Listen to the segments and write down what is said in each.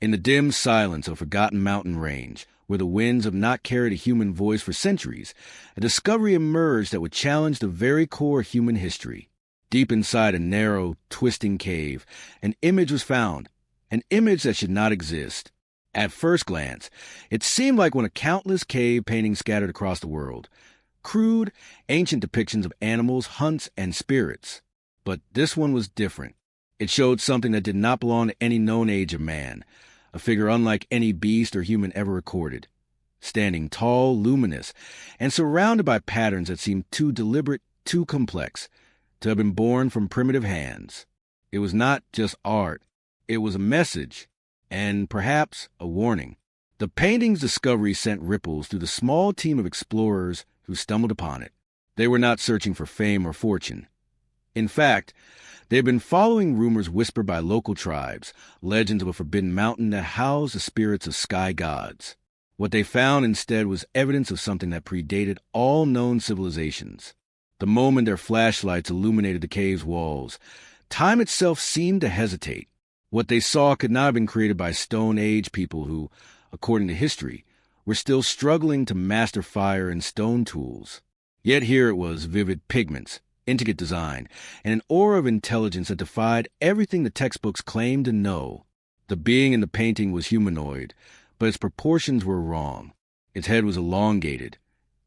In the dim silence of a forgotten mountain range, where the winds have not carried a human voice for centuries, a discovery emerged that would challenge the very core of human history. Deep inside a narrow, twisting cave, an image was found, an image that should not exist. At first glance, it seemed like one of countless cave paintings scattered across the world. Crude, ancient depictions of animals, hunts, and spirits. But this one was different. It showed something that did not belong to any known age of man, a figure unlike any beast or human ever recorded, standing tall, luminous, and surrounded by patterns that seemed too deliberate, too complex, to have been born from primitive hands. It was not just art. It was a message, and perhaps a warning. The painting's discovery sent ripples through the small team of explorers who stumbled upon it. They were not searching for fame or fortune. In fact, they had been following rumors whispered by local tribes, legends of a forbidden mountain that housed the spirits of sky gods. What they found instead was evidence of something that predated all known civilizations. The moment their flashlights illuminated the cave's walls, time itself seemed to hesitate. What they saw could not have been created by Stone Age people who, according to history, were still struggling to master fire and stone tools. Yet here it was, vivid pigments, intricate design, and an aura of intelligence that defied everything the textbooks claimed to know. The being in the painting was humanoid, but its proportions were wrong. Its head was elongated,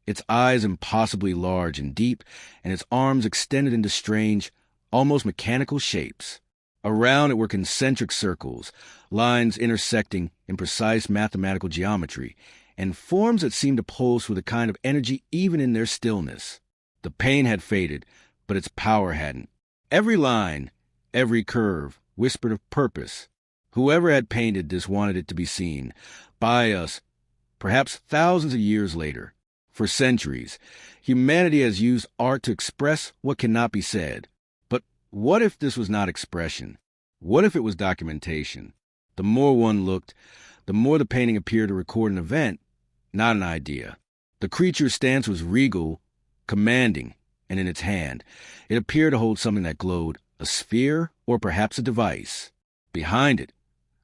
its eyes impossibly large and deep, and its arms extended into strange, almost mechanical shapes. Around it were concentric circles, lines intersecting in precise mathematical geometry, and forms that seemed to pulse with a kind of energy even in their stillness. The pain had faded, but its power hadn't. Every line, every curve, whispered of purpose. Whoever had painted this wanted it to be seen, by us, perhaps thousands of years later. For centuries, humanity has used art to express what cannot be said. But what if this was not expression? What if it was documentation? The more one looked, the more the painting appeared to record an event, not an idea. The creature's stance was regal, commanding, and in its hand, it appeared to hold something that glowed, a sphere or perhaps a device. Behind it,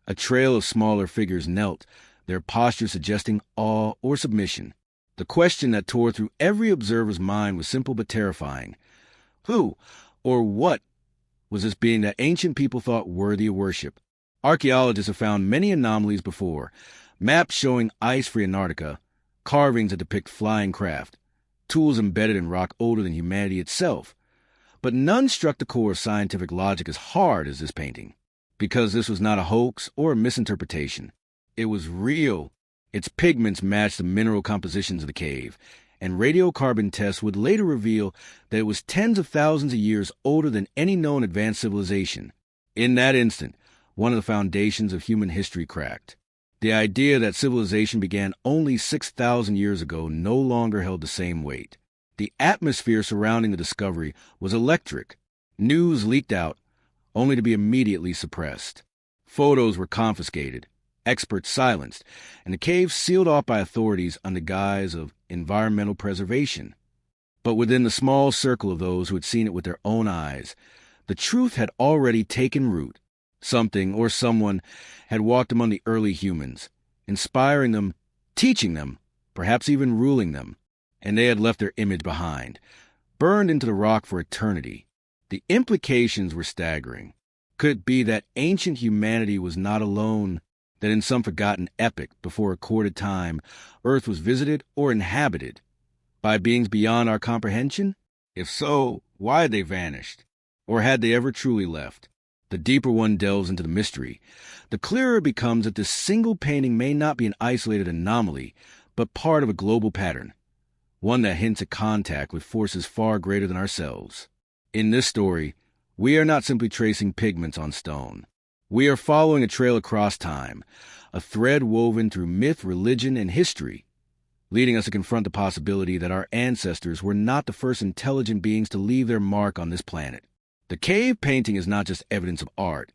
a trail of smaller figures knelt, their posture suggesting awe or submission. The question that tore through every observer's mind was simple but terrifying. Who, or what, was this being that ancient people thought worthy of worship? Archaeologists have found many anomalies before, maps showing ice-free Antarctica, carvings that depict flying craft, tools embedded in rock older than humanity itself. But none struck the core of scientific logic as hard as this painting, because this was not a hoax or a misinterpretation. It was real. Its pigments matched the mineral compositions of the cave, and radiocarbon tests would later reveal that it was tens of thousands of years older than any known advanced civilization. In that instant, one of the foundations of human history cracked. The idea that civilization began only 6,000 years ago no longer held the same weight. The atmosphere surrounding the discovery was electric. News leaked out, only to be immediately suppressed. Photos were confiscated, experts silenced, and the cave sealed off by authorities under guise of environmental preservation. But within the small circle of those who had seen it with their own eyes, the truth had already taken root. Something or someone had walked among the early humans, inspiring them, teaching them, perhaps even ruling them, and they had left their image behind, burned into the rock for eternity. The implications were staggering. Could it be that ancient humanity was not alone, that in some forgotten epoch before recorded time, Earth was visited or inhabited by beings beyond our comprehension? If so, why had they vanished? Or had they ever truly left? The deeper one delves into the mystery, the clearer it becomes that this single painting may not be an isolated anomaly, but part of a global pattern, one that hints at contact with forces far greater than ourselves. In this story, we are not simply tracing pigments on stone. We are following a trail across time, a thread woven through myth, religion, and history, leading us to confront the possibility that our ancestors were not the first intelligent beings to leave their mark on this planet. The cave painting is not just evidence of art.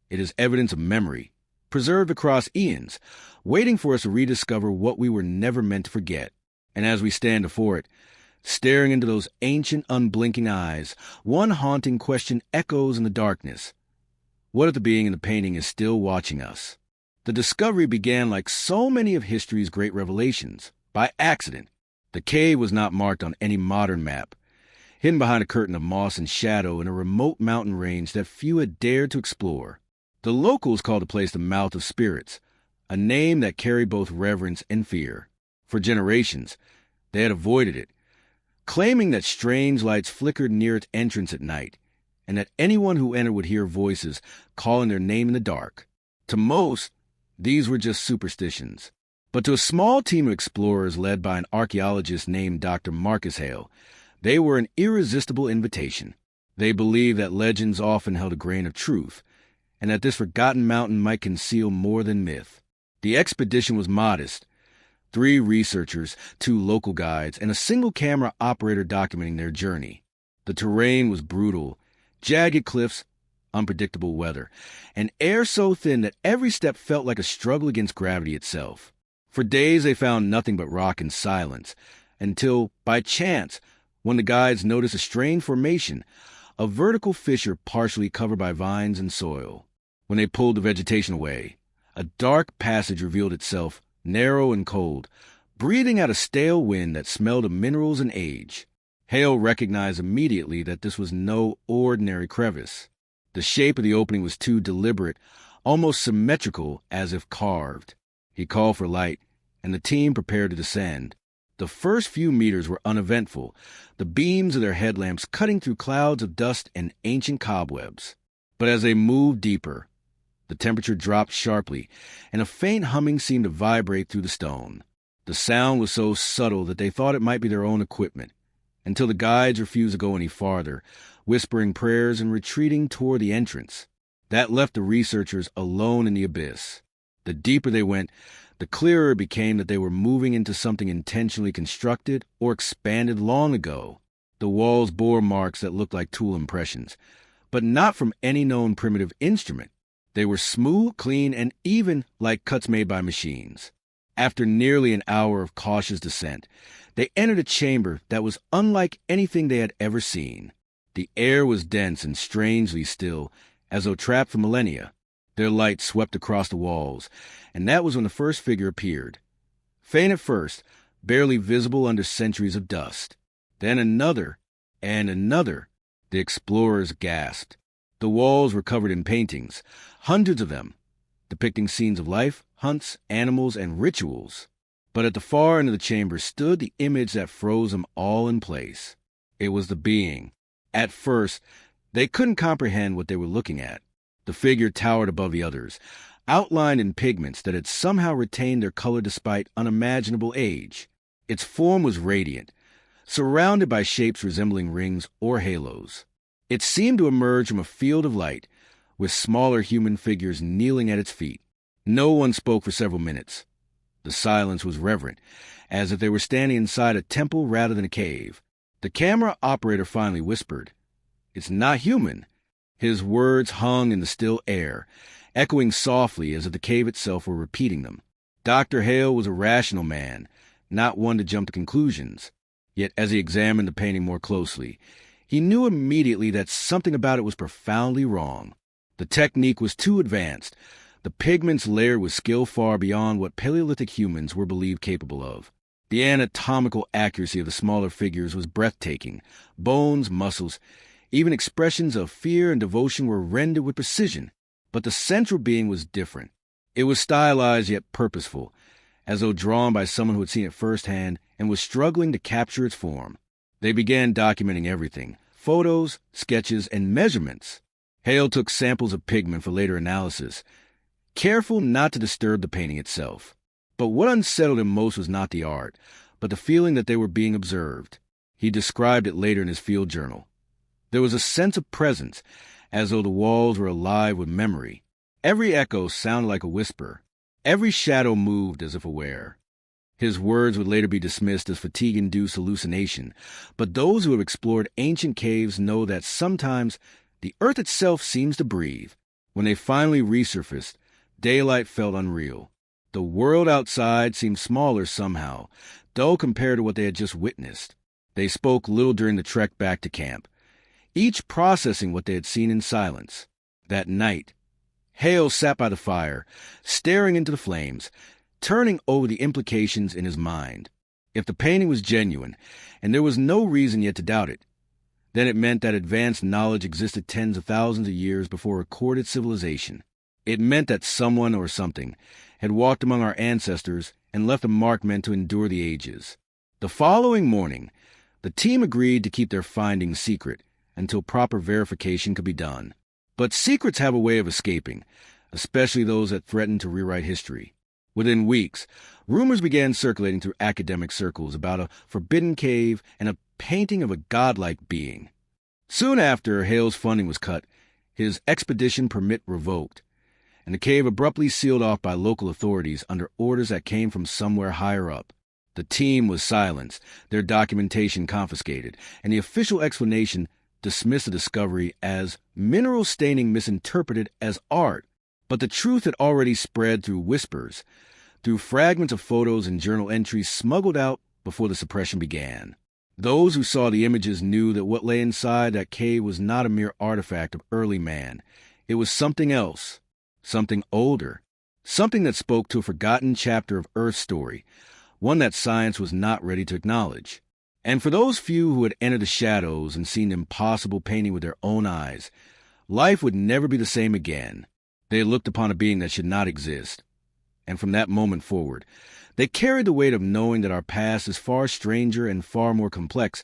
It is evidence of memory, preserved across eons, waiting for us to rediscover what we were never meant to forget. And as we stand before it, staring into those ancient, unblinking eyes, one haunting question echoes in the darkness. What if the being in the painting is still watching us? The discovery began like so many of history's great revelations, by accident. The cave was not marked on any modern map, hidden behind a curtain of moss and shadow in a remote mountain range that few had dared to explore. The locals called the place the Mouth of Spirits, a name that carried both reverence and fear. For generations, they had avoided it, claiming that strange lights flickered near its entrance at night, and that anyone who entered would hear voices calling their name in the dark. To most, these were just superstitions. But to a small team of explorers led by an archaeologist named Dr. Marcus Hale, they were an irresistible invitation. They believed that legends often held a grain of truth, and that this forgotten mountain might conceal more than myth. The expedition was modest. 3 researchers, 2 local guides, and a single camera operator documenting their journey. The terrain was brutal, jagged cliffs, unpredictable weather, and air so thin that every step felt like a struggle against gravity itself. For days they found nothing but rock and silence, until, by chance, when the guides noticed a strange formation, a vertical fissure partially covered by vines and soil. When they pulled the vegetation away, a dark passage revealed itself, narrow and cold, breathing out a stale wind that smelled of minerals and age. Hale recognized immediately that this was no ordinary crevice. The shape of the opening was too deliberate, almost symmetrical, as if carved. He called for light, and the team prepared to descend. The first few meters were uneventful, the beams of their headlamps cutting through clouds of dust and ancient cobwebs. But as they moved deeper, the temperature dropped sharply, and a faint humming seemed to vibrate through the stone. The sound was so subtle that they thought it might be their own equipment, until the guides refused to go any farther, whispering prayers and retreating toward the entrance. That left the researchers alone in the abyss. The deeper they went, the clearer it became that they were moving into something intentionally constructed or expanded long ago. The walls bore marks that looked like tool impressions, but not from any known primitive instrument. They were smooth, clean, and even like cuts made by machines. After nearly an hour of cautious descent, they entered a chamber that was unlike anything they had ever seen. The air was dense and strangely still, as though trapped for millennia. Their light swept across the walls, and that was when the first figure appeared. Faint at first, barely visible under centuries of dust. Then another, and another. The explorers gasped. The walls were covered in paintings, hundreds of them, depicting scenes of life, hunts, animals, and rituals. But at the far end of the chamber stood the image that froze them all in place. It was the being. At first, they couldn't comprehend what they were looking at. The figure towered above the others, outlined in pigments that had somehow retained their color despite unimaginable age. Its form was radiant, surrounded by shapes resembling rings or halos. It seemed to emerge from a field of light, with smaller human figures kneeling at its feet. No one spoke for several minutes. The silence was reverent, as if they were standing inside a temple rather than a cave. The camera operator finally whispered, "It's not human." His words hung in the still air, echoing softly as if the cave itself were repeating them. Dr. Hale was a rational man, not one to jump to conclusions. Yet as he examined the painting more closely, he knew immediately that something about it was profoundly wrong. The technique was too advanced. The pigments layered with skill far beyond what Paleolithic humans were believed capable of. The anatomical accuracy of the smaller figures was breathtaking. Bones, muscles, even expressions of fear and devotion were rendered with precision. But the central being was different. It was stylized yet purposeful, as though drawn by someone who had seen it firsthand and was struggling to capture its form. They began documenting everything: photos, sketches, and measurements. Hale took samples of pigment for later analysis, careful not to disturb the painting itself. But what unsettled him most was not the art, but the feeling that they were being observed. He described it later in his field journal. There was a sense of presence, as though the walls were alive with memory. Every echo sounded like a whisper. Every shadow moved as if aware. His words would later be dismissed as fatigue-induced hallucination, but those who have explored ancient caves know that sometimes the earth itself seems to breathe. When they finally resurfaced, daylight felt unreal. The world outside seemed smaller somehow, dull compared to what they had just witnessed. They spoke little during the trek back to camp, each processing what they had seen in silence. That night, Hale sat by the fire, staring into the flames, turning over the implications in his mind. If the painting was genuine, and there was no reason yet to doubt it, then it meant that advanced knowledge existed tens of thousands of years before recorded civilization. It meant that someone or something had walked among our ancestors and left a mark meant to endure the ages. The following morning, the team agreed to keep their findings secret until proper verification could be done. But secrets have a way of escaping, especially those that threaten to rewrite history. Within weeks, rumors began circulating through academic circles about a forbidden cave and a painting of a godlike being. Soon after Hale's funding was cut, his expedition permit revoked, and the cave abruptly sealed off by local authorities under orders that came from somewhere higher up. The team was silenced, their documentation confiscated, and the official explanation dismissed the discovery as mineral staining misinterpreted as art. But the truth had already spread through whispers, through fragments of photos and journal entries smuggled out before the suppression began. Those who saw the images knew that what lay inside that cave was not a mere artifact of early man. It was something else, something older, something that spoke to a forgotten chapter of Earth's story, one that science was not ready to acknowledge. And for those few who had entered the shadows and seen the impossible painting with their own eyes, life would never be the same again. They had looked upon a being that should not exist. And from that moment forward, they carried the weight of knowing that our past is far stranger and far more complex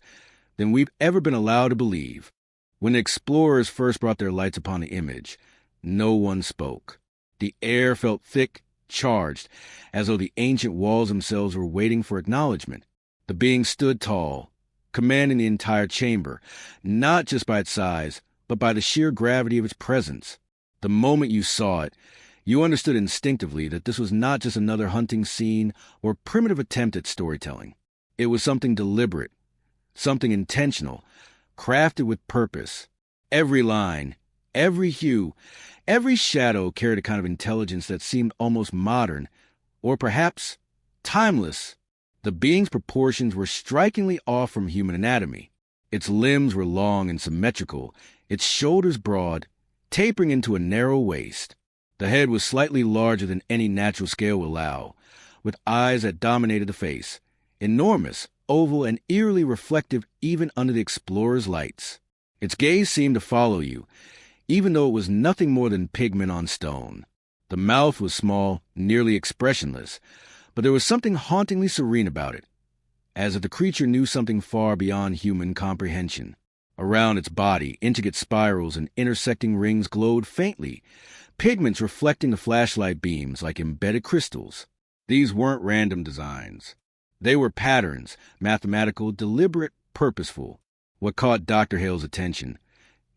than we've ever been allowed to believe. When the explorers first brought their lights upon the image, no one spoke. The air felt thick, charged, as though the ancient walls themselves were waiting for acknowledgement. The being stood tall, commanding the entire chamber, not just by its size, but by the sheer gravity of its presence. The moment you saw it, you understood instinctively that this was not just another hunting scene or primitive attempt at storytelling. It was something deliberate, something intentional, crafted with purpose. Every line, every hue, every shadow carried a kind of intelligence that seemed almost modern, or perhaps timeless. The being's proportions were strikingly off from human anatomy. Its limbs were long and symmetrical, its shoulders broad, tapering into a narrow waist. The head was slightly larger than any natural scale would allow, with eyes that dominated the face, enormous, oval, and eerily reflective even under the explorer's lights. Its gaze seemed to follow you, even though it was nothing more than pigment on stone. The mouth was small, nearly expressionless, but there was something hauntingly serene about it, as if the creature knew something far beyond human comprehension. Around its body, intricate spirals and intersecting rings glowed faintly, pigments reflecting the flashlight beams like embedded crystals. These weren't random designs. They were patterns, mathematical, deliberate, purposeful. What caught Dr. Hale's attention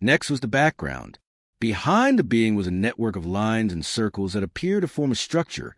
next was the background. Behind the being was a network of lines and circles that appeared to form a structure,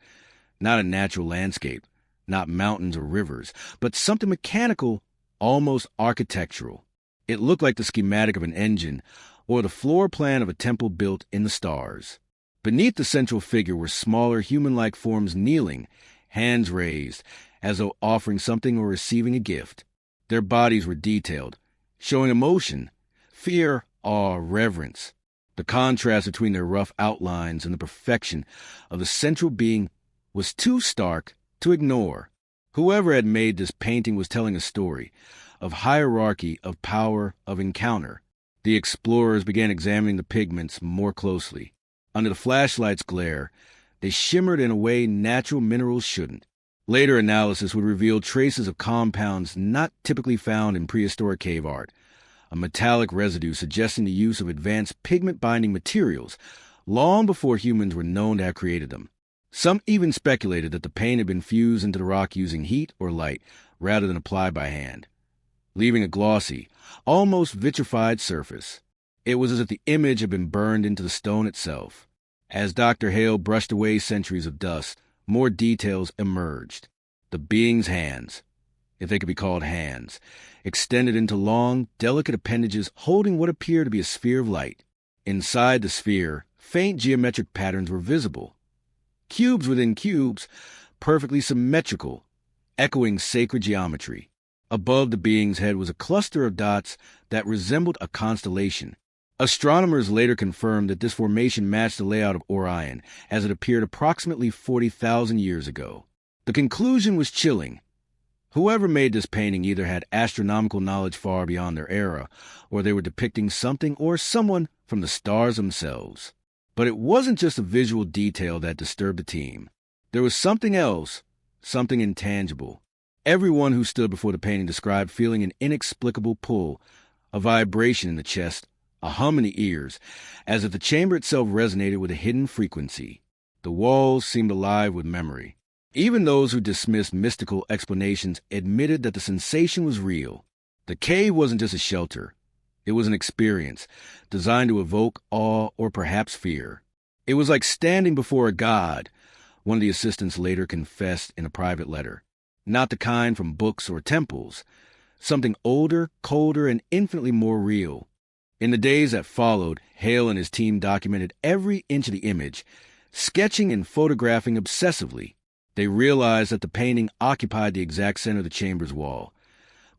not a natural landscape, not mountains or rivers, but something mechanical, almost architectural. It looked like the schematic of an engine or the floor plan of a temple built in the stars. Beneath the central figure were smaller human-like forms kneeling, hands raised, as though offering something or receiving a gift. Their bodies were detailed, showing emotion, fear, awe, reverence. The contrast between their rough outlines and the perfection of the central being was too stark to ignore. Whoever had made this painting was telling a story of hierarchy, of power, of encounter. The explorers began examining the pigments more closely. Under the flashlight's glare, they shimmered in a way natural minerals shouldn't. Later analysis would reveal traces of compounds not typically found in prehistoric cave art, a metallic residue suggesting the use of advanced pigment-binding materials long before humans were known to have created them. Some even speculated that the paint had been fused into the rock using heat or light rather than applied by hand, leaving a glossy, almost vitrified surface. It was as if the image had been burned into the stone itself. As Dr. Hale brushed away centuries of dust, more details emerged. The being's hands, if they could be called hands, extended into long, delicate appendages holding what appeared to be a sphere of light. Inside the sphere, faint geometric patterns were visible. Cubes within cubes, perfectly symmetrical, echoing sacred geometry. Above the being's head was a cluster of dots that resembled a constellation, Astronomers later confirmed that this formation matched the layout of Orion as it appeared approximately 40,000 years ago. The conclusion was chilling. Whoever made this painting either had astronomical knowledge far beyond their era, or they were depicting something or someone from the stars themselves. But it wasn't just a visual detail that disturbed the team. There was something else, something intangible. Everyone who stood before the painting described feeling an inexplicable pull, a vibration in the chest, a hum in the ears, as if the chamber itself resonated with a hidden frequency. The walls seemed alive with memory. Even those who dismissed mystical explanations admitted that the sensation was real. The cave wasn't just a shelter. It was an experience, designed to evoke awe or perhaps fear. It was like standing before a god, one of the assistants later confessed in a private letter. Not the kind from books or temples. Something older, colder, and infinitely more real. In the days that followed, Hale and his team documented every inch of the image, sketching and photographing obsessively. They realized that the painting occupied the exact center of the chamber's wall,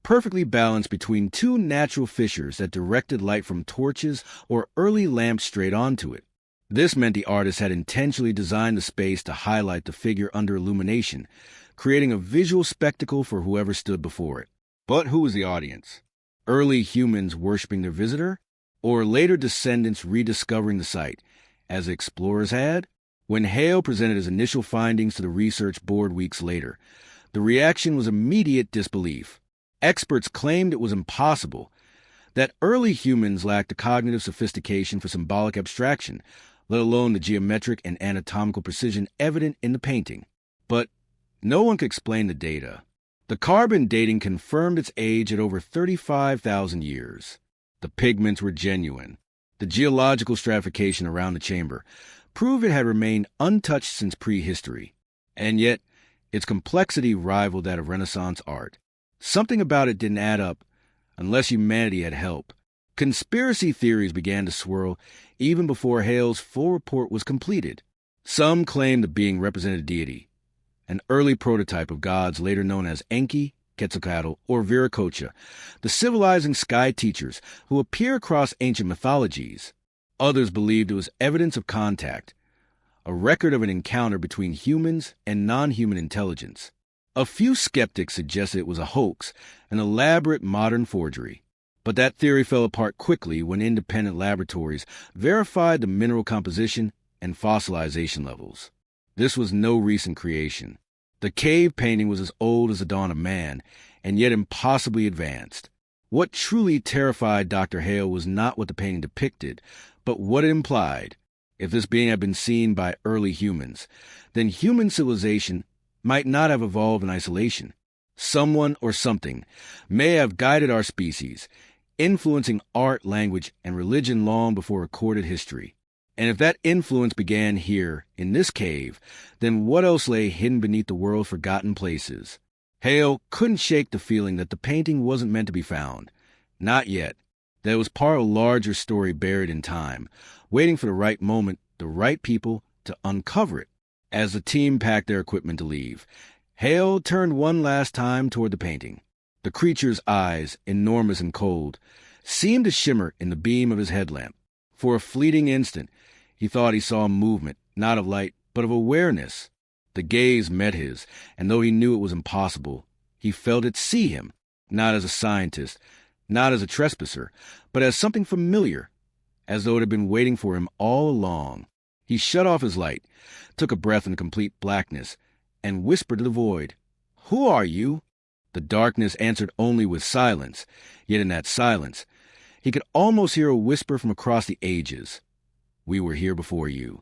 perfectly balanced between two natural fissures that directed light from torches or early lamps straight onto it. This meant the artist had intentionally designed the space to highlight the figure under illumination, creating a visual spectacle for whoever stood before it. But who was the audience? Early humans worshiping their visitor? Or later descendants rediscovering the site, as explorers had? When Hale presented his initial findings to the research board weeks later, the reaction was immediate disbelief. Experts claimed it was impossible, that early humans lacked the cognitive sophistication for symbolic abstraction, let alone the geometric and anatomical precision evident in the painting. But no one could explain the data. The carbon dating confirmed its age at over 35,000 years. The pigments were genuine. The geological stratification around the chamber proved it had remained untouched since prehistory. And yet, its complexity rivaled that of Renaissance art. Something about it didn't add up, unless humanity had help. Conspiracy theories began to swirl even before Hale's full report was completed. Some claimed the being represented a deity, an early prototype of gods later known as Enki, Quetzalcoatl, or Viracocha, the civilizing sky teachers who appear across ancient mythologies. Others believed it was evidence of contact, a record of an encounter between humans and non-human intelligence. A few skeptics suggested it was a hoax, an elaborate modern forgery. But that theory fell apart quickly when independent laboratories verified the mineral composition and fossilization levels. This was no recent creation. The cave painting was as old as the dawn of man, and yet impossibly advanced. What truly terrified Dr. Hale was not what the painting depicted, but what it implied. If this being had been seen by early humans, then human civilization might not have evolved in isolation. Someone or something may have guided our species, influencing art, language, and religion long before recorded history. And if that influence began here, in this cave, then what else lay hidden beneath the world's forgotten places? Hale couldn't shake the feeling that the painting wasn't meant to be found. Not yet. That it was part of a larger story buried in time, waiting for the right moment, the right people, to uncover it. As the team packed their equipment to leave, Hale turned one last time toward the painting. The creature's eyes, enormous and cold, seemed to shimmer in the beam of his headlamp. For a fleeting instant, he thought he saw a movement, not of light, but of awareness. The gaze met his, and though he knew it was impossible, he felt it see him, not as a scientist, not as a trespasser, but as something familiar, as though it had been waiting for him all along. He shut off his light, took a breath in complete blackness, and whispered to the void, "Who are you?" The darkness answered only with silence, yet in that silence, he could almost hear a whisper from across the ages. "We were here before you."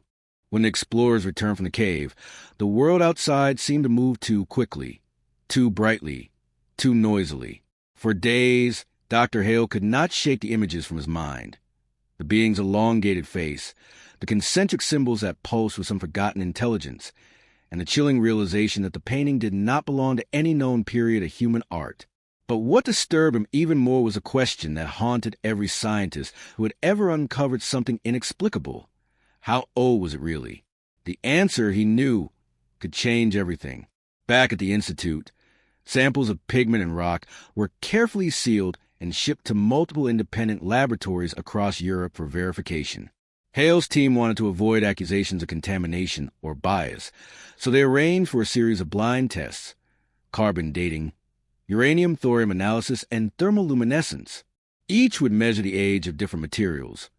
When the explorers returned from the cave, the world outside seemed to move too quickly, too brightly, too noisily. For days, Dr. Hale could not shake the images from his mind. The being's elongated face, the concentric symbols that pulsed with some forgotten intelligence, and the chilling realization that the painting did not belong to any known period of human art. But what disturbed him even more was a question that haunted every scientist who had ever uncovered something inexplicable. How old was it really? The answer, he knew, could change everything. Back at the Institute, samples of pigment and rock were carefully sealed and shipped to multiple independent laboratories across Europe for verification. Hale's team wanted to avoid accusations of contamination or bias, so they arranged for a series of blind tests: carbon dating, uranium-thorium analysis, and thermoluminescence. Each would measure the age of different materials: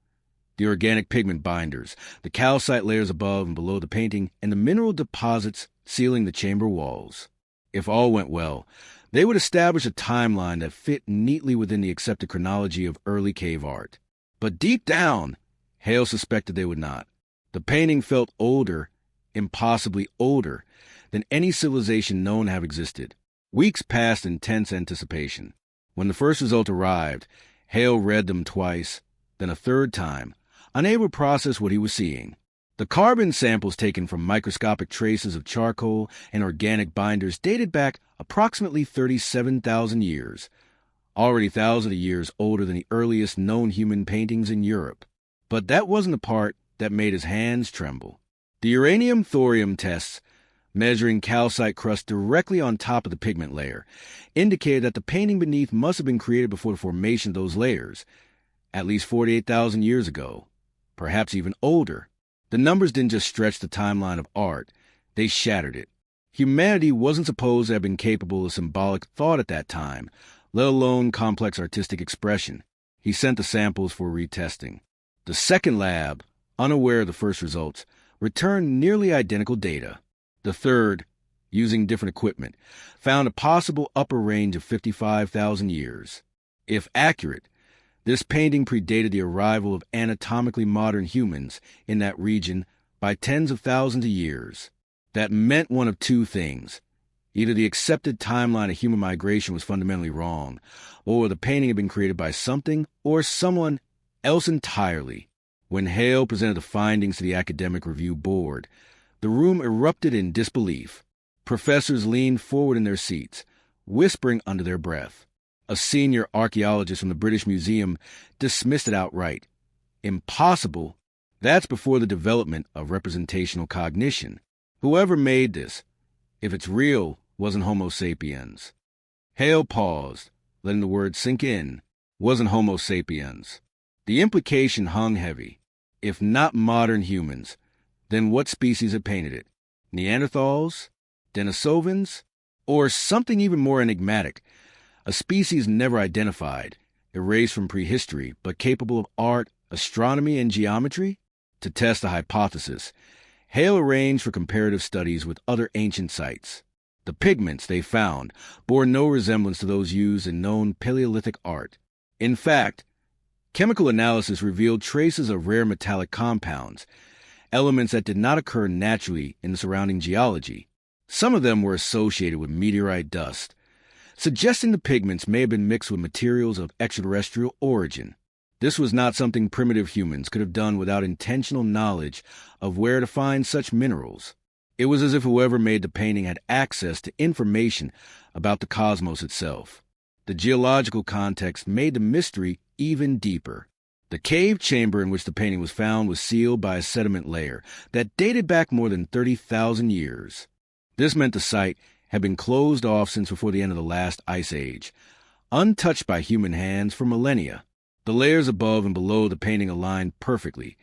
the organic pigment binders, the calcite layers above and below the painting, and the mineral deposits sealing the chamber walls. If all went well, they would establish a timeline that fit neatly within the accepted chronology of early cave art. But deep down, Hale suspected they would not. The painting felt older, impossibly older, than any civilization known to have existed. Weeks passed in tense anticipation. When the first result arrived, Hale read them twice, then a third time, unable to process what he was seeing. The carbon samples taken from microscopic traces of charcoal and organic binders dated back approximately 37,000 years, already thousands of years older than the earliest known human paintings in Europe. But that wasn't the part that made his hands tremble. The uranium-thorium tests, measuring calcite crust directly on top of the pigment layer, indicated that the painting beneath must have been created before the formation of those layers, at least 48,000 years ago, perhaps even older. The numbers didn't just stretch the timeline of art, they shattered it. Humanity wasn't supposed to have been capable of symbolic thought at that time, let alone complex artistic expression. He sent the samples for retesting. The second lab, unaware of the first results, returned nearly identical data. The third, using different equipment, found a possible upper range of 55,000 years. If accurate, this painting predated the arrival of anatomically modern humans in that region by tens of thousands of years. That meant one of two things. Either the accepted timeline of human migration was fundamentally wrong, or the painting had been created by something or someone else entirely. When Hale presented the findings to the academic review board, the room erupted in disbelief. Professors leaned forward in their seats, whispering under their breath. A senior archaeologist from the British Museum dismissed it outright. Impossible? That's before the development of representational cognition. Whoever made this, if it's real, wasn't Homo sapiens. Hale paused, letting the word sink in. Wasn't Homo sapiens. The implication hung heavy. If not modern humans, then what species had painted it? Neanderthals? Denisovans? Or something even more enigmatic, a species never identified, erased from prehistory, but capable of art, astronomy, and geometry? To test the hypothesis, Hale arranged for comparative studies with other ancient sites. The pigments they found bore no resemblance to those used in known Paleolithic art. In fact, chemical analysis revealed traces of rare metallic compounds, elements that did not occur naturally in the surrounding geology. Some of them were associated with meteorite dust, suggesting the pigments may have been mixed with materials of extraterrestrial origin. This was not something primitive humans could have done without intentional knowledge of where to find such minerals. It was as if whoever made the painting had access to information about the cosmos itself. The geological context made the mystery even deeper. The cave chamber in which the painting was found was sealed by a sediment layer that dated back more than 30,000 years. This meant the site had been closed off since before the end of the last ice age, untouched by human hands for millennia. The layers above and below the painting aligned perfectly,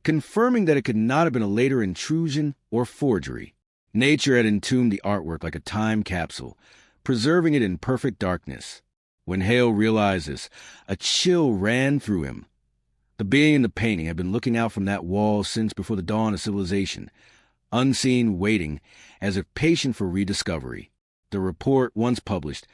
confirming that it could not have been a later intrusion or forgery. Nature had entombed the artwork like a time capsule, preserving it in perfect darkness. When Hale realized this, a chill ran through him. The being in the painting had been looking out from that wall since before the dawn of civilization, unseen, waiting, as if patient for rediscovery. The report, once published,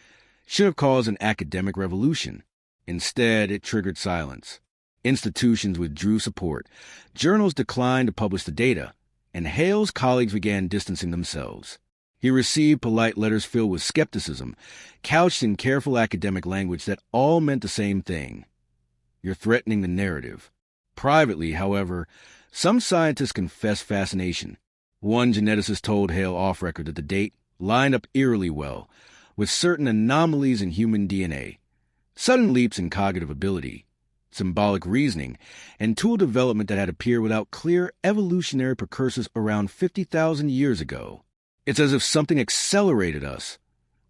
should have caused an academic revolution. Instead, it triggered silence. Institutions withdrew support, journals declined to publish the data, and Hale's colleagues began distancing themselves. He received polite letters filled with skepticism, couched in careful academic language that all meant the same thing. You're threatening the narrative. Privately, however, some scientists confessed fascination. One geneticist told Hale off-record that the date lined up eerily well with certain anomalies in human DNA, sudden leaps in cognitive ability, symbolic reasoning, and tool development that had appeared without clear evolutionary precursors around 50,000 years ago. It's as if something accelerated us,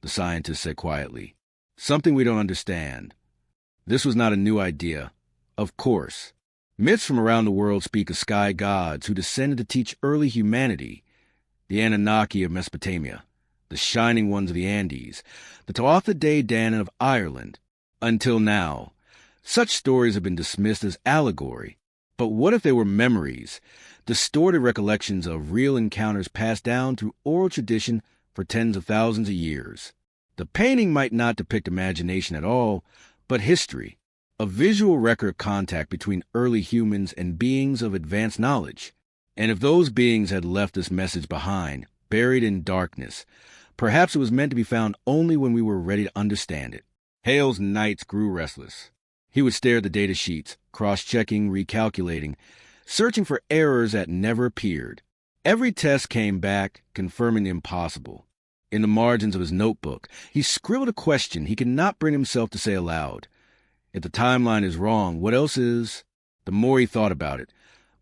the scientist said quietly. Something we don't understand, This was not a new idea. Of course, myths from around the world speak of sky gods who descended to teach early humanity: the Anunnaki of Mesopotamia, the Shining Ones of the Andes, the Tuatha De Danann of Ireland. Until now, such stories have been dismissed as allegory. But what if they were memories, distorted recollections of real encounters passed down through oral tradition for tens of thousands of years? The painting might not depict imagination at all, but history, a visual record of contact between early humans and beings of advanced knowledge. And if those beings had left this message behind, buried in darkness, perhaps it was meant to be found only when we were ready to understand it. Hale's nights grew restless. He would stare at the data sheets, cross-checking, recalculating, searching for errors that never appeared. Every test came back, confirming the impossible. In the margins of his notebook, he scribbled a question he could not bring himself to say aloud. If the timeline is wrong, what else is? The more he thought about it,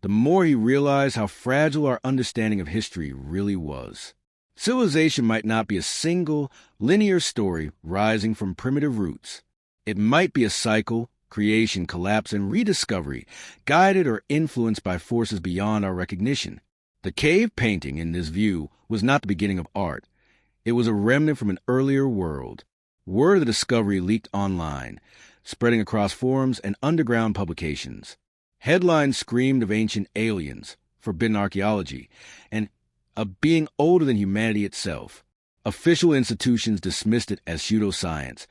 the more he realized how fragile our understanding of history really was. Civilization might not be a single, linear story rising from primitive roots. It might be a cycle: creation, collapse, and rediscovery, guided or influenced by forces beyond our recognition. The cave painting, in this view, was not the beginning of art. It was a remnant from an earlier world. Word of the discovery leaked online, spreading across forums and underground publications. Headlines screamed of ancient aliens, forbidden archaeology, and a being older than humanity itself. Official institutions dismissed it as pseudoscience,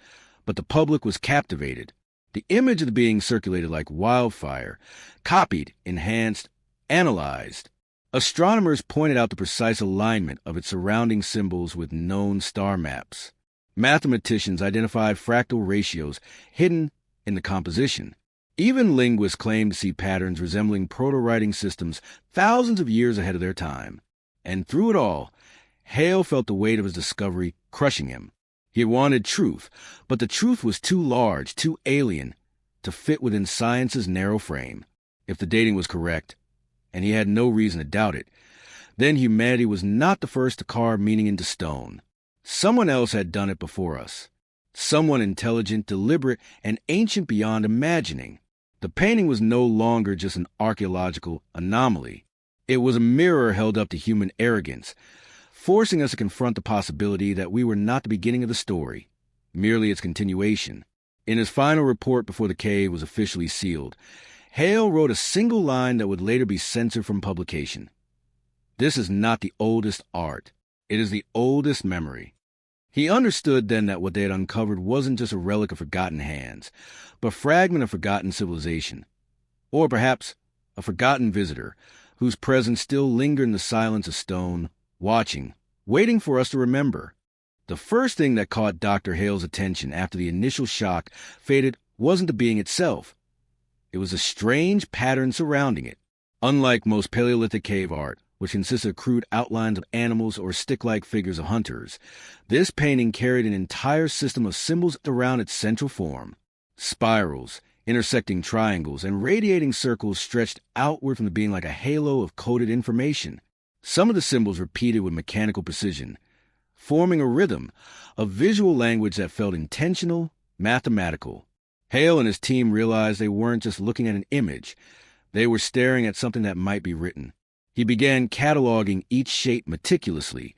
but the public was captivated. The image of the being circulated like wildfire, copied, enhanced, analyzed. Astronomers pointed out the precise alignment of its surrounding symbols with known star maps. Mathematicians identified fractal ratios hidden in the composition. Even linguists claimed to see patterns resembling proto-writing systems thousands of years ahead of their time. And through it all, Hale felt the weight of his discovery crushing him. He had wanted truth, but the truth was too large, too alien, to fit within science's narrow frame. If the dating was correct, and he had no reason to doubt it, then humanity was not the first to carve meaning into stone. Someone else had done it before us. Someone intelligent, deliberate, and ancient beyond imagining. The painting was no longer just an archaeological anomaly. It was a mirror held up to human arrogance, forcing us to confront the possibility that we were not the beginning of the story, merely its continuation. In his final report before the cave was officially sealed, Hale wrote a single line that would later be censored from publication. "This is not the oldest art. It is the oldest memory." He understood then that what they had uncovered wasn't just a relic of forgotten hands, but a fragment of forgotten civilization. Or perhaps a forgotten visitor, whose presence still lingered in the silence of stone, watching, waiting for us to remember. The first thing that caught Dr. Hale's attention after the initial shock faded wasn't the being itself. It was a strange pattern surrounding it. Unlike most Paleolithic cave art, which consisted of crude outlines of animals or stick-like figures of hunters, this painting carried an entire system of symbols around its central form. Spirals, intersecting triangles, and radiating circles stretched outward from the being like a halo of coded information. Some of the symbols repeated with mechanical precision, forming a rhythm, a visual language that felt intentional, mathematical. Hale and his team realized they weren't just looking at an image. They were staring at something that might be written. He began cataloging each shape meticulously,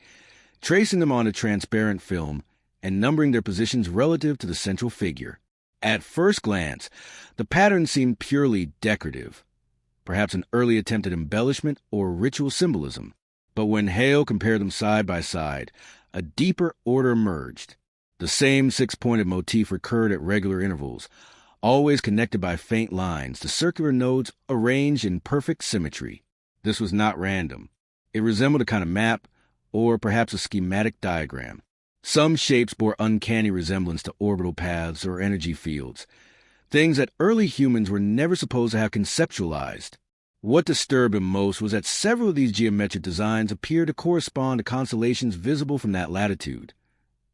tracing them on a transparent film and numbering their positions relative to the central figure. At first glance, the pattern seemed purely decorative, perhaps an early attempt at embellishment or ritual symbolism. But when Hale compared them side by side, a deeper order emerged. The same six-pointed motif recurred at regular intervals, always connected by faint lines, the circular nodes arranged in perfect symmetry. This was not random. It resembled a kind of map, or perhaps a schematic diagram. Some shapes bore uncanny resemblance to orbital paths or energy fields, things that early humans were never supposed to have conceptualized. What disturbed him most was that several of these geometric designs appeared to correspond to constellations visible from that latitude.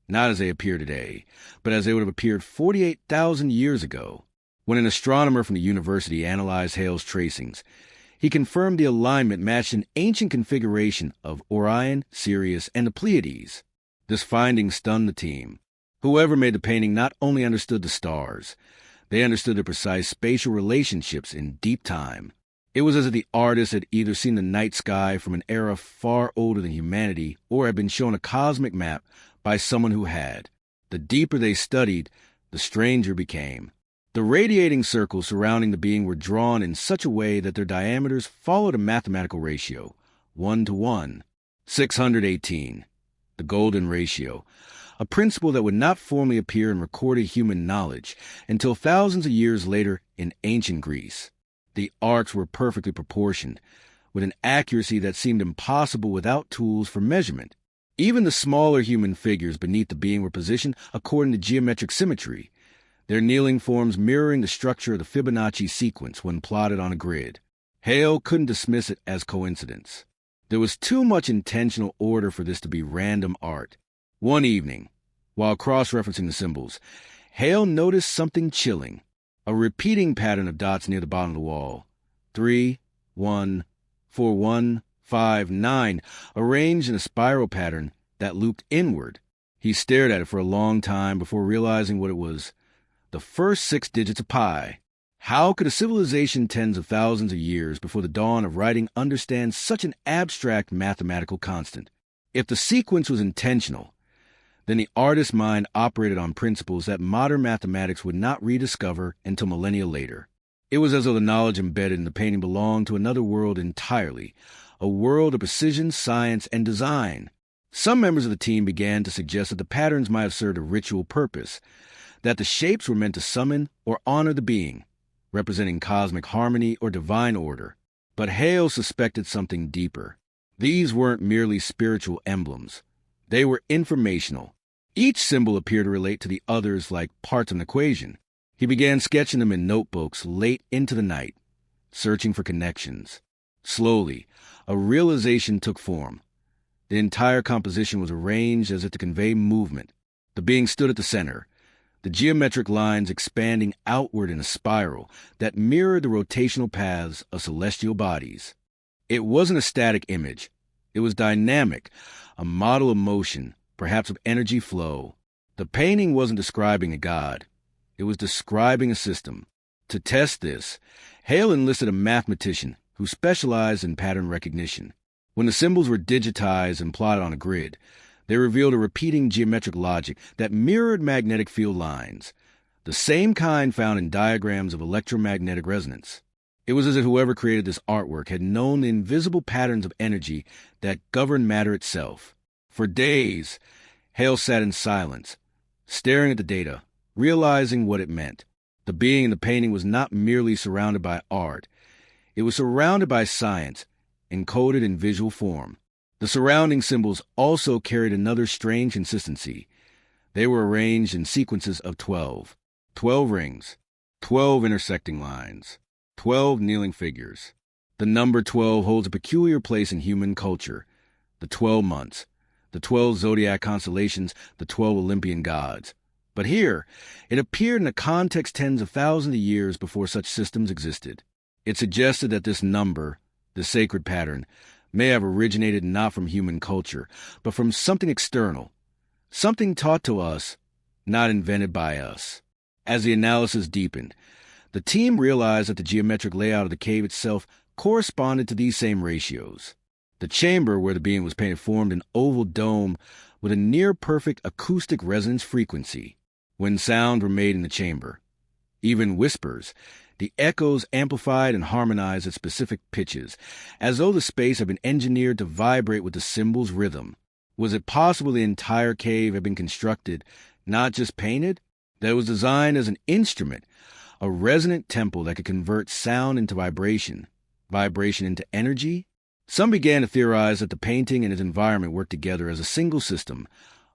Not as they appear today, but as they would have appeared 48,000 years ago. When an astronomer from the university analyzed Hale's tracings, he confirmed the alignment matched an ancient configuration of Orion, Sirius, and the Pleiades. This finding stunned the team. Whoever made the painting not only understood the stars, They understood the precise spatial relationships in deep time. It was as if the artist had either seen the night sky from an era far older than humanity or had been shown a cosmic map by someone who had. The deeper they studied, the stranger became. The radiating circles surrounding the being were drawn in such a way that their diameters followed a mathematical ratio, 1:1. 618, the golden ratio, a principle that would not formally appear in recorded human knowledge until thousands of years later in ancient Greece. The arcs were perfectly proportioned, with an accuracy that seemed impossible without tools for measurement. Even the smaller human figures beneath the being were positioned according to geometric symmetry, their kneeling forms mirroring the structure of the Fibonacci sequence when plotted on a grid. Hale couldn't dismiss it as coincidence. There was too much intentional order for this to be random art. One evening, while cross-referencing the symbols, Hale noticed something chilling, a repeating pattern of dots near the bottom of the wall. 3, 1, 4, 1, 5, 9, arranged in a spiral pattern that looped inward. He stared at it for a long time before realizing what it was. The first 6 digits of pi. How could a civilization tens of thousands of years before the dawn of writing understand such an abstract mathematical constant? If the sequence was intentional, then the artist's mind operated on principles that modern mathematics would not rediscover until millennia later. It was as though the knowledge embedded in the painting belonged to another world entirely, a world of precision, science, and design. Some members of the team began to suggest that the patterns might have served a ritual purpose, that the shapes were meant to summon or honor the being, representing cosmic harmony or divine order. But Hale suspected something deeper. These weren't merely spiritual emblems. They were informational. Each symbol appeared to relate to the others like parts of an equation. He began sketching them in notebooks late into the night, searching for connections. Slowly, a realization took form. The entire composition was arranged as if to convey movement. The being stood at the center, the geometric lines expanding outward in a spiral that mirrored the rotational paths of celestial bodies. It wasn't a static image. It was dynamic, a model of motion, perhaps of energy flow. The painting wasn't describing a god. It was describing a system. To test this, Hale enlisted a mathematician who specialized in pattern recognition. When the symbols were digitized and plotted on a grid, they revealed a repeating geometric logic that mirrored magnetic field lines, the same kind found in diagrams of electromagnetic resonance. It was as if whoever created this artwork had known the invisible patterns of energy that govern matter itself. For days, Hale sat in silence, staring at the data, realizing what it meant. The being in the painting was not merely surrounded by art. It was surrounded by science, encoded in visual form. The surrounding symbols also carried another strange consistency. They were arranged in sequences of 12. 12 rings, 12 intersecting lines, 12 kneeling figures. The number 12 holds a peculiar place in human culture. The 12 months, the 12 zodiac constellations, the 12 Olympian gods. But here, it appeared in a context tens of thousands of years before such systems existed. It suggested that this number, the sacred pattern, may have originated not from human culture, but from something external, something taught to us, not invented by us. As the analysis deepened, the team realized that the geometric layout of the cave itself corresponded to these same ratios. The chamber where the being was painted formed an oval dome with a near-perfect acoustic resonance frequency. When sounds were made in the chamber, even whispers, the echoes amplified and harmonized at specific pitches, as though the space had been engineered to vibrate with the symbol's rhythm. Was it possible the entire cave had been constructed, not just painted? That it was designed as an instrument, a resonant temple that could convert sound into vibration, vibration into energy? Some began to theorize that the painting and its environment worked together as a single system,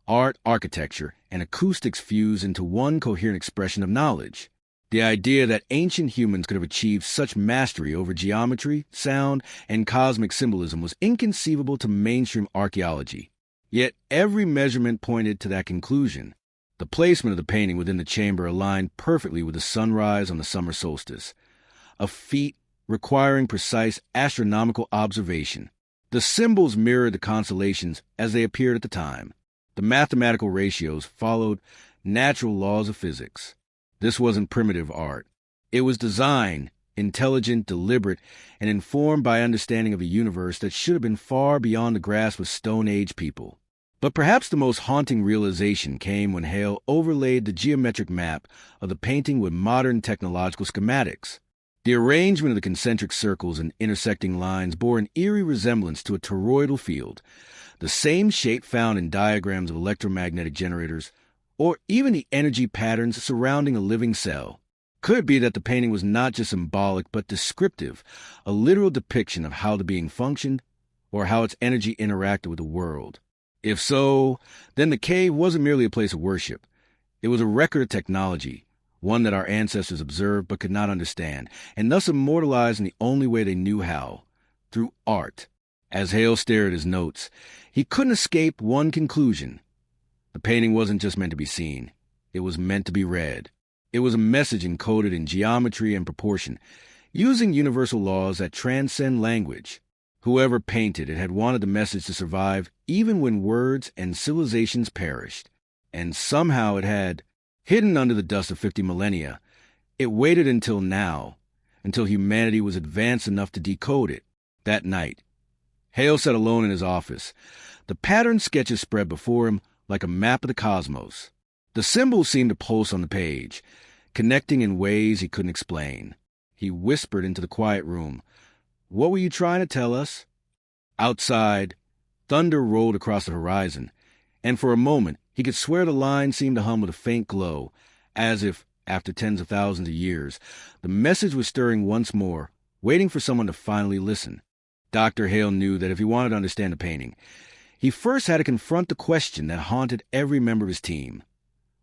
art, architecture, and acoustics fused into one coherent expression of knowledge. The idea that ancient humans could have achieved such mastery over geometry, sound, and cosmic symbolism was inconceivable to mainstream archaeology. Yet every measurement pointed to that conclusion. The placement of the painting within the chamber aligned perfectly with the sunrise on the summer solstice, a feat requiring precise astronomical observation. The symbols mirrored the constellations as they appeared at the time. The mathematical ratios followed natural laws of physics. This wasn't primitive art. It was design, intelligent, deliberate, and informed by understanding of a universe that should have been far beyond the grasp of Stone Age people. But perhaps the most haunting realization came when Hale overlaid the geometric map of the painting with modern technological schematics. The arrangement of the concentric circles and intersecting lines bore an eerie resemblance to a toroidal field, the same shape found in diagrams of electromagnetic generators, or even the energy patterns surrounding a living cell. Could it be that the painting was not just symbolic but descriptive, a literal depiction of how the being functioned, or how its energy interacted with the world? If so, then the cave wasn't merely a place of worship. It was a record of technology, one that our ancestors observed but could not understand, and thus immortalized in the only way they knew how, through art. As Hale stared at his notes, he couldn't escape one conclusion. The painting wasn't just meant to be seen. It was meant to be read. It was a message encoded in geometry and proportion, using universal laws that transcend language. Whoever painted it had wanted the message to survive even when words and civilizations perished. And somehow it had, hidden under the dust of 50 millennia, it waited until now, until humanity was advanced enough to decode it. That night, Hale sat alone in his office. The patterned sketches spread before him like a map of the cosmos. The symbols seemed to pulse on the page, connecting in ways he couldn't explain. He whispered into the quiet room, "What were you trying to tell us?" Outside, thunder rolled across the horizon, and for a moment he could swear the line seemed to hum with a faint glow, as if, after tens of thousands of years, the message was stirring once more, waiting for someone to finally listen. Dr. Hale knew that if he wanted to understand the painting, he first had to confront the question that haunted every member of his team.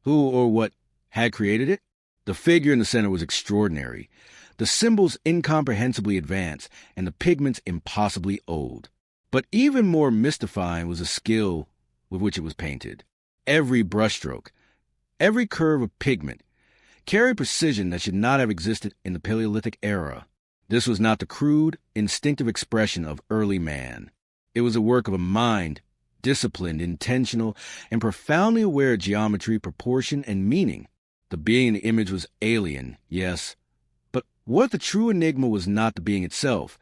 Who or what had created it? The figure in the center was extraordinary, the symbols incomprehensibly advanced, and the pigments impossibly old. But even more mystifying was the skill with which it was painted. Every brushstroke, every curve of pigment, carried precision that should not have existed in the Paleolithic era. This was not the crude, instinctive expression of early man. It was a work of a mind, disciplined, intentional, and profoundly aware of geometry, proportion, and meaning. The being in the image was alien, yes, but what if the true enigma was not the being itself,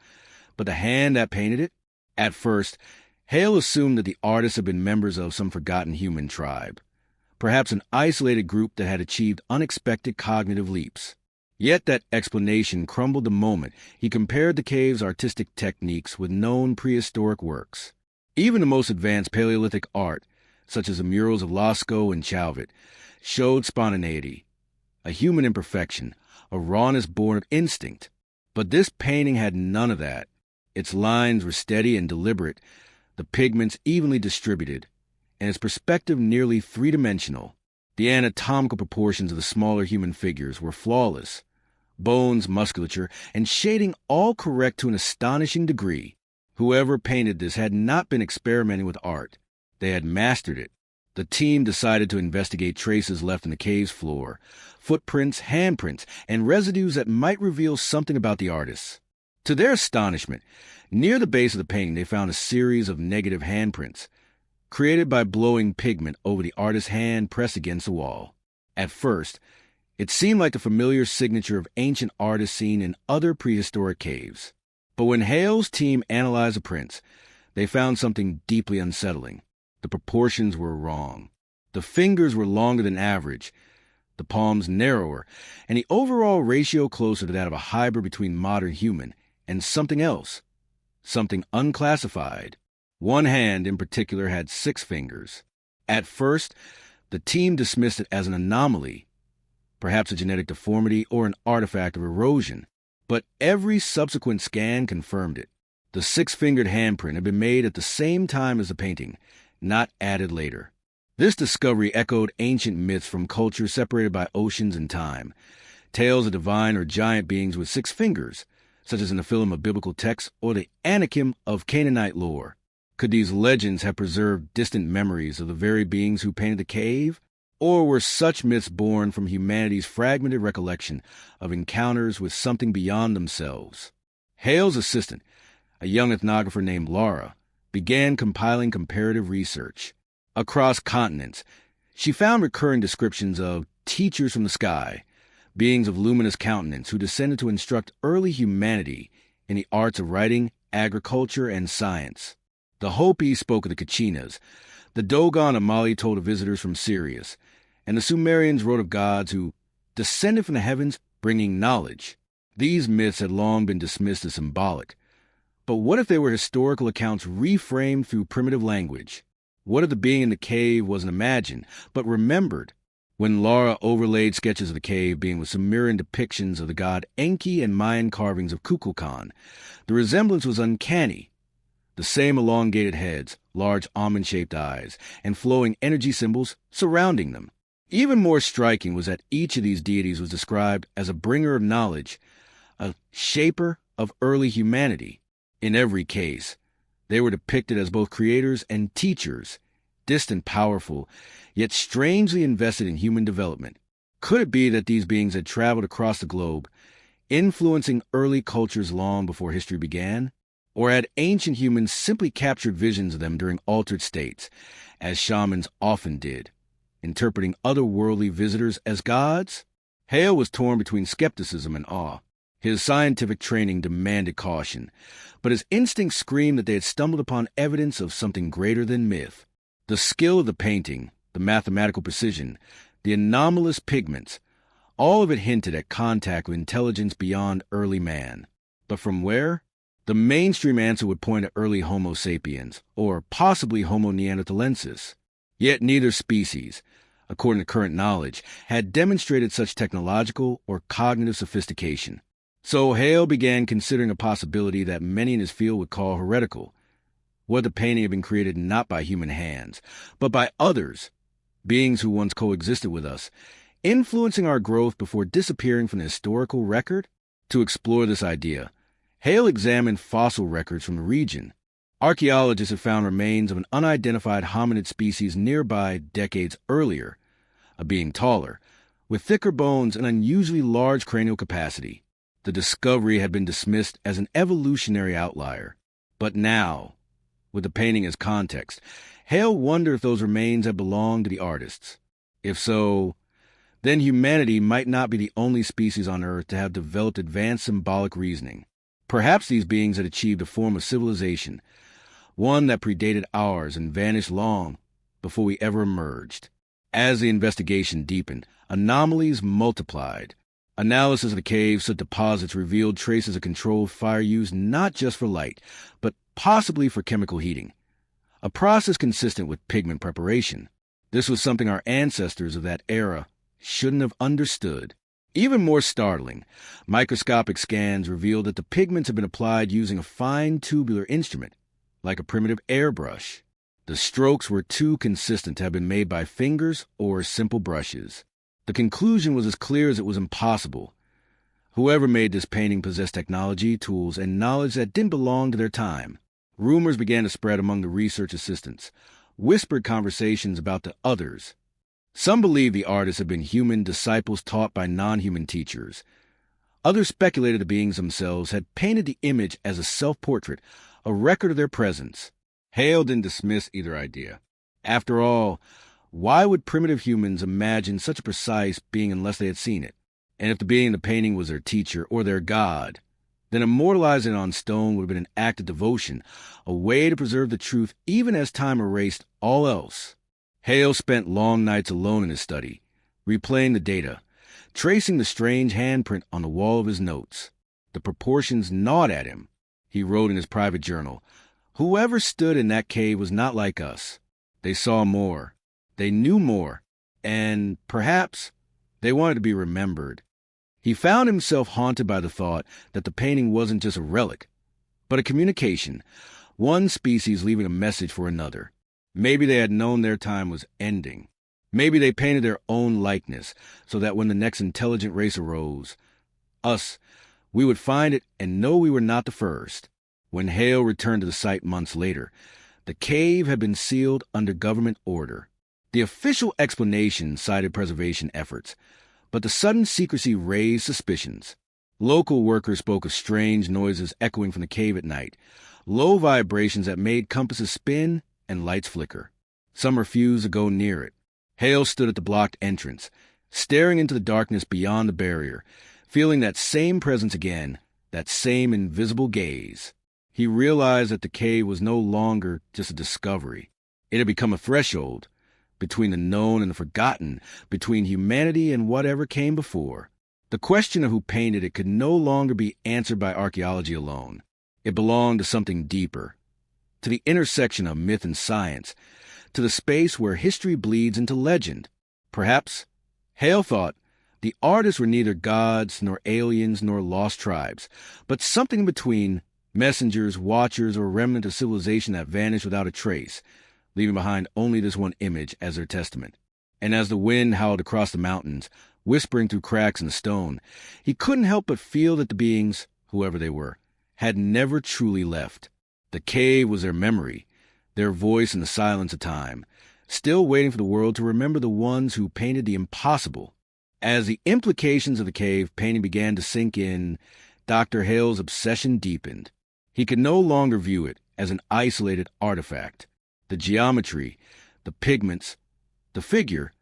but the hand that painted it? At first, Hale assumed that the artists had been members of some forgotten human tribe, perhaps an isolated group that had achieved unexpected cognitive leaps. Yet that explanation crumbled the moment he compared the cave's artistic techniques with known prehistoric works. Even the most advanced Paleolithic art, such as the murals of Lascaux and Chauvet, showed spontaneity, a human imperfection, a rawness born of instinct. But this painting had none of that. Its lines were steady and deliberate, the pigments evenly distributed, and its perspective nearly three-dimensional. The anatomical proportions of the smaller human figures were flawless. Bones, musculature, and shading all correct to an astonishing degree. Whoever painted this had not been experimenting with art. They had mastered it. The team decided to investigate traces left in the cave's floor, footprints, handprints, and residues that might reveal something about the artists. To their astonishment, near the base of the painting they found a series of negative handprints, created by blowing pigment over the artist's hand pressed against the wall. At first, it seemed like the familiar signature of ancient artists seen in other prehistoric caves. But when Hale's team analyzed the prints, they found something deeply unsettling. The proportions were wrong. The fingers were longer than average, the palms narrower, and the overall ratio closer to that of a hybrid between modern human and something else, something unclassified. One hand in particular had 6 fingers. At first, the team dismissed it as an anomaly, perhaps a genetic deformity or an artifact of erosion. But every subsequent scan confirmed it. The 6-fingered handprint had been made at the same time as the painting, not added later. This discovery echoed ancient myths from cultures separated by oceans and time, tales of divine or giant beings with 6 fingers, such as in the film of biblical texts or the Anakim of Canaanite lore. Could these legends have preserved distant memories of the very beings who painted the cave? Or were such myths born from humanity's fragmented recollection of encounters with something beyond themselves? Hale's assistant, a young ethnographer named Laura, began compiling comparative research. Across continents, she found recurring descriptions of teachers from the sky, beings of luminous countenance who descended to instruct early humanity in the arts of writing, agriculture, and science. The Hopi spoke of the Kachinas, the Dogon of Mali told of visitors from Sirius, and the Sumerians wrote of gods who descended from the heavens bringing knowledge. These myths had long been dismissed as symbolic. But what if they were historical accounts reframed through primitive language? What if the being in the cave wasn't imagined, but remembered? When Laura overlaid sketches of the cave being with Sumerian depictions of the god Enki and Mayan carvings of Kukulkan, the resemblance was uncanny. The same elongated heads, large almond-shaped eyes, and flowing energy symbols surrounding them. Even more striking was that each of these deities was described as a bringer of knowledge, a shaper of early humanity. In every case, they were depicted as both creators and teachers, distant, powerful, yet strangely invested in human development. Could it be that these beings had traveled across the globe, influencing early cultures long before history began? Or had ancient humans simply captured visions of them during altered states, as shamans often did, interpreting otherworldly visitors as gods? Hale was torn between skepticism and awe. His scientific training demanded caution, but his instincts screamed that they had stumbled upon evidence of something greater than myth. The skill of the painting, the mathematical precision, the anomalous pigments, all of it hinted at contact with intelligence beyond early man. But from where? The mainstream answer would point to early Homo sapiens, or possibly Homo neanderthalensis. Yet neither species, according to current knowledge, had demonstrated such technological or cognitive sophistication. So Hale began considering a possibility that many in his field would call heretical. What if the painting had been created not by human hands, but by others, beings who once coexisted with us, influencing our growth before disappearing from the historical record? To explore this idea, Hale examined fossil records from the region. Archaeologists had found remains of an unidentified hominid species nearby decades earlier, a being taller, with thicker bones and unusually large cranial capacity. The discovery had been dismissed as an evolutionary outlier. But now, with the painting as context, Hale wondered if those remains had belonged to the artists. If so, then humanity might not be the only species on Earth to have developed advanced symbolic reasoning. Perhaps these beings had achieved a form of civilization, one that predated ours and vanished long before we ever emerged. As the investigation deepened, anomalies multiplied. Analysis of the cave's soot deposits revealed traces of controlled fire used not just for light, but possibly for chemical heating, a process consistent with pigment preparation. This was something our ancestors of that era shouldn't have understood. Even more startling, microscopic scans revealed that the pigments had been applied using a fine tubular instrument, like a primitive airbrush. The strokes were too consistent to have been made by fingers or simple brushes. The conclusion was as clear as it was impossible. Whoever made this painting possessed technology, tools, and knowledge that didn't belong to their time. Rumors began to spread among the research assistants, whispered conversations about the others. Some believed the artists had been human disciples taught by non-human teachers. Others speculated the beings themselves had painted the image as a self-portrait, a record of their presence. Hale didn't dismiss either idea. After all, why would primitive humans imagine such a precise being unless they had seen it? And if the being in the painting was their teacher or their god, then immortalizing it on stone would have been an act of devotion, a way to preserve the truth even as time erased all else. Hale spent long nights alone in his study, replaying the data, tracing the strange handprint on the wall of his notes. The proportions gnawed at him. He wrote in his private journal, "Whoever stood in that cave was not like us. They saw more. They knew more, and, perhaps, they wanted to be remembered." He found himself haunted by the thought that the painting wasn't just a relic, but a communication, one species leaving a message for another. Maybe they had known their time was ending. Maybe they painted their own likeness so that when the next intelligent race arose, us, we would find it and know we were not the first. When Hale returned to the site months later, the cave had been sealed under government order. The official explanation cited preservation efforts, but the sudden secrecy raised suspicions. Local workers spoke of strange noises echoing from the cave at night, low vibrations that made compasses spin and lights flicker. Some refused to go near it. Hale stood at the blocked entrance, staring into the darkness beyond the barrier, feeling that same presence again, that same invisible gaze. He realized that the cave was no longer just a discovery. It had become a threshold between the known and the forgotten, between humanity and whatever came before. The question of who painted it could no longer be answered by archaeology alone. It belonged to something deeper, to the intersection of myth and science, to the space where history bleeds into legend. Perhaps, Hale thought, the artists were neither gods nor aliens nor lost tribes, but something in between, messengers, watchers, or a remnant of civilization that vanished without a trace, leaving behind only this one image as their testament. And as the wind howled across the mountains, whispering through cracks in the stone, he couldn't help but feel that the beings, whoever they were, had never truly left. The cave was their memory, their voice in the silence of time, still waiting for the world to remember the ones who painted the impossible. As the implications of the cave painting began to sink in, Dr. Hale's obsession deepened. He could no longer view it as an isolated artifact. The geometry, the pigments, the figure,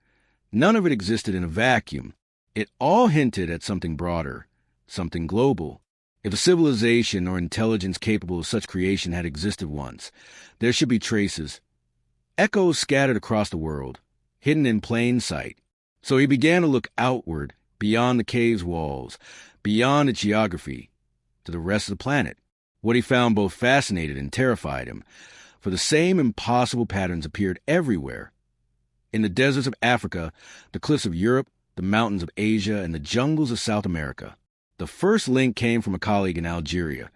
none of it existed in a vacuum. It all hinted at something broader, something global. If a civilization or intelligence capable of such creation had existed once, there should be traces, echoes scattered across the world, hidden in plain sight. So he began to look outward, beyond the cave's walls, beyond its geography, to the rest of the planet. What he found both fascinated and terrified him, for the same impossible patterns appeared everywhere. In the deserts of Africa, the cliffs of Europe, the mountains of Asia, and the jungles of South America. The first link came from a colleague in Algeria,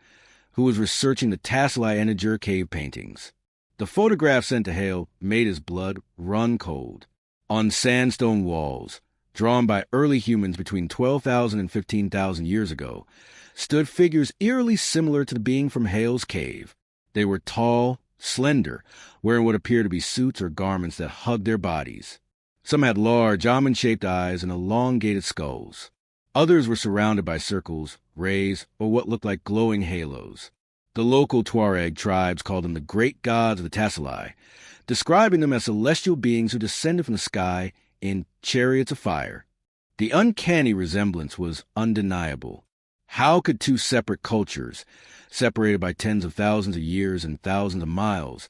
who was researching the Tassili-Eniger cave paintings. The photograph sent to Hale made his blood run cold. On sandstone walls, drawn by early humans between 12,000 and 15,000 years ago, stood figures eerily similar to the being from Hale's cave. They were tall, slender, wearing what appeared to be suits or garments that hugged their bodies. Some had large, almond-shaped eyes and elongated skulls. Others were surrounded by circles, rays, or what looked like glowing halos. The local Tuareg tribes called them the great gods of the Tassili, describing them as celestial beings who descended from the sky in chariots of fire. The uncanny resemblance was undeniable. How could two separate cultures, separated by tens of thousands of years and thousands of miles,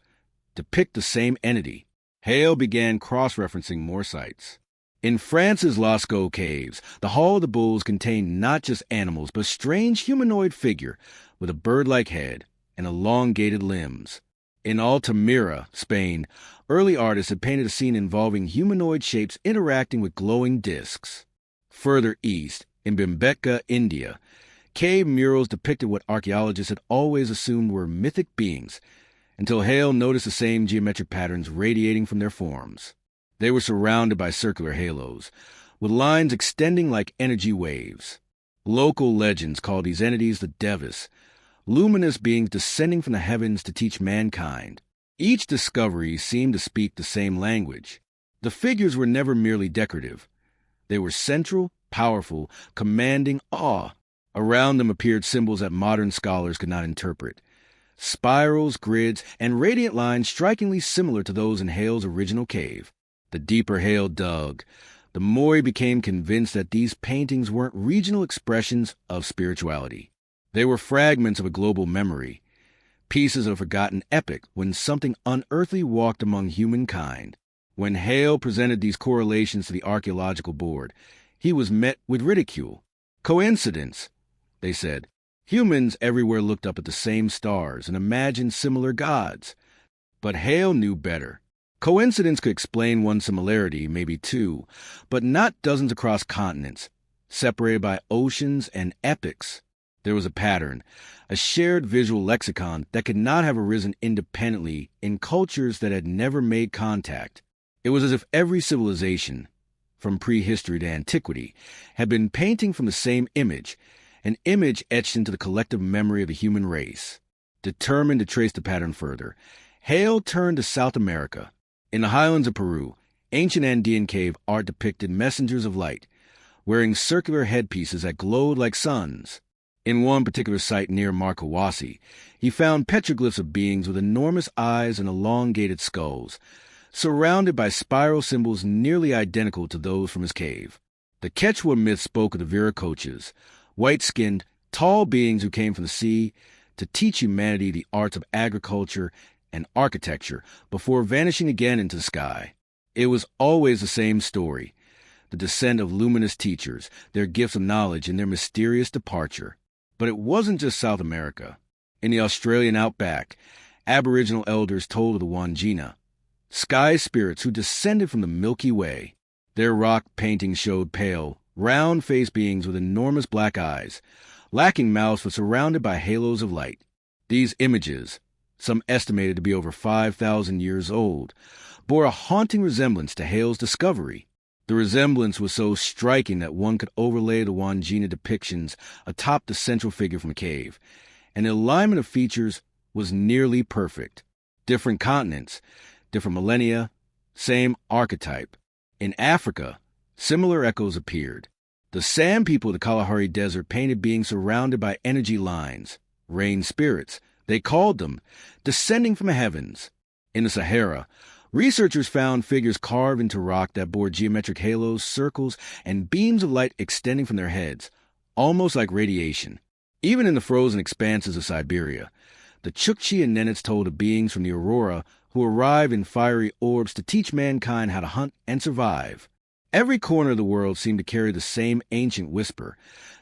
depict the same entity? Hale began cross-referencing more sites. In France's Lascaux caves, the Hall of the Bulls contained not just animals, but a strange humanoid figure with a bird-like head and elongated limbs. In Altamira, Spain, early artists had painted a scene involving humanoid shapes interacting with glowing discs. Further east, in Bhimbetka, India, cave murals depicted what archaeologists had always assumed were mythic beings, until Hale noticed the same geometric patterns radiating from their forms. They were surrounded by circular halos, with lines extending like energy waves. Local legends called these entities the Devis, luminous beings descending from the heavens to teach mankind. Each discovery seemed to speak the same language. The figures were never merely decorative. They were central, powerful, commanding awe. Around them appeared symbols that modern scholars could not interpret. Spirals, grids, and radiant lines strikingly similar to those in Hale's original cave. The deeper Hale dug, the more he became convinced that these paintings weren't regional expressions of spirituality. They were fragments of a global memory, pieces of a forgotten epic when something unearthly walked among humankind. When Hale presented these correlations to the archaeological board, he was met with ridicule. Coincidence, they said. Humans everywhere looked up at the same stars and imagined similar gods. But Hale knew better. Coincidence could explain one similarity, maybe two, but not dozens across continents, separated by oceans and epochs. There was a pattern, a shared visual lexicon that could not have arisen independently in cultures that had never made contact. It was as if every civilization, from prehistory to antiquity, had been painting from the same image, an image etched into the collective memory of the human race. Determined to trace the pattern further, Hale turned to South America. In the highlands of Peru, ancient Andean cave art depicted messengers of light, wearing circular headpieces that glowed like suns. In one particular site near Marcohuasi, he found petroglyphs of beings with enormous eyes and elongated skulls, surrounded by spiral symbols nearly identical to those from his cave. The Quechua myth spoke of the Viracochas, white-skinned, tall beings who came from the sea to teach humanity the arts of agriculture and architecture before vanishing again into the sky. It was always the same story, the descent of luminous teachers, their gifts of knowledge, and their mysterious departure. But it wasn't just South America. In the Australian outback, Aboriginal elders told of the Wandjina, sky spirits who descended from the Milky Way. Their rock paintings showed pale, round-faced beings with enormous black eyes, lacking mouths but surrounded by halos of light. These images, some estimated to be over 5,000 years old, bore a haunting resemblance to Hale's discovery. The resemblance was so striking that one could overlay the Wandjina depictions atop the central figure from the cave, and the alignment of features was nearly perfect. Different continents, different millennia, same archetype. In Africa, similar echoes appeared. The San people of the Kalahari Desert painted beings surrounded by energy lines, rain spirits, they called them, descending from the heavens. In the Sahara, researchers found figures carved into rock that bore geometric halos, circles, and beams of light extending from their heads, almost like radiation. Even in the frozen expanses of Siberia, the Chukchi and Nenets told of beings from the aurora who arrived in fiery orbs to teach mankind how to hunt and survive. Every corner of the world seemed to carry the same ancient whisper.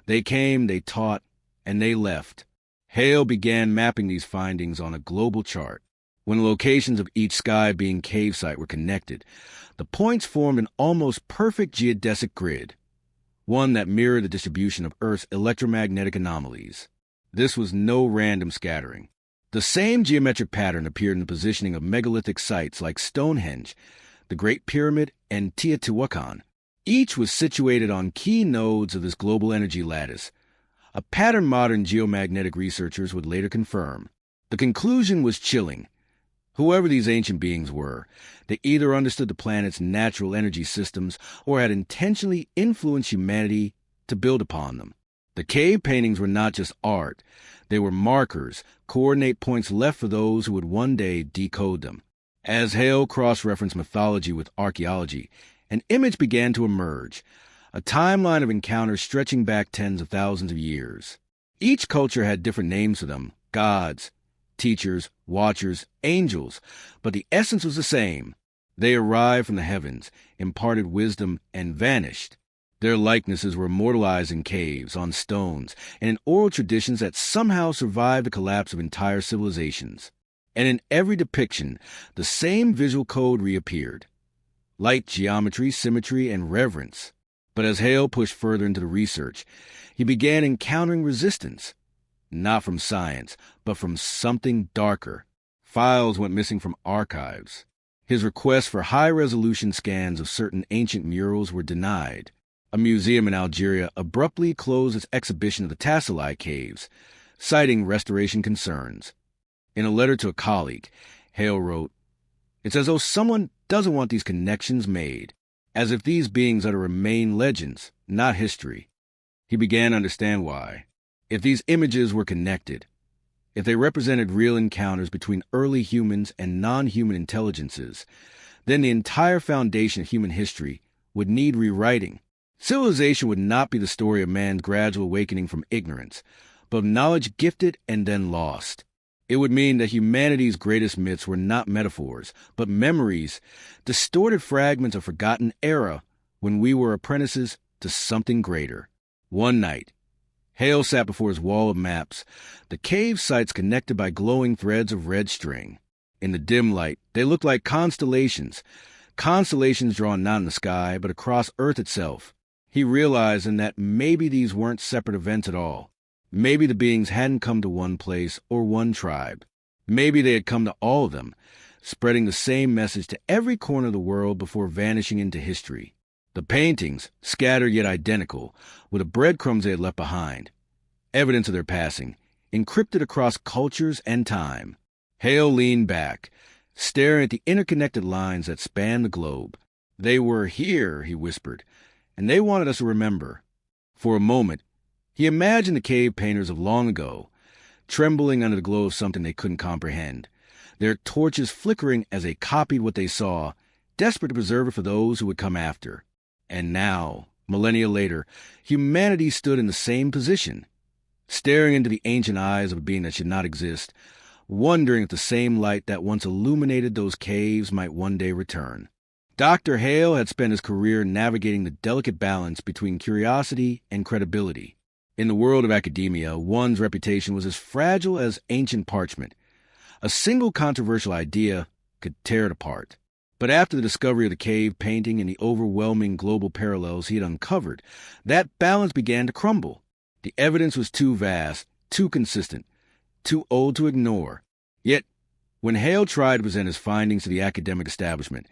They came, they taught, and they left. Hale began mapping these findings on a global chart. When the locations of each sky being cave site were connected, the points formed an almost perfect geodesic grid, one that mirrored the distribution of Earth's electromagnetic anomalies. This was no random scattering. The same geometric pattern appeared in the positioning of megalithic sites like Stonehenge, the Great Pyramid, and Teotihuacan. Each was situated on key nodes of this global energy lattice, a pattern modern geomagnetic researchers would later confirm. The conclusion was chilling. Whoever these ancient beings were, they either understood the planet's natural energy systems or had intentionally influenced humanity to build upon them. The cave paintings were not just art. They were markers, coordinate points left for those who would one day decode them. As Hale cross-referenced mythology with archaeology, an image began to emerge, a timeline of encounters stretching back tens of thousands of years. Each culture had different names for them, gods, teachers, watchers, angels, but the essence was the same. They arrived from the heavens, imparted wisdom, and vanished. Their likenesses were immortalized in caves, on stones, and in oral traditions that somehow survived the collapse of entire civilizations. And in every depiction, the same visual code reappeared. Light geometry, symmetry, and reverence. But as Hale pushed further into the research, he began encountering resistance. Not from science, but from something darker. Files went missing from archives. His requests for high-resolution scans of certain ancient murals were denied. A museum in Algeria abruptly closed its exhibition of the Tassili caves, citing restoration concerns. In a letter to a colleague, Hale wrote, "It's as though someone doesn't want these connections made, as if these beings are to remain legends, not history." He began to understand why. If these images were connected, if they represented real encounters between early humans and non-human intelligences, then the entire foundation of human history would need rewriting. Civilization would not be the story of man's gradual awakening from ignorance, but of knowledge gifted and then lost. It would mean that humanity's greatest myths were not metaphors, but memories, distorted fragments of forgotten era when we were apprentices to something greater. One night, Hale sat before his wall of maps, the cave sites connected by glowing threads of red string. In the dim light, they looked like constellations drawn not in the sky, but across Earth itself. He realized then that maybe these weren't separate events at all. Maybe the beings hadn't come to one place or one tribe. Maybe they had come to all of them, spreading the same message to every corner of the world before vanishing into history. The paintings, scattered yet identical, were the breadcrumbs they had left behind, evidence of their passing, encrypted across cultures and time. Hale leaned back, staring at the interconnected lines that spanned the globe. "They were here," he whispered, "and they wanted us to remember." For a moment, he imagined the cave painters of long ago, trembling under the glow of something they couldn't comprehend, their torches flickering as they copied what they saw, desperate to preserve it for those who would come after. And now, Millennia later, humanity stood in the same position, staring into the ancient eyes of a being that should not exist, wondering if the same light that once illuminated those caves might one day return. Dr. Hale had spent his career navigating the delicate balance between curiosity and credibility. In the world of academia, one's reputation was as fragile as ancient parchment. A single controversial idea could tear it apart. But after the discovery of the cave painting and the overwhelming global parallels he had uncovered, that balance began to crumble. The evidence was too vast, too consistent, too old to ignore. Yet, when Hale tried to present his findings to the academic establishment,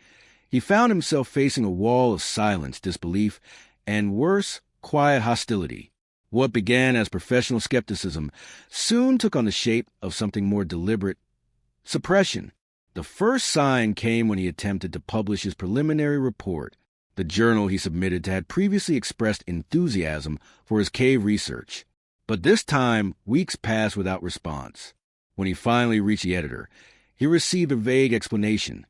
he found himself facing a wall of silence, disbelief, and worse, quiet hostility. What began as professional skepticism soon took on the shape of something more deliberate: suppression. The first sign came when he attempted to publish his preliminary report. The journal he submitted had previously expressed enthusiasm for his cave research. But this time, weeks passed without response. When he finally reached the editor, he received a vague explanation.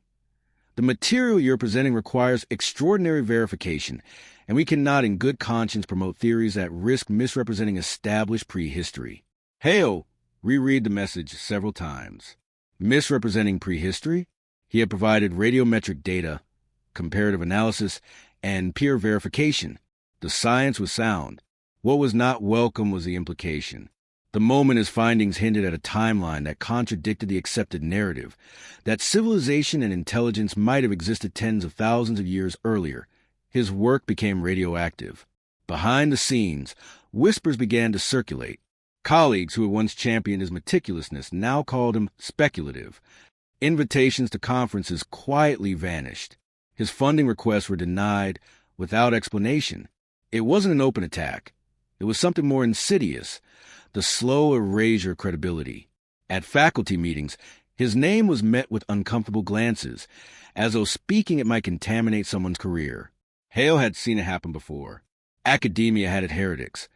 "The material you're presenting requires extraordinary verification, and we cannot in good conscience promote theories that risk misrepresenting established prehistory." Hale reread the message several times. Misrepresenting prehistory? He had provided radiometric data, comparative analysis, and peer verification. The science was sound. What was not welcome was the implication. The moment his findings hinted at a timeline that contradicted the accepted narrative, that civilization and intelligence might have existed tens of thousands of years earlier, his work became radioactive. Behind the scenes, whispers began to circulate. Colleagues who had once championed his meticulousness now called him speculative. Invitations to conferences quietly vanished. His funding requests were denied without explanation. It wasn't an open attack. It was something more insidious: the slow erasure of credibility. At faculty meetings, his name was met with uncomfortable glances, as though speaking it might contaminate someone's career. Hale had seen it happen before. Academia had its heretics,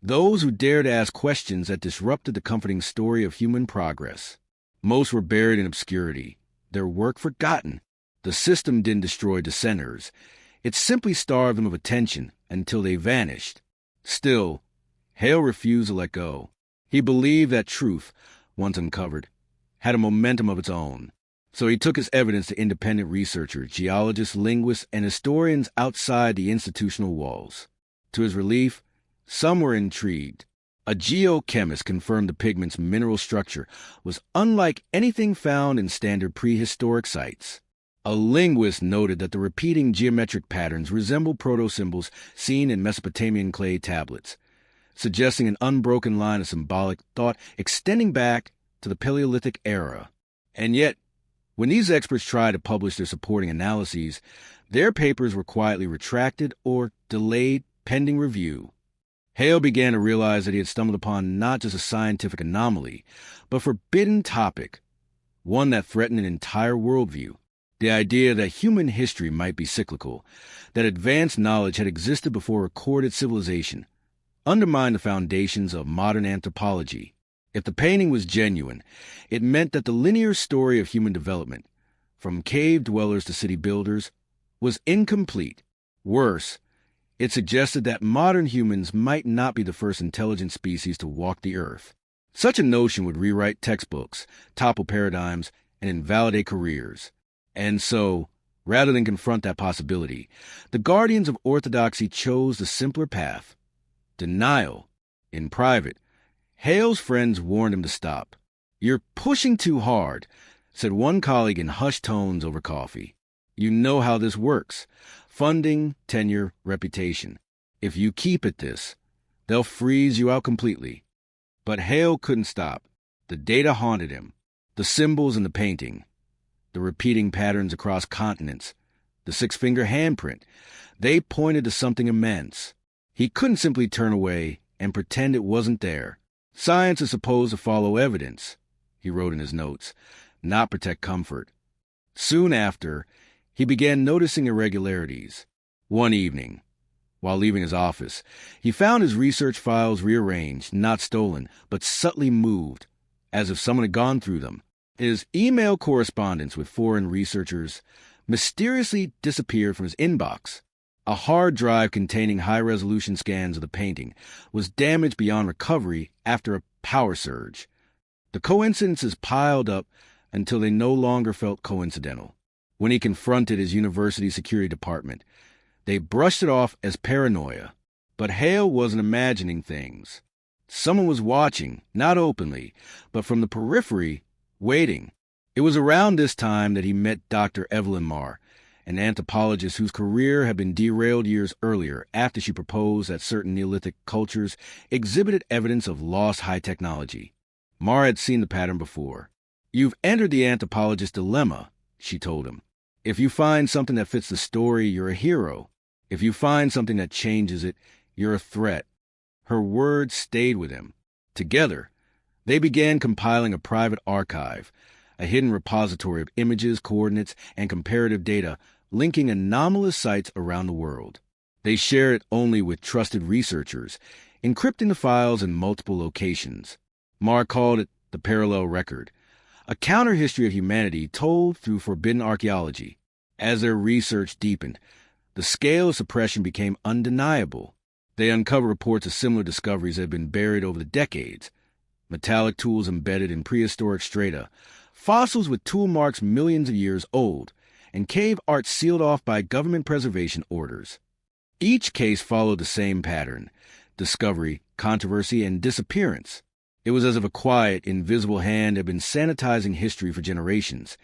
those who dared to ask questions that disrupted the comforting story of human progress. Most were buried in obscurity, their work forgotten. The system didn't destroy dissenters. It simply starved them of attention until they vanished. Still, Hale refused to let go. He believed that truth, once uncovered, had a momentum of its own. So he took his evidence to independent researchers, geologists, linguists, and historians outside the institutional walls. To his relief, some were intrigued. A geochemist confirmed the pigment's mineral structure was unlike anything found in standard prehistoric sites. A linguist noted that the repeating geometric patterns resembled proto-symbols seen in Mesopotamian clay tablets, suggesting an unbroken line of symbolic thought extending back to the Paleolithic era. And yet, when these experts tried to publish their supporting analyses, their papers were quietly retracted or delayed pending review. Hale began to realize that he had stumbled upon not just a scientific anomaly, but a forbidden topic, one that threatened an entire worldview. The idea that human history might be cyclical, that advanced knowledge had existed before recorded civilization, undermined the foundations of modern anthropology. If the painting was genuine, it meant that the linear story of human development, from cave dwellers to city builders, was incomplete. Worse, it suggested that modern humans might not be the first intelligent species to walk the earth. Such a notion would rewrite textbooks, topple paradigms, and invalidate careers. And so, rather than confront that possibility, the guardians of orthodoxy chose the simpler path: denial. In private, Hale's friends warned him to stop. "You're pushing too hard," said one colleague in hushed tones over coffee. "You know how this works. Funding, tenure, reputation. If you keep at this, they'll freeze you out completely." But Hale couldn't stop. The data haunted him. The symbols in the painting, the repeating patterns across continents, the six-finger handprint, they pointed to something immense. He couldn't simply turn away and pretend it wasn't there. "Science is supposed to follow evidence," he wrote in his notes, "not protect comfort." Soon after, he began noticing irregularities. One evening, while leaving his office, he found his research files rearranged, not stolen, but subtly moved, as if someone had gone through them. His email correspondence with foreign researchers mysteriously disappeared from his inbox. A hard drive containing high-resolution scans of the painting was damaged beyond recovery after a power surge. The coincidences piled up until they no longer felt coincidental. When he confronted his university security department, they brushed it off as paranoia. But Hale wasn't imagining things. Someone was watching, not openly, but from the periphery, waiting. It was around this time that he met Dr. Evelyn Marr, an anthropologist whose career had been derailed years earlier after she proposed that certain Neolithic cultures exhibited evidence of lost high technology. Marr had seen the pattern before. "You've entered the anthropologist's dilemma," she told him. "If you find something that fits the story, you're a hero. If you find something that changes it, you're a threat." Her words stayed with him. Together, they began compiling a private archive, a hidden repository of images, coordinates, and comparative data linking anomalous sites around the world. They shared it only with trusted researchers, encrypting the files in multiple locations. Marr called it the parallel record, a counter-history of humanity told through forbidden archaeology. As their research deepened, the scale of suppression became undeniable. They uncovered reports of similar discoveries that had been buried over the decades: metallic tools embedded in prehistoric strata, fossils with tool marks millions of years old, and cave art sealed off by government preservation orders. Each case followed the same pattern: discovery, controversy, and disappearance. It was as if a quiet, invisible hand had been sanitizing history for generations,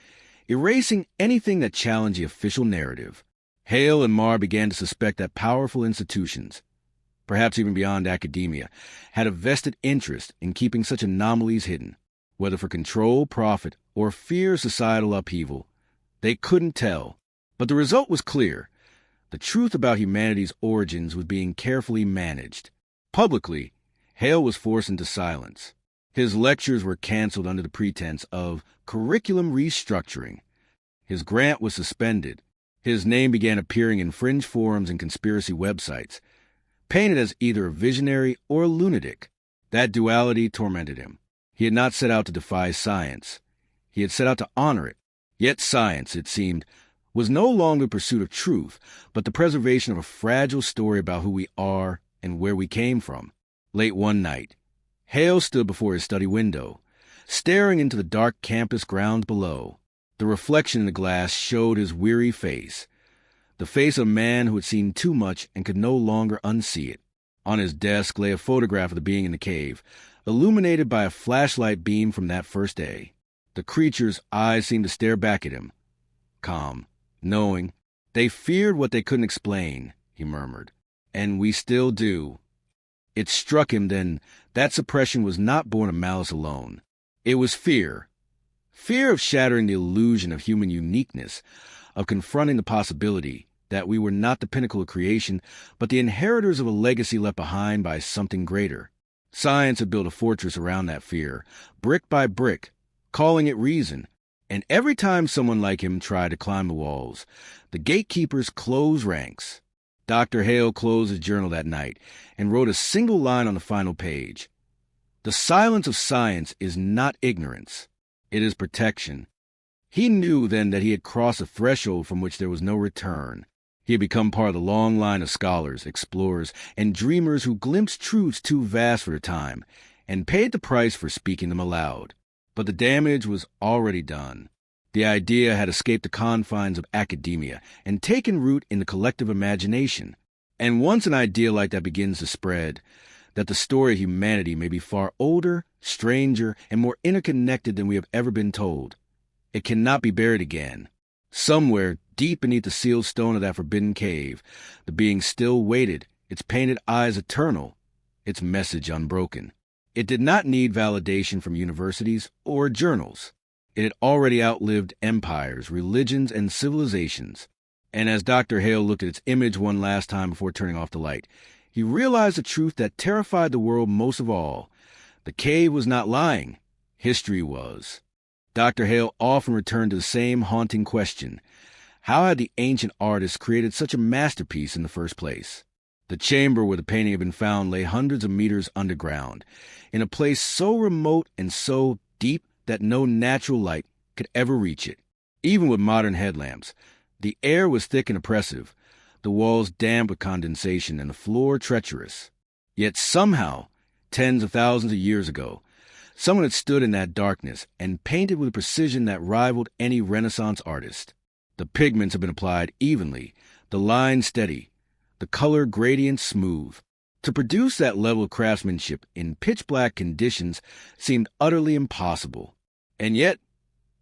erasing anything that challenged the official narrative. Hale and Marr began to suspect that powerful institutions, perhaps even beyond academia, had a vested interest in keeping such anomalies hidden. Whether for control, profit, or fear of societal upheaval, they couldn't tell. But the result was clear. The truth about humanity's origins was being carefully managed. Publicly, Hale was forced into silence. His lectures were canceled under the pretense of curriculum restructuring. His grant was suspended. His name began appearing in fringe forums and conspiracy websites, painted as either a visionary or a lunatic. That duality tormented him. He had not set out to defy science. He had set out to honor it. Yet science, it seemed, was no longer the pursuit of truth, but the preservation of a fragile story about who we are and where we came from. Late one night, Hale stood before his study window, staring into the dark campus grounds below. The reflection in the glass showed his weary face, the face of a man who had seen too much and could no longer unsee it. On his desk lay a photograph of the being in the cave, illuminated by a flashlight beam from that first day. The creature's eyes seemed to stare back at him, calm, knowing. "They feared what they couldn't explain," he murmured. "And we still do." It struck him then that suppression was not born of malice alone. It was fear. Fear of shattering the illusion of human uniqueness, of confronting the possibility that we were not the pinnacle of creation, but the inheritors of a legacy left behind by something greater. Science had built a fortress around that fear, brick by brick, calling it reason. And every time someone like him tried to climb the walls, the gatekeepers closed ranks. Dr. Hale closed his journal that night and wrote a single line on the final page: "The silence of science is not ignorance. It is protection." He knew then that he had crossed a threshold from which there was no return. He had become part of the long line of scholars, explorers, and dreamers who glimpsed truths too vast for their time and paid the price for speaking them aloud. But the damage was already done. The idea had escaped the confines of academia and taken root in the collective imagination. And once an idea like that begins to spread, that the story of humanity may be far older, stranger, and more interconnected than we have ever been told, it cannot be buried again. Somewhere, deep beneath the sealed stone of that forbidden cave, the being still waited, its painted eyes eternal, its message unbroken. It did not need validation from universities or journals. It had already outlived empires, religions, and civilizations. And as Dr. Hale looked at its image one last time before turning off the light, he realized the truth that terrified the world most of all. The cave was not lying. History was. Dr. Hale often returned to the same haunting question: how had the ancient artists created such a masterpiece in the first place? The chamber where the painting had been found lay hundreds of meters underground, in a place so remote and so deep that no natural light could ever reach it. Even with modern headlamps, the air was thick and oppressive, the walls damp with condensation and the floor treacherous. Yet somehow, tens of thousands of years ago, someone had stood in that darkness and painted with a precision that rivaled any Renaissance artist. The pigments had been applied evenly, the lines steady, the color gradient smooth. To produce that level of craftsmanship in pitch-black conditions seemed utterly impossible. And yet,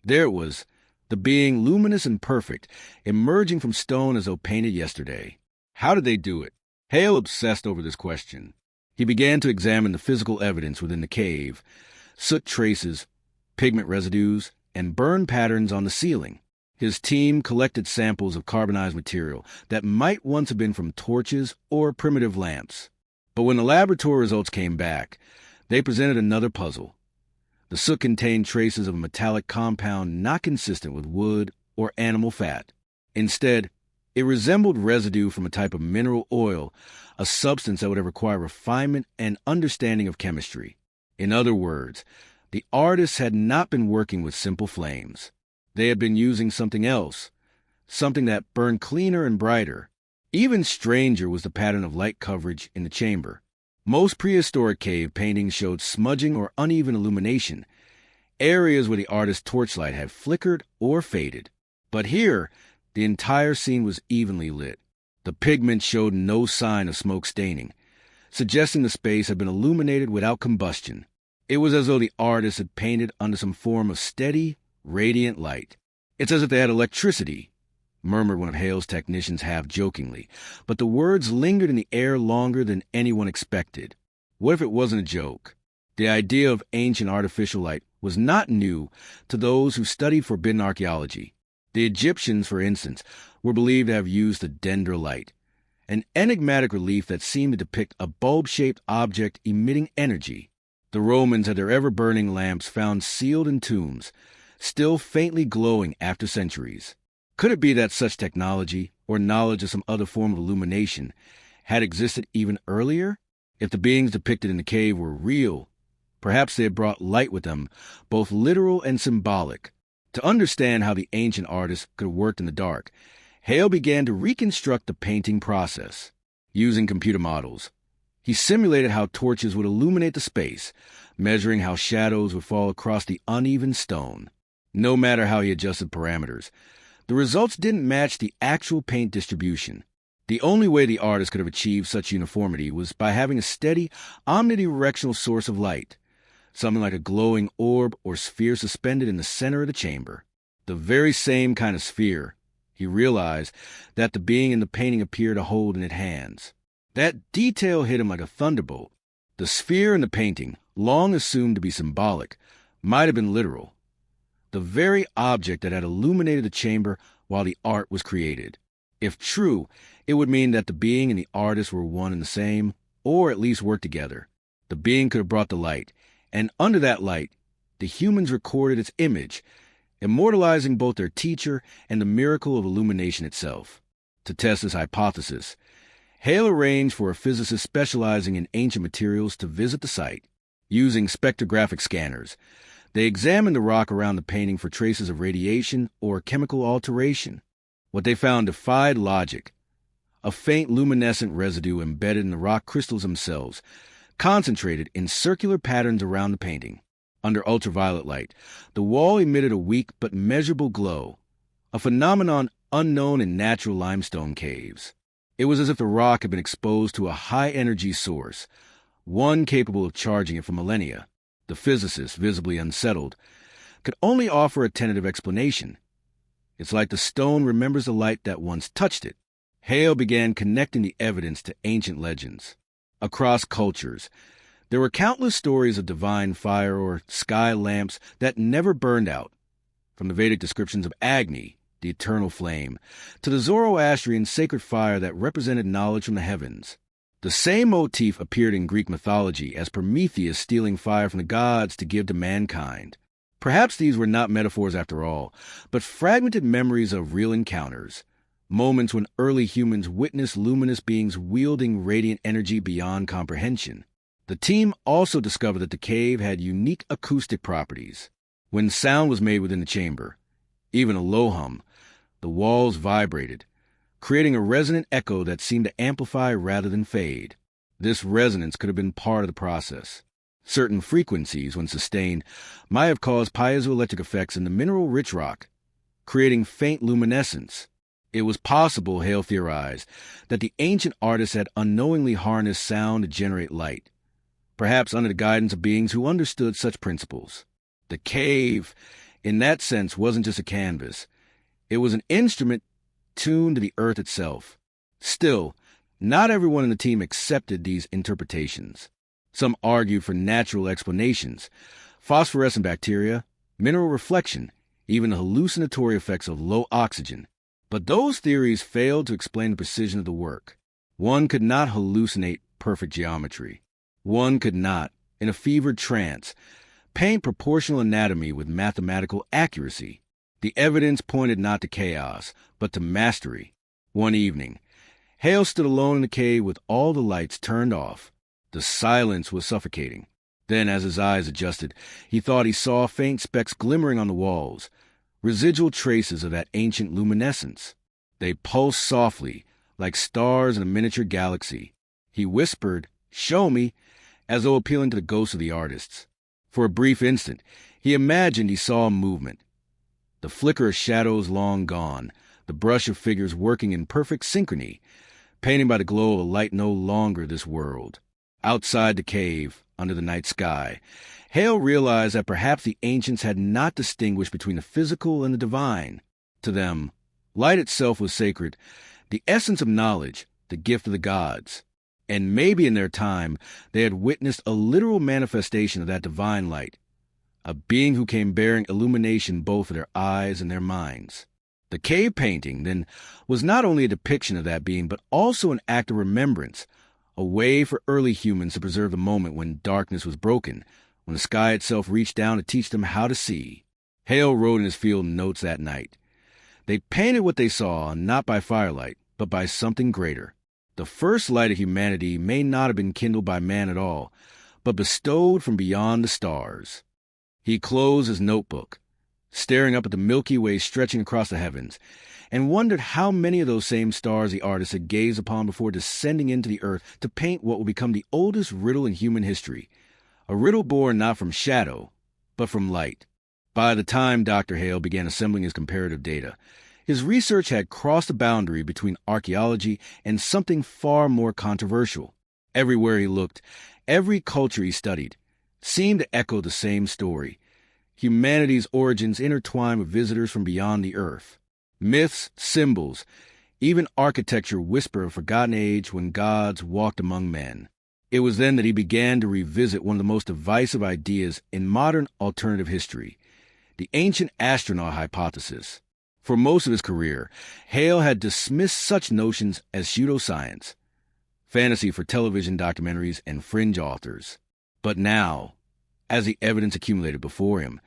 there it was, the being luminous and perfect, emerging from stone as though painted yesterday. How did they do it? Hale obsessed over this question. He began to examine the physical evidence within the cave, soot traces, pigment residues, and burn patterns on the ceiling. His team collected samples of carbonized material that might once have been from torches or primitive lamps. But when the laboratory results came back, they presented another puzzle. The soot contained traces of a metallic compound not consistent with wood or animal fat. Instead, it resembled residue from a type of mineral oil, a substance that would have required refinement and understanding of chemistry. In other words, the artists had not been working with simple flames. They had been using something else, something that burned cleaner and brighter. Even stranger was the pattern of light coverage in the chamber. Most prehistoric cave paintings showed smudging or uneven illumination, areas where the artist's torchlight had flickered or faded. But here, the entire scene was evenly lit. The pigment showed no sign of smoke staining, suggesting the space had been illuminated without combustion. It was as though the artist had painted under some form of steady, radiant light. "It's as if they had electricity," murmured one of Hale's technicians half-jokingly, but the words lingered in the air longer than anyone expected. What if it wasn't a joke? The idea of ancient artificial light was not new to those who studied forbidden archaeology. The Egyptians, for instance, were believed to have used the dendrolite, an enigmatic relief that seemed to depict a bulb-shaped object emitting energy. The Romans had their ever-burning lamps found sealed in tombs, still faintly glowing after centuries. Could it be that such technology, or knowledge of some other form of illumination, had existed even earlier? If the beings depicted in the cave were real, perhaps they had brought light with them, both literal and symbolic. To understand how the ancient artists could have worked in the dark, Hale began to reconstruct the painting process. Using computer models, he simulated how torches would illuminate the space, measuring how shadows would fall across the uneven stone. No matter how he adjusted parameters, the results didn't match the actual paint distribution. The only way the artist could have achieved such uniformity was by having a steady, omnidirectional source of light, something like a glowing orb or sphere suspended in the center of the chamber. The very same kind of sphere, he realized, that the being in the painting appeared to hold in its hands. That detail hit him like a thunderbolt. The sphere in the painting, long assumed to be symbolic, might have been literal. The very object that had illuminated the chamber while the art was created. If true, it would mean that the being and the artist were one and the same, or at least worked together. The being could have brought the light, and under that light, the humans recorded its image, immortalizing both their teacher and the miracle of illumination itself. To test this hypothesis, Hale arranged for a physicist specializing in ancient materials to visit the site. Using spectrographic scanners, they examined the rock around the painting for traces of radiation or chemical alteration. What they found defied logic. A faint luminescent residue embedded in the rock crystals themselves, concentrated in circular patterns around the painting. Under ultraviolet light, the wall emitted a weak but measurable glow, a phenomenon unknown in natural limestone caves. It was as if the rock had been exposed to a high-energy source, one capable of charging it for millennia. The physicist, visibly unsettled, could only offer a tentative explanation. It's like the stone remembers the light that once touched it. Hale began connecting the evidence to ancient legends. Across cultures, there were countless stories of divine fire or sky lamps that never burned out. From the Vedic descriptions of Agni, the eternal flame, to the Zoroastrian sacred fire that represented knowledge from the heavens. The same motif appeared in Greek mythology as Prometheus stealing fire from the gods to give to mankind. Perhaps these were not metaphors after all, but fragmented memories of real encounters, moments when early humans witnessed luminous beings wielding radiant energy beyond comprehension. The team also discovered that the cave had unique acoustic properties. When sound was made within the chamber, even a low hum, the walls vibrated, creating a resonant echo that seemed to amplify rather than fade. This resonance could have been part of the process. Certain frequencies, when sustained, might have caused piezoelectric effects in the mineral-rich rock, creating faint luminescence. It was possible, Hale theorized, that the ancient artists had unknowingly harnessed sound to generate light, perhaps under the guidance of beings who understood such principles. The cave, in that sense, wasn't just a canvas. It was an instrument tuned to the earth itself. Still, not everyone in the team accepted these interpretations. Some argued for natural explanations: phosphorescent bacteria, mineral reflection, even the hallucinatory effects of low oxygen. But those theories failed to explain the precision of the work. One could not hallucinate perfect geometry. One could not, in a fevered trance, paint proportional anatomy with mathematical accuracy. The evidence pointed not to chaos, but to mastery. One evening, Hale stood alone in the cave with all the lights turned off. The silence was suffocating. Then, as his eyes adjusted, he thought he saw faint specks glimmering on the walls, residual traces of that ancient luminescence. They pulsed softly, like stars in a miniature galaxy. He whispered, "Show me," as though appealing to the ghosts of the artists. For a brief instant, he imagined he saw movement. The flicker of shadows long gone, the brush of figures working in perfect synchrony, painted by the glow of a light no longer this world. Outside the cave, under the night sky, Hale realized that perhaps the ancients had not distinguished between the physical and the divine. To them, light itself was sacred, the essence of knowledge, the gift of the gods. And maybe in their time, they had witnessed a literal manifestation of that divine light, a being who came bearing illumination both of their eyes and their minds. The cave painting, then, was not only a depiction of that being, but also an act of remembrance, a way for early humans to preserve the moment when darkness was broken, when the sky itself reached down to teach them how to see. Hale wrote in his field notes that night. They painted what they saw, not by firelight, but by something greater. The first light of humanity may not have been kindled by man at all, but bestowed from beyond the stars. He closed his notebook, staring up at the Milky Way stretching across the heavens, and wondered how many of those same stars the artist had gazed upon before descending into the earth to paint what would become the oldest riddle in human history, a riddle born not from shadow, but from light. By the time Dr. Hale began assembling his comparative data, his research had crossed the boundary between archaeology and something far more controversial. Everywhere he looked, every culture he studied, seemed to echo the same story: humanity's origins intertwined with visitors from beyond the earth. Myths, symbols, even architecture whisper a forgotten age when gods walked among men. It was then that he began to revisit one of the most divisive ideas in modern alternative history, the ancient astronaut hypothesis. For most of his career, Hale had dismissed such notions as pseudoscience, fantasy for television documentaries and fringe authors. But now, as the evidence accumulated before him,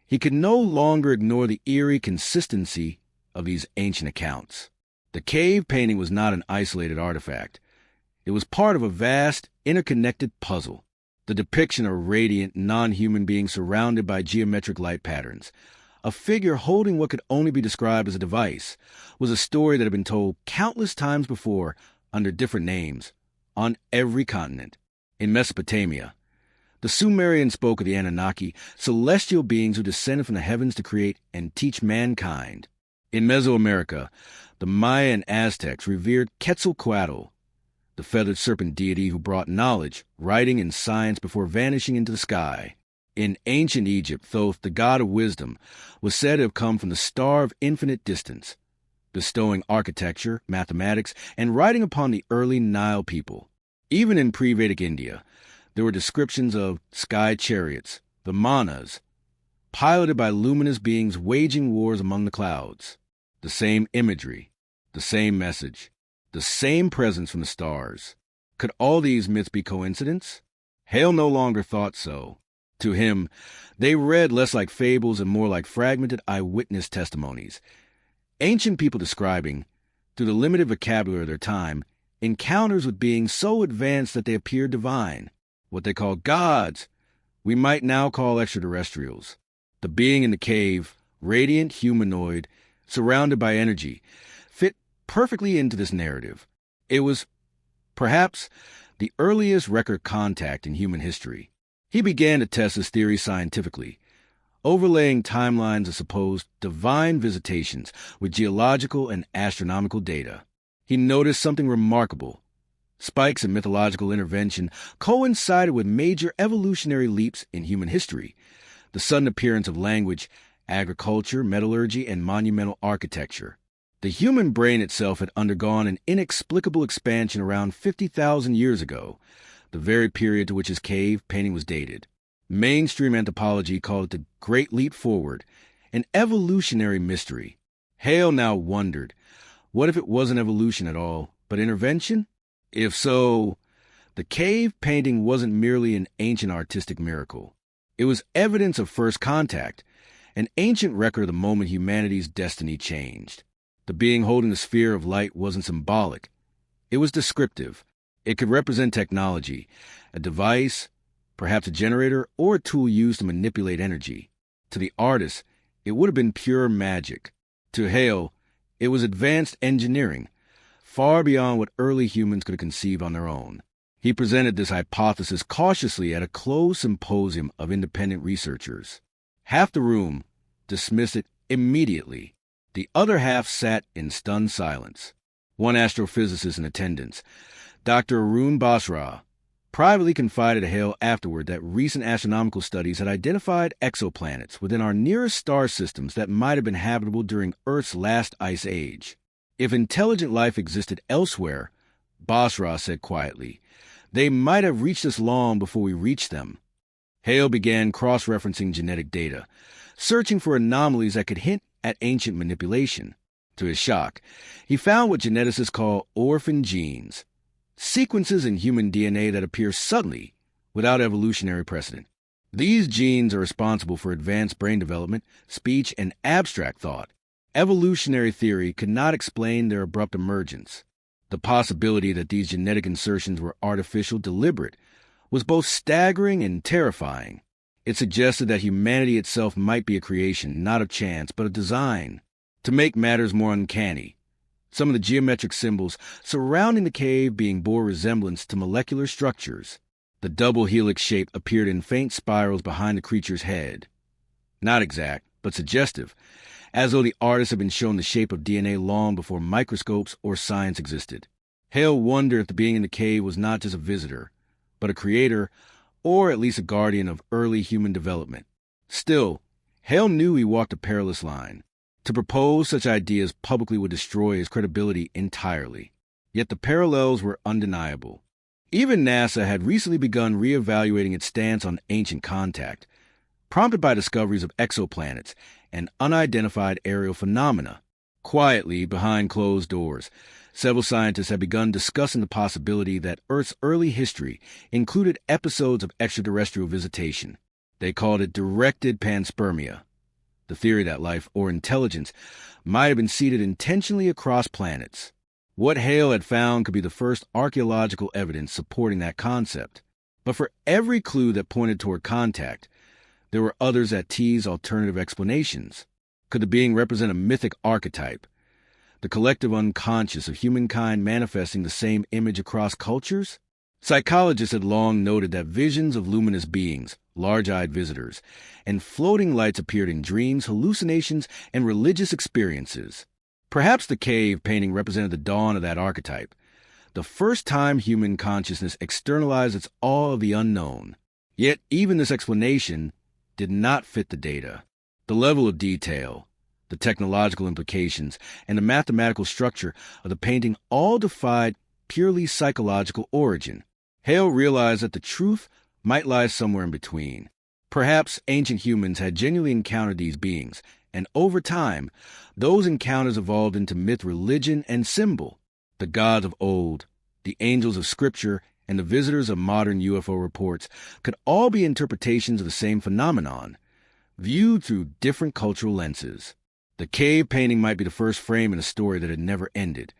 he could no longer ignore the eerie consistency of these ancient accounts. The cave painting was not an isolated artifact. It was part of a vast, interconnected puzzle. The depiction of a radiant, non-human being surrounded by geometric light patterns, a figure holding what could only be described as a device, was a story that had been told countless times before under different names, on every continent. In Mesopotamia, the Sumerians spoke of the Anunnaki, celestial beings who descended from the heavens to create and teach mankind. In Mesoamerica, the Maya and Aztecs revered Quetzalcoatl, the feathered serpent deity who brought knowledge, writing, and science before vanishing into the sky. In ancient Egypt, Thoth, the god of wisdom, was said to have come from the star of infinite distance, bestowing architecture, mathematics, and writing upon the early Nile people. Even in pre-Vedic India, there were descriptions of sky chariots, vimanas, piloted by luminous beings waging wars among the clouds. The same imagery, the same message, the same presence from the stars. Could all these myths be coincidence? Hale no longer thought so. To him, they read less like fables and more like fragmented eyewitness testimonies. Ancient people describing, through the limited vocabulary of their time, encounters with beings so advanced that they appeared divine, what they called gods, we might now call extraterrestrials. The being in the cave, radiant, humanoid, surrounded by energy, fit perfectly into this narrative. It was, perhaps, the earliest record contact in human history. He began to test his theory scientifically, overlaying timelines of supposed divine visitations with geological and astronomical data. He noticed something remarkable. Spikes in mythological intervention coincided with major evolutionary leaps in human history. The sudden appearance of language, agriculture, metallurgy, and monumental architecture. The human brain itself had undergone an inexplicable expansion around 50,000 years ago, the very period to which his cave painting was dated. Mainstream anthropology called it the Great Leap Forward, an evolutionary mystery. Hale now wondered, what if it wasn't evolution at all, but intervention? If so, the cave painting wasn't merely an ancient artistic miracle. It was evidence of first contact, an ancient record of the moment humanity's destiny changed. The being holding the sphere of light wasn't symbolic. It was descriptive. It could represent technology, a device, perhaps a generator, or a tool used to manipulate energy. To the artist, it would have been pure magic. To Hale, it was advanced engineering, far beyond what early humans could conceive on their own. He presented this hypothesis cautiously at a closed symposium of independent researchers. Half the room dismissed it immediately. The other half sat in stunned silence. One astrophysicist in attendance, Dr. Arun Basra, privately confided to Hale afterward that recent astronomical studies had identified exoplanets within our nearest star systems that might have been habitable during Earth's last ice age. If intelligent life existed elsewhere, Basra said quietly, they might have reached us long before we reached them. Hale began cross-referencing genetic data, searching for anomalies that could hint at ancient manipulation. To his shock, he found what geneticists call orphan genes, sequences in human DNA that appear suddenly without evolutionary precedent. These genes are responsible for advanced brain development, speech, and abstract thought. Evolutionary theory could not explain their abrupt emergence. The possibility that these genetic insertions were artificial, deliberate, was both staggering and terrifying. It suggested that humanity itself might be a creation, not of chance, but of design. To make matters more uncanny, some of the geometric symbols surrounding the cave being bore resemblance to molecular structures. The double helix shape appeared in faint spirals behind the creature's head. Not exact, but suggestive, as though the artist had been shown the shape of DNA long before microscopes or science existed. Hale wondered if the being in the cave was not just a visitor, but a creator, or at least a guardian of early human development. Still, Hale knew he walked a perilous line. To propose such ideas publicly would destroy his credibility entirely. Yet the parallels were undeniable. Even NASA had recently begun reevaluating its stance on ancient contact, prompted by discoveries of exoplanets and unidentified aerial phenomena. Quietly, behind closed doors, several scientists had begun discussing the possibility that Earth's early history included episodes of extraterrestrial visitation. They called it directed panspermia, the theory that life or intelligence might have been seeded intentionally across planets. What Hale had found could be the first archaeological evidence supporting that concept. But for every clue that pointed toward contact, there were others that teased alternative explanations. Could the being represent a mythic archetype, the collective unconscious of humankind manifesting the same image across cultures? Psychologists had long noted that visions of luminous beings, large-eyed visitors, and floating lights appeared in dreams, hallucinations, and religious experiences. Perhaps the cave painting represented the dawn of that archetype, the first time human consciousness externalized its awe of the unknown. Yet even this explanation did not fit the data. The level of detail, the technological implications, and the mathematical structure of the painting all defied purely psychological origin. Hale realized that the truth might lie somewhere in between. Perhaps ancient humans had genuinely encountered these beings, and over time, those encounters evolved into myth, religion, and symbol. The gods of old, the angels of Scripture, and the visitors of modern UFO reports could all be interpretations of the same phenomenon, viewed through different cultural lenses. The cave painting might be the first frame in a story that had never ended,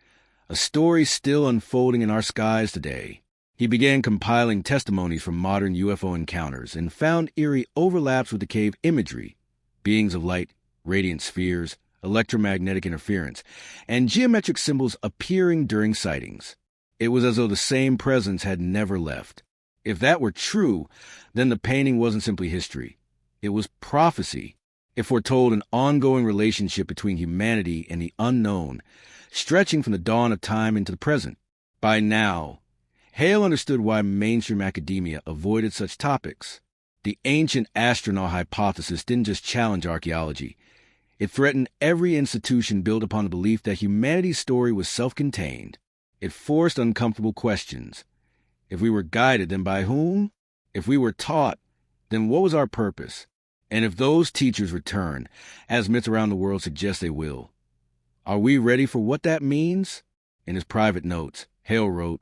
a story still unfolding in our skies today. He began compiling testimonies from modern UFO encounters and found eerie overlaps with the cave imagery, beings of light, radiant spheres, electromagnetic interference, and geometric symbols appearing during sightings. It was as though the same presence had never left. If that were true, then the painting wasn't simply history. It was prophecy. It foretold an ongoing relationship between humanity and the unknown, stretching from the dawn of time into the present. By now, Hale understood why mainstream academia avoided such topics. The ancient astronaut hypothesis didn't just challenge archaeology. It threatened every institution built upon the belief that humanity's story was self-contained. It forced uncomfortable questions. If we were guided, then by whom? If we were taught, then what was our purpose? And if those teachers return, as myths around the world suggest they will, are we ready for what that means? In his private notes, Hale wrote,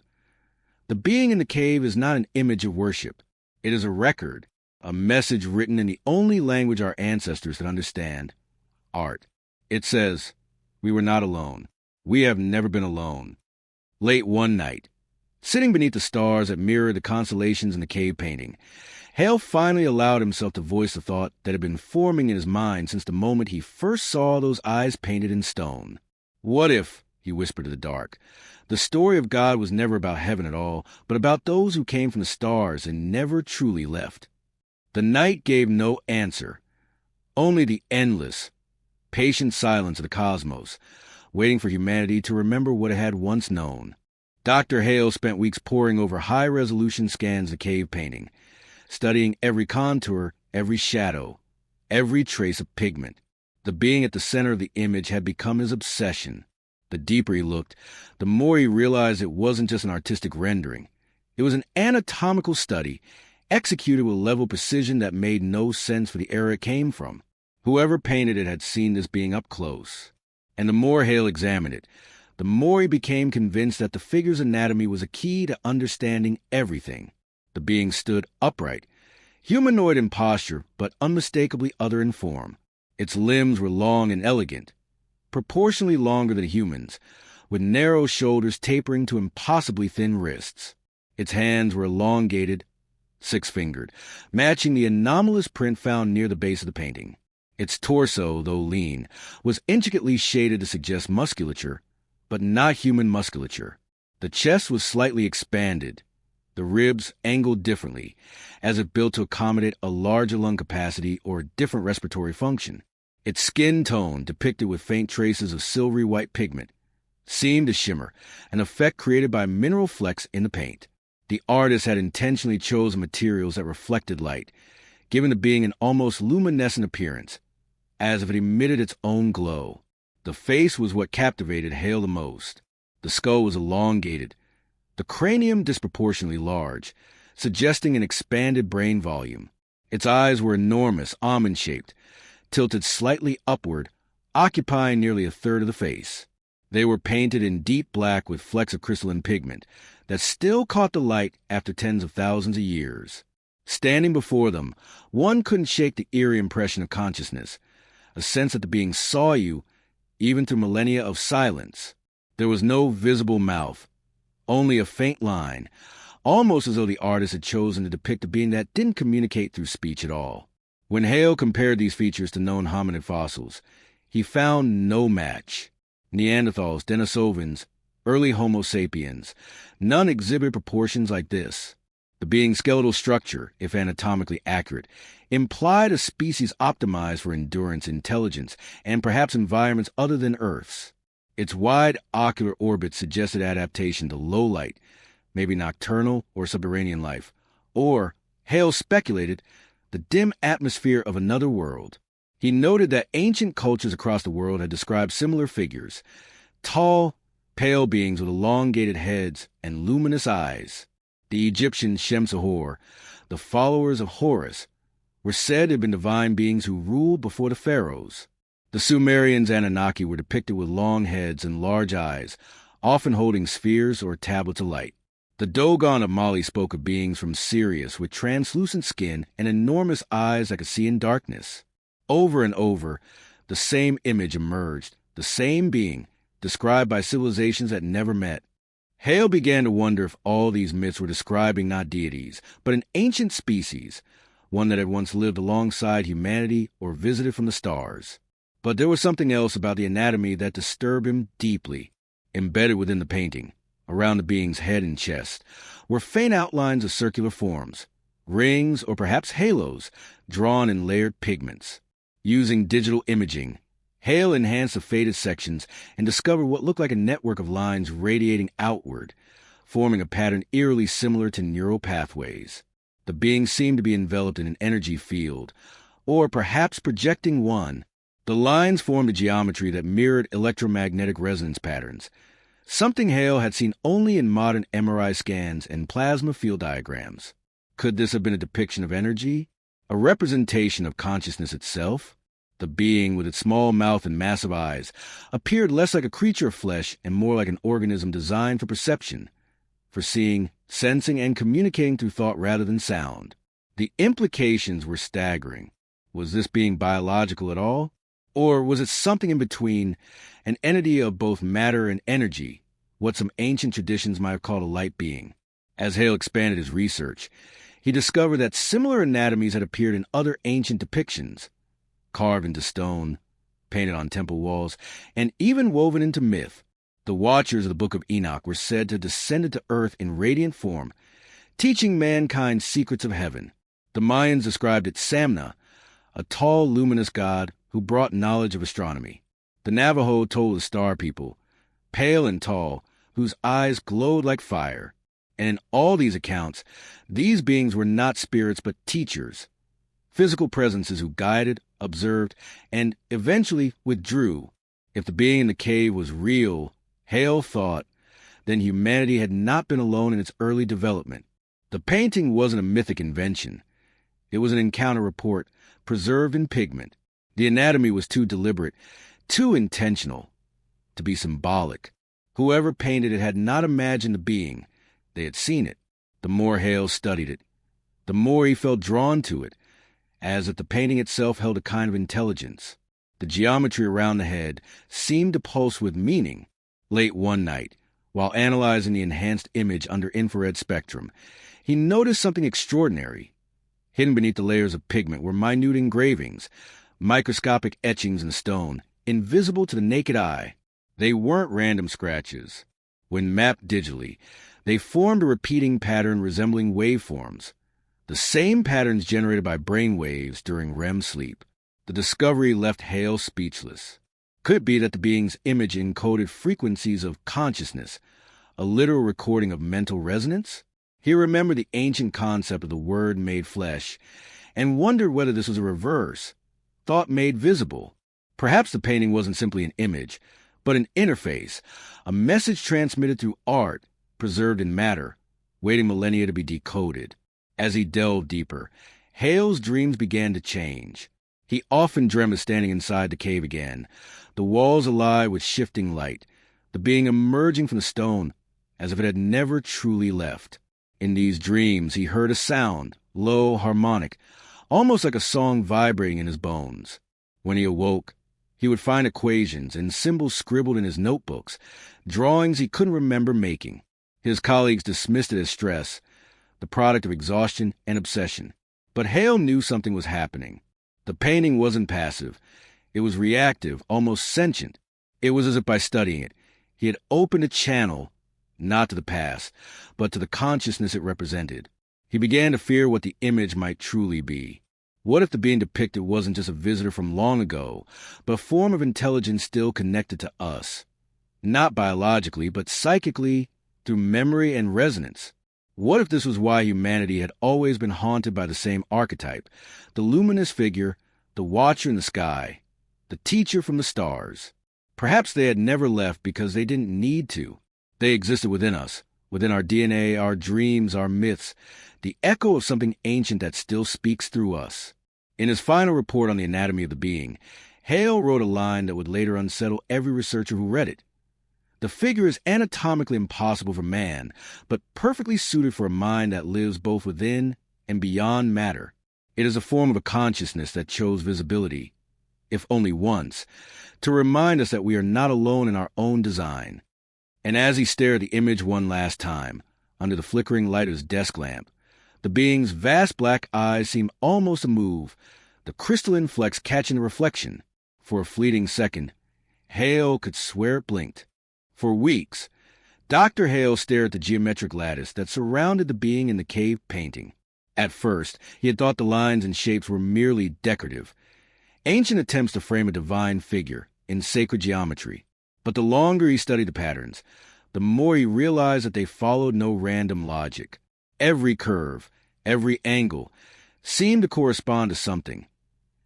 "The being in the cave is not an image of worship. It is a record, a message written in the only language our ancestors could understand, art. It says, we were not alone. We have never been alone." Late one night, sitting beneath the stars that mirrored the constellations in the cave painting, Hale finally allowed himself to voice the thought that had been forming in his mind since the moment he first saw those eyes painted in stone. What if, he whispered to the dark, the story of God was never about heaven at all, but about those who came from the stars and never truly left? The night gave no answer, only the endless, patient silence of the cosmos, waiting for humanity to remember what it had once known. Dr. Hale spent weeks poring over high-resolution scans of the cave painting, studying every contour, every shadow, every trace of pigment. The being at the center of the image had become his obsession. The deeper he looked, the more he realized it wasn't just an artistic rendering. It was an anatomical study, executed with a level of precision that made no sense for the era it came from. Whoever painted it had seen this being up close. And the more Hale examined it, the more he became convinced that the figure's anatomy was a key to understanding everything. The being stood upright, humanoid in posture, but unmistakably other in form. Its limbs were long and elegant, proportionally longer than humans, with narrow shoulders tapering to impossibly thin wrists. Its hands were elongated, six-fingered, matching the anomalous print found near the base of the painting. Its torso, though lean, was intricately shaded to suggest musculature, but not human musculature. The chest was slightly expanded, the ribs angled differently, as if built to accommodate a larger lung capacity or a different respiratory function. Its skin tone, depicted with faint traces of silvery white pigment, seemed to shimmer, an effect created by mineral flecks in the paint. The artist had intentionally chosen materials that reflected light, giving the being an almost luminescent appearance, as if it emitted its own glow. The face was what captivated Hale the most. The skull was elongated, the cranium disproportionately large, suggesting an expanded brain volume. Its eyes were enormous, almond-shaped, tilted slightly upward, occupying nearly a third of the face. They were painted in deep black with flecks of crystalline pigment that still caught the light after tens of thousands of years. Standing before them, one couldn't shake the eerie impression of consciousness, a sense that the being saw you, even through millennia of silence. There was no visible mouth, only a faint line, almost as though the artist had chosen to depict a being that didn't communicate through speech at all. When Hale compared these features to known hominid fossils, he found no match. Neanderthals, Denisovans, early Homo sapiens, none exhibited proportions like this. The being's skeletal structure, if anatomically accurate, implied a species optimized for endurance, intelligence, and perhaps environments other than Earth's. Its wide ocular orbit suggested adaptation to low light, maybe nocturnal or subterranean life, or, Hale speculated, the dim atmosphere of another world. He noted that ancient cultures across the world had described similar figures, tall, pale beings with elongated heads and luminous eyes. The Egyptian Shemsahor, the followers of Horus, were said to have been divine beings who ruled before the pharaohs. The Sumerians' Anunnaki were depicted with long heads and large eyes, often holding spheres or tablets of light. The Dogon of Mali spoke of beings from Sirius with translucent skin and enormous eyes that could see in darkness. Over and over, the same image emerged, the same being, described by civilizations that never met. Hale began to wonder if all these myths were describing not deities, but an ancient species, one that had once lived alongside humanity or visited from the stars. But there was something else about the anatomy that disturbed him deeply. Embedded within the painting, around the being's head and chest, were faint outlines of circular forms, rings or perhaps halos, drawn in layered pigments. Using digital imaging, Hale enhanced the faded sections and discovered what looked like a network of lines radiating outward, forming a pattern eerily similar to neural pathways. The being seemed to be enveloped in an energy field, or perhaps projecting one. The lines formed a geometry that mirrored electromagnetic resonance patterns, something Hale had seen only in modern MRI scans and plasma field diagrams. Could this have been a depiction of energy? A representation of consciousness itself? The being, with its small mouth and massive eyes, appeared less like a creature of flesh and more like an organism designed for perception, for seeing, sensing, and communicating through thought rather than sound. The implications were staggering. Was this being biological at all? Or was it something in between, an entity of both matter and energy, what some ancient traditions might have called a light being? As Hale expanded his research, he discovered that similar anatomies had appeared in other ancient depictions, carved into stone, painted on temple walls, and even woven into myth. The Watchers of the Book of Enoch were said to have descended to earth in radiant form, teaching mankind secrets of heaven. The Mayans described it Samna, a tall, luminous god who brought knowledge of astronomy. The Navajo told the Star People, pale and tall, whose eyes glowed like fire. And in all these accounts, these beings were not spirits but teachers, physical presences who guided, observed, and eventually withdrew. If the being in the cave was real, Hale thought, then humanity had not been alone in its early development. The painting wasn't a mythic invention. It was an encounter report, preserved in pigment. The anatomy was too deliberate, too intentional, to be symbolic. Whoever painted it had not imagined the being. They had seen it. The more Hale studied it, the more he felt drawn to it, as if the painting itself held a kind of intelligence. The geometry around the head seemed to pulse with meaning. Late one night, while analyzing the enhanced image under infrared spectrum, he noticed something extraordinary. Hidden beneath the layers of pigment were minute engravings, microscopic etchings in stone, invisible to the naked eye. They weren't random scratches. When mapped digitally, they formed a repeating pattern resembling waveforms, the same patterns generated by brain waves during REM sleep. The discovery left Hale speechless. Could it be that the being's image encoded frequencies of consciousness, a literal recording of mental resonance? He remembered the ancient concept of the Word made flesh, and wondered whether this was a reverse, thought made visible. Perhaps the painting wasn't simply an image, but an interface, a message transmitted through art, preserved in matter, waiting millennia to be decoded. As he delved deeper, Hale's dreams began to change. He often dreamt of standing inside the cave again, the walls alive with shifting light, the being emerging from the stone as if it had never truly left. In these dreams, he heard a sound, low, harmonic, almost like a song vibrating in his bones. When he awoke, he would find equations and symbols scribbled in his notebooks, drawings he couldn't remember making. His colleagues dismissed it as stress, the product of exhaustion and obsession. But Hale knew something was happening. The painting wasn't passive. It was reactive, almost sentient. It was as if by studying it, he had opened a channel, not to the past, but to the consciousness it represented. He began to fear what the image might truly be. What if the being depicted wasn't just a visitor from long ago, but a form of intelligence still connected to us? Not biologically, but psychically, through memory and resonance. What if this was why humanity had always been haunted by the same archetype, the luminous figure, the watcher in the sky, the teacher from the stars? Perhaps they had never left because they didn't need to. They existed within us, within our DNA, our dreams, our myths, the echo of something ancient that still speaks through us. In his final report on the anatomy of the being, Hale wrote a line that would later unsettle every researcher who read it. The figure is anatomically impossible for man, but perfectly suited for a mind that lives both within and beyond matter. It is a form of a consciousness that chose visibility, if only once, to remind us that we are not alone in our own design. And as he stared at the image one last time, under the flickering light of his desk lamp, the being's vast black eyes seemed almost to move, the crystalline flecks catching the reflection. For a fleeting second, Hale could swear it blinked. For weeks, Dr. Hale stared at the geometric lattice that surrounded the being in the cave painting. At first, he had thought the lines and shapes were merely decorative, ancient attempts to frame a divine figure in sacred geometry. But the longer he studied the patterns, the more he realized that they followed no random logic. Every curve, every angle, seemed to correspond to something,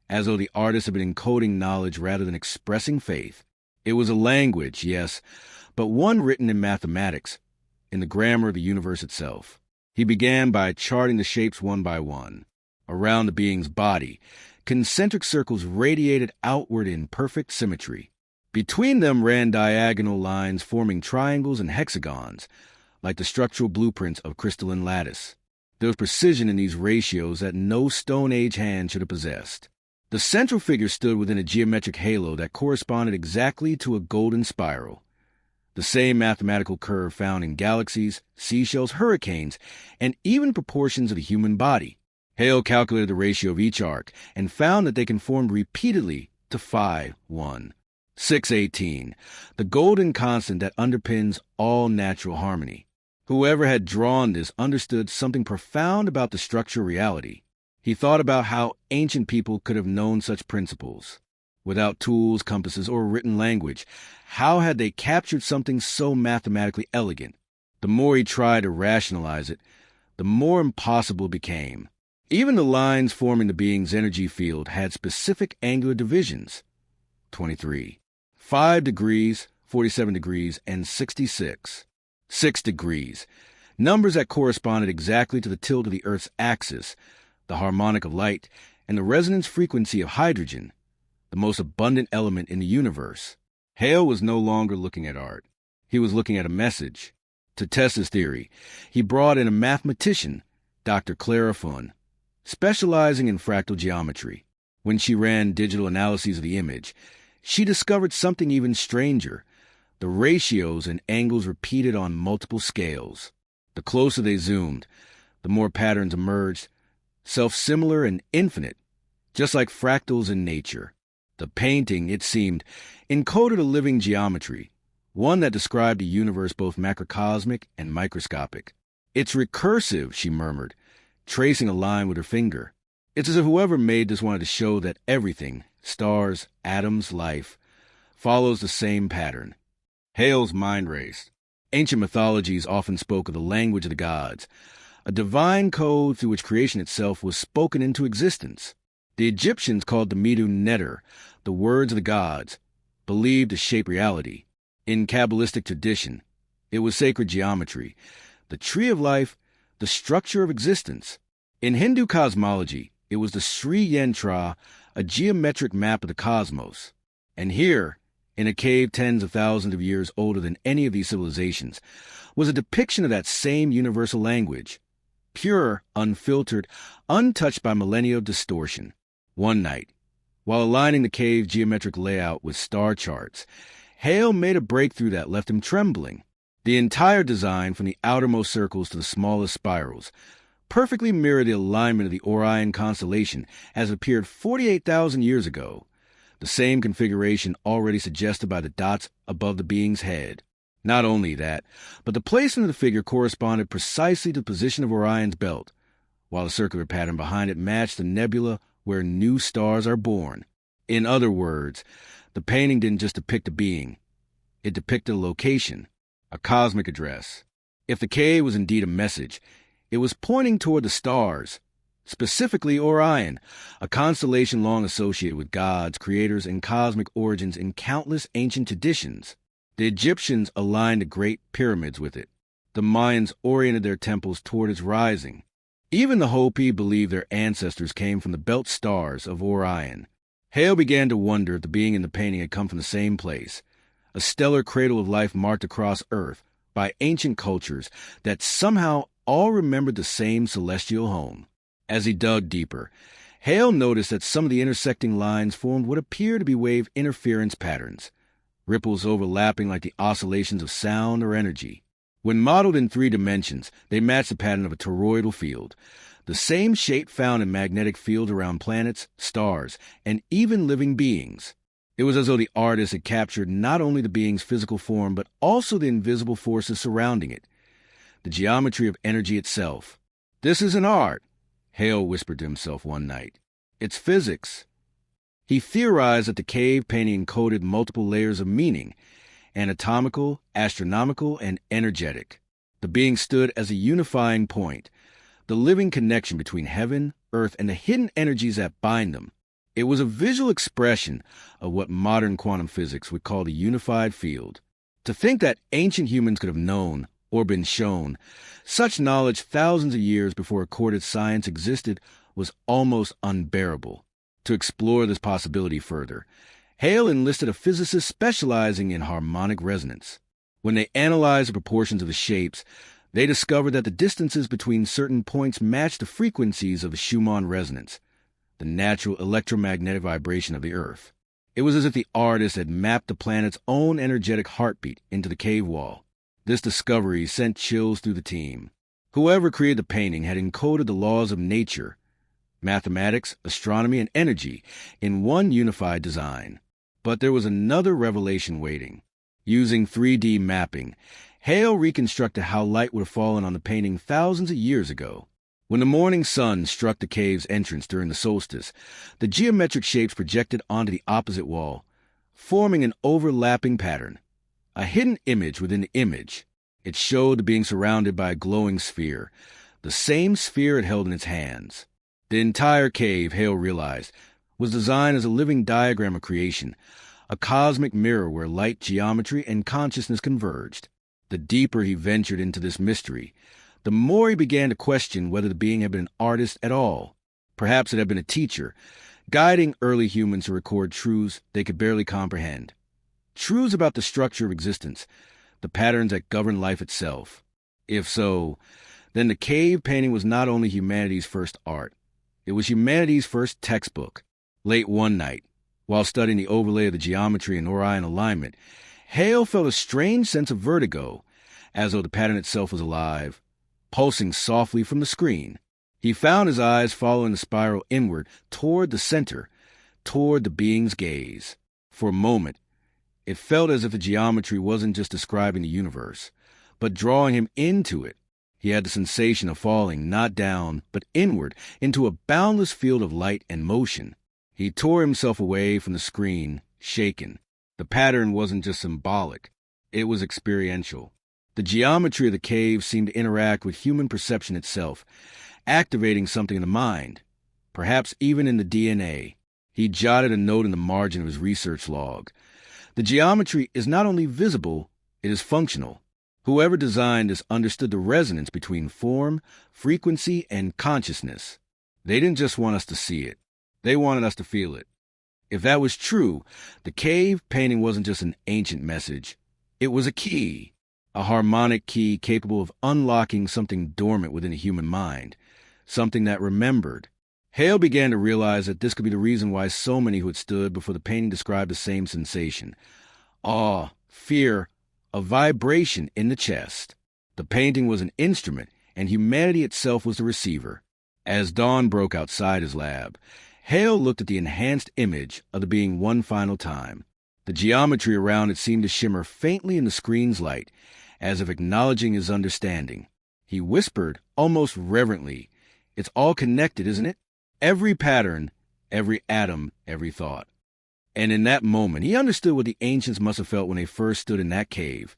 as though the artist had been encoding knowledge rather than expressing faith. It was a language, yes, but one written in mathematics, in the grammar of the universe itself. He began by charting the shapes one by one. Around the being's body, concentric circles radiated outward in perfect symmetry. Between them ran diagonal lines forming triangles and hexagons, like the structural blueprints of crystalline lattice. There was precision in these ratios that no Stone Age hand should have possessed. The central figure stood within a geometric halo that corresponded exactly to a golden spiral. The same mathematical curve found in galaxies, seashells, hurricanes, and even proportions of the human body. Hale calculated the ratio of each arc and found that they conformed repeatedly to phi 1. 618, the golden constant that underpins all natural harmony. Whoever had drawn this understood something profound about the structure of reality. He thought about how ancient people could have known such principles. Without tools, compasses, or written language, how had they captured something so mathematically elegant? The more he tried to rationalize it, the more impossible it became. Even the lines forming the being's energy field had specific angular divisions. 23. 5 degrees, 47 degrees, and 66. 6 degrees. Numbers that corresponded exactly to the tilt of the Earth's axis, the harmonic of light, and the resonance frequency of hydrogen, the most abundant element in the universe. Hale was no longer looking at art. He was looking at a message. To test his theory, he brought in a mathematician, Dr. Clara Fun, specializing in fractal geometry. When she ran digital analyses of the image, she discovered something even stranger. The ratios and angles repeated on multiple scales. The closer they zoomed, the more patterns emerged, self-similar and infinite, just like fractals in nature. The painting, it seemed, encoded a living geometry, one that described a universe both macrocosmic and microscopic. "It's recursive," she murmured, tracing a line with her finger. It's as if whoever made this wanted to show that everything, stars, atoms, life, follows the same pattern. Hale's mind raced. Ancient mythologies often spoke of the language of the gods, a divine code through which creation itself was spoken into existence. The Egyptians called the Medu Neter, the words of the gods, believed to shape reality. In Kabbalistic tradition, it was sacred geometry, the tree of life, the structure of existence. In Hindu cosmology, it was the Sri Yantra, a geometric map of the cosmos. And here, in a cave tens of thousands of years older than any of these civilizations, was a depiction of that same universal language, pure, unfiltered, untouched by millennia of distortion. One night, while aligning the cave's geometric layout with star charts, Hale made a breakthrough that left him trembling. The entire design, from the outermost circles to the smallest spirals, perfectly mirrored the alignment of the Orion constellation as it appeared 48,000 years ago, the same configuration already suggested by the dots above the being's head. Not only that, but the placement of the figure corresponded precisely to the position of Orion's belt, while the circular pattern behind it matched the nebula where new stars are born. In other words, the painting didn't just depict a being. It depicted a location, a cosmic address. If the cave was indeed a message, it was pointing toward the stars, specifically Orion, a constellation long associated with gods, creators, and cosmic origins in countless ancient traditions. The Egyptians aligned the Great Pyramids with it. The Mayans oriented their temples toward its rising. Even the Hopi believed their ancestors came from the belt stars of Orion. Hale began to wonder if the being in the painting had come from the same place, a stellar cradle of life marked across Earth by ancient cultures that somehow all remembered the same celestial home. As he dug deeper, Hale noticed that some of the intersecting lines formed what appeared to be wave interference patterns, ripples overlapping like the oscillations of sound or energy. When modeled in 3 dimensions, they matched the pattern of a toroidal field, the same shape found in magnetic fields around planets, stars, and even living beings. It was as though the artist had captured not only the being's physical form, but also the invisible forces surrounding it, the geometry of energy itself. "This isn't art," Hale whispered to himself one night. "It's physics." He theorized that the cave painting encoded multiple layers of meaning: anatomical, astronomical, and energetic. The being stood as a unifying point, the living connection between heaven, earth, and the hidden energies that bind them. It was a visual expression of what modern quantum physics would call the unified field. To think that ancient humans could have known, or been shown, such knowledge thousands of years before recorded science existed was almost unbearable. To explore this possibility further, Hale enlisted a physicist specializing in harmonic resonance. When they analyzed the proportions of the shapes, they discovered that the distances between certain points matched the frequencies of the Schumann resonance, the natural electromagnetic vibration of the Earth. It was as if the artist had mapped the planet's own energetic heartbeat into the cave wall. This discovery sent chills through the team. Whoever created the painting had encoded the laws of nature, mathematics, astronomy, and energy in one unified design. But there was another revelation waiting. Using 3D mapping, Hale reconstructed how light would have fallen on the painting thousands of years ago. When the morning sun struck the cave's entrance during the solstice, the geometric shapes projected onto the opposite wall, forming an overlapping pattern, a hidden image within the image. It showed being surrounded by a glowing sphere, the same sphere it held in its hands. The entire cave, Hale realized, was designed as a living diagram of creation, a cosmic mirror where light, geometry, and consciousness converged. The deeper he ventured into this mystery, the more he began to question whether the being had been an artist at all. Perhaps it had been a teacher, guiding early humans to record truths they could barely comprehend. Truths about the structure of existence, the patterns that govern life itself. If so, then the cave painting was not only humanity's first art, it was humanity's first textbook. Late one night, while studying the overlay of the geometry and Orion alignment, Hale felt a strange sense of vertigo, as though the pattern itself was alive, pulsing softly from the screen. He found his eyes following the spiral inward toward the center, toward the being's gaze. For a moment, it felt as if the geometry wasn't just describing the universe, but drawing him into it. He had the sensation of falling not down, but inward, into a boundless field of light and motion. He tore himself away from the screen, shaken. The pattern wasn't just symbolic, it was experiential. The geometry of the cave seemed to interact with human perception itself, activating something in the mind, perhaps even in the DNA. He jotted a note in the margin of his research log. The geometry is not only visible, it is functional. Whoever designed this understood the resonance between form, frequency, and consciousness. They didn't just want us to see it. They wanted us to feel it. If that was true, the cave painting wasn't just an ancient message. It was a key, a harmonic key capable of unlocking something dormant within the human mind, something that remembered. Hale began to realize that this could be the reason why so many who had stood before the painting described the same sensation: awe, fear, a vibration in the chest. The painting was an instrument, and humanity itself was the receiver. As dawn broke outside his lab, Hale looked at the enhanced image of the being one final time. The geometry around it seemed to shimmer faintly in the screen's light, as if acknowledging his understanding. He whispered, almost reverently, "It's all connected, isn't it? Every pattern, every atom, every thought." And in that moment, he understood what the ancients must have felt when they first stood in that cave.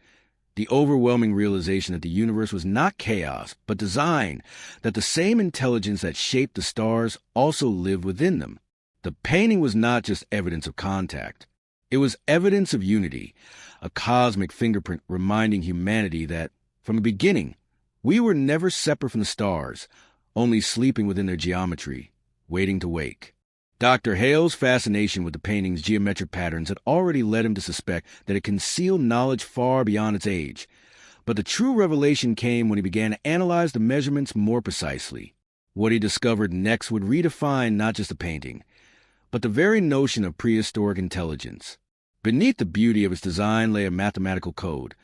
The overwhelming realization that the universe was not chaos, but design, that the same intelligence that shaped the stars also lived within them. The painting was not just evidence of contact. It was evidence of unity, a cosmic fingerprint reminding humanity that, from the beginning, we were never separate from the stars, only sleeping within their geometry, waiting to wake. Dr. Hale's fascination with the painting's geometric patterns had already led him to suspect that it concealed knowledge far beyond its age. But the true revelation came when he began to analyze the measurements more precisely. What he discovered next would redefine not just the painting, but the very notion of prehistoric intelligence. Beneath the beauty of its design lay a mathematical code,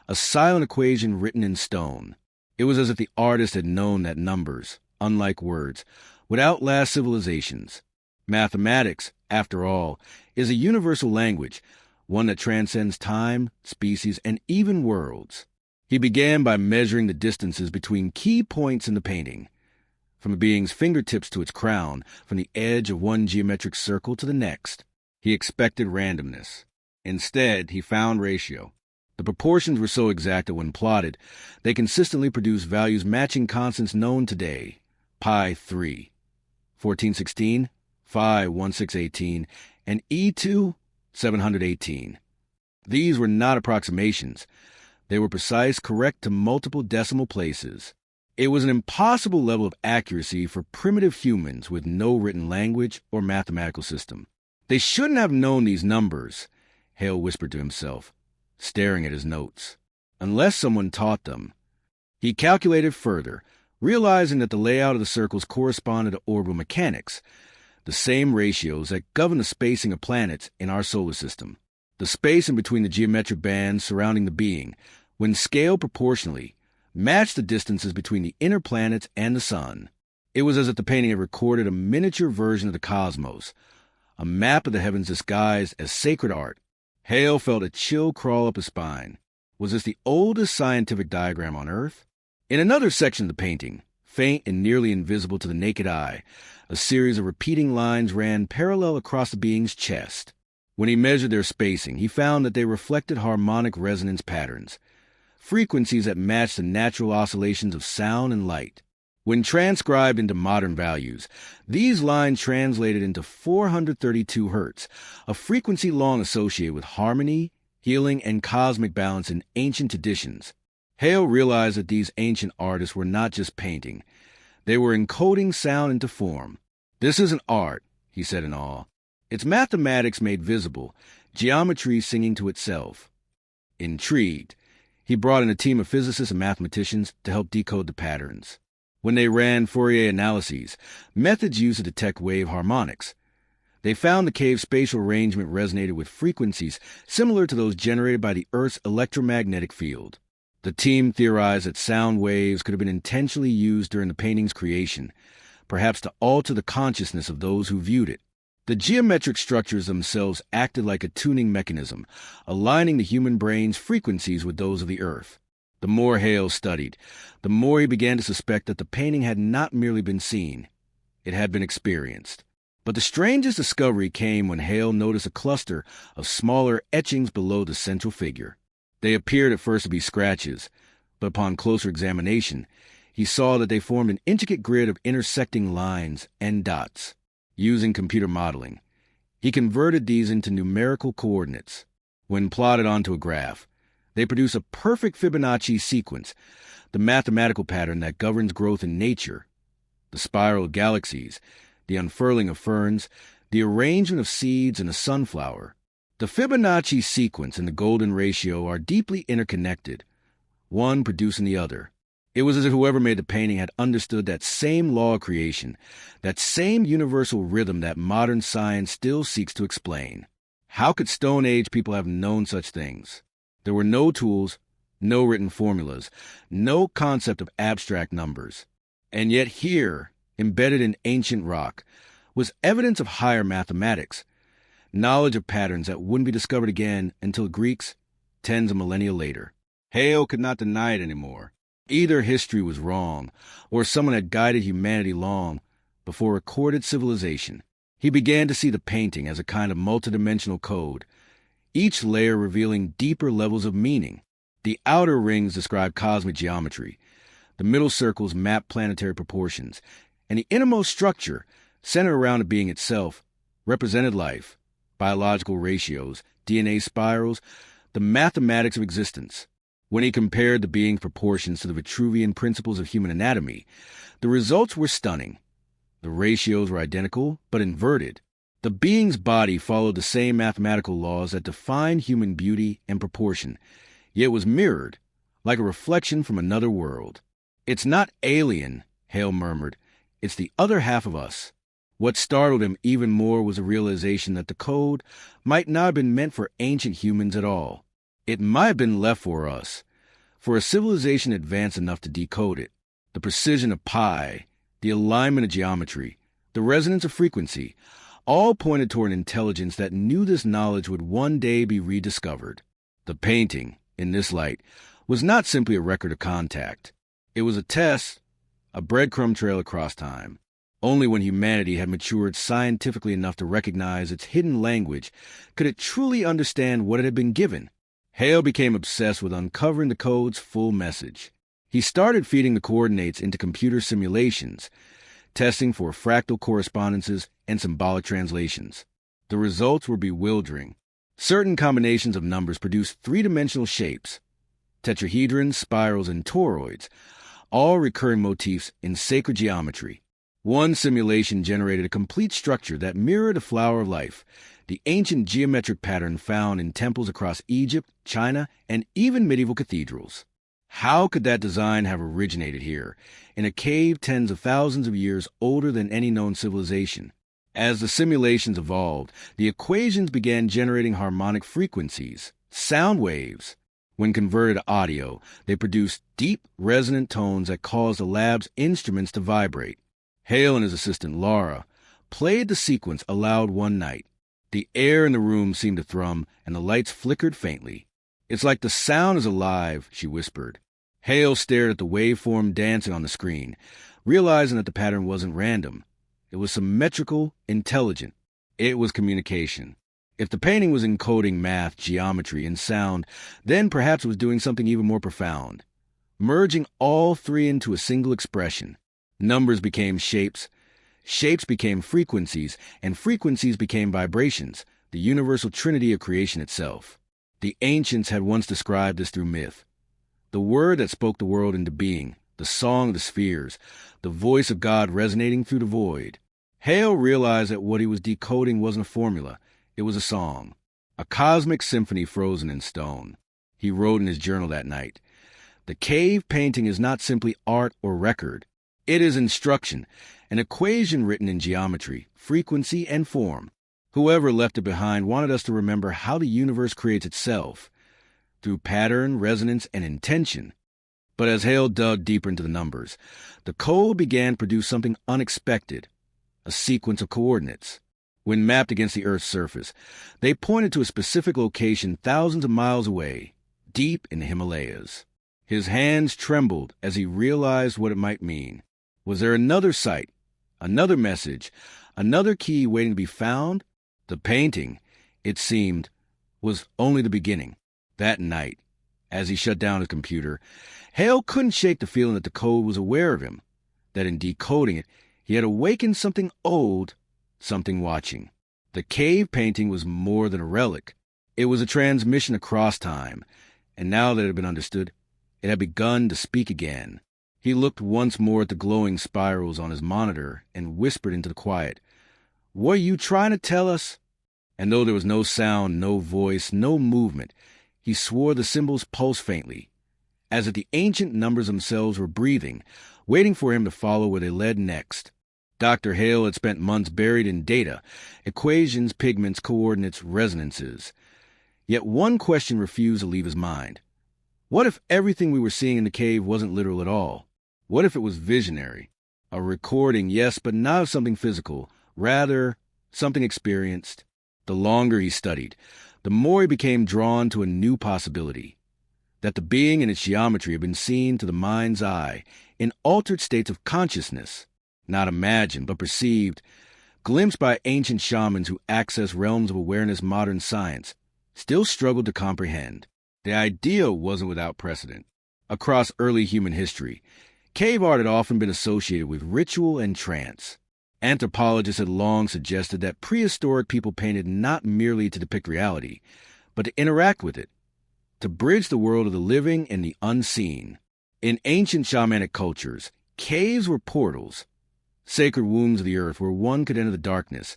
a silent equation written in stone. It was as if the artist had known that numbers, unlike words, would outlast civilizations. Mathematics, after all, is a universal language, one that transcends time, species, and even worlds. He began by measuring the distances between key points in the painting, from the being's fingertips to its crown, from the edge of one geometric circle to the next. He expected randomness. Instead, he found ratio. The proportions were so exact that when plotted, they consistently produced values matching constants known today: pi 3, 1416, phi 1618, and E2, 718. These were not approximations. They were precise, correct to multiple decimal places. It was an impossible level of accuracy for primitive humans with no written language or mathematical system. They shouldn't have known these numbers, Hale whispered to himself, staring at his notes, unless someone taught them. He calculated further, realizing that the layout of the circles corresponded to orbital mechanics, the same ratios that govern the spacing of planets in our solar system. The space in between the geometric bands surrounding the being, when scaled proportionally, matched the distances between the inner planets and the sun. It was as if the painting had recorded a miniature version of the cosmos, a map of the heavens disguised as sacred art. Hale felt a chill crawl up his spine. Was this the oldest scientific diagram on Earth? In another section of the painting, faint and nearly invisible to the naked eye, a series of repeating lines ran parallel across the being's chest. When he measured their spacing, he found that they reflected harmonic resonance patterns, frequencies that matched the natural oscillations of sound and light. When transcribed into modern values, these lines translated into 432 hertz, a frequency long associated with harmony, healing, and cosmic balance in ancient traditions. Hale realized that these ancient artists were not just painting. They were encoding sound into form. "This isn't art," he said in awe. "It's mathematics made visible, geometry singing to itself." Intrigued, he brought in a team of physicists and mathematicians to help decode the patterns. When they ran Fourier analyses, methods used to detect wave harmonics, they found the cave's spatial arrangement resonated with frequencies similar to those generated by the Earth's electromagnetic field. The team theorized that sound waves could have been intentionally used during the painting's creation, perhaps to alter the consciousness of those who viewed it. The geometric structures themselves acted like a tuning mechanism, aligning the human brain's frequencies with those of the Earth. The more Hale studied, the more he began to suspect that the painting had not merely been seen, it had been experienced. But the strangest discovery came when Hale noticed a cluster of smaller etchings below the central figure. They appeared at first to be scratches, but upon closer examination, he saw that they formed an intricate grid of intersecting lines and dots. Using computer modeling, he converted these into numerical coordinates. When plotted onto a graph, they produce a perfect Fibonacci sequence, the mathematical pattern that governs growth in nature. The spiral of galaxies, the unfurling of ferns, the arrangement of seeds in a sunflower. The Fibonacci sequence and the golden ratio are deeply interconnected, one producing the other. It was as if whoever made the painting had understood that same law of creation, that same universal rhythm that modern science still seeks to explain. How could Stone Age people have known such things? There were no tools, no written formulas, no concept of abstract numbers. And yet here, embedded in ancient rock, was evidence of higher mathematics, knowledge of patterns that wouldn't be discovered again until Greeks, tens of millennia later. Hale could not deny it anymore. Either history was wrong, or someone had guided humanity long before recorded civilization. He began to see the painting as a kind of multidimensional code, each layer revealing deeper levels of meaning. The outer rings describe cosmic geometry, the middle circles map planetary proportions, and the innermost structure, centered around the being itself, represented life, biological ratios, DNA spirals, the mathematics of existence. When he compared the being's proportions to the Vitruvian principles of human anatomy, the results were stunning. The ratios were identical, but inverted. The being's body followed the same mathematical laws that define human beauty and proportion, yet was mirrored, like a reflection from another world. "It's not alien," Hale murmured. "It's the other half of us." What startled him even more was the realization that the code might not have been meant for ancient humans at all. It might have been left for us, for a civilization advanced enough to decode it. The precision of pi, the alignment of geometry, the resonance of frequency, All pointed toward an intelligence that knew this knowledge would one day be rediscovered. The painting, in this light, was not simply a record of contact. It was a test, a breadcrumb trail across time. Only when humanity had matured scientifically enough to recognize its hidden language could it truly understand what it had been given. Hale became obsessed with uncovering the code's full message. He started feeding the coordinates into computer simulations, testing for fractal correspondences and symbolic translations. The results were bewildering. Certain combinations of numbers produced three-dimensional shapes, tetrahedrons, spirals, and toroids, all recurring motifs in sacred geometry. One simulation generated a complete structure that mirrored a flower of life, the ancient geometric pattern found in temples across Egypt, China, and even medieval cathedrals. How could that design have originated here, in a cave tens of thousands of years older than any known civilization? As the simulations evolved, the equations began generating harmonic frequencies, sound waves. When converted to audio, they produced deep, resonant tones that caused the lab's instruments to vibrate. Hale and his assistant, Laura, played the sequence aloud one night. The air in the room seemed to thrum, and the lights flickered faintly. "It's like the sound is alive," she whispered. Hale stared at the waveform dancing on the screen, realizing that the pattern wasn't random. It was symmetrical, intelligent. It was communication. If the painting was encoding math, geometry, and sound, then perhaps it was doing something even more profound, merging all three into a single expression. Numbers became shapes, shapes became frequencies, and frequencies became vibrations, the universal trinity of creation itself. The ancients had once described this through myth. The word that spoke the world into being, the song of the spheres, the voice of God resonating through the void. Hale realized that what he was decoding wasn't a formula. It was a song, a cosmic symphony frozen in stone. He wrote in his journal that night, "The cave painting is not simply art or record. It is instruction, an equation written in geometry, frequency, and form. Whoever left it behind wanted us to remember how the universe creates itself, through pattern, resonance, and intention." But as Hale dug deeper into the numbers, the code began to produce something unexpected, a sequence of coordinates. When mapped against the Earth's surface, they pointed to a specific location thousands of miles away, deep in the Himalayas. His hands trembled as he realized what it might mean. Was there another site, another message, another key waiting to be found? The painting, it seemed, was only the beginning. That night, as he shut down his computer, Hale couldn't shake the feeling that the code was aware of him, that in decoding it, he had awakened something old, something watching. The cave painting was more than a relic. It was a transmission across time, and now that it had been understood, it had begun to speak again. He looked once more at the glowing spirals on his monitor and whispered into the quiet, "What are you trying to tell us?" And though there was no sound, no voice, no movement, he swore the symbols pulsed faintly, as if the ancient numbers themselves were breathing, waiting for him to follow where they led next. Dr. Hale had spent months buried in data, equations, pigments, coordinates, resonances. Yet one question refused to leave his mind. What if everything we were seeing in the cave wasn't literal at all? What if it was visionary? A recording, yes, but not of something physical, rather something experienced. The longer he studied, the more he became drawn to a new possibility, that the being and its geometry had been seen to the mind's eye in altered states of consciousness, not imagined but perceived, glimpsed by ancient shamans who access realms of awareness modern science still struggled to comprehend. The idea wasn't without precedent. Across early human history, cave art had often been associated with ritual and trance. Anthropologists had long suggested that prehistoric people painted not merely to depict reality, but to interact with it, to bridge the world of the living and the unseen. In ancient shamanic cultures, caves were portals, sacred wombs of the earth where one could enter the darkness,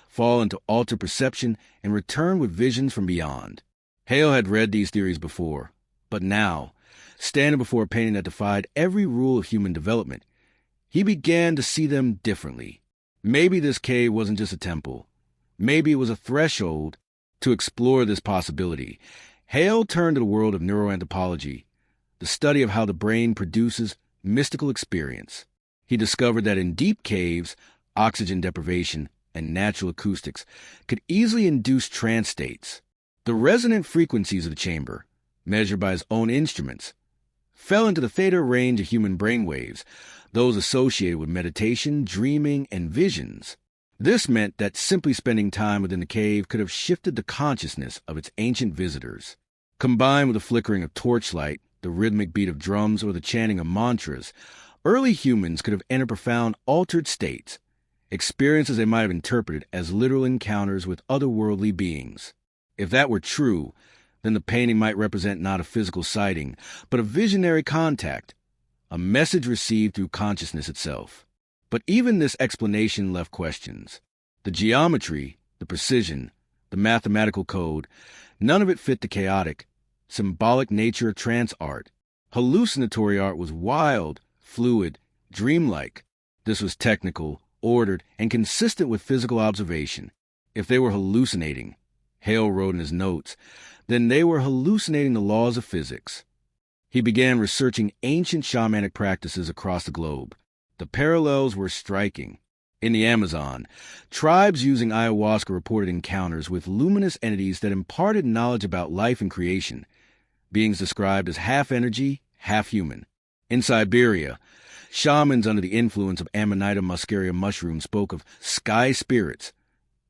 fall into altered perception, and return with visions from beyond. Hale had read these theories before, but now, standing before a painting that defied every rule of human development, he began to see them differently. Maybe this cave wasn't just a temple. Maybe it was a threshold to explore this possibility. Hale turned to the world of neuroanthropology, the study of how the brain produces mystical experience. He discovered that in deep caves, oxygen deprivation, and natural acoustics, could easily induce trance states. The resonant frequencies of the chamber, measured by his own instruments, fell into the theta range of human brainwaves, those associated with meditation, dreaming, and visions. This meant that simply spending time within the cave could have shifted the consciousness of its ancient visitors. Combined with the flickering of torchlight, the rhythmic beat of drums, or the chanting of mantras, early humans could have entered profound altered states, experiences they might have interpreted as literal encounters with otherworldly beings. If that were true, then the painting might represent not a physical sighting, but a visionary contact, a message received through consciousness itself. But even this explanation left questions. The geometry, the precision, the mathematical code, none of it fit the chaotic, symbolic nature of trance art. Hallucinatory art was wild, fluid, dreamlike. This was technical, ordered, and consistent with physical observation. If they were hallucinating, Hale wrote in his notes, then they were hallucinating the laws of physics. He began researching ancient shamanic practices across the globe. The parallels were striking. In the Amazon, tribes using ayahuasca reported encounters with luminous entities that imparted knowledge about life and creation, beings described as half energy, half human. In Siberia, shamans under the influence of Amanita muscaria mushrooms spoke of sky spirits,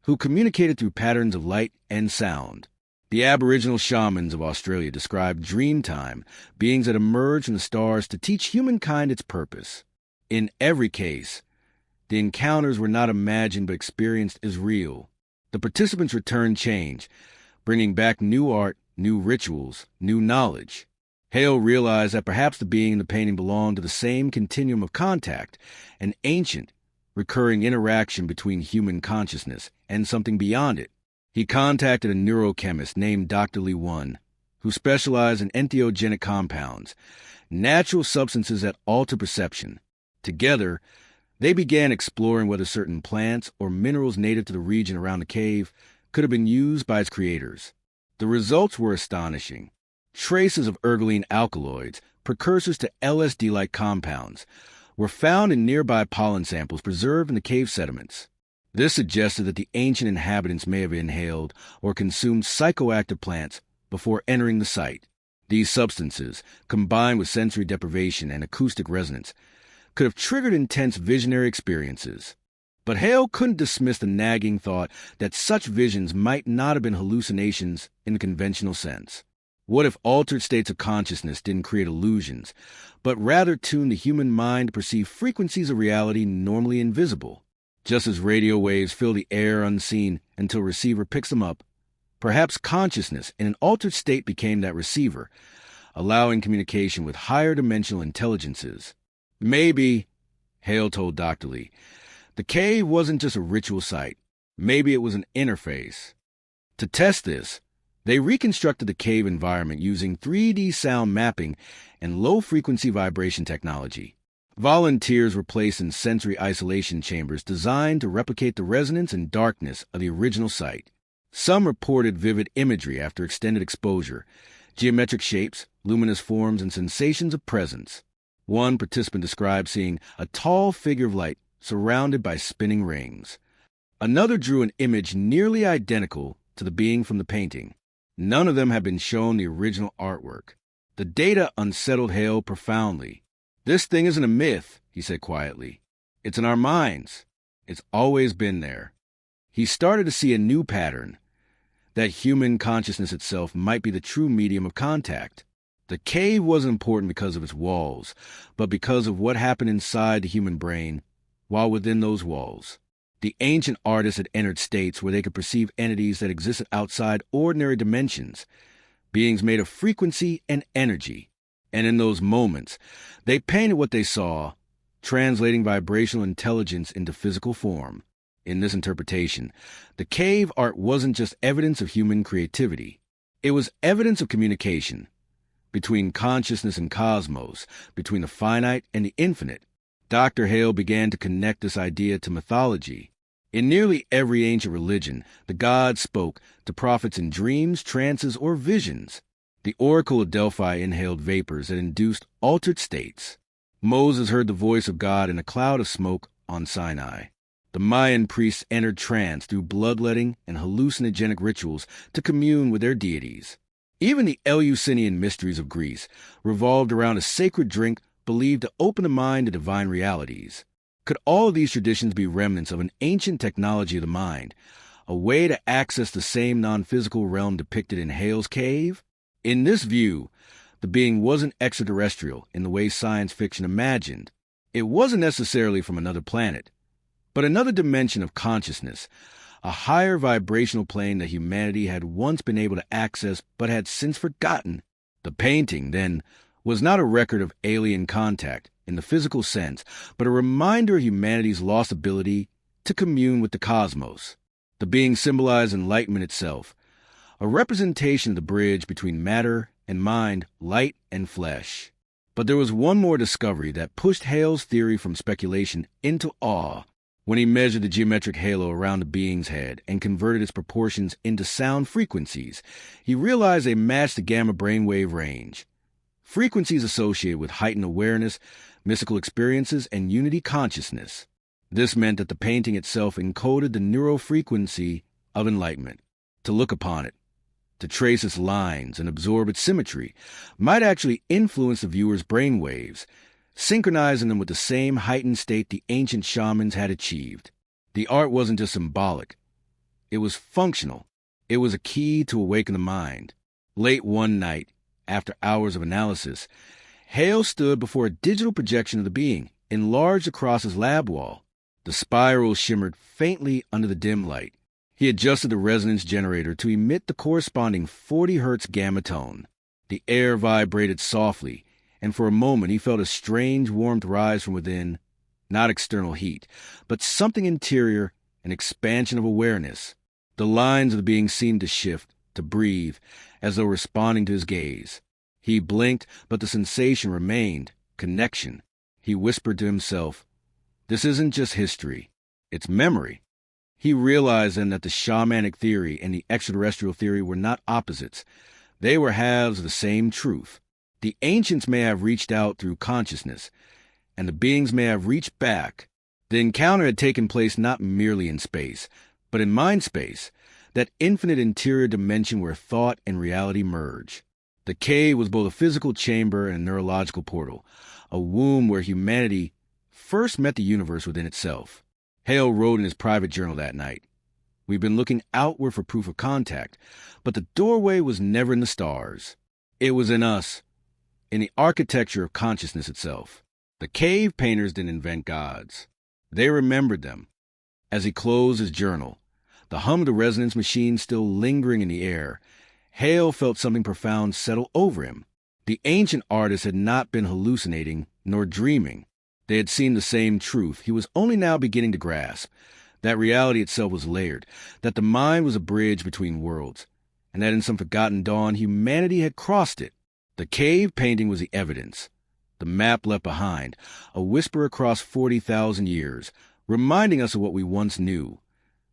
who communicated through patterns of light and sound. The Aboriginal shamans of Australia described dreamtime, beings that emerge from the stars to teach humankind its purpose. In every case, the encounters were not imagined but experienced as real. The participants returned change, bringing back new art, new rituals, new knowledge. Hale realized that perhaps the being in the painting belonged to the same continuum of contact, an ancient, recurring interaction between human consciousness and something beyond it. He contacted a neurochemist named Dr. Lee Won, who specialized in entheogenic compounds, natural substances that alter perception. Together, they began exploring whether certain plants or minerals native to the region around the cave could have been used by its creators. The results were astonishing. Traces of ergoline alkaloids, precursors to LSD-like compounds, were found in nearby pollen samples preserved in the cave sediments. This suggested that the ancient inhabitants may have inhaled or consumed psychoactive plants before entering the site. These substances, combined with sensory deprivation and acoustic resonance, could have triggered intense visionary experiences. But Hale couldn't dismiss the nagging thought that such visions might not have been hallucinations in the conventional sense. What if altered states of consciousness didn't create illusions, but rather tuned the human mind to perceive frequencies of reality normally invisible? Just as radio waves fill the air unseen until a receiver picks them up, perhaps consciousness in an altered state became that receiver, allowing communication with higher dimensional intelligences. Maybe, Hale told Dr. Lee, the cave wasn't just a ritual site. Maybe it was an interface. To test this, they reconstructed the cave environment using 3D sound mapping and low-frequency vibration technology. Volunteers were placed in sensory isolation chambers designed to replicate the resonance and darkness of the original site. Some reported vivid imagery after extended exposure, geometric shapes, luminous forms, and sensations of presence. One participant described seeing a tall figure of light surrounded by spinning rings. Another drew an image nearly identical to the being from the painting. None of them had been shown the original artwork. The data unsettled Hale profoundly. "This thing isn't a myth," he said quietly. "It's in our minds. It's always been there." He started to see a new pattern, that human consciousness itself might be the true medium of contact. The cave wasn't important because of its walls, but because of what happened inside the human brain while within those walls. The ancient artists had entered states where they could perceive entities that existed outside ordinary dimensions, beings made of frequency and energy. And in those moments, they painted what they saw, translating vibrational intelligence into physical form. In this interpretation, the cave art wasn't just evidence of human creativity. It was evidence of communication between consciousness and cosmos, between the finite and the infinite. Dr. Hale began to connect this idea to mythology. In nearly every ancient religion, the gods spoke to prophets in dreams, trances, or visions. The Oracle of Delphi inhaled vapors that induced altered states. Moses heard the voice of God in a cloud of smoke on Sinai. The Mayan priests entered trance through bloodletting and hallucinogenic rituals to commune with their deities. Even the Eleusinian mysteries of Greece revolved around a sacred drink believed to open the mind to divine realities. Could all of these traditions be remnants of an ancient technology of the mind, a way to access the same non-physical realm depicted in Hale's cave? In this view, the being wasn't extraterrestrial in the way science fiction imagined. It wasn't necessarily from another planet, but another dimension of consciousness, a higher vibrational plane that humanity had once been able to access but had since forgotten. The painting, then, was not a record of alien contact in the physical sense, but a reminder of humanity's lost ability to commune with the cosmos. The being symbolized enlightenment itself, a representation of the bridge between matter and mind, light and flesh. But there was one more discovery that pushed Hale's theory from speculation into awe. When he measured the geometric halo around the being's head and converted its proportions into sound frequencies, he realized they matched the gamma brainwave range. Frequencies associated with heightened awareness, mystical experiences, and unity consciousness. This meant that the painting itself encoded the neurofrequency of enlightenment. To look upon it, to trace its lines and absorb its symmetry, might actually influence the viewer's brainwaves, synchronizing them with the same heightened state the ancient shamans had achieved. The art wasn't just symbolic. It was functional. It was a key to awaken the mind. Late one night, after hours of analysis, Hale stood before a digital projection of the being, enlarged across his lab wall. The spiral shimmered faintly under the dim light. He adjusted the resonance generator to emit the corresponding 40 Hz gamma tone. The air vibrated softly, and for a moment he felt a strange warmth rise from within, not external heat, but something interior, an expansion of awareness. The lines of the being seemed to shift, to breathe, as though responding to his gaze. He blinked, but the sensation remained, connection. He whispered to himself, "This isn't just history, it's memory." He realized then that the shamanic theory and the extraterrestrial theory were not opposites. They were halves of the same truth. The ancients may have reached out through consciousness, and the beings may have reached back. The encounter had taken place not merely in space, but in mind space, that infinite interior dimension where thought and reality merge. The cave was both a physical chamber and a neurological portal, a womb where humanity first met the universe within itself. Hale wrote in his private journal that night, "We've been looking outward for proof of contact, but the doorway was never in the stars. It was in us, in the architecture of consciousness itself. The cave painters didn't invent gods. They remembered them." As he closed his journal, the hum of the resonance machine still lingering in the air, Hale felt something profound settle over him. The ancient artists had not been hallucinating nor dreaming. They had seen the same truth he was only now beginning to grasp, that reality itself was layered, that the mind was a bridge between worlds, and that in some forgotten dawn humanity had crossed it. The cave painting was the evidence, the map left behind, a whisper across 40,000 years, reminding us of what we once knew,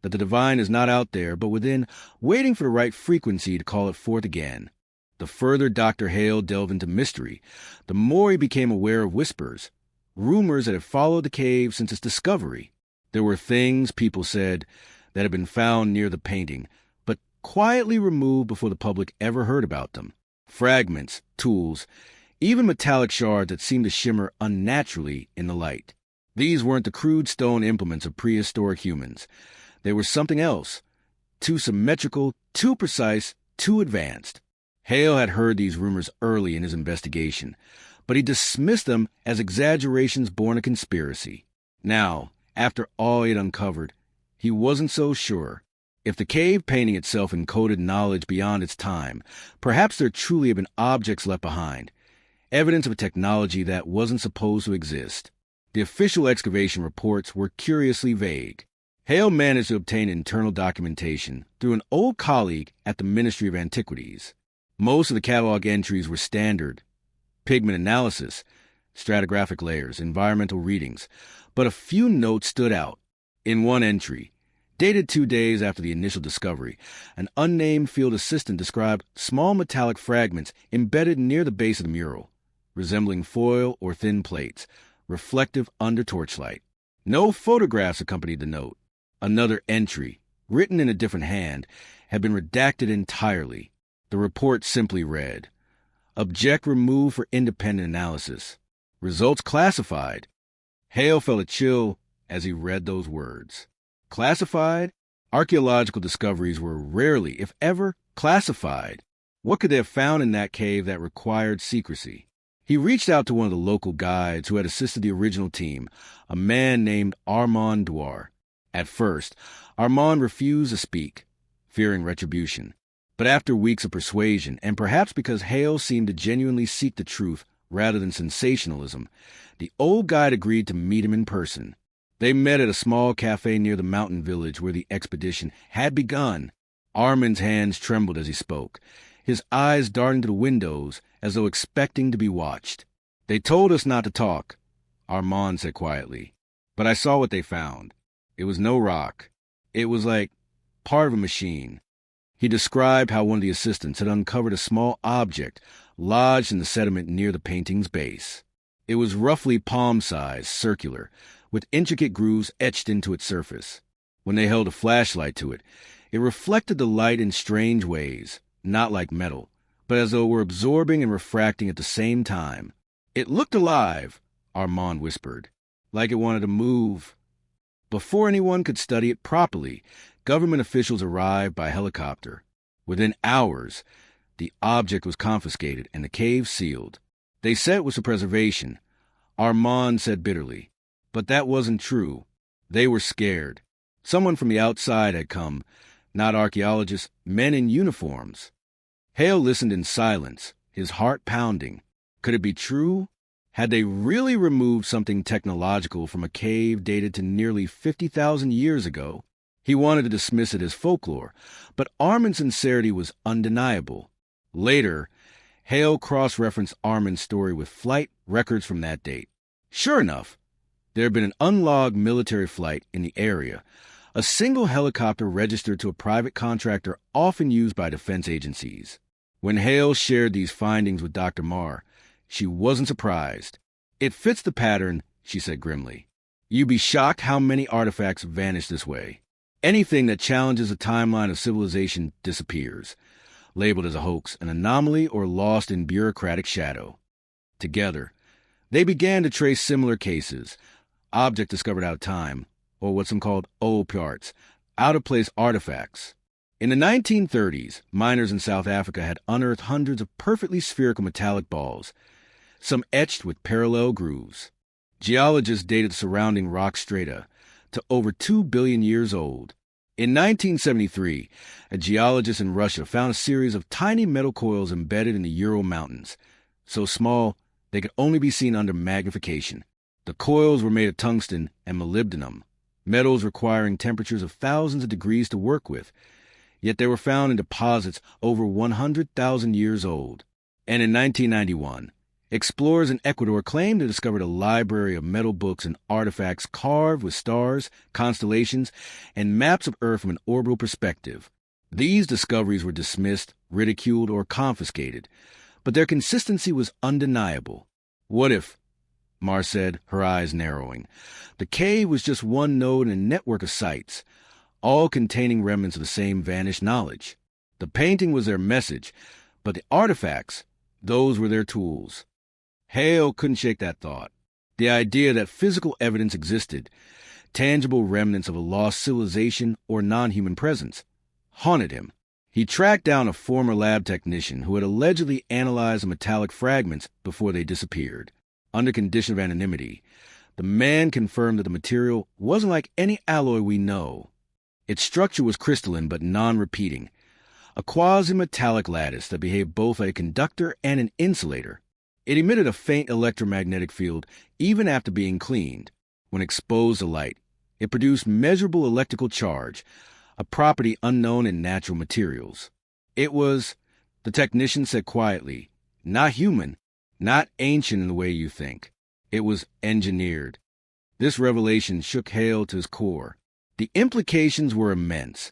that the divine is not out there but within, waiting for the right frequency to call it forth again. The further Dr. Hale delved into mystery, the more he became aware of whispers, rumors that had followed the cave since its discovery. There were things, people said, that had been found near the painting, but quietly removed before the public ever heard about them. Fragments, tools, even metallic shards that seemed to shimmer unnaturally in the light. These weren't the crude stone implements of prehistoric humans. They were something else, too symmetrical, too precise, too advanced. Hale had heard these rumors early in his investigation, but he dismissed them as exaggerations born of conspiracy. Now, after all he had uncovered, he wasn't so sure. If the cave painting itself encoded knowledge beyond its time, perhaps there truly had been objects left behind, evidence of a technology that wasn't supposed to exist. The official excavation reports were curiously vague. Hale managed to obtain internal documentation through an old colleague at the Ministry of Antiquities. Most of the catalog entries were standard pigment analysis, stratigraphic layers, environmental readings, but a few notes stood out. In one entry, dated 2 days after the initial discovery, an unnamed field assistant described small metallic fragments embedded near the base of the mural, resembling foil or thin plates, reflective under torchlight. No photographs accompanied the note. Another entry, written in a different hand, had been redacted entirely. The report simply read, "Object removed for independent analysis. Results classified." Hale felt a chill as he read those words. Classified? Archaeological discoveries were rarely, if ever, classified. What could they have found in that cave that required secrecy? He reached out to one of the local guides who had assisted the original team, a man named Armand Douar. At first, Armand refused to speak, fearing retribution. But after weeks of persuasion, and perhaps because Hale seemed to genuinely seek the truth rather than sensationalism, the old guide agreed to meet him in person. They met at a small cafe near the mountain village where the expedition had begun. Armand's hands trembled as he spoke, his eyes darting to the windows as though expecting to be watched. "They told us not to talk," Armand said quietly. "But I saw what they found. It was no rock. It was like part of a machine." He described how one of the assistants had uncovered a small object lodged in the sediment near the painting's base. It was roughly palm-sized, circular, with intricate grooves etched into its surface. When they held a flashlight to it, it reflected the light in strange ways, not like metal, but as though it were absorbing and refracting at the same time. "It looked alive," Armand whispered, "like it wanted to move." Before anyone could study it properly, government officials arrived by helicopter. Within hours, the object was confiscated and the cave sealed. They said it was for preservation. Armand said bitterly, but that wasn't true. They were scared. Someone from the outside had come, not archaeologists, men in uniforms. Hale listened in silence, his heart pounding. Could it be true? Had they really removed something technological from a cave dated to nearly 50,000 years ago? He wanted to dismiss it as folklore, but Armand's sincerity was undeniable. Later, Hale cross-referenced Armand's story with flight records from that date. Sure enough, there had been an unlogged military flight in the area, a single helicopter registered to a private contractor often used by defense agencies. When Hale shared these findings with Dr. Marr, she wasn't surprised. "It fits the pattern," she said grimly. "You'd be shocked how many artifacts vanish this way. Anything that challenges the timeline of civilization disappears, labeled as a hoax, an anomaly, or lost in bureaucratic shadow." Together, they began to trace similar cases, objects discovered out of time, or what some called old parts, out-of-place artifacts. In the 1930s, miners in South Africa had unearthed hundreds of perfectly spherical metallic balls, some etched with parallel grooves. Geologists dated the surrounding rock strata to over 2 billion years old. In 1973, a geologist in Russia found a series of tiny metal coils embedded in the Ural Mountains, so small they could only be seen under magnification. The coils were made of tungsten and molybdenum, metals requiring temperatures of thousands of degrees to work with, yet they were found in deposits over 100,000 years old. And in 1991, explorers in Ecuador claimed to have discovered a library of metal books and artifacts carved with stars, constellations, and maps of Earth from an orbital perspective. These discoveries were dismissed, ridiculed, or confiscated, but their consistency was undeniable. What if, Marr said, her eyes narrowing, the cave was just one node in a network of sites, all containing remnants of the same vanished knowledge? The painting was their message, but the artifacts, those were their tools. Hale couldn't shake that thought. The idea that physical evidence existed, tangible remnants of a lost civilization or non-human presence, haunted him. He tracked down a former lab technician who had allegedly analyzed the metallic fragments before they disappeared. Under condition of anonymity, the man confirmed that the material wasn't like any alloy we know. Its structure was crystalline but non-repeating, a quasi-metallic lattice that behaved both like a conductor and an insulator. It emitted a faint electromagnetic field even after being cleaned. When exposed to light, it produced measurable electrical charge, a property unknown in natural materials. It was, the technician said quietly, not human, not ancient in the way you think. It was engineered. This revelation shook Hale to his core. The implications were immense.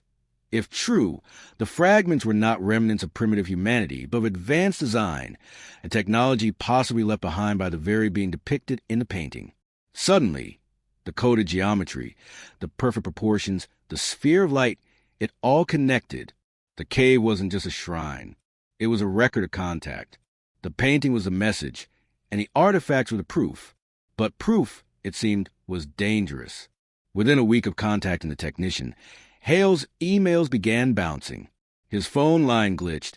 If true, the fragments were not remnants of primitive humanity, but of advanced design, a technology possibly left behind by the very being depicted in the painting. Suddenly, The coded geometry, the perfect proportions, the sphere of light, it all connected. The cave wasn't just a shrine. It was a record of contact. The painting was the message, and the artifacts were the proof. But proof, it seemed, was dangerous. Within a week of contacting the technician, Hale's emails began bouncing. His phone line glitched.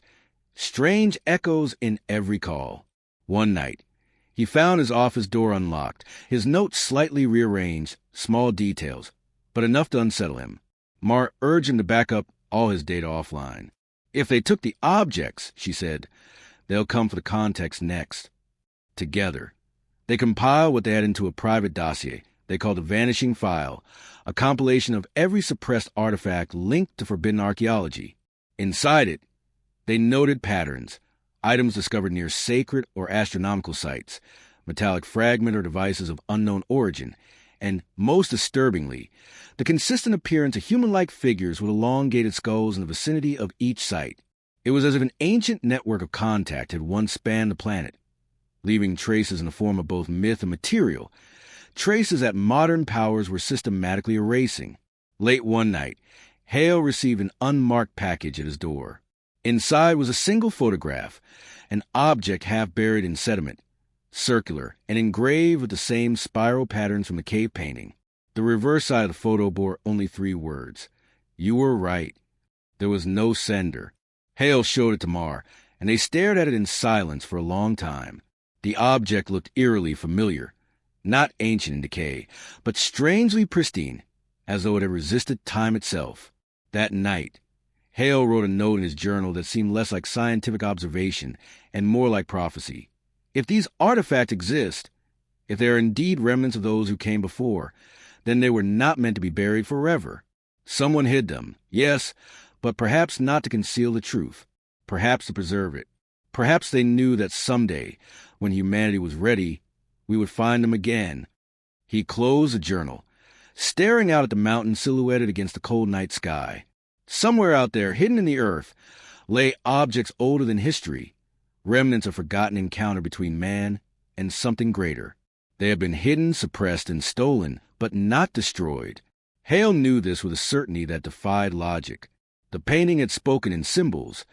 Strange echoes in every call. One night, he found his office door unlocked, his notes slightly rearranged, small details, but enough to unsettle him. Mar urged him to back up all his data offline. If they took the objects, she said, they'll come for the context next. Together, they compiled what they had into a private dossier they called a vanishing file, a compilation of every suppressed artifact linked to forbidden archaeology. Inside it, they noted patterns, items discovered near sacred or astronomical sites, metallic fragment or devices of unknown origin, and, most disturbingly, the consistent appearance of human-like figures with elongated skulls in the vicinity of each site. It was as if an ancient network of contact had once spanned the planet, leaving traces in the form of both myth and material, traces that modern powers were systematically erasing. Late one night, Hale received an unmarked package at his door. Inside was a single photograph, an object half buried in sediment, circular and engraved with the same spiral patterns from the cave painting. The reverse side of the photo bore only 3 words. You were right. There was no sender. Hale showed it to Mar, and they stared at it in silence for a long time. The object looked eerily familiar, not ancient in decay, but strangely pristine, as though it had resisted time itself. That night, Hale wrote a note in his journal that seemed less like scientific observation and more like prophecy. If these artifacts exist, if they are indeed remnants of those who came before, then they were not meant to be buried forever. Someone hid them, yes, but perhaps not to conceal the truth, perhaps to preserve it. Perhaps they knew that someday, when humanity was ready, we would find them again. He closed the journal, staring out at the mountain silhouetted against the cold night sky. Somewhere out there, hidden in the earth, lay objects older than history, remnants of forgotten encounter between man and something greater. They had been hidden, suppressed, and stolen, but not destroyed. Hale knew this with a certainty that defied logic. The painting had spoken in symbols.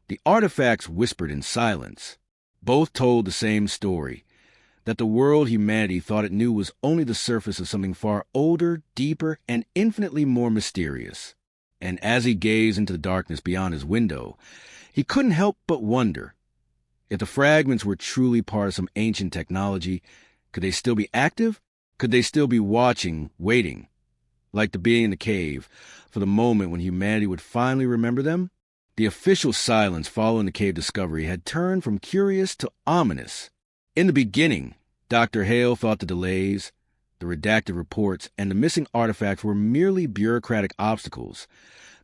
The artifacts whispered in silence. Both told the same story, that the world humanity thought it knew was only the surface of something far older, deeper, and infinitely more mysterious. And as he gazed into the darkness beyond his window, he couldn't help but wonder, if the fragments were truly part of some ancient technology, could they still be active? Could they still be watching, waiting, like the being in the cave, for the moment when humanity would finally remember them? The official silence following the cave discovery had turned from curious to ominous. In the beginning, Dr. Hale thought the delays, the redacted reports, and the missing artifacts were merely bureaucratic obstacles,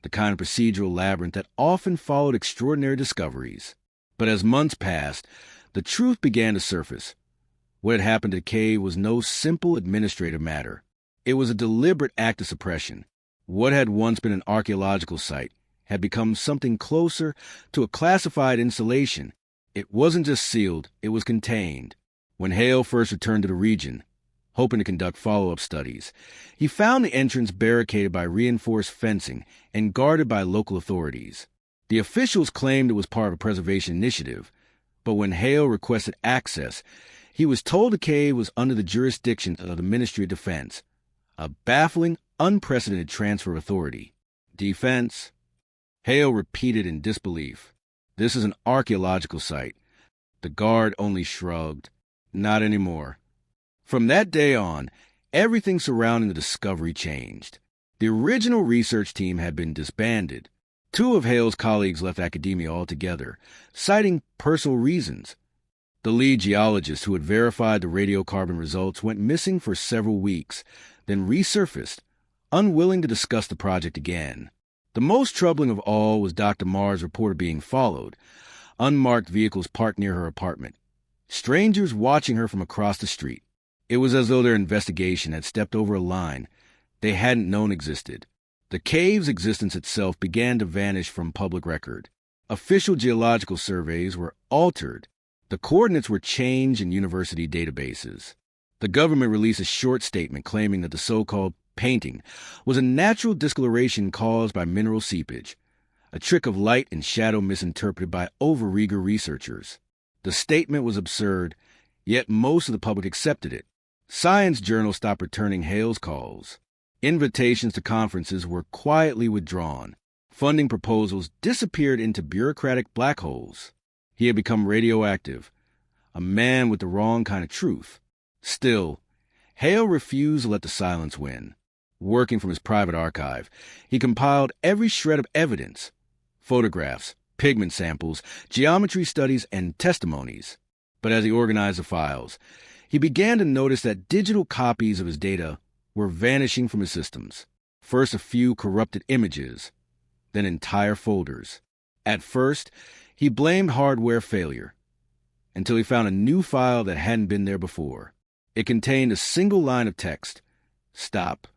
the kind of procedural labyrinth that often followed extraordinary discoveries. But as months passed, the truth began to surface. What had happened to the cave was no simple administrative matter. It was a deliberate act of suppression. What had once been an archaeological site had become something closer to a classified installation. It wasn't just sealed, it was contained. When Hale first returned to the region, hoping to conduct follow-up studies, he found the entrance barricaded by reinforced fencing and guarded by local authorities. The officials claimed it was part of a preservation initiative, but when Hale requested access, he was told the cave was under the jurisdiction of the Ministry of Defense, a baffling, unprecedented transfer of authority. Defense? Hale repeated in disbelief. This is an archaeological site. The guard only shrugged. Not anymore. From that day on, everything surrounding the discovery changed. The original research team had been disbanded. 2 of Hale's colleagues left academia altogether, citing personal reasons. The lead geologist who had verified the radiocarbon results went missing for several weeks, then resurfaced, unwilling to discuss the project again. The most troubling of all was Dr. Marr's report of being followed, unmarked vehicles parked near her apartment, strangers watching her from across the street. It was as though their investigation had stepped over a line they hadn't known existed. The cave's existence itself began to vanish from public record. Official geological surveys were altered. The coordinates were changed in university databases. The government released a short statement claiming that the so-called painting was a natural discoloration caused by mineral seepage, a trick of light and shadow misinterpreted by overeager researchers. The statement was absurd, yet most of the public accepted it. Science journals stopped returning Hale's calls. Invitations to conferences were quietly withdrawn. Funding proposals disappeared into bureaucratic black holes. He had become radioactive, a man with the wrong kind of truth. Still, Hale refused to let the silence win. Working from his private archive, he compiled every shred of evidence: photographs, pigment samples, geometry studies, and testimonies. But as he organized the files, he began to notice that digital copies of his data were vanishing from his systems. First a few corrupted images, then entire folders. At first, he blamed hardware failure, until he found a new file that hadn't been there before. It contained a single line of text: "Stop."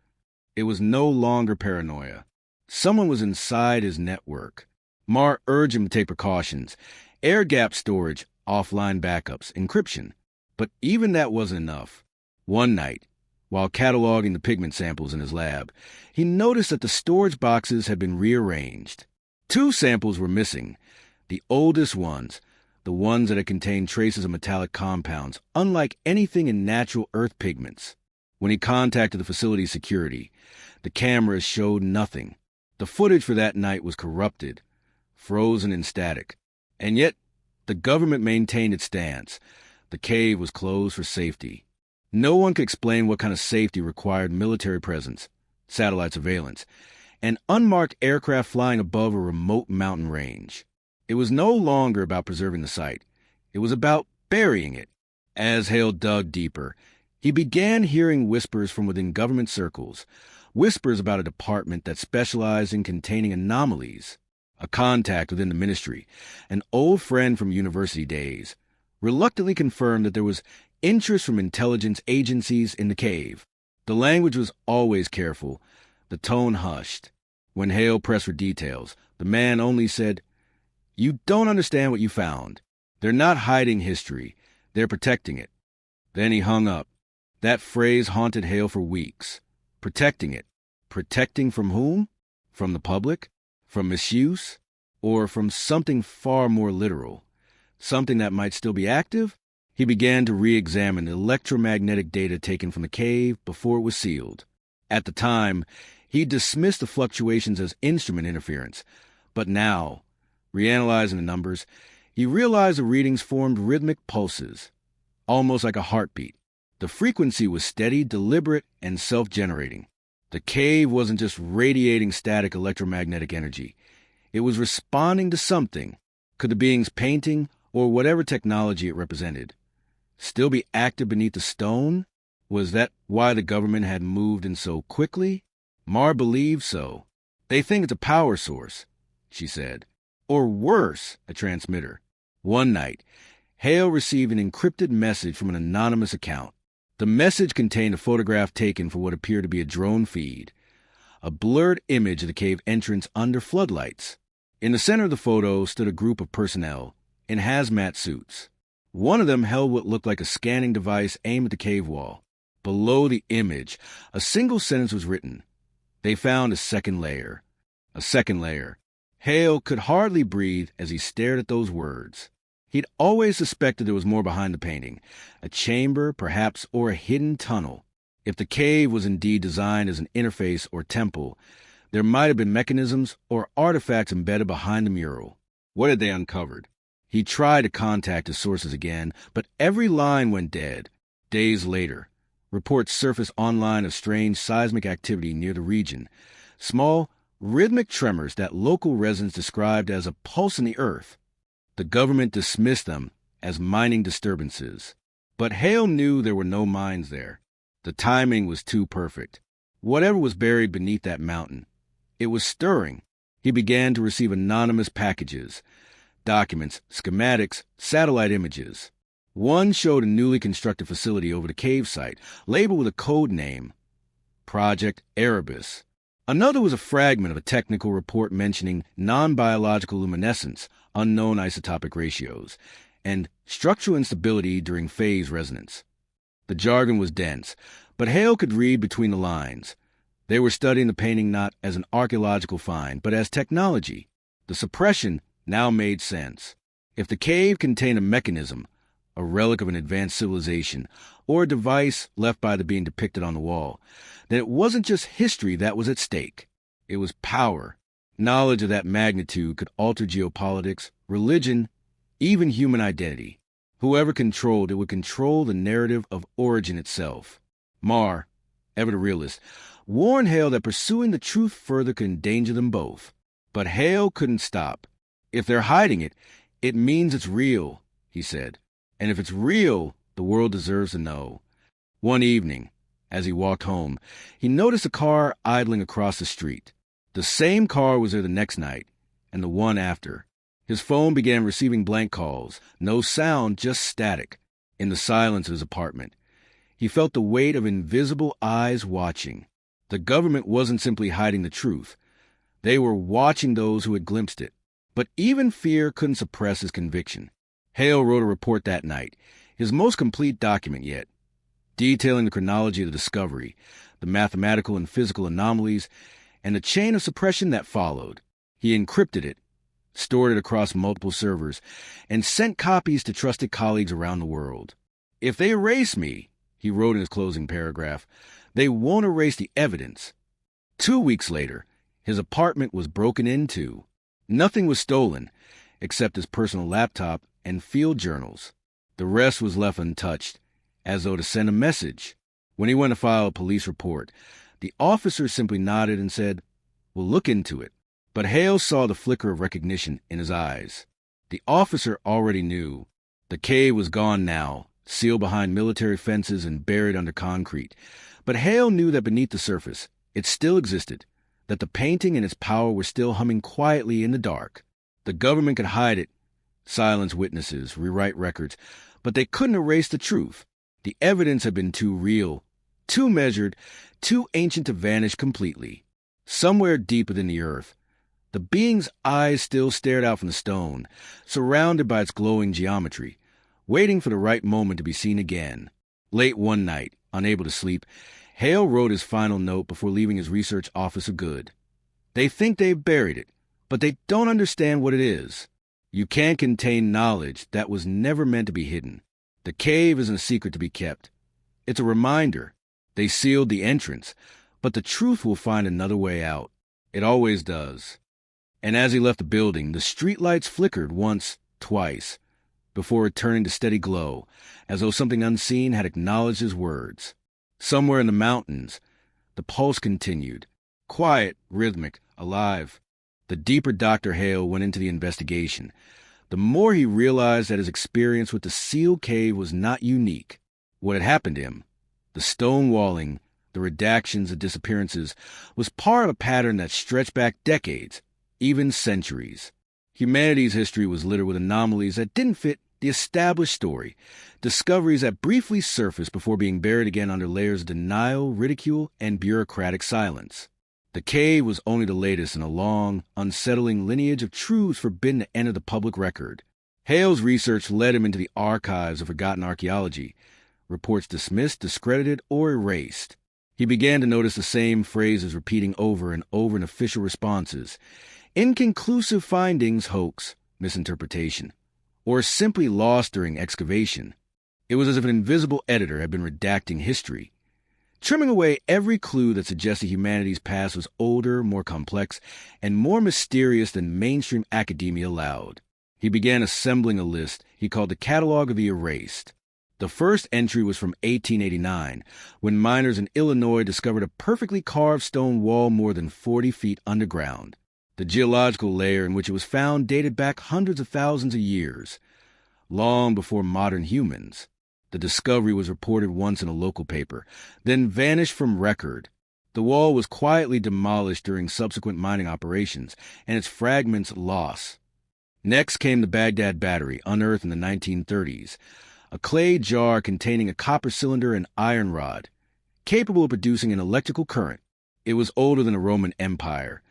It was no longer paranoia. Someone was inside his network. Marr urged him to take precautions: air-gap storage, offline backups, encryption. But even that wasn't enough. One night, while cataloging the pigment samples in his lab, he noticed that the storage boxes had been rearranged. 2 samples were missing, the oldest ones, the ones that had contained traces of metallic compounds, unlike anything in natural earth pigments. When he contacted the facility's security, the cameras showed nothing. The footage for that night was corrupted, frozen in static. And yet, the government maintained its stance. The cave was closed for safety. No one could explain what kind of safety required military presence, satellite surveillance, and unmarked aircraft flying above a remote mountain range. It was no longer about preserving the site. It was about burying it. As Hale dug deeper, he began hearing whispers from within government circles, whispers about a department that specialized in containing anomalies. A contact within the ministry, an old friend from university days, reluctantly confirmed that there was interest from intelligence agencies in the cave. The language was always careful, the tone hushed. When Hale pressed for details, the man only said, "You don't understand what you found. They're not hiding history. They're protecting it." Then he hung up. That phrase haunted Hale for weeks. Protecting it. Protecting from whom? From the public? From misuse? Or from something far more literal? Something that might still be active? He began to re-examine the electromagnetic data taken from the cave before it was sealed. At the time, he dismissed the fluctuations as instrument interference. But now, reanalyzing the numbers, he realized the readings formed rhythmic pulses, almost like a heartbeat. The frequency was steady, deliberate, and self-generating. The cave wasn't just radiating static electromagnetic energy. It was responding to something. Could the being's painting, or whatever technology it represented, still be active beneath the stone? Was that why the government had moved in so quickly? Marr believed so. "They think it's a power source," she said. "Or worse, a transmitter." One night, Hale received an encrypted message from an anonymous account. The message contained a photograph taken for what appeared to be a drone feed, a blurred image of the cave entrance under floodlights. In the center of the photo stood a group of personnel in hazmat suits. One of them held what looked like a scanning device aimed at the cave wall. Below the image, a single sentence was written: "They found a second layer." A second layer. Hale could hardly breathe as he stared at those words. He'd always suspected there was more behind the painting, a chamber, perhaps, or a hidden tunnel. If the cave was indeed designed as an interface or temple, there might have been mechanisms or artifacts embedded behind the mural. What had they uncovered? He tried to contact his sources again, but every line went dead. Days later, reports surfaced online of strange seismic activity near the region, small, rhythmic tremors that local residents described as a pulse in the earth. The government dismissed them as mining disturbances. But Hale knew there were no mines there. The timing was too perfect. Whatever was buried beneath that mountain, it was stirring. He began to receive anonymous packages, documents, schematics, satellite images. One showed a newly constructed facility over the cave site, labeled with a code name, Project Erebus. Another was a fragment of a technical report mentioning non-biological luminescence, unknown isotopic ratios, and structural instability during phase resonance. The jargon was dense, but Hale could read between the lines. They were studying the painting not as an archaeological find, but as technology. The suppression now made sense. If the cave contained a mechanism, a relic of an advanced civilization, or a device left by the being depicted on the wall, then it wasn't just history that was at stake. It was power. Knowledge of that magnitude could alter geopolitics, religion, even human identity. Whoever controlled it would control the narrative of origin itself. Marr, ever the realist, warned Hale that pursuing the truth further could endanger them both. But Hale couldn't stop. If they're hiding it, it means it's real, he said. And if it's real, the world deserves to know. One evening, as he walked home, he noticed a car idling across the street. The same car was there the next night, and the one after. His phone began receiving blank calls, no sound, just static, in the silence of his apartment. He felt the weight of invisible eyes watching. The government wasn't simply hiding the truth. They were watching those who had glimpsed it. But even fear couldn't suppress his conviction. Hale wrote a report that night, his most complete document yet, detailing the chronology of the discovery, the mathematical and physical anomalies, and the chain of suppression that followed. He encrypted it, stored it across multiple servers, and sent copies to trusted colleagues around the world. If they erase me, he wrote in his closing paragraph, they won't erase the evidence. 2 weeks later, his apartment was broken into. Nothing was stolen, except his personal laptop and field journals. The rest was left untouched, as though to send a message. When he went to file a police report, the officer simply nodded and said, "We'll look into it." But Hale saw the flicker of recognition in his eyes. The officer already knew. The cave was gone now, sealed behind military fences and buried under concrete. But Hale knew that beneath the surface, it still existed, that the painting and its power were still humming quietly in the dark. The government could hide it, silence witnesses, rewrite records, but they couldn't erase the truth. The evidence had been too real, too measured, too ancient to vanish completely. Somewhere deep within the earth, the being's eyes still stared out from the stone, surrounded by its glowing geometry, waiting for the right moment to be seen again. Late one night, unable to sleep, Hale wrote his final note before leaving his research office for good. They think they've buried it, but they don't understand what it is. You can't contain knowledge that was never meant to be hidden. The cave isn't a secret to be kept. It's a reminder. They sealed the entrance, but the truth will find another way out. It always does. And as he left the building, the streetlights flickered once, twice, before returning to steady glow, as though something unseen had acknowledged his words. Somewhere in the mountains, the pulse continued, quiet, rhythmic, alive. The deeper Dr. Hale went into the investigation, the more he realized that his experience with the sealed cave was not unique. What had happened to him, the stonewalling, the redactions, the disappearances, was part of a pattern that stretched back decades, even centuries. Humanity's history was littered with anomalies that didn't fit the established story, discoveries that briefly surfaced before being buried again under layers of denial, ridicule, and bureaucratic silence. The cave was only the latest in a long, unsettling lineage of truths forbidden to enter the public record. Hale's research led him into the archives of forgotten archaeology, reports dismissed, discredited, or erased. He began to notice the same phrases repeating over and over in official responses. Inconclusive findings, hoax, misinterpretation, or simply lost during excavation. It was as if an invisible editor had been redacting history, trimming away every clue that suggested humanity's past was older, more complex, and more mysterious than mainstream academia allowed. He began assembling a list he called the Catalog of the Erased. The first entry was from 1889, when miners in Illinois discovered a perfectly carved stone wall more than 40 feet underground. The geological layer in which it was found dated back hundreds of thousands of years, long before modern humans. The discovery was reported once in a local paper, then vanished from record. The wall was quietly demolished during subsequent mining operations, and its fragments lost. Next came the Baghdad Battery, unearthed in the 1930s, a clay jar containing a copper cylinder and iron rod, capable of producing an electrical current. It was older than the Roman Empire,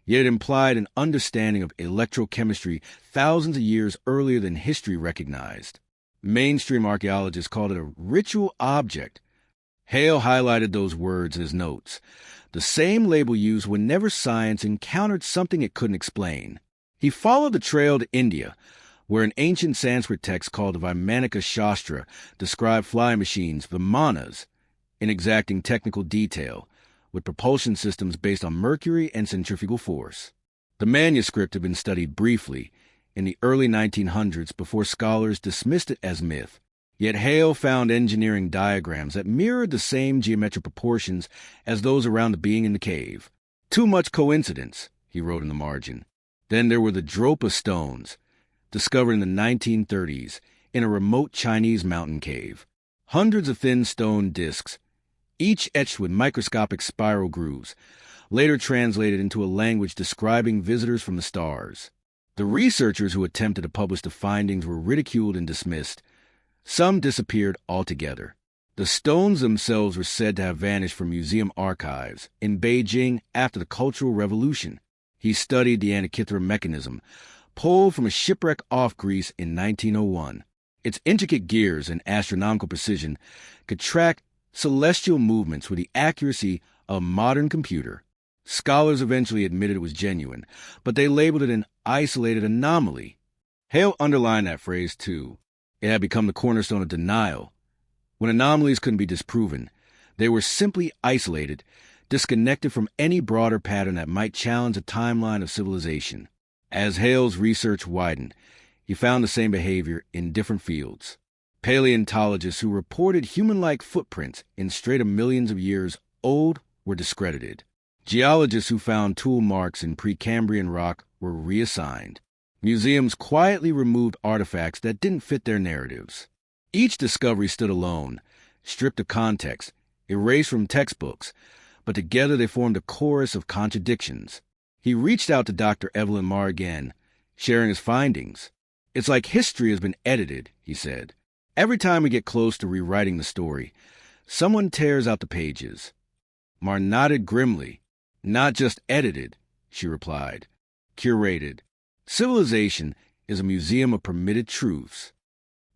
yet it implied an understanding of electrochemistry thousands of years earlier than history recognized. Mainstream archaeologists called it a ritual object. Hale highlighted those words in his notes, the same label used whenever science encountered something it couldn't explain. He followed the trail to India, where an ancient Sanskrit text called the Vaimanika Shastra described flying machines, vimanas, in exacting technical detail, with propulsion systems based on mercury and centrifugal force. The manuscript had been studied briefly in the early 1900s before scholars dismissed it as myth. Yet Hale found engineering diagrams that mirrored the same geometric proportions as those around the being in the cave. Too much coincidence, he wrote in the margin. Then there were the Dropa stones, discovered in the 1930s in a remote Chinese mountain cave. Hundreds of thin stone discs, each etched with microscopic spiral grooves, later translated into a language describing visitors from the stars. The researchers who attempted to publish the findings were ridiculed and dismissed. Some disappeared altogether. The stones themselves were said to have vanished from museum archives in Beijing after the Cultural Revolution. He studied the Antikythera mechanism, pulled from a shipwreck off Greece in 1901. Its intricate gears and astronomical precision could track celestial movements with the accuracy of a modern computer. Scholars eventually admitted it was genuine, but they labeled it an isolated anomaly. Hale underlined that phrase, too. It had become the cornerstone of denial. When anomalies couldn't be disproven, they were simply isolated, disconnected from any broader pattern that might challenge the timeline of civilization. As Hale's research widened, he found the same behavior in different fields. Paleontologists who reported human-like footprints in strata millions of years old were discredited. Geologists who found tool marks in Precambrian rock were reassigned. Museums quietly removed artifacts that didn't fit their narratives. Each discovery stood alone, stripped of context, erased from textbooks, but together they formed a chorus of contradictions. He reached out to Dr. Evelyn Marr again, sharing his findings. "It's like history has been edited," he said. "Every time we get close to rewriting the story, someone tears out the pages." Marr nodded grimly. "Not just edited," she replied. "Curated. Civilization is a museum of permitted truths."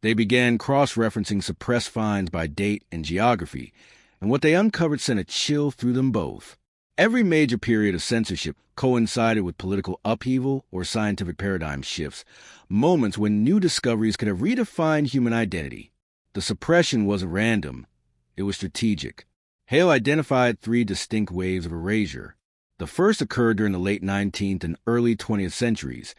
They began cross-referencing suppressed finds by date and geography, and what they uncovered sent a chill through them both. Every major period of censorship coincided with political upheaval or scientific paradigm shifts, moments when new discoveries could have redefined human identity. The suppression wasn't random. It was strategic. Hale identified 3 distinct waves of erasure. The first occurred during the late 19th and early 20th centuries,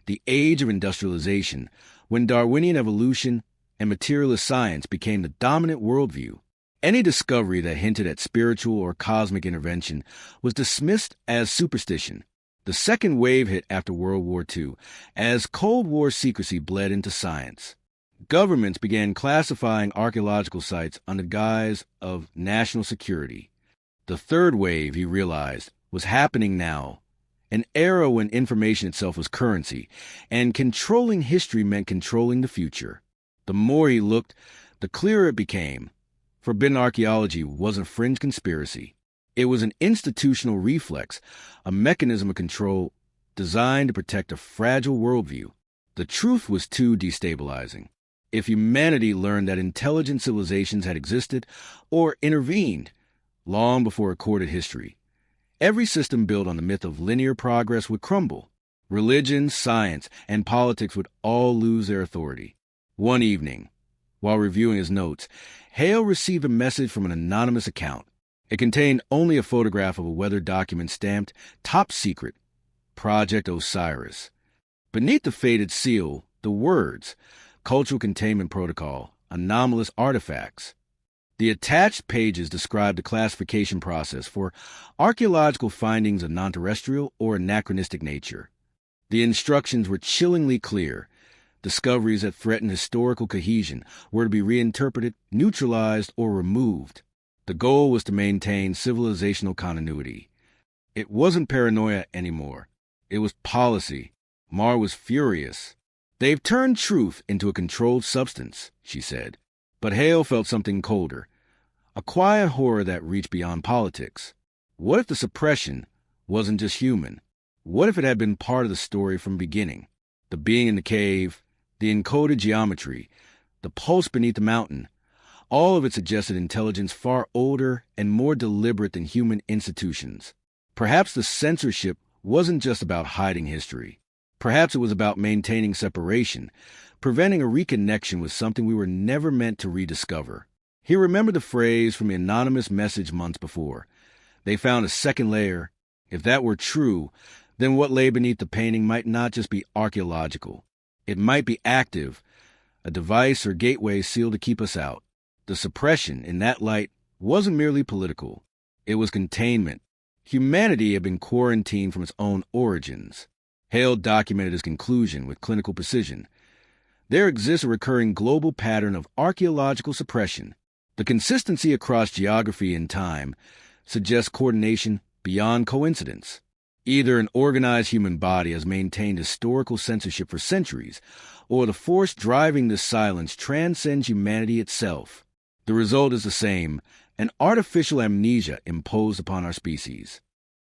the age of industrialization, when Darwinian evolution and materialist science became the dominant worldview. Any discovery that hinted at spiritual or cosmic intervention was dismissed as superstition. The second wave hit after World War II, as Cold War secrecy bled into science. Governments began classifying archaeological sites under the guise of national security. The third wave, he realized, was happening now, an era when information itself was currency, and controlling history meant controlling the future. The more he looked, the clearer it became. Forbidden archaeology wasn't a fringe conspiracy. It was an institutional reflex, a mechanism of control designed to protect a fragile worldview. The truth was too destabilizing. If humanity learned that intelligent civilizations had existed or intervened long before recorded history, every system built on the myth of linear progress would crumble. Religion, science, and politics would all lose their authority. One evening, while reviewing his notes, Hale received a message from an anonymous account. It contained only a photograph of a weather document stamped "Top Secret, Project Osiris." Beneath the faded seal, the words, "Cultural Containment Protocol, Anomalous Artifacts." The attached pages described the classification process for archaeological findings of non-terrestrial or anachronistic nature. The instructions were chillingly clear. Discoveries that threatened historical cohesion were to be reinterpreted, neutralized, or removed. The goal was to maintain civilizational continuity. It wasn't paranoia anymore. It was policy. Marr was furious. "They've turned truth into a controlled substance," she said. But Hale felt something colder, a quiet horror that reached beyond politics. What if the suppression wasn't just human? What if it had been part of the story from the beginning? The being in the cave, the encoded geometry, the the pulse beneath the mountain. All of it suggested intelligence far older and more deliberate than human institutions. Perhaps the censorship wasn't just about hiding history. Perhaps it was about maintaining separation, preventing a reconnection with something we were never meant to rediscover. He remembered the phrase from the anonymous message months before. They found a second layer. If that were true, then what lay beneath the painting might not just be archaeological. It might be active, a device or gateway sealed to keep us out. The suppression in that light wasn't merely political. It was containment. Humanity had been quarantined from its own origins. Hale documented his conclusion with clinical precision. There exists a recurring global pattern of archaeological suppression. The consistency across geography and time suggests coordination beyond coincidence. Either an organized human body has maintained historical censorship for centuries, or the force driving this silence transcends humanity itself. The result is the same, an artificial amnesia imposed upon our species.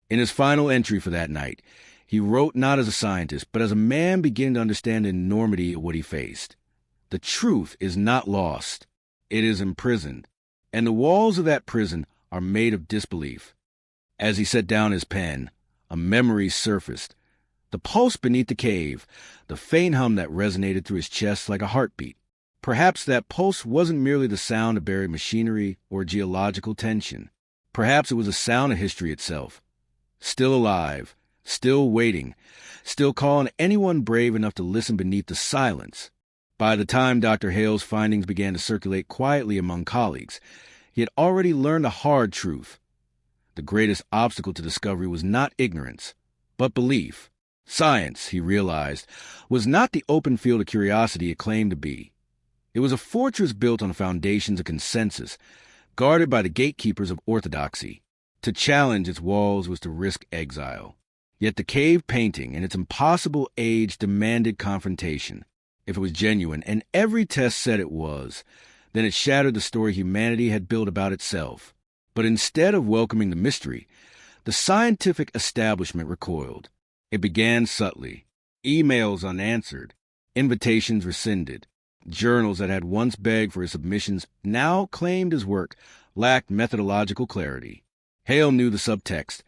In his final entry for that night, he wrote not as a scientist, but as a man beginning to understand the enormity of what he faced. The truth is not lost. It is imprisoned, and the walls of that prison are made of disbelief. As he set down his pen, a memory surfaced. The pulse beneath the cave, the faint hum that resonated through his chest like a heartbeat. Perhaps that pulse wasn't merely the sound of buried machinery or geological tension. Perhaps it was the sound of history itself. Still alive, still waiting, still calling anyone brave enough to listen beneath the silence. By the time Dr. Hale's findings began to circulate quietly among colleagues, he had already learned a hard truth. The greatest obstacle to discovery was not ignorance, but belief. Science, he realized, was not the open field of curiosity it claimed to be. It was a fortress built on foundations of consensus, guarded by the gatekeepers of orthodoxy. To challenge its walls was to risk exile. Yet the cave painting and its impossible age demanded confrontation. If it was genuine, and every test said it was, then it shattered the story humanity had built about itself. But instead of welcoming the mystery, the scientific establishment recoiled. It began subtly. Emails unanswered, invitations rescinded. Journals that had once begged for his submissions now claimed his work lacked methodological clarity. Hale knew the subtext.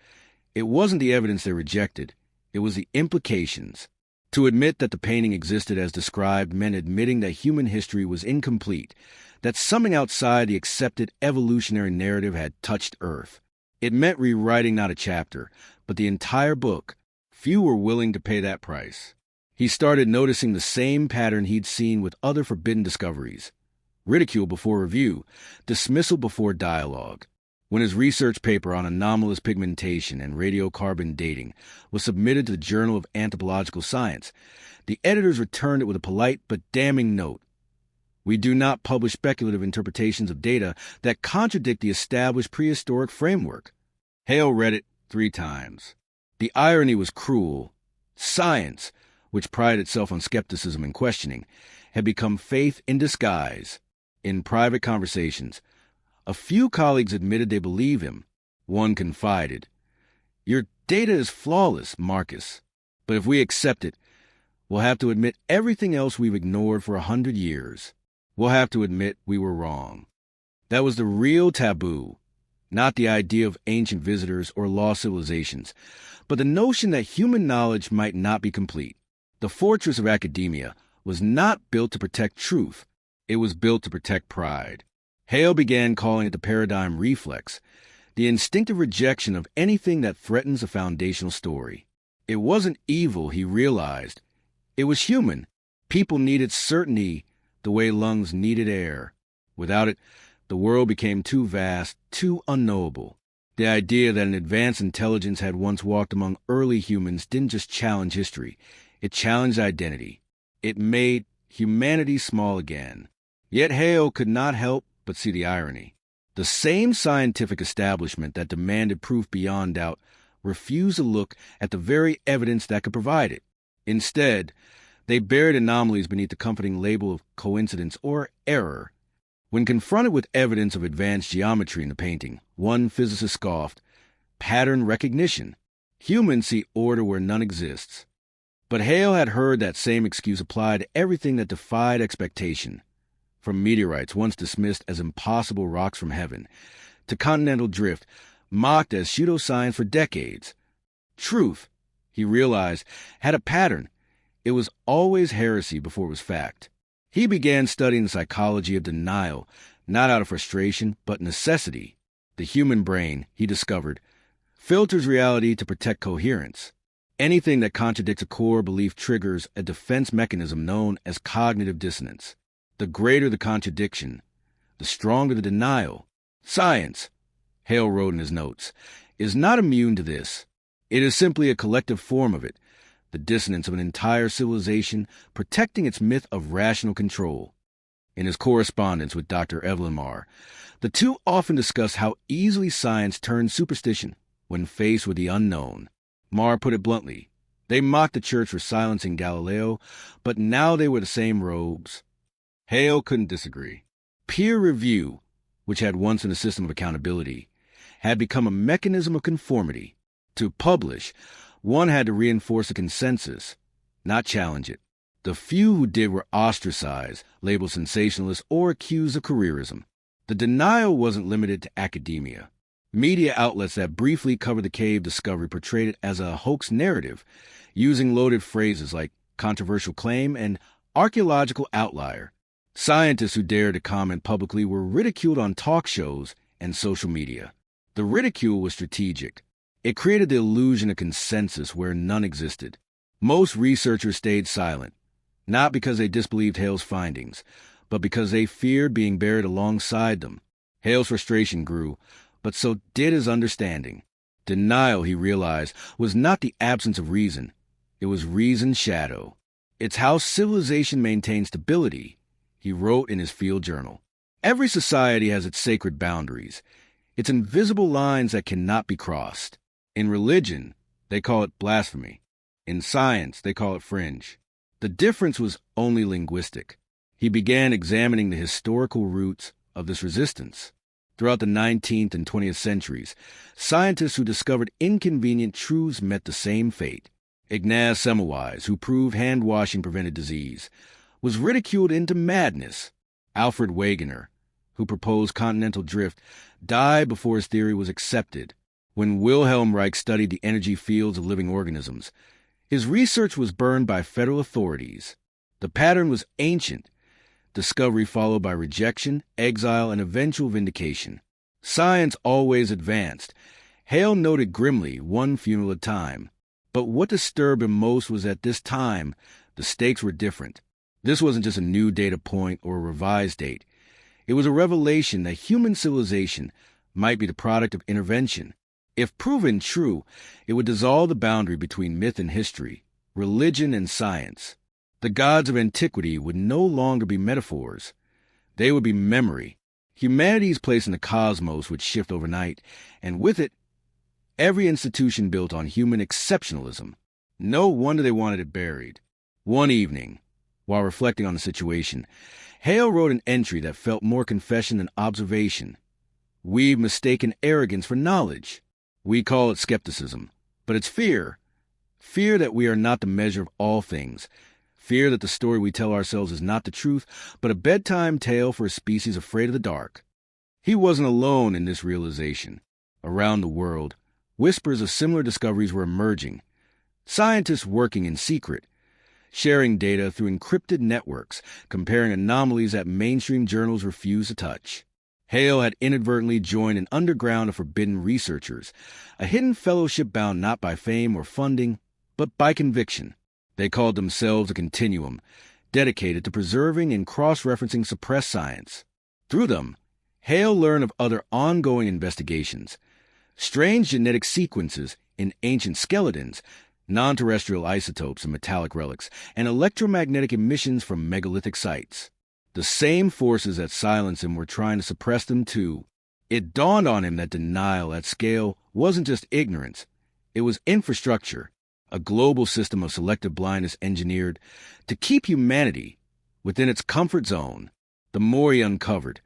It wasn't the evidence they rejected. It was the implications. To admit that the painting existed as described meant admitting that human history was incomplete, that something outside the accepted evolutionary narrative had touched Earth. It meant rewriting not a chapter, but the entire book. Few were willing to pay that price. He started noticing the same pattern he'd seen with other forbidden discoveries. Ridicule before review, dismissal before dialogue. When his research paper on anomalous pigmentation and radiocarbon dating was submitted to the Journal of Anthropological Science, the editors returned it with a polite but damning note. We do not publish speculative interpretations of data that contradict the established prehistoric framework. Hale read it 3 times. The irony was cruel. Science, which prided itself on skepticism and questioning, had become faith in disguise. In private conversations, a few colleagues admitted they believe him. One confided, "Your data is flawless, Marcus. But if we accept it, we'll have to admit everything else we've ignored for 100 years. We'll have to admit we were wrong." That was the real taboo, not the idea of ancient visitors or lost civilizations, but the notion that human knowledge might not be complete. The fortress of academia was not built to protect truth. It was built to protect pride. Hale began calling it the paradigm reflex, the instinctive rejection of anything that threatens a foundational story. It wasn't evil, he realized. It was human. People needed certainty the way lungs needed air. Without it, the world became too vast, too unknowable. The idea that an advanced intelligence had once walked among early humans didn't just challenge history. It challenged identity. It made humanity small again. Yet Hale could not help but see the irony. The same scientific establishment that demanded proof beyond doubt refused to look at the very evidence that could provide it. Instead, they buried anomalies beneath the comforting label of coincidence or error. When confronted with evidence of advanced geometry in the painting, one physicist scoffed, "Pattern recognition. Humans see order where none exists." But Hale had heard that same excuse applied to everything that defied expectation. from meteorites once dismissed as impossible rocks from heaven, to continental drift mocked as pseudoscience for decades. Truth, he realized, had a pattern. It was always heresy before it was fact. He began studying the psychology of denial, not out of frustration, but necessity. The human brain, he discovered, filters reality to protect coherence. Anything that contradicts a core belief triggers a defense mechanism known as cognitive dissonance. The greater the contradiction, the stronger the denial. Science, Hale wrote in his notes, is not immune to this. It is simply a collective form of it, the dissonance of an entire civilization protecting its myth of rational control. In his correspondence with Dr. Evelyn Marr, the two often discuss how easily science turns superstition when faced with the unknown. Marr put it bluntly, they mocked the church for silencing Galileo, but now they were the same rogues. Hale couldn't disagree. Peer review, which had once been a system of accountability, had become a mechanism of conformity. To publish, one had to reinforce a consensus, not challenge it. The few who did were ostracized, labeled sensationalists, or accused of careerism. The denial wasn't limited to academia. Media outlets that briefly covered the cave discovery portrayed it as a hoax narrative, using loaded phrases like controversial claim and archaeological outlier. Scientists who dared to comment publicly were ridiculed on talk shows and social media. The ridicule was strategic. It created the illusion of consensus where none existed. Most researchers stayed silent, not because they disbelieved Hale's findings, but because they feared being buried alongside them. Hale's frustration grew, but so did his understanding. Denial, he realized, was not the absence of reason. It was reason's shadow. It's how civilization maintains stability, he wrote in his field journal. Every society has its sacred boundaries, its invisible lines that cannot be crossed. In religion, they call it blasphemy. In science, they call it fringe. The difference was only linguistic. He began examining the historical roots of this resistance. Throughout the 19th and 20th centuries, scientists who discovered inconvenient truths met the same fate. Ignaz Semmelweis, who proved hand-washing prevented disease, was ridiculed into madness. Alfred Wegener, who proposed continental drift, died before his theory was accepted. When Wilhelm Reich studied the energy fields of living organisms, his research was burned by federal authorities. The pattern was ancient. Discovery followed by rejection, exile, and eventual vindication. Science always advanced. Hale noted grimly, one funeral at a time. But what disturbed him most was that this time, the stakes were different. This wasn't just a new data point or a revised date. It was a revelation that human civilization might be the product of intervention. If proven true, it would dissolve the boundary between myth and history, religion and science. The gods of antiquity would no longer be metaphors. They would be memory. Humanity's place in the cosmos would shift overnight, and with it, every institution built on human exceptionalism. No wonder they wanted it buried. One evening, while reflecting on the situation, Hale wrote an entry that felt more confession than observation. We've mistaken arrogance for knowledge. We call it skepticism, but it's fear. Fear that we are not the measure of all things. Fear that the story we tell ourselves is not the truth, but a bedtime tale for a species afraid of the dark. He wasn't alone in this realization. Around the world, whispers of similar discoveries were emerging. Scientists working in secret, sharing data through encrypted networks, comparing anomalies that mainstream journals refused to touch. Hale had inadvertently joined an underground of forbidden researchers, a hidden fellowship bound not by fame or funding, but by conviction. They called themselves a continuum, dedicated to preserving and cross-referencing suppressed science. Through them, Hale learned of other ongoing investigations, strange genetic sequences in ancient skeletons, non-terrestrial isotopes and metallic relics, and electromagnetic emissions from megalithic sites. The same forces that silenced him were trying to suppress them too. It dawned on him that denial at scale wasn't just ignorance. It was infrastructure, a global system of selective blindness engineered to keep humanity within its comfort zone. The more he uncovered,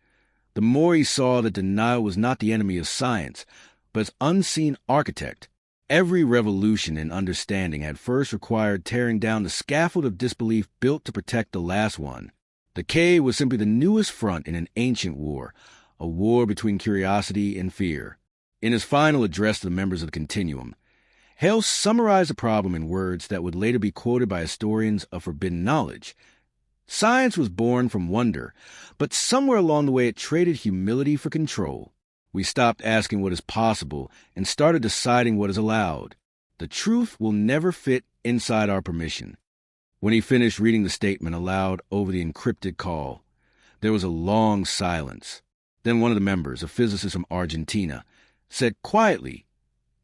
the more he saw that denial was not the enemy of science, but its unseen architect. Every revolution in understanding had first required tearing down the scaffold of disbelief built to protect the last one. The cave was simply the newest front in an ancient war, a war between curiosity and fear. In his final address to the members of the Continuum, Hale summarized the problem in words that would later be quoted by historians of forbidden knowledge. Science was born from wonder, but somewhere along the way it traded humility for control. We stopped asking what is possible and started deciding what is allowed. The truth will never fit inside our permission. When he finished reading the statement aloud over the encrypted call, there was a long silence. Then one of the members, a physicist from Argentina, said quietly,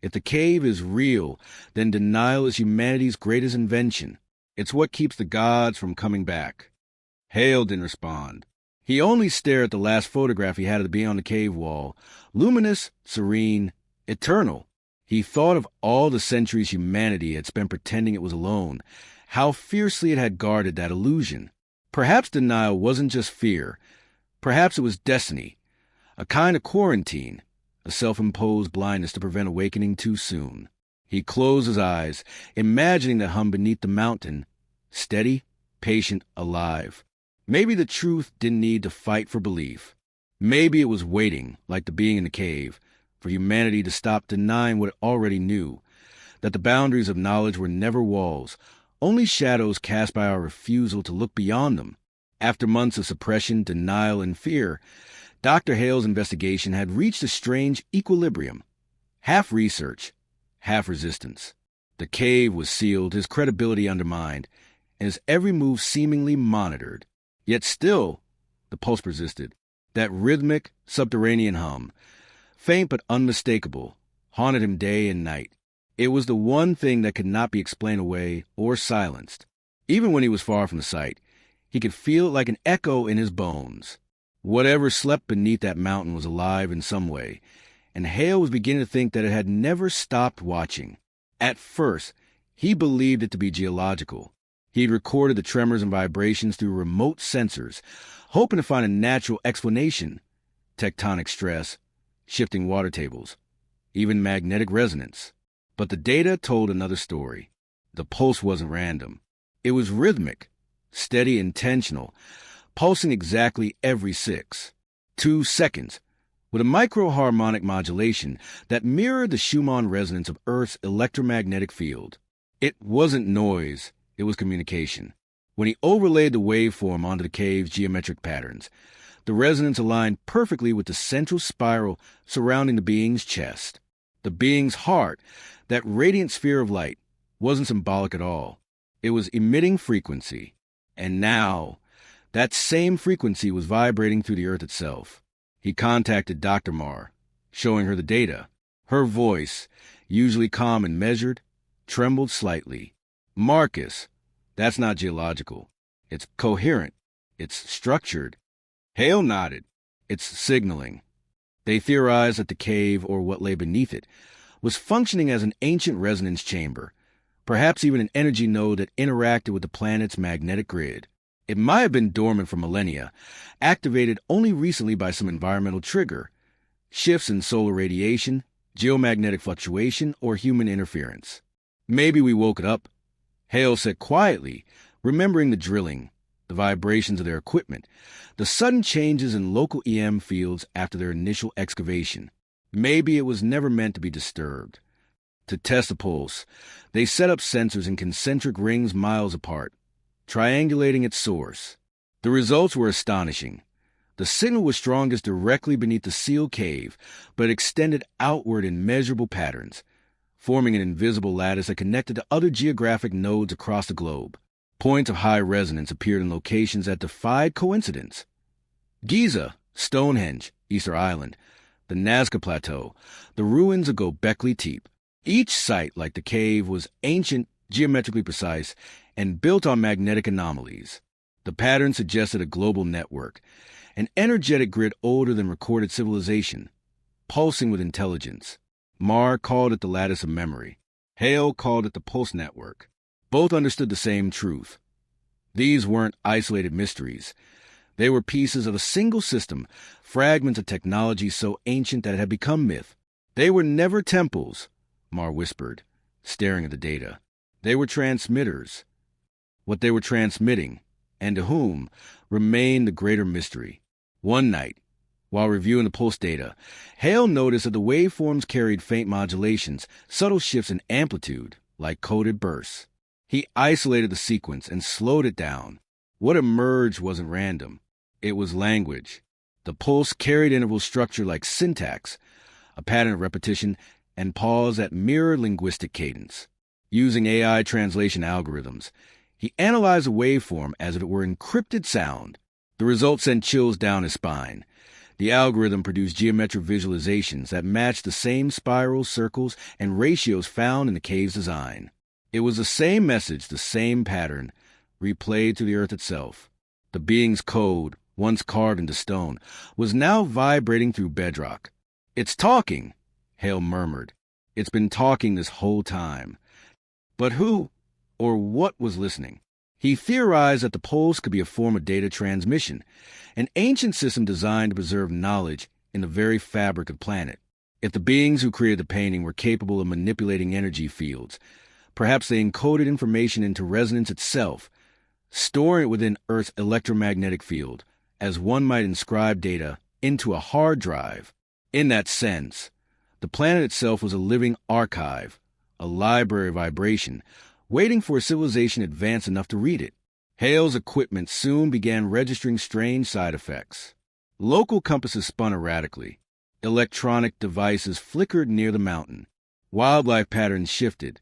"If the cave is real, then denial is humanity's greatest invention. It's what keeps the gods from coming back." Hale didn't respond. He only stared at the last photograph he had of the being on the cave wall, luminous, serene, eternal. He thought of all the centuries humanity had spent pretending it was alone, how fiercely it had guarded that illusion. Perhaps denial wasn't just fear. Perhaps it was destiny, a kind of quarantine, a self-imposed blindness to prevent awakening too soon. He closed his eyes, imagining the hum beneath the mountain, steady, patient, alive. Maybe the truth didn't need to fight for belief. Maybe it was waiting, like the being in the cave, for humanity to stop denying what it already knew, that the boundaries of knowledge were never walls, only shadows cast by our refusal to look beyond them. After months of suppression, denial, and fear, Dr. Hale's investigation had reached a strange equilibrium. Half research, half resistance. The cave was sealed, his credibility undermined, and his every move seemingly monitored. Yet still, the pulse persisted. That rhythmic, subterranean hum, faint but unmistakable, haunted him day and night. It was the one thing that could not be explained away or silenced. Even when he was far from the site, he could feel it like an echo in his bones. Whatever slept beneath that mountain was alive in some way, and Hale was beginning to think that it had never stopped watching. At first, he believed it to be geological. He'd recorded the tremors and vibrations through remote sensors, hoping to find a natural explanation. Tectonic stress, shifting water tables, even magnetic resonance. But the data told another story. The pulse wasn't random. It was rhythmic, steady, intentional, pulsing exactly every 2 seconds, with a microharmonic modulation that mirrored the Schumann resonance of Earth's electromagnetic field. It wasn't noise, it was communication. When he overlaid the waveform onto the cave's geometric patterns, the resonance aligned perfectly with the central spiral surrounding the being's chest. The being's heart, that radiant sphere of light, wasn't symbolic at all. It was emitting frequency. And now, that same frequency was vibrating through the Earth itself. He contacted Dr. Marr, showing her the data. Her voice, usually calm and measured, trembled slightly. "Marcus, that's not geological. It's coherent. It's structured." Hale nodded. "It's signaling." They theorized that the cave, or what lay beneath it, was functioning as an ancient resonance chamber, perhaps even an energy node that interacted with the planet's magnetic grid. It might have been dormant for millennia, activated only recently by some environmental trigger, shifts in solar radiation, geomagnetic fluctuation, or human interference. "Maybe we woke it up," Hale said quietly, remembering the drilling, the vibrations of their equipment, the sudden changes in local EM fields after their initial excavation. Maybe it was never meant to be disturbed. To test the pulse, they set up sensors in concentric rings miles apart, triangulating its source. The results were astonishing. The signal was strongest directly beneath the sealed cave, but extended outward in measurable patterns, forming an invisible lattice that connected to other geographic nodes across the globe. Points of high resonance appeared in locations that defied coincidence. Giza, Stonehenge, Easter Island, the Nazca Plateau, the ruins of Göbekli Tepe. Each site, like the cave, was ancient, geometrically precise, and built on magnetic anomalies. The pattern suggested a global network, an energetic grid older than recorded civilization, pulsing with intelligence. Marr called it the lattice of memory. Hale called it the pulse network. Both understood the same truth. These weren't isolated mysteries. They were pieces of a single system, fragments of technology so ancient that it had become myth. They were never temples, Marr whispered, staring at the data. They were transmitters. What they were transmitting, and to whom, remained the greater mystery. One night, while reviewing the pulse data, Hale noticed that the waveforms carried faint modulations, subtle shifts in amplitude, like coded bursts. He isolated the sequence and slowed it down. What emerged wasn't random. It was language. The pulse carried interval structure like syntax, a pattern of repetition and pause that mirrored linguistic cadence. Using AI translation algorithms, he analyzed the waveform as if it were encrypted sound. The results sent chills down his spine. The algorithm produced geometric visualizations that matched the same spirals, circles, and ratios found in the cave's design. It was the same message, the same pattern, replayed to the earth itself. The being's code, once carved into stone, was now vibrating through bedrock. "It's talking," Hale murmured. "It's been talking this whole time." But who or what was listening? He theorized that the pulse could be a form of data transmission, an ancient system designed to preserve knowledge in the very fabric of the planet. If the beings who created the painting were capable of manipulating energy fields, perhaps they encoded information into resonance itself, storing it within Earth's electromagnetic field, as one might inscribe data into a hard drive. In that sense, the planet itself was a living archive, a library of vibration, waiting for a civilization advanced enough to read it. Hale's equipment soon began registering strange side effects. Local compasses spun erratically. Electronic devices flickered near the mountain. Wildlife patterns shifted.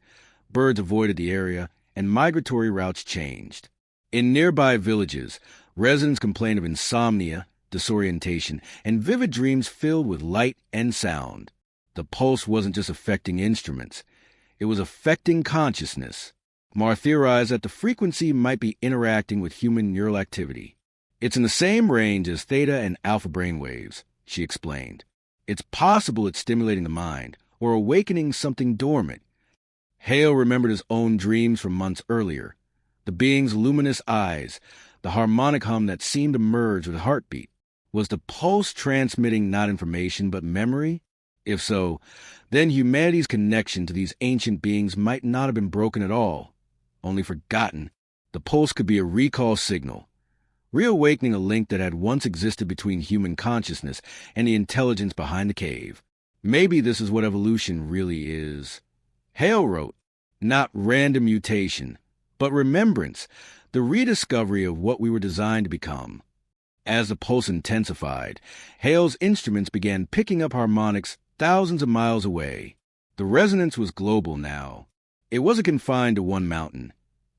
Birds avoided the area, and migratory routes changed. In nearby villages, residents complained of insomnia, disorientation, and vivid dreams filled with light and sound. The pulse wasn't just affecting instruments. It was affecting consciousness. Marr theorized that the frequency might be interacting with human neural activity. "It's in the same range as theta and alpha brainwaves," she explained. "It's possible it's stimulating the mind, or awakening something dormant." Hale remembered his own dreams from months earlier. The being's luminous eyes, the harmonic hum that seemed to merge with heartbeat. Was the pulse transmitting not information but memory? If so, then humanity's connection to these ancient beings might not have been broken at all, only forgotten. The pulse could be a recall signal, reawakening a link that had once existed between human consciousness and the intelligence behind the cave. Maybe this is what evolution really is. Hale wrote, not random mutation, but remembrance, the rediscovery of what we were designed to become. As the pulse intensified, Hale's instruments began picking up harmonics thousands of miles away. The resonance was global now. It wasn't confined to one mountain.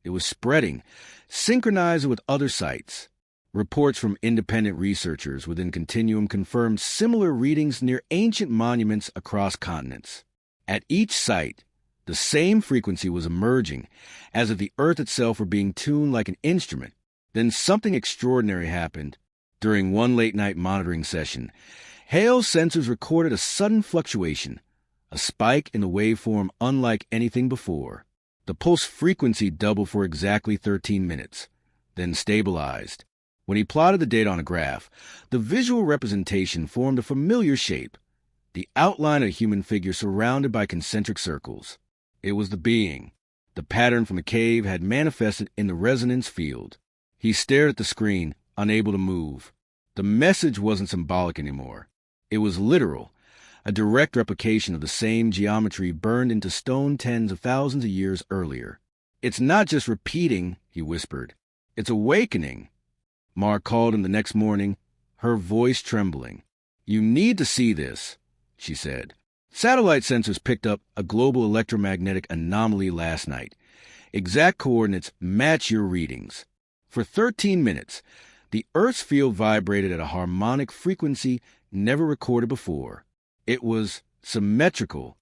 It was spreading, synchronized with other sites. Reports from independent researchers within Continuum confirmed similar readings near ancient monuments across continents. At each site, the same frequency was emerging, as if the Earth itself were being tuned like an instrument. Then something extraordinary happened. During one late-night monitoring session, Hale's sensors recorded a sudden fluctuation, a spike in the waveform unlike anything before. The pulse frequency doubled for exactly 13 minutes, then stabilized. When he plotted the data on a graph, the visual representation formed a familiar shape, the outline of a human figure surrounded by concentric circles. It was the being. The pattern from the cave had manifested in the resonance field. He stared at the screen, unable to move. The message wasn't symbolic anymore. It was literal, a direct replication of the same geometry burned into stone tens of thousands of years earlier. "It's not just repeating," he whispered. "It's awakening." Marr called him the next morning, her voice trembling. "You need to see this," she said. "Satellite sensors picked up a global electromagnetic anomaly last night. Exact coordinates match your readings. For 13 minutes, the Earth's field vibrated at a harmonic frequency never recorded before. It was symmetrical.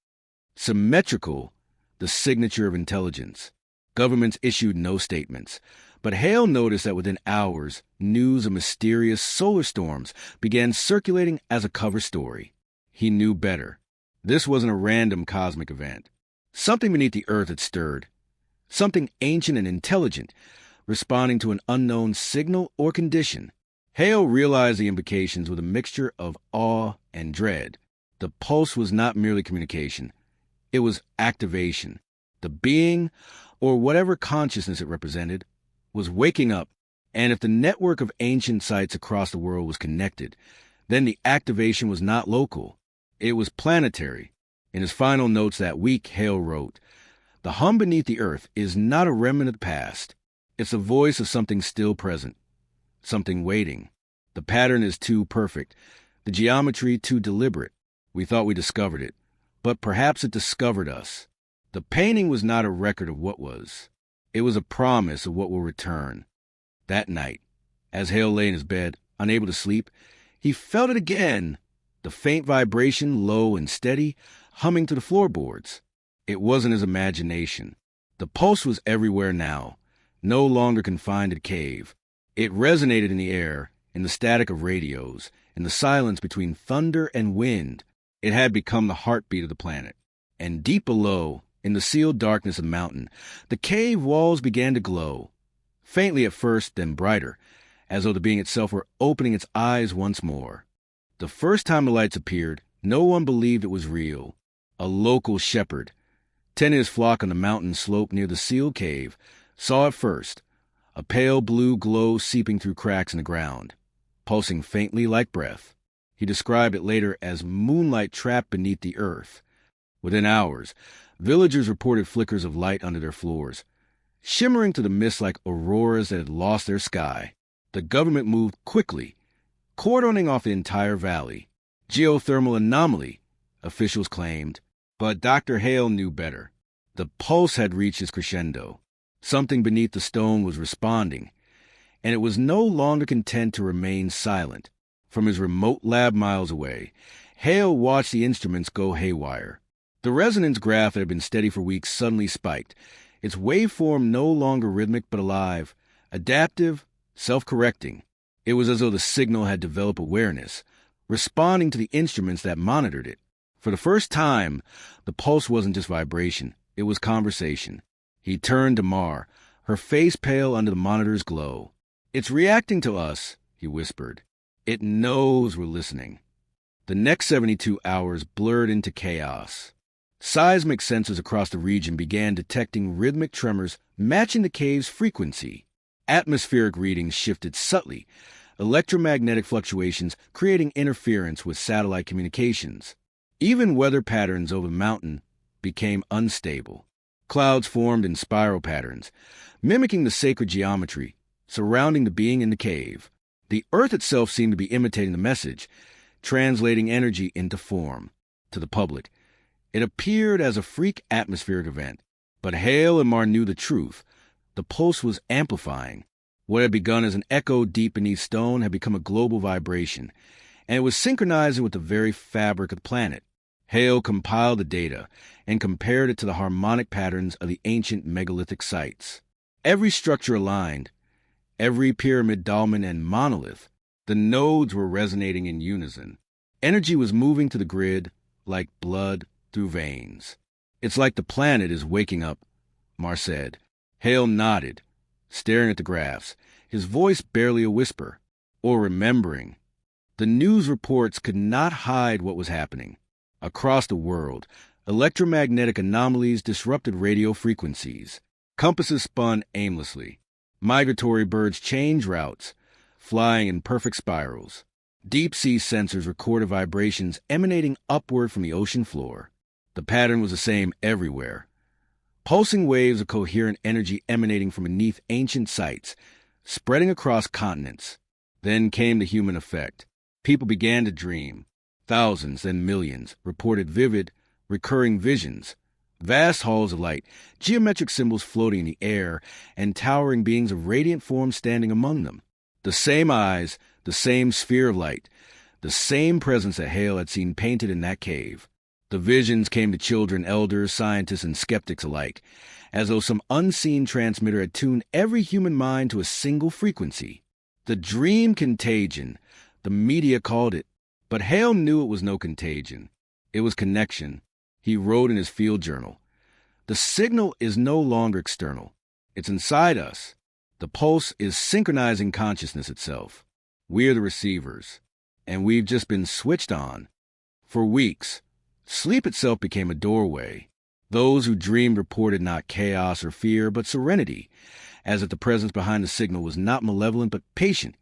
Symmetrical, the signature of intelligence. Governments issued no statements, but Hale noticed that within hours, news of mysterious solar storms began circulating as a cover story. He knew better. This wasn't a random cosmic event. Something beneath the Earth had stirred. Something ancient and intelligent, responding to an unknown signal or condition. Hale realized the implications with a mixture of awe and dread. The pulse was not merely communication. It was activation. The being, or whatever consciousness it represented, was waking up, And if the network of ancient sites across the world was connected, then the activation was not local. It was planetary. In his final notes that week, Hale wrote, "The hum beneath the earth is not a remnant of the past. It's the voice of something still present, something waiting. The pattern is too perfect, the geometry too deliberate. We thought we discovered it, but perhaps it discovered us. The painting was not a record of what was. It was a promise of what will return." That night, as Hale lay in his bed, unable to sleep, he felt it again, the faint vibration, low and steady, humming through the floorboards. It wasn't his imagination. The pulse was everywhere now, no longer confined to the cave. It resonated in the air, in the static of radios, in the silence between thunder and wind. It had become the heartbeat of the planet. And deep below, in the sealed darkness of the mountain, the cave walls began to glow. Faintly at first, then brighter, as though the being itself were opening its eyes once more. The first time the lights appeared, no one believed it was real. A local shepherd, tending his flock on the mountain slope near the sealed cave, saw it first, a pale blue glow seeping through cracks in the ground, pulsing faintly like breath. He described it later as moonlight trapped beneath the earth. Within hours, villagers reported flickers of light under their floors, shimmering through the mist like auroras that had lost their sky. The government moved quickly, cordoning off the entire valley. Geothermal anomaly, officials claimed. But Dr. Hale knew better. The pulse had reached its crescendo. Something beneath the stone was responding, and it was no longer content to remain silent. From his remote lab miles away, Hale watched the instruments go haywire. The resonance graph that had been steady for weeks suddenly spiked, its waveform no longer rhythmic but alive, adaptive, self-correcting. It was as though the signal had developed awareness, responding to the instruments that monitored it. For the first time, the pulse wasn't just vibration, it was conversation. He turned to Mar, her face pale under the monitor's glow. "It's reacting to us," he whispered. "It knows we're listening." The next 72 hours blurred into chaos. Seismic sensors across the region began detecting rhythmic tremors matching the cave's frequency. Atmospheric readings shifted subtly, electromagnetic fluctuations creating interference with satellite communications. Even weather patterns over the mountain became unstable. Clouds formed in spiral patterns, mimicking the sacred geometry surrounding the being in the cave. The earth itself seemed to be imitating the message, translating energy into form. To the public, it appeared as a freak atmospheric event. But Hale and Mar knew the truth. The pulse was amplifying. What had begun as an echo deep beneath stone had become a global vibration, and it was synchronizing with the very fabric of the planet. Hale compiled the data and compared it to the harmonic patterns of the ancient megalithic sites. Every structure aligned, every pyramid, dolmen, and monolith. The nodes were resonating in unison. Energy was moving to the grid like blood through veins. "It's like the planet is waking up," Mar said. Hale nodded, staring at the graphs, his voice barely a whisper. "Or remembering." The news reports could not hide what was happening. Across the world, electromagnetic anomalies disrupted radio frequencies. Compasses spun aimlessly. Migratory birds changed routes, flying in perfect spirals. Deep-sea sensors recorded vibrations emanating upward from the ocean floor. The pattern was the same everywhere. Pulsing waves of coherent energy emanating from beneath ancient sites, spreading across continents. Then came the human effect. People began to dream. Thousands, then millions, reported vivid, recurring visions. Vast halls of light, geometric symbols floating in the air, and towering beings of radiant form standing among them. The same eyes, the same sphere of light, the same presence that Hale had seen painted in that cave. The visions came to children, elders, scientists, and skeptics alike, as though some unseen transmitter had tuned every human mind to a single frequency. The dream contagion, the media called it. But Hale knew it was no contagion. It was connection. He wrote in his field journal, "The signal is no longer external. It's inside us. The pulse is synchronizing consciousness itself. We're the receivers, and we've just been switched on." For weeks, sleep itself became a doorway. Those who dreamed reported not chaos or fear, but serenity, as if the presence behind the signal was not malevolent but patient,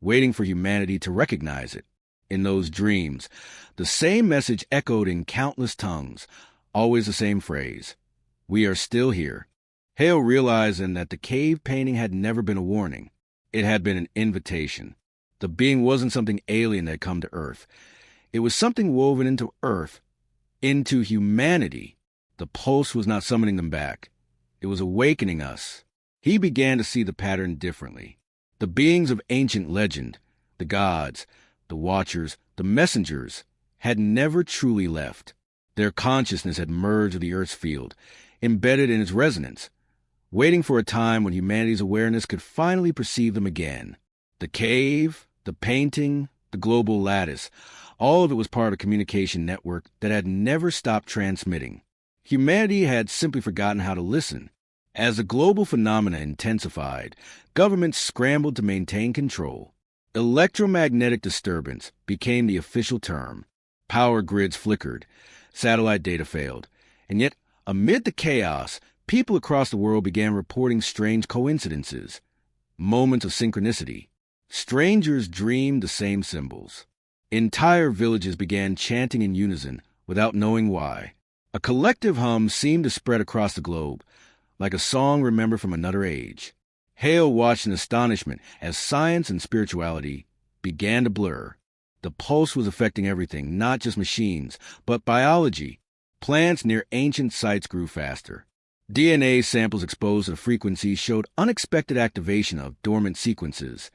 waiting for humanity to recognize it. In those dreams, the same message echoed in countless tongues, always the same phrase: "We are still here." Hale realized then that the cave painting had never been a warning. It had been an invitation. The being wasn't something alien that had come to Earth. It was something woven into Earth, into humanity. The pulse was not summoning them back. It was awakening us. He began to see the pattern differently. The beings of ancient legend, the gods, the watchers, the messengers, had never truly left. Their consciousness had merged with the Earth's field, embedded in its resonance, waiting for a time when humanity's awareness could finally perceive them again. The cave, the painting, the global lattice, all of it was part of a communication network that had never stopped transmitting. Humanity had simply forgotten how to listen. As the global phenomena intensified, governments scrambled to maintain control. Electromagnetic disturbance became the official term. Power grids flickered. Satellite data failed. And yet, amid the chaos, people across the world began reporting strange coincidences, moments of synchronicity. Strangers dreamed the same symbols. Entire villages began chanting in unison without knowing why. A collective hum seemed to spread across the globe, like a song remembered from another age. Hale watched in astonishment as science and spirituality began to blur. The pulse was affecting everything, not just machines, but biology. Plants near ancient sites grew faster. DNA samples exposed to the frequency showed unexpected activation of dormant sequences.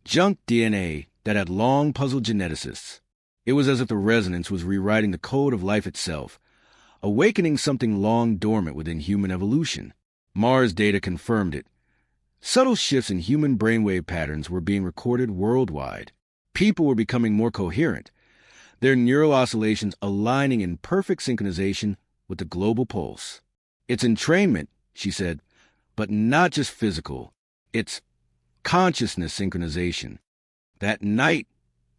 Junk DNA that had long puzzled geneticists. It was as if the resonance was rewriting the code of life itself, awakening something long dormant within human evolution. Mars data confirmed it. Subtle shifts in human brainwave patterns were being recorded worldwide. People were becoming more coherent, their neural oscillations aligning in perfect synchronization with the global pulse. It's entrainment, she said, but not just physical. It's consciousness synchronization. That night,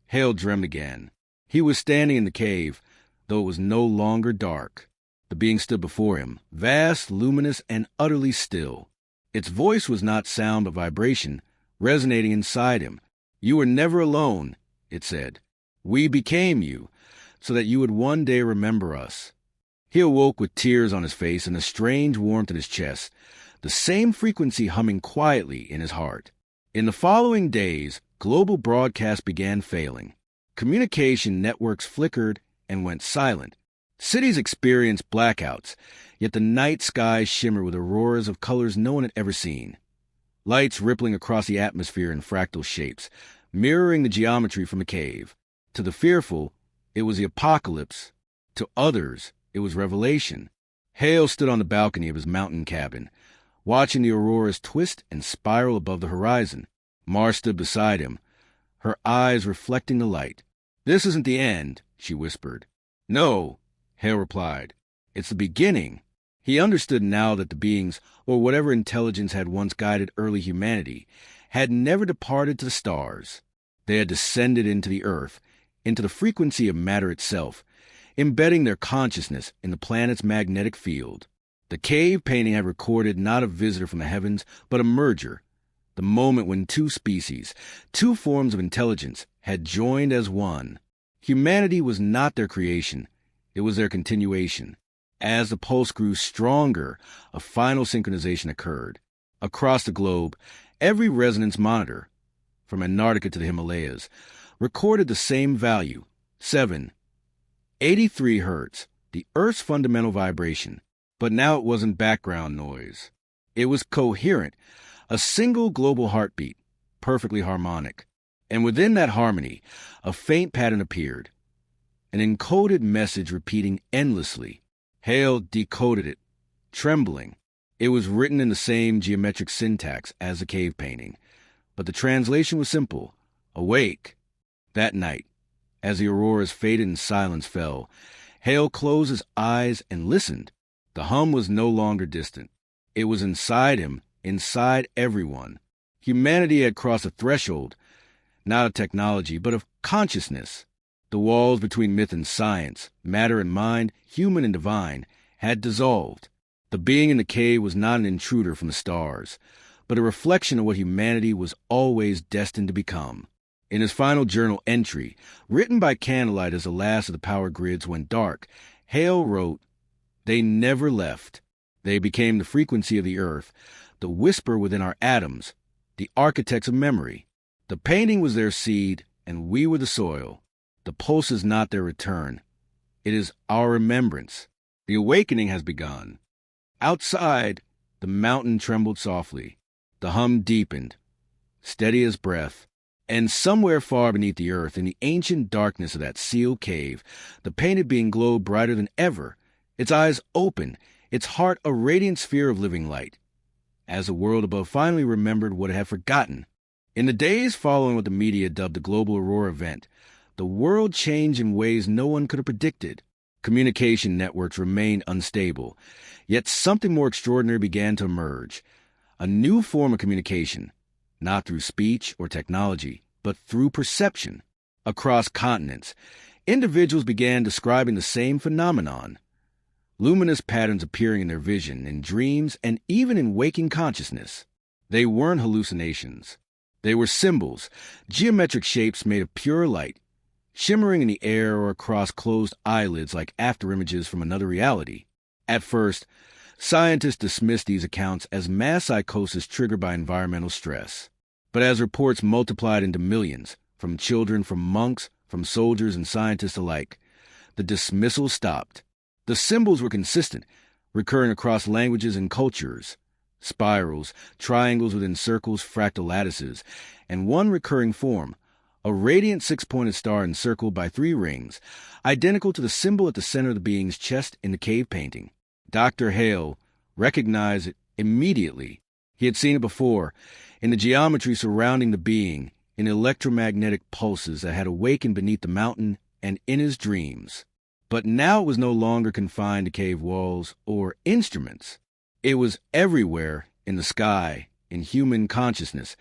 Hale dreamed again. He was standing in the cave, though it was no longer dark. The being stood before him, vast, luminous, and utterly still. Its voice was not sound but vibration, resonating inside him. "You were never alone," it said. "We became you, so that you would one day remember us." He awoke with tears on his face and a strange warmth in his chest, the same frequency humming quietly in his heart. In the following days, global broadcasts began failing. Communication networks flickered and went silent. Cities experienced blackouts, yet the night skies shimmered with auroras of colors no one had ever seen. Lights rippling across the atmosphere in fractal shapes, mirroring the geometry from the cave. To the fearful, it was the apocalypse. To others, it was revelation. Hale stood on the balcony of his mountain cabin, watching the auroras twist and spiral above the horizon. Mars stood beside him, her eyes reflecting the light. "This isn't the end," she whispered. "No," Hale replied. "It's the beginning." He understood now that the beings, or whatever intelligence had once guided early humanity, had never departed to the stars. They had descended into the earth, into the frequency of matter itself, embedding their consciousness in the planet's magnetic field. The cave painting had recorded not a visitor from the heavens, but a merger, the moment when two species, two forms of intelligence, had joined as one. Humanity was not their creation, it was their continuation. As the pulse grew stronger, a final synchronization occurred. Across the globe, every resonance monitor, from Antarctica to the Himalayas, recorded the same value, 783 hertz, the Earth's fundamental vibration. But now it wasn't background noise. It was coherent, a single global heartbeat, perfectly harmonic. And within that harmony, a faint pattern appeared, an encoded message repeating endlessly. Hale decoded it, trembling. It was written in the same geometric syntax as the cave painting, but the translation was simple: awake. That night, as the auroras faded and silence fell, Hale closed his eyes and listened. The hum was no longer distant. It was inside him, inside everyone. Humanity had crossed a threshold, not of technology, but of consciousness. The walls between myth and science, matter and mind, human and divine, had dissolved. The being in the cave was not an intruder from the stars, but a reflection of what humanity was always destined to become. In his final journal entry, written by candlelight as the last of the power grids went dark, Hale wrote, "They never left. They became the frequency of the earth, the whisper within our atoms, the architects of memory. The painting was their seed, and we were the soil. The pulse is not their return. It is our remembrance. The awakening has begun." Outside, the mountain trembled softly. The hum deepened, steady as breath. And somewhere far beneath the earth, in the ancient darkness of that sealed cave, the painted being glowed brighter than ever, its eyes open, its heart a radiant sphere of living light, as the world above finally remembered what it had forgotten. In the days following what the media dubbed the global aurora event, the world changed in ways no one could have predicted. Communication networks remained unstable, yet something more extraordinary began to emerge. A new form of communication, not through speech or technology, but through perception. Across continents, individuals began describing the same phenomenon. Luminous patterns appearing in their vision, in dreams, and even in waking consciousness. They weren't hallucinations. They were symbols, geometric shapes made of pure light, shimmering in the air or across closed eyelids like afterimages from another reality. At first, scientists dismissed these accounts as mass psychosis triggered by environmental stress. But as reports multiplied into millions, from children, from monks, from soldiers and scientists alike, the dismissal stopped. The symbols were consistent, recurring across languages and cultures. Spirals, triangles within circles, fractal lattices, and one recurring form, a radiant six-pointed star encircled by 3 rings, identical to the symbol at the center of the being's chest in the cave painting. Dr. Hale recognized it immediately. He had seen it before, in the geometry surrounding the being, in electromagnetic pulses that had awakened beneath the mountain and in his dreams. But now it was no longer confined to cave walls or instruments. It was everywhere, in the sky, in human consciousness,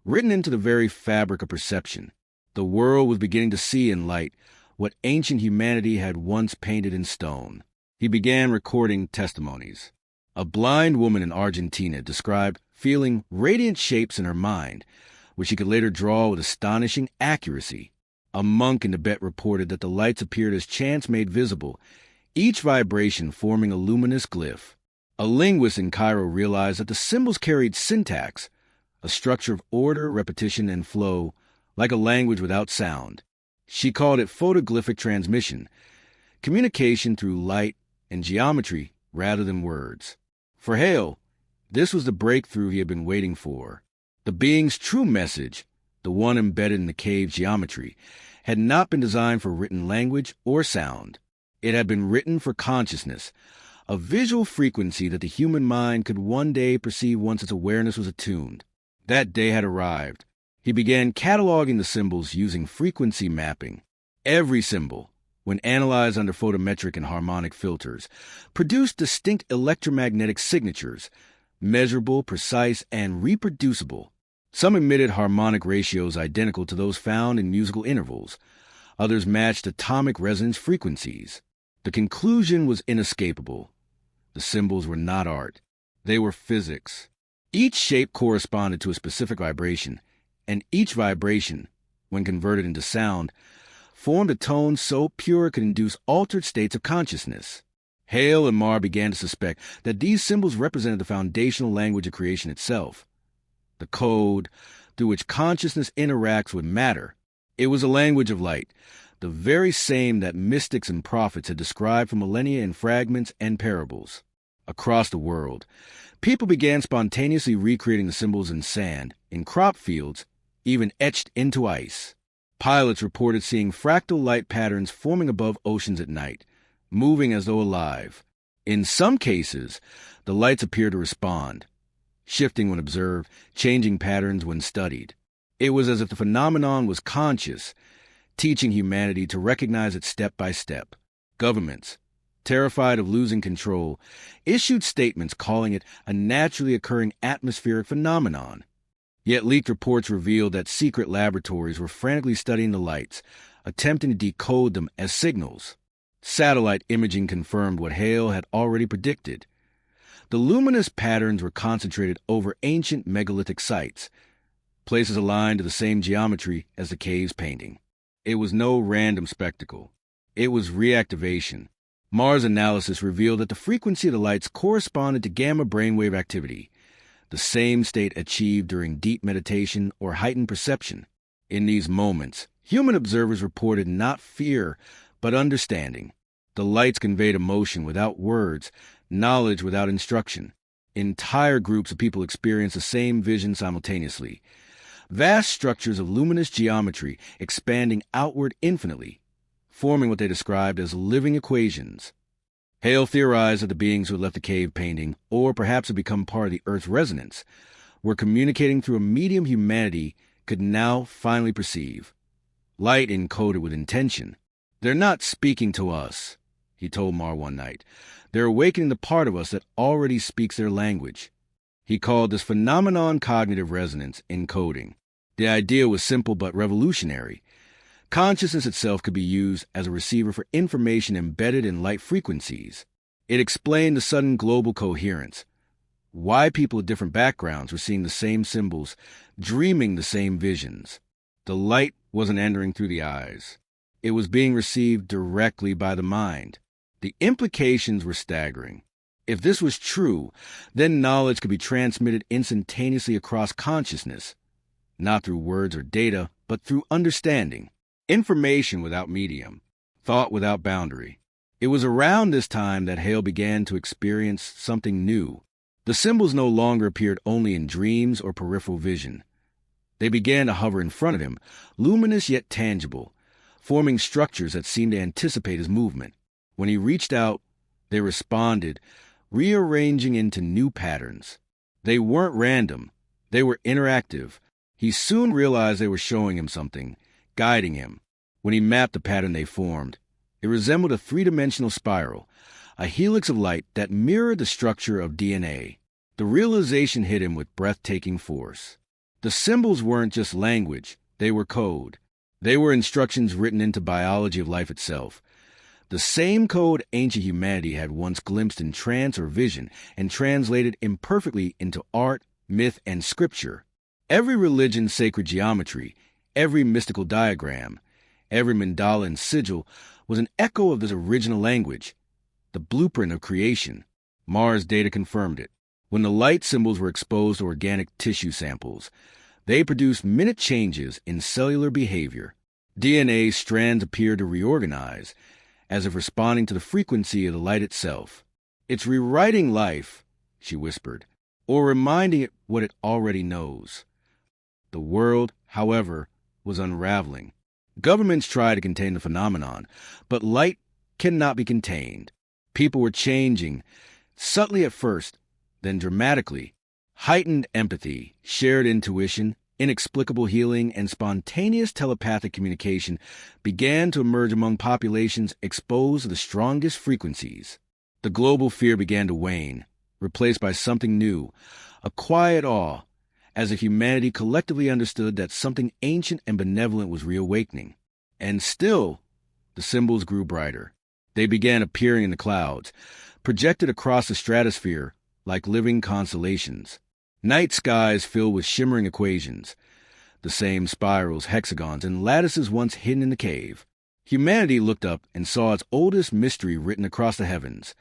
written into the very fabric of perception. The world was beginning to see in light what ancient humanity had once painted in stone. He began recording testimonies. A blind woman in Argentina described feeling radiant shapes in her mind, which she could later draw with astonishing accuracy. A monk in Tibet reported that the lights appeared as chants made visible, each vibration forming a luminous glyph. A linguist in Cairo realized that the symbols carried syntax, a structure of order, repetition, and flow, like a language without sound. She called it photoglyphic transmission, communication through light and geometry rather than words. For Hale, this was the breakthrough he had been waiting for. The being's true message, the one embedded in the cave geometry, had not been designed for written language or sound. It had been written for consciousness, a visual frequency that the human mind could one day perceive once its awareness was attuned. That day had arrived. He began cataloging the symbols using frequency mapping. Every symbol, when analyzed under photometric and harmonic filters, produced distinct electromagnetic signatures, measurable, precise, and reproducible. Some emitted harmonic ratios identical to those found in musical intervals. Others matched atomic resonance frequencies. The conclusion was inescapable. The symbols were not art. They were physics. Each shape corresponded to a specific vibration, and each vibration, when converted into sound, formed a tone so pure it could induce altered states of consciousness. Hale and Marr began to suspect that these symbols represented the foundational language of creation itself, the code through which consciousness interacts with matter. It was a language of light, the very same that mystics and prophets had described for millennia in fragments and parables. Across the world, people began spontaneously recreating the symbols in sand, in crop fields, even etched into ice. Pilots reported seeing fractal light patterns forming above oceans at night, moving as though alive. In some cases, the lights appeared to respond, shifting when observed, changing patterns when studied. It was as if the phenomenon was conscious, teaching humanity to recognize it step by step. Governments, terrified of losing control, issued statements calling it a naturally occurring atmospheric phenomenon. Yet leaked reports revealed that secret laboratories were frantically studying the lights, attempting to decode them as signals. Satellite imaging confirmed what Hale had already predicted. The luminous patterns were concentrated over ancient megalithic sites, places aligned to the same geometry as the cave's painting. It was no random spectacle. It was reactivation. Mars analysis revealed that the frequency of the lights corresponded to gamma brainwave activity, the same state achieved during deep meditation or heightened perception. In these moments, human observers reported not fear, but understanding. The lights conveyed emotion without words, knowledge without instruction. Entire groups of people experienced the same vision simultaneously. Vast structures of luminous geometry expanding outward infinitely, forming what they described as living equations. Hale theorized that the beings who had left the cave painting, or perhaps had become part of the Earth's resonance, were communicating through a medium humanity could now finally perceive. Light encoded with intention. "They're not speaking to us," he told Mar one night. "They're awakening the part of us that already speaks their language." He called this phenomenon cognitive resonance encoding. The idea was simple but revolutionary. Consciousness itself could be used as a receiver for information embedded in light frequencies. It explained the sudden global coherence, why people with different backgrounds were seeing the same symbols, dreaming the same visions. The light wasn't entering through the eyes. It was being received directly by the mind. The implications were staggering. If this was true, then knowledge could be transmitted instantaneously across consciousness, not through words or data, but through understanding. Information without medium, thought without boundary. It was around this time that Hale began to experience something new. The symbols no longer appeared only in dreams or peripheral vision. They began to hover in front of him, luminous yet tangible, forming structures that seemed to anticipate his movement. When he reached out, they responded, rearranging into new patterns. They weren't random. They were interactive. He soon realized they were showing him something, guiding him. When he mapped the pattern they formed, it resembled a three-dimensional spiral, a helix of light that mirrored the structure of DNA. The realization hit him with breathtaking force. The symbols weren't just language, they were code. They were instructions written into biology of life itself. The same code ancient humanity had once glimpsed in trance or vision and translated imperfectly into art, myth, and scripture. Every religion's sacred geometry, every mystical diagram, every mandala and sigil was an echo of this original language, the blueprint of creation. Mars data confirmed it. When the light symbols were exposed to organic tissue samples, they produced minute changes in cellular behavior. DNA strands appeared to reorganize, as if responding to the frequency of the light itself. "It's rewriting life," she whispered, "or reminding it what it already knows." The world, however, was unraveling. Governments tried to contain the phenomenon, but light cannot be contained. People were changing, subtly at first, then dramatically. Heightened empathy, shared intuition, inexplicable healing, and spontaneous telepathic communication began to emerge among populations exposed to the strongest frequencies. The global fear began to wane, replaced by something new, a quiet awe, as if humanity collectively understood that something ancient and benevolent was reawakening. And still, the symbols grew brighter. They began appearing in the clouds, projected across the stratosphere like living constellations. Night skies filled with shimmering equations, the same spirals, hexagons, and lattices once hidden in the cave. Humanity looked up and saw its oldest mystery written across the heavens.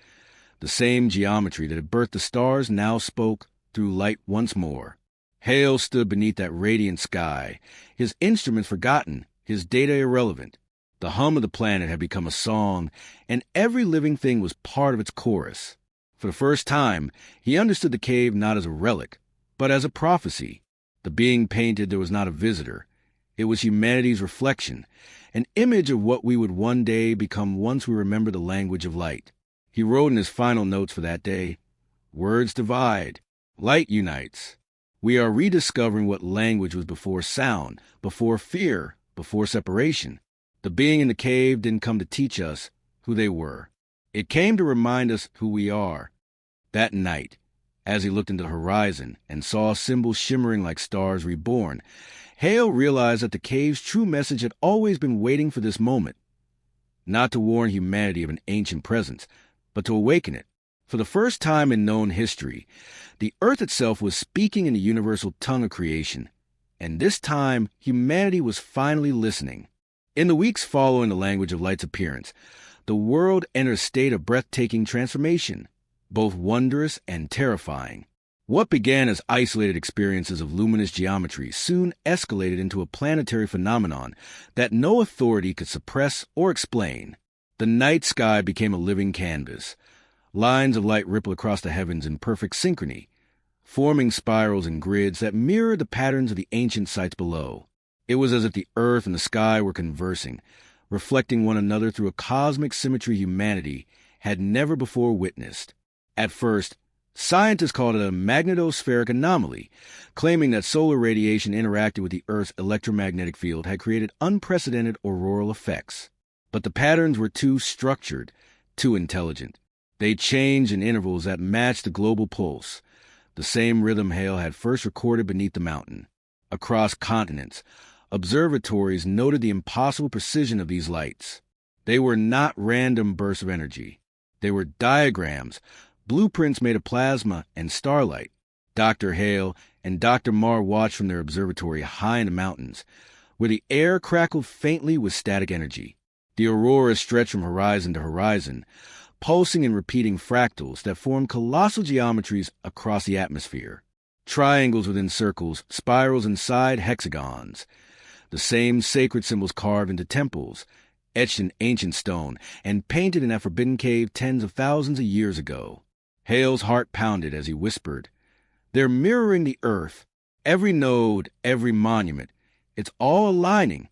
The same geometry that had birthed the stars now spoke through light once more. Hale stood beneath that radiant sky, his instruments forgotten, his data irrelevant. The hum of the planet had become a song, and every living thing was part of its chorus. For the first time, he understood the cave not as a relic, but as a prophecy. The being painted there was not a visitor. It was humanity's reflection, an image of what we would one day become once we remember the language of light. He wrote in his final notes for that day, "Words divide, light unites. We are rediscovering what language was before sound, before fear, before separation. The being in the cave didn't come to teach us who they were. It came to remind us who we are." That night, as he looked into the horizon and saw symbols shimmering like stars reborn, Hale realized that the cave's true message had always been waiting for this moment. Not to warn humanity of an ancient presence, but to awaken it. For the first time in known history, the Earth itself was speaking in the universal tongue of creation, and this time humanity was finally listening. In the weeks following the language of light's appearance, the world entered a state of breathtaking transformation, both wondrous and terrifying. What began as isolated experiences of luminous geometry soon escalated into a planetary phenomenon that no authority could suppress or explain. The night sky became a living canvas. Lines of light rippled across the heavens in perfect synchrony, forming spirals and grids that mirrored the patterns of the ancient sites below. It was as if the earth and the sky were conversing, reflecting one another through a cosmic symmetry humanity had never before witnessed. At first, scientists called it a magnetospheric anomaly, claiming that solar radiation interacting with the Earth's electromagnetic field had created unprecedented auroral effects. But the patterns were too structured, too intelligent. They changed in intervals that matched the global pulse, the same rhythm Hale had first recorded beneath the mountain. Across continents, observatories noted the impossible precision of these lights. They were not random bursts of energy. They were diagrams, blueprints made of plasma and starlight. Dr. Hale and Dr. Marr watched from their observatory high in the mountains, where the air crackled faintly with static energy. The aurora stretched from horizon to horizon, pulsing and repeating fractals that formed colossal geometries across the atmosphere. Triangles within circles, spirals inside hexagons. The same sacred symbols carved into temples, etched in ancient stone, and painted in that forbidden cave tens of thousands of years ago. Hale's heart pounded as he whispered, "They're mirroring the earth. Every node, every monument. It's all aligning."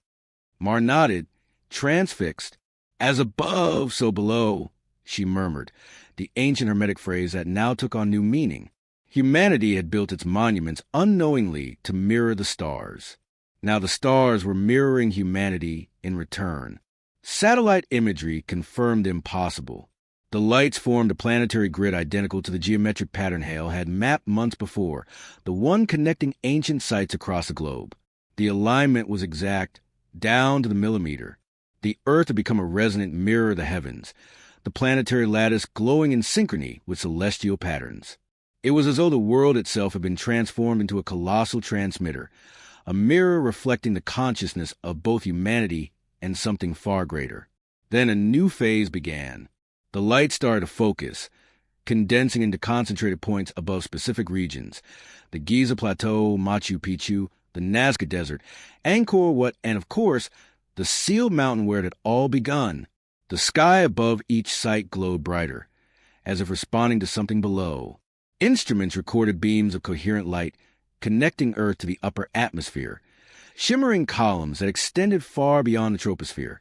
Marr nodded, transfixed. "As above, so below," she murmured, the ancient Hermetic phrase that now took on new meaning. Humanity had built its monuments unknowingly to mirror the stars. Now the stars were mirroring humanity in return. Satellite imagery confirmed the impossible. The lights formed a planetary grid identical to the geometric pattern Hale had mapped months before, the one connecting ancient sites across the globe. The alignment was exact, down to the millimeter. The Earth had become a resonant mirror of the heavens, the planetary lattice glowing in synchrony with celestial patterns. It was as though the world itself had been transformed into a colossal transmitter, a mirror reflecting the consciousness of both humanity and something far greater. Then a new phase began. The light started to focus, condensing into concentrated points above specific regions. The Giza Plateau, Machu Picchu, the Nazca Desert, Angkor Wat, and of course, the sealed mountain where it had all begun. The sky above each site glowed brighter, as if responding to something below. Instruments recorded beams of coherent light, connecting Earth to the upper atmosphere, shimmering columns that extended far beyond the troposphere,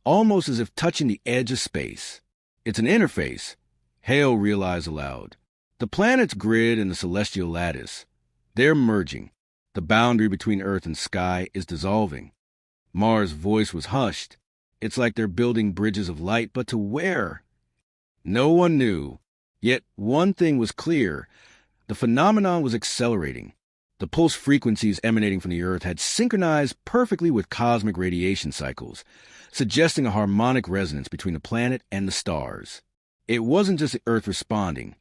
almost as if touching the edge of space. "It's an interface," Hale realized aloud. "The planet's grid and the celestial lattice. They're merging. The boundary between Earth and sky is dissolving." Marr's voice was hushed. "It's like they're building bridges of light, but to where?" No one knew. Yet one thing was clear. The phenomenon was accelerating. The pulse frequencies emanating from the Earth had synchronized perfectly with cosmic radiation cycles, suggesting a harmonic resonance between the planet and the stars. It wasn't just the Earth responding.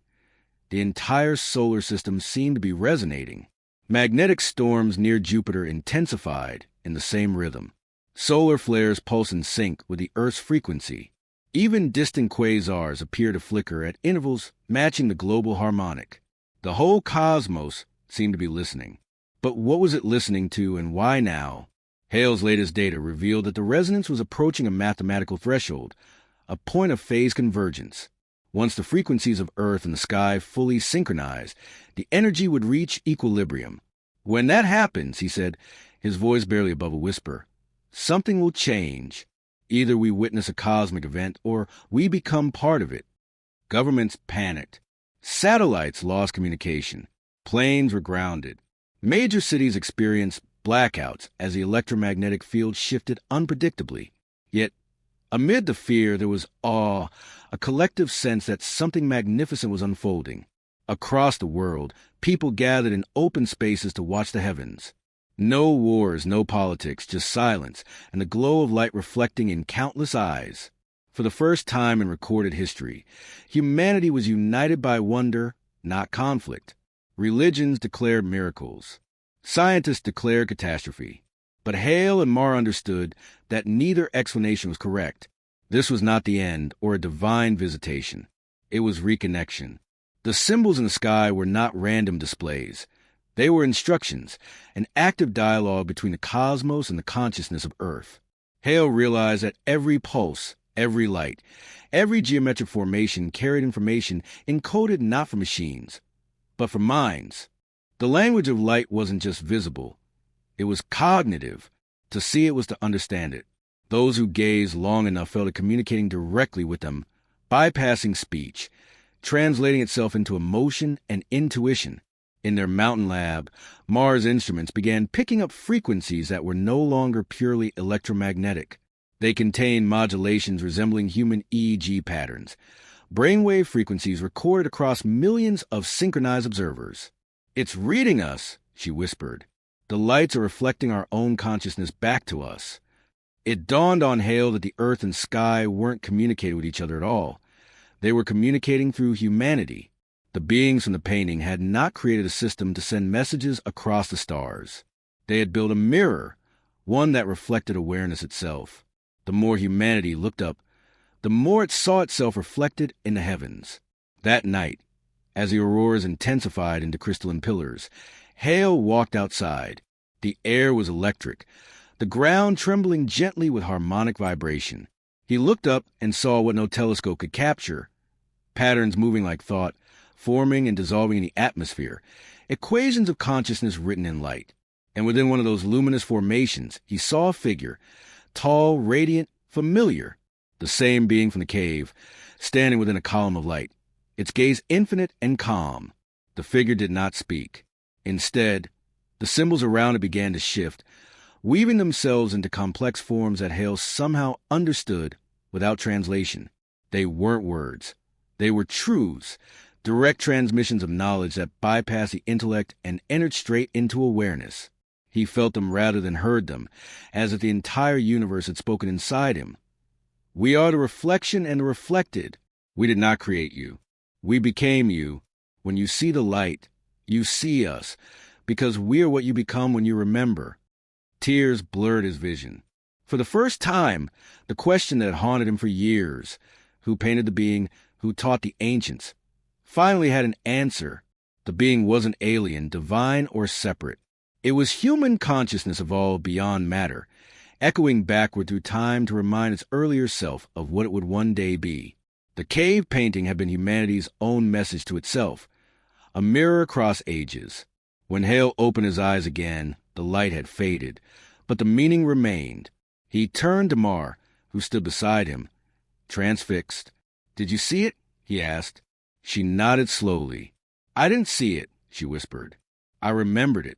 The entire solar system seemed to be resonating. Magnetic storms near Jupiter intensified in the same rhythm. Solar flares pulse in sync with the Earth's frequency. Even distant quasars appear to flicker at intervals matching the global harmonic. The whole cosmos seemed to be listening. But what was it listening to, and why now? Hale's latest data revealed that the resonance was approaching a mathematical threshold, a point of phase convergence. Once the frequencies of Earth and the sky fully synchronized, the energy would reach equilibrium. "When that happens," he said, his voice barely above a whisper, "something will change. Either we witness a cosmic event, or we become part of it." Governments panicked. Satellites lost communication. Planes were grounded. Major cities experienced blackouts as the electromagnetic field shifted unpredictably. Yet, amid the fear, there was awe, a collective sense that something magnificent was unfolding. Across the world, people gathered in open spaces to watch the heavens. No wars, no politics, just silence, and the glow of light reflecting in countless eyes. For the first time in recorded history, humanity was united by wonder, not conflict. Religions declared miracles. Scientists declared catastrophe. But Hale and Marr understood that neither explanation was correct. This was not the end or a divine visitation. It was reconnection. The symbols in the sky were not random displays. They were instructions, an active dialogue between the cosmos and the consciousness of Earth. Hale realized that every pulse, every light, every geometric formation carried information encoded not from machines, but from minds. The language of light wasn't just visible. It was cognitive. To see it was to understand it. Those who gazed long enough felt it communicating directly with them, bypassing speech, translating itself into emotion and intuition. In their mountain lab, Marr's instruments began picking up frequencies that were no longer purely electromagnetic. They contained modulations resembling human EEG patterns, brainwave frequencies recorded across millions of synchronized observers. "It's reading us," she whispered. "The lights are reflecting our own consciousness back to us." It dawned on Hale that the earth and sky weren't communicating with each other at all. They were communicating through humanity. The beings from the painting had not created a system to send messages across the stars. They had built a mirror, one that reflected awareness itself. The more humanity looked up, the more it saw itself reflected in the heavens. That night, as the auroras intensified into crystalline pillars, Hale walked outside. The air was electric, the ground trembling gently with harmonic vibration. He looked up and saw what no telescope could capture, patterns moving like thought, forming and dissolving in the atmosphere, equations of consciousness written in light. And within one of those luminous formations, he saw a figure, tall, radiant, familiar, the same being from the cave, standing within a column of light, its gaze infinite and calm. The figure did not speak. Instead, the symbols around it began to shift, weaving themselves into complex forms that Hale somehow understood without translation. They weren't words. They were truths, direct transmissions of knowledge that bypassed the intellect and entered straight into awareness. He felt them rather than heard them, as if the entire universe had spoken inside him. "We are the reflection and the reflected. We did not create you. We became you. When you see the light, you see us, because we are what you become when you remember." Tears blurred his vision. For the first time, the question that had haunted him for years, who painted the being, who taught the ancients, finally had an answer. The being wasn't alien, divine, or separate. It was human consciousness evolved beyond matter, echoing backward through time to remind its earlier self of what it would one day be. The cave painting had been humanity's own message to itself, a mirror across ages. When Hale opened his eyes again, the light had faded, but the meaning remained. He turned to Marr, who stood beside him, transfixed. "Did you see it?" he asked. She nodded slowly. "I didn't see it," she whispered. "I remembered it."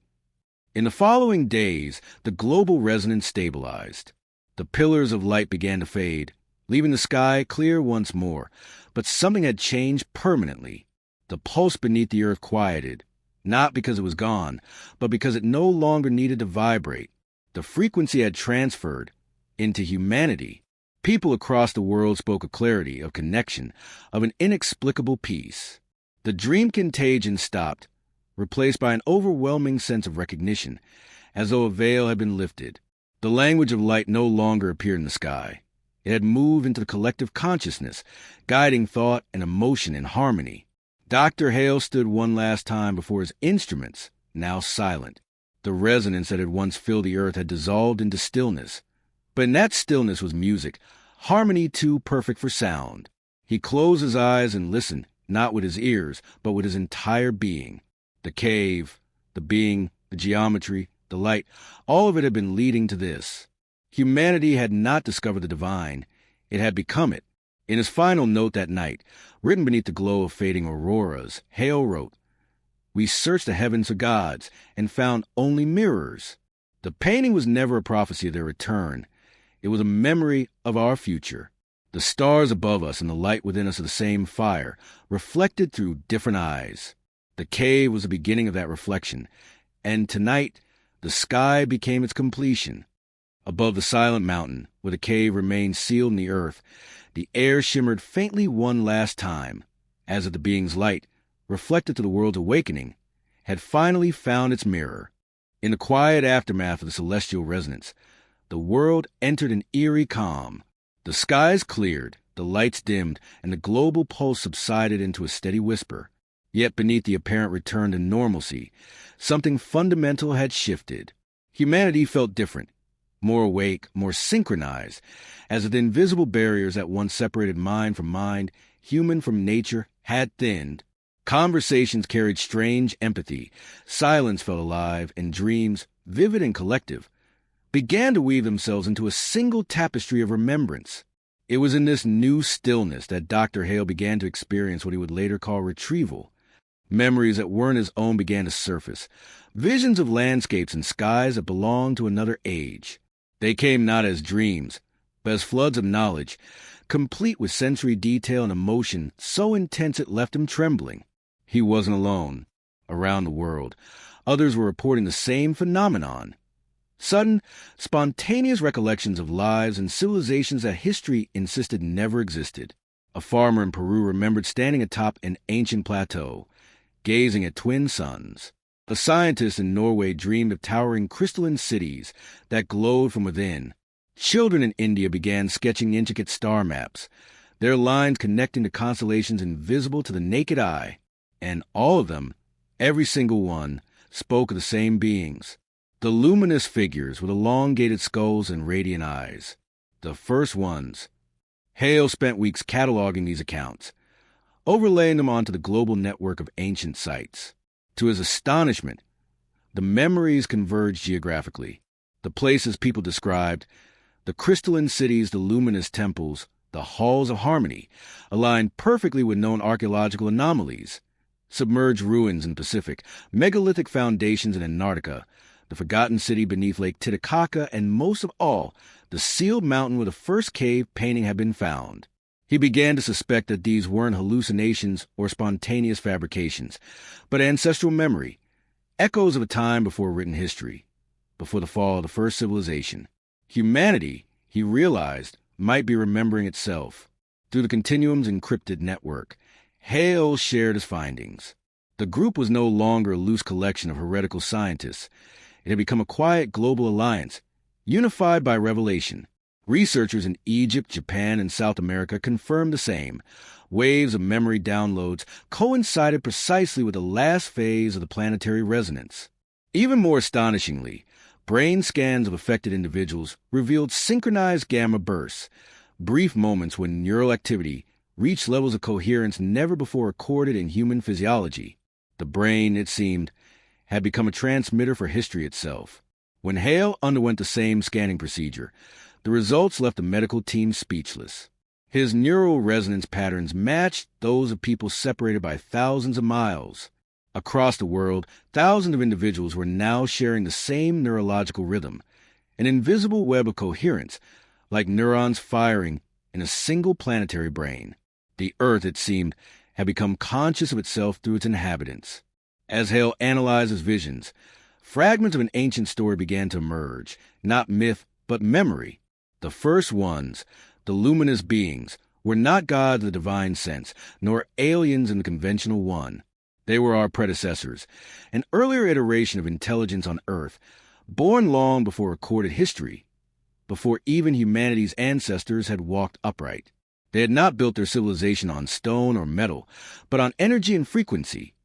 In the following days, the global resonance stabilized. The pillars of light began to fade, leaving the sky clear once more, but something had changed permanently. The pulse beneath the earth quieted, not because it was gone, but because it no longer needed to vibrate. The frequency had transferred into humanity. People across the world spoke of clarity, of connection, of an inexplicable peace. The dream contagion stopped, replaced by an overwhelming sense of recognition, as though a veil had been lifted. The language of light no longer appeared in the sky. It had moved into the collective consciousness, guiding thought and emotion in harmony. Dr. Hale stood one last time before his instruments, now silent. The resonance that had once filled the earth had dissolved into stillness. But in that stillness was music, harmony too perfect for sound. He closed his eyes and listened, not with his ears, but with his entire being. The cave, the being, the geometry, the light, all of it had been leading to this. Humanity had not discovered the divine. It had become it. In his final note that night, written beneath the glow of fading auroras, Hale wrote, "We searched the heavens for gods and found only mirrors." The painting was never a prophecy of their return. It was a memory of our future. The stars above us and the light within us are the same fire, reflected through different eyes. The cave was the beginning of that reflection, and tonight the sky became its completion. Above the silent mountain, where the cave remained sealed in the earth, the air shimmered faintly one last time, as if the being's light, reflected to the world's awakening, had finally found its mirror. In the quiet aftermath of the celestial resonance, the world entered an eerie calm. The skies cleared, the lights dimmed, and the global pulse subsided into a steady whisper. Yet beneath the apparent return to normalcy, something fundamental had shifted. Humanity felt different, more awake, more synchronized, as if the invisible barriers that once separated mind from mind, human from nature, had thinned. Conversations carried strange empathy, silence felt alive, and dreams, vivid and collective, began to weave themselves into a single tapestry of remembrance. It was in this new stillness that Dr. Hale began to experience what he would later call retrieval. Memories that weren't his own began to surface, visions of landscapes and skies that belonged to another age. They came not as dreams, but as floods of knowledge, complete with sensory detail and emotion so intense it left him trembling. He wasn't alone. Around the world, others were reporting the same phenomenon. Sudden, spontaneous recollections of lives and civilizations that history insisted never existed. A farmer in Peru remembered standing atop an ancient plateau, gazing at twin suns. A scientist in Norway dreamed of towering crystalline cities that glowed from within. Children in India began sketching intricate star maps, their lines connecting to constellations invisible to the naked eye. And all of them, every single one, spoke of the same beings. The luminous figures with elongated skulls and radiant eyes. The first ones. Hale spent weeks cataloging these accounts, overlaying them onto the global network of ancient sites. To his astonishment, the memories converged geographically. The places people described, the crystalline cities, the luminous temples, the halls of harmony, aligned perfectly with known archaeological anomalies. Submerged ruins in the Pacific, megalithic foundations in Antarctica, the forgotten city beneath Lake Titicaca, and most of all, the sealed mountain where the first cave painting had been found. He began to suspect that these weren't hallucinations or spontaneous fabrications, but ancestral memory, echoes of a time before written history, before the fall of the first civilization. Humanity, he realized, might be remembering itself. Through the continuum's encrypted network, Hale shared his findings. The group was no longer a loose collection of heretical scientists. It had become a quiet global alliance, unified by revelation. Researchers in Egypt, Japan, and South America confirmed the same. Waves of memory downloads coincided precisely with the last phase of the planetary resonance. Even more astonishingly, brain scans of affected individuals revealed synchronized gamma bursts, brief moments when neural activity reached levels of coherence never before recorded in human physiology. The brain, it seemed, had become a transmitter for history itself. When Hale underwent the same scanning procedure, the results left the medical team speechless. His neural resonance patterns matched those of people separated by thousands of miles. Across the world, thousands of individuals were now sharing the same neurological rhythm, an invisible web of coherence, like neurons firing in a single planetary brain. The Earth, it seemed, had become conscious of itself through its inhabitants. As Hale analyzed his visions, fragments of an ancient story began to emerge, not myth, but memory. The first ones, the luminous beings, were not gods in the divine sense, nor aliens in the conventional one. They were our predecessors, an earlier iteration of intelligence on Earth, born long before recorded history, before even humanity's ancestors had walked upright. They had not built their civilization on stone or metal, but on energy and frequency,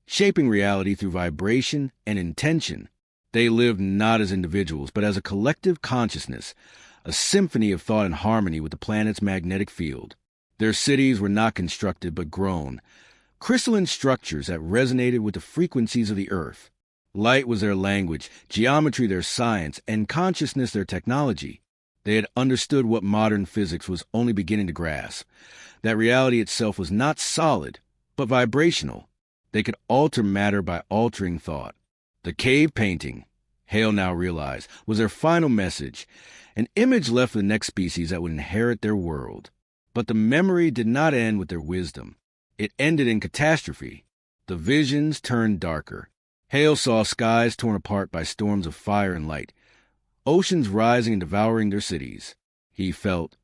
shaping reality through vibration and intention. They lived not as individuals, but as a collective consciousness, a symphony of thought in harmony with the planet's magnetic field. Their cities were not constructed, but grown, crystalline structures that resonated with the frequencies of the Earth. Light was their language, geometry their science, and consciousness their technology. They had understood what modern physics was only beginning to grasp, that reality itself was not solid, but vibrational. They could alter matter by altering thought. The cave painting, Hale now realized, was their final message, an image left for the next species that would inherit their world. But the memory did not end with their wisdom. It ended in catastrophe. The visions turned darker. Hale saw skies torn apart by storms of fire and light, oceans rising and devouring their cities. He felt,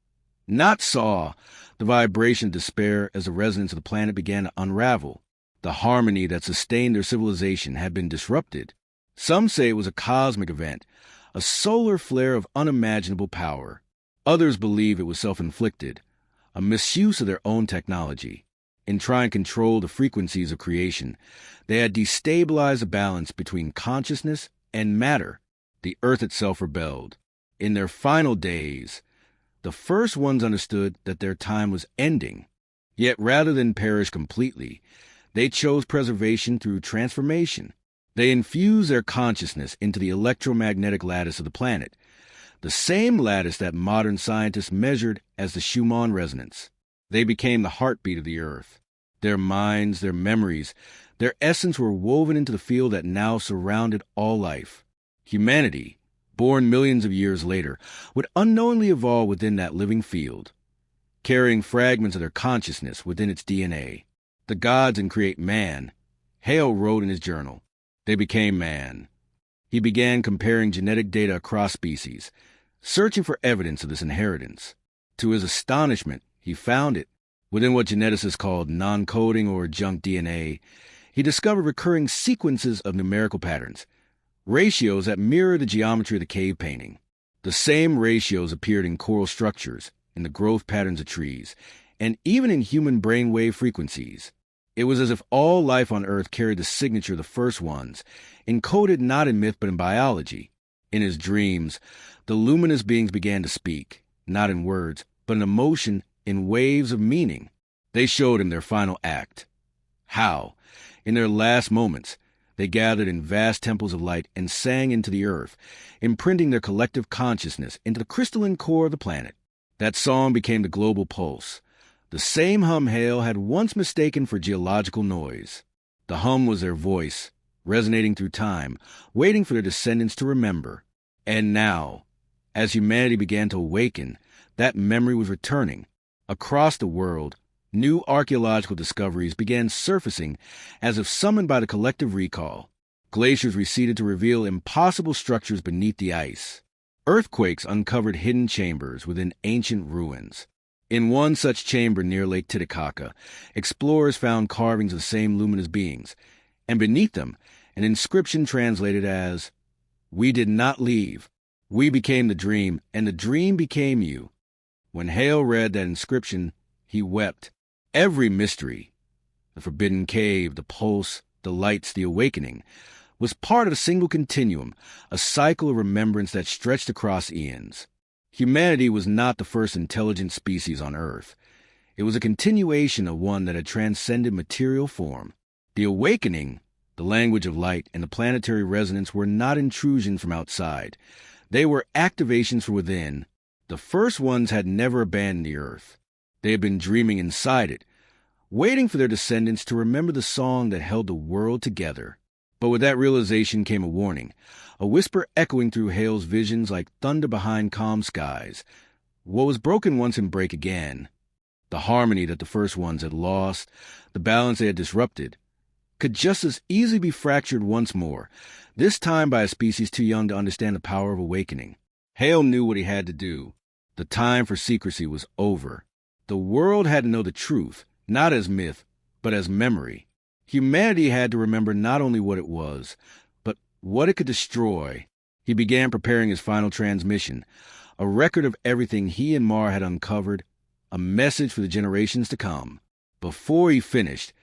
not saw, the vibration of despair as the resonance of the planet began to unravel. The harmony that sustained their civilization had been disrupted. Some say it was a cosmic event, a solar flare of unimaginable power. Others believe it was self-inflicted, a misuse of their own technology. In trying to control the frequencies of creation, they had destabilized the balance between consciousness and matter. The earth itself rebelled. In their final days, the first ones understood that their time was ending. Yet rather than perish completely, they chose preservation through transformation. They infused their consciousness into the electromagnetic lattice of the planet, the same lattice that modern scientists measured as the Schumann resonance. They became the heartbeat of the earth. Their minds, their memories, their essence were woven into the field that now surrounded all life. Humanity, born millions of years later, would unknowingly evolve within that living field, carrying fragments of their consciousness within its DNA. The gods didn't create man. Hale wrote in his journal, they became man. He began comparing genetic data across species, searching for evidence of this inheritance. To his astonishment, he found it. Within what geneticists called non-coding or junk DNA, he discovered recurring sequences of numerical patterns, ratios that mirror the geometry of the cave painting. The same ratios appeared in coral structures, in the growth patterns of trees, and even in human brainwave frequencies. It was as if all life on Earth carried the signature of the first ones, encoded not in myth but in biology. In his dreams, the luminous beings began to speak, not in words, but in emotion, in waves of meaning. They showed him their final act. How, in their last moments, they gathered in vast temples of light and sang into the earth, imprinting their collective consciousness into the crystalline core of the planet. That song became the global pulse, the same hum Hale had once mistaken for geological noise. The hum was their voice, resonating through time, waiting for their descendants to remember. And now, as humanity began to awaken, that memory was returning. Across the world, new archaeological discoveries began surfacing as if summoned by the collective recall. Glaciers receded to reveal impossible structures beneath the ice. Earthquakes uncovered hidden chambers within ancient ruins. In one such chamber near Lake Titicaca, explorers found carvings of the same luminous beings, and beneath them, an inscription translated as, "We did not leave. We became the dream, and the dream became you." When Hale read that inscription, he wept. Every mystery, the forbidden cave, the pulse, the lights, the awakening, was part of a single continuum, a cycle of remembrance that stretched across eons. Humanity was not the first intelligent species on Earth. It was a continuation of one that had transcended material form. The awakening, the language of light, and the planetary resonance were not intrusions from outside. They were activations from within. The first ones had never abandoned the Earth. They had been dreaming inside it, waiting for their descendants to remember the song that held the world together. But with that realization came a warning, a whisper echoing through Hale's visions like thunder behind calm skies. What was broken once can break again. The harmony that the first ones had lost, the balance they had disrupted, could just as easily be fractured once more, this time by a species too young to understand the power of awakening. Hale knew what he had to do. The time for secrecy was over. The world had to know the truth, not as myth, but as memory. Humanity had to remember not only what it was, but what it could destroy. He began preparing his final transmission, a record of everything he and Mar had uncovered, a message for the generations to come. Before he finished,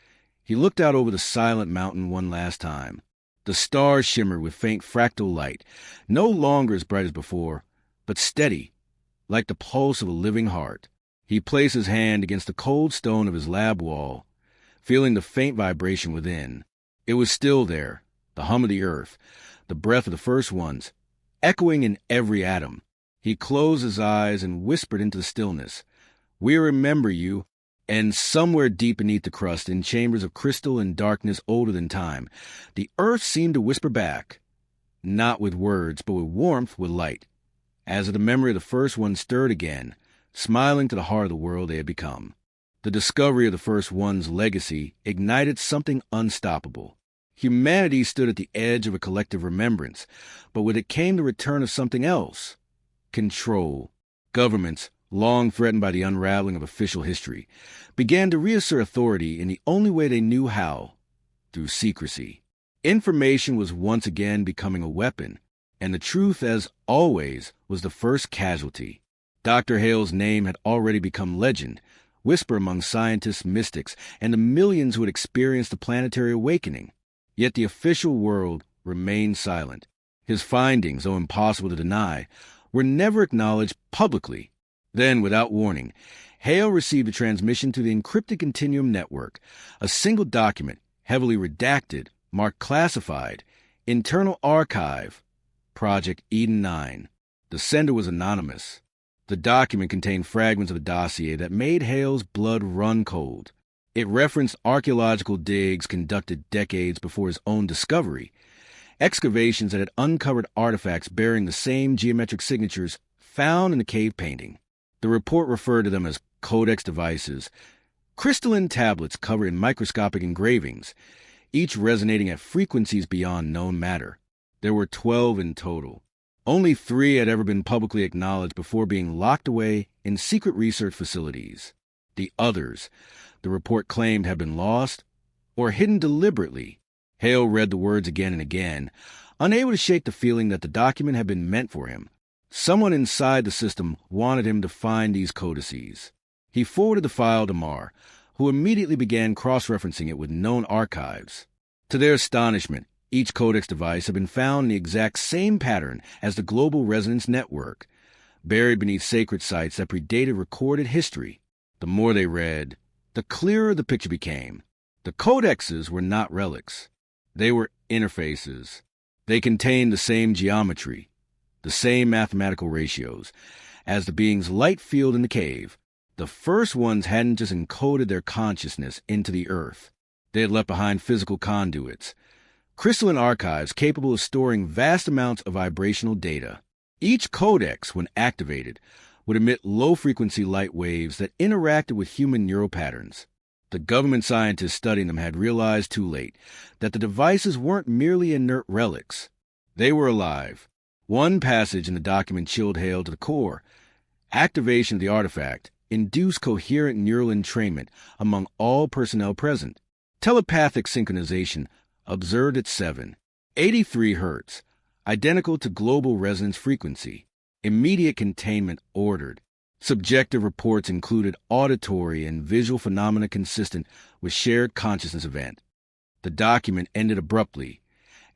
he looked out over the silent mountain one last time. The stars shimmered with faint fractal light, no longer as bright as before, but steady, like the pulse of a living heart. He placed his hand against the cold stone of his lab wall, feeling the faint vibration within. It was still there, the hum of the earth, the breath of the first ones, echoing in every atom. He closed his eyes and whispered into the stillness, "We remember you." And somewhere deep beneath the crust, in chambers of crystal and darkness older than time, the earth seemed to whisper back, not with words, but with warmth, with light, as the memory of the first one stirred again, smiling to the heart of the world they had become. The discovery of the first one's legacy ignited something unstoppable. Humanity stood at the edge of a collective remembrance, but with it came the return of something else: control. Governments, long threatened by the unraveling of official history, began to reassert authority in the only way they knew how: through secrecy. Information was once again becoming a weapon, and the truth, as always, was the first casualty. Dr. Hale's name had already become legend, whisper among scientists, mystics, and the millions who had experienced the planetary awakening. Yet the official world remained silent. His findings, though impossible to deny, were never acknowledged publicly. Then, without warning, Hale received a transmission through the encrypted Continuum network, a single document, heavily redacted, marked classified, Internal Archive, Project Eden 9. The sender was anonymous. The document contained fragments of a dossier that made Hale's blood run cold. It referenced archaeological digs conducted decades before his own discovery, excavations that had uncovered artifacts bearing the same geometric signatures found in the cave painting. The report referred to them as codex devices, crystalline tablets covered in microscopic engravings, each resonating at frequencies beyond known matter. There were 12 in total. Only 3 had ever been publicly acknowledged before being locked away in secret research facilities. The others, the report claimed, had been lost or hidden deliberately. Hale read the words again and again, unable to shake the feeling that the document had been meant for him. Someone inside the system wanted him to find these codices. He forwarded the file to Mar, who immediately began cross-referencing it with known archives. To their astonishment, each codex device had been found in the exact same pattern as the Global Resonance Network, buried beneath sacred sites that predated recorded history. The more they read, the clearer the picture became. The codexes were not relics. They were interfaces. They contained the same geometry, the same mathematical ratios, as the being's light field in the cave. The first ones hadn't just encoded their consciousness into the earth. They had left behind physical conduits, crystalline archives capable of storing vast amounts of vibrational data. Each codex, when activated, would emit low-frequency light waves that interacted with human neural patterns. The government scientists studying them had realized too late that the devices weren't merely inert relics. They were alive. One passage in the document chilled Hale to the core. Activation of the artifact induced coherent neural entrainment among all personnel present. Telepathic synchronization observed at 783 Hz, identical to global resonance frequency. Immediate containment ordered. Subjective reports included auditory and visual phenomena consistent with shared consciousness event. The document ended abruptly,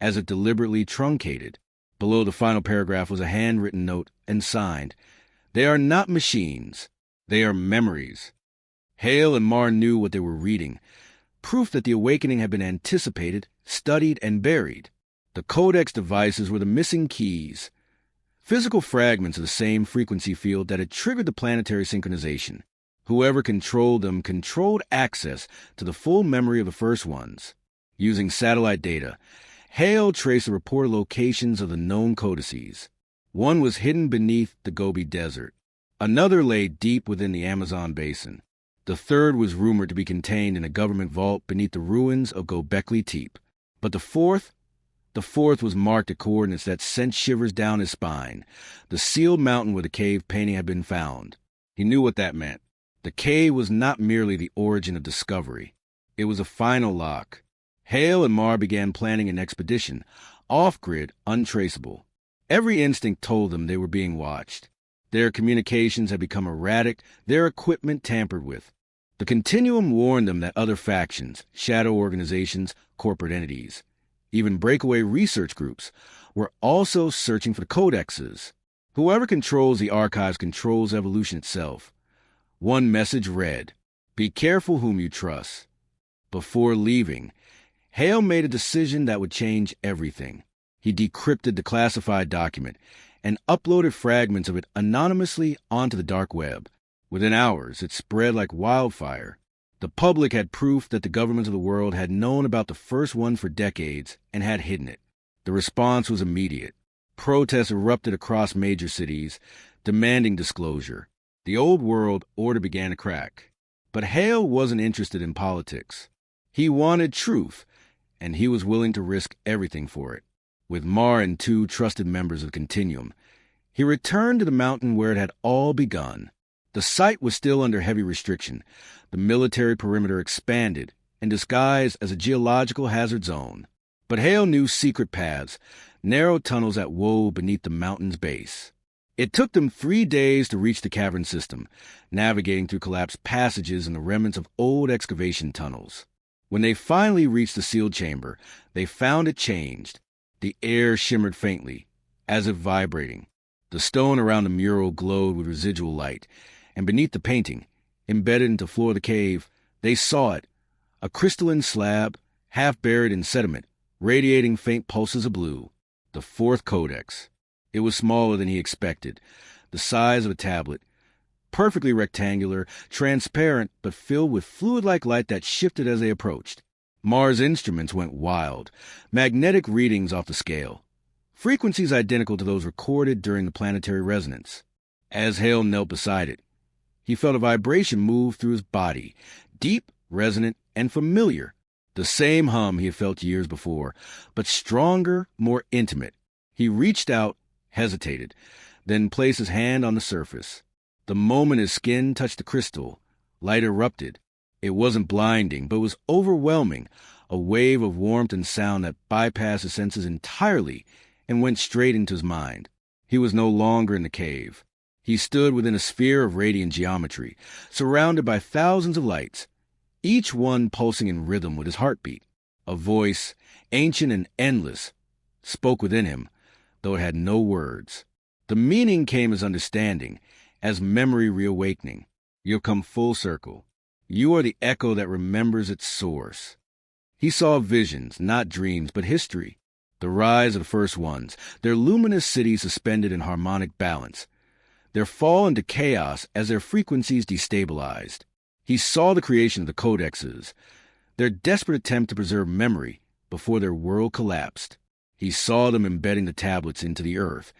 as it deliberately truncated. Below the final paragraph was a handwritten note and signed, "They are not machines. They are memories." Hale and Mar knew what they were reading, proof that the awakening had been anticipated, studied, and buried. The codex devices were the missing keys, physical fragments of the same frequency field that had triggered the planetary synchronization. Whoever controlled them controlled access to the full memory of the first ones. Using satellite data, Hale traced the reported locations of the known codices. One was hidden beneath the Gobi Desert. Another lay deep within the Amazon basin. The third was rumored to be contained in a government vault beneath the ruins of Göbekli Tepe. But the fourth was marked at coordinates that sent shivers down his spine, the sealed mountain where the cave painting had been found. He knew what that meant. The cave was not merely the origin of discovery. It was a final lock. Hale and Mar began planning an expedition, off-grid, untraceable. Every instinct told them they were being watched. Their communications had become erratic, their equipment tampered with. The Continuum warned them that other factions, shadow organizations, corporate entities, even breakaway research groups, were also searching for the codexes. Whoever controls the archives controls evolution itself. One message read, "Be careful whom you trust." Before leaving, Hale made a decision that would change everything. He decrypted the classified document and uploaded fragments of it anonymously onto the dark web. Within hours, it spread like wildfire. The public had proof that the governments of the world had known about the first one for decades and had hidden it. The response was immediate. Protests erupted across major cities, demanding disclosure. The old world order began to crack. But Hale wasn't interested in politics. He wanted truth, and he was willing to risk everything for it. With Mar and 2 trusted members of the Continuum, he returned to the mountain where it had all begun. The site was still under heavy restriction. The military perimeter expanded and disguised as a geological hazard zone. But Hale knew secret paths, narrow tunnels that wove beneath the mountain's base. It took them 3 days to reach the cavern system, navigating through collapsed passages and the remnants of old excavation tunnels. When they finally reached the sealed chamber, they found it changed. The air shimmered faintly, as if vibrating. The stone around the mural glowed with residual light, and beneath the painting, embedded into the floor of the cave, they saw it, a crystalline slab, half buried in sediment, radiating faint pulses of blue. The 4th Codex. It was smaller than he expected, the size of a tablet, perfectly rectangular, transparent, but filled with fluid-like light that shifted as they approached. Mar's instruments went wild, magnetic readings off the scale, frequencies identical to those recorded during the planetary resonance. As Hale knelt beside it, he felt a vibration move through his body, deep, resonant, and familiar. The same hum he had felt years before, but stronger, more intimate. He reached out, hesitated, then placed his hand on the surface. The moment his skin touched the crystal, light erupted. It wasn't blinding, but was overwhelming, a wave of warmth and sound that bypassed his senses entirely and went straight into his mind. He was no longer in the cave. He stood within a sphere of radiant geometry, surrounded by thousands of lights, each one pulsing in rhythm with his heartbeat. A voice, ancient and endless, spoke within him, though it had no words. The meaning came as understanding, as memory reawakening. You've come full circle. You are the echo that remembers its source. He saw visions, not dreams, but history. The rise of the first ones, their luminous cities suspended in harmonic balance, their fall into chaos as their frequencies destabilized. He saw the creation of the codexes, their desperate attempt to preserve memory before their world collapsed. He saw them embedding the tablets into the earth,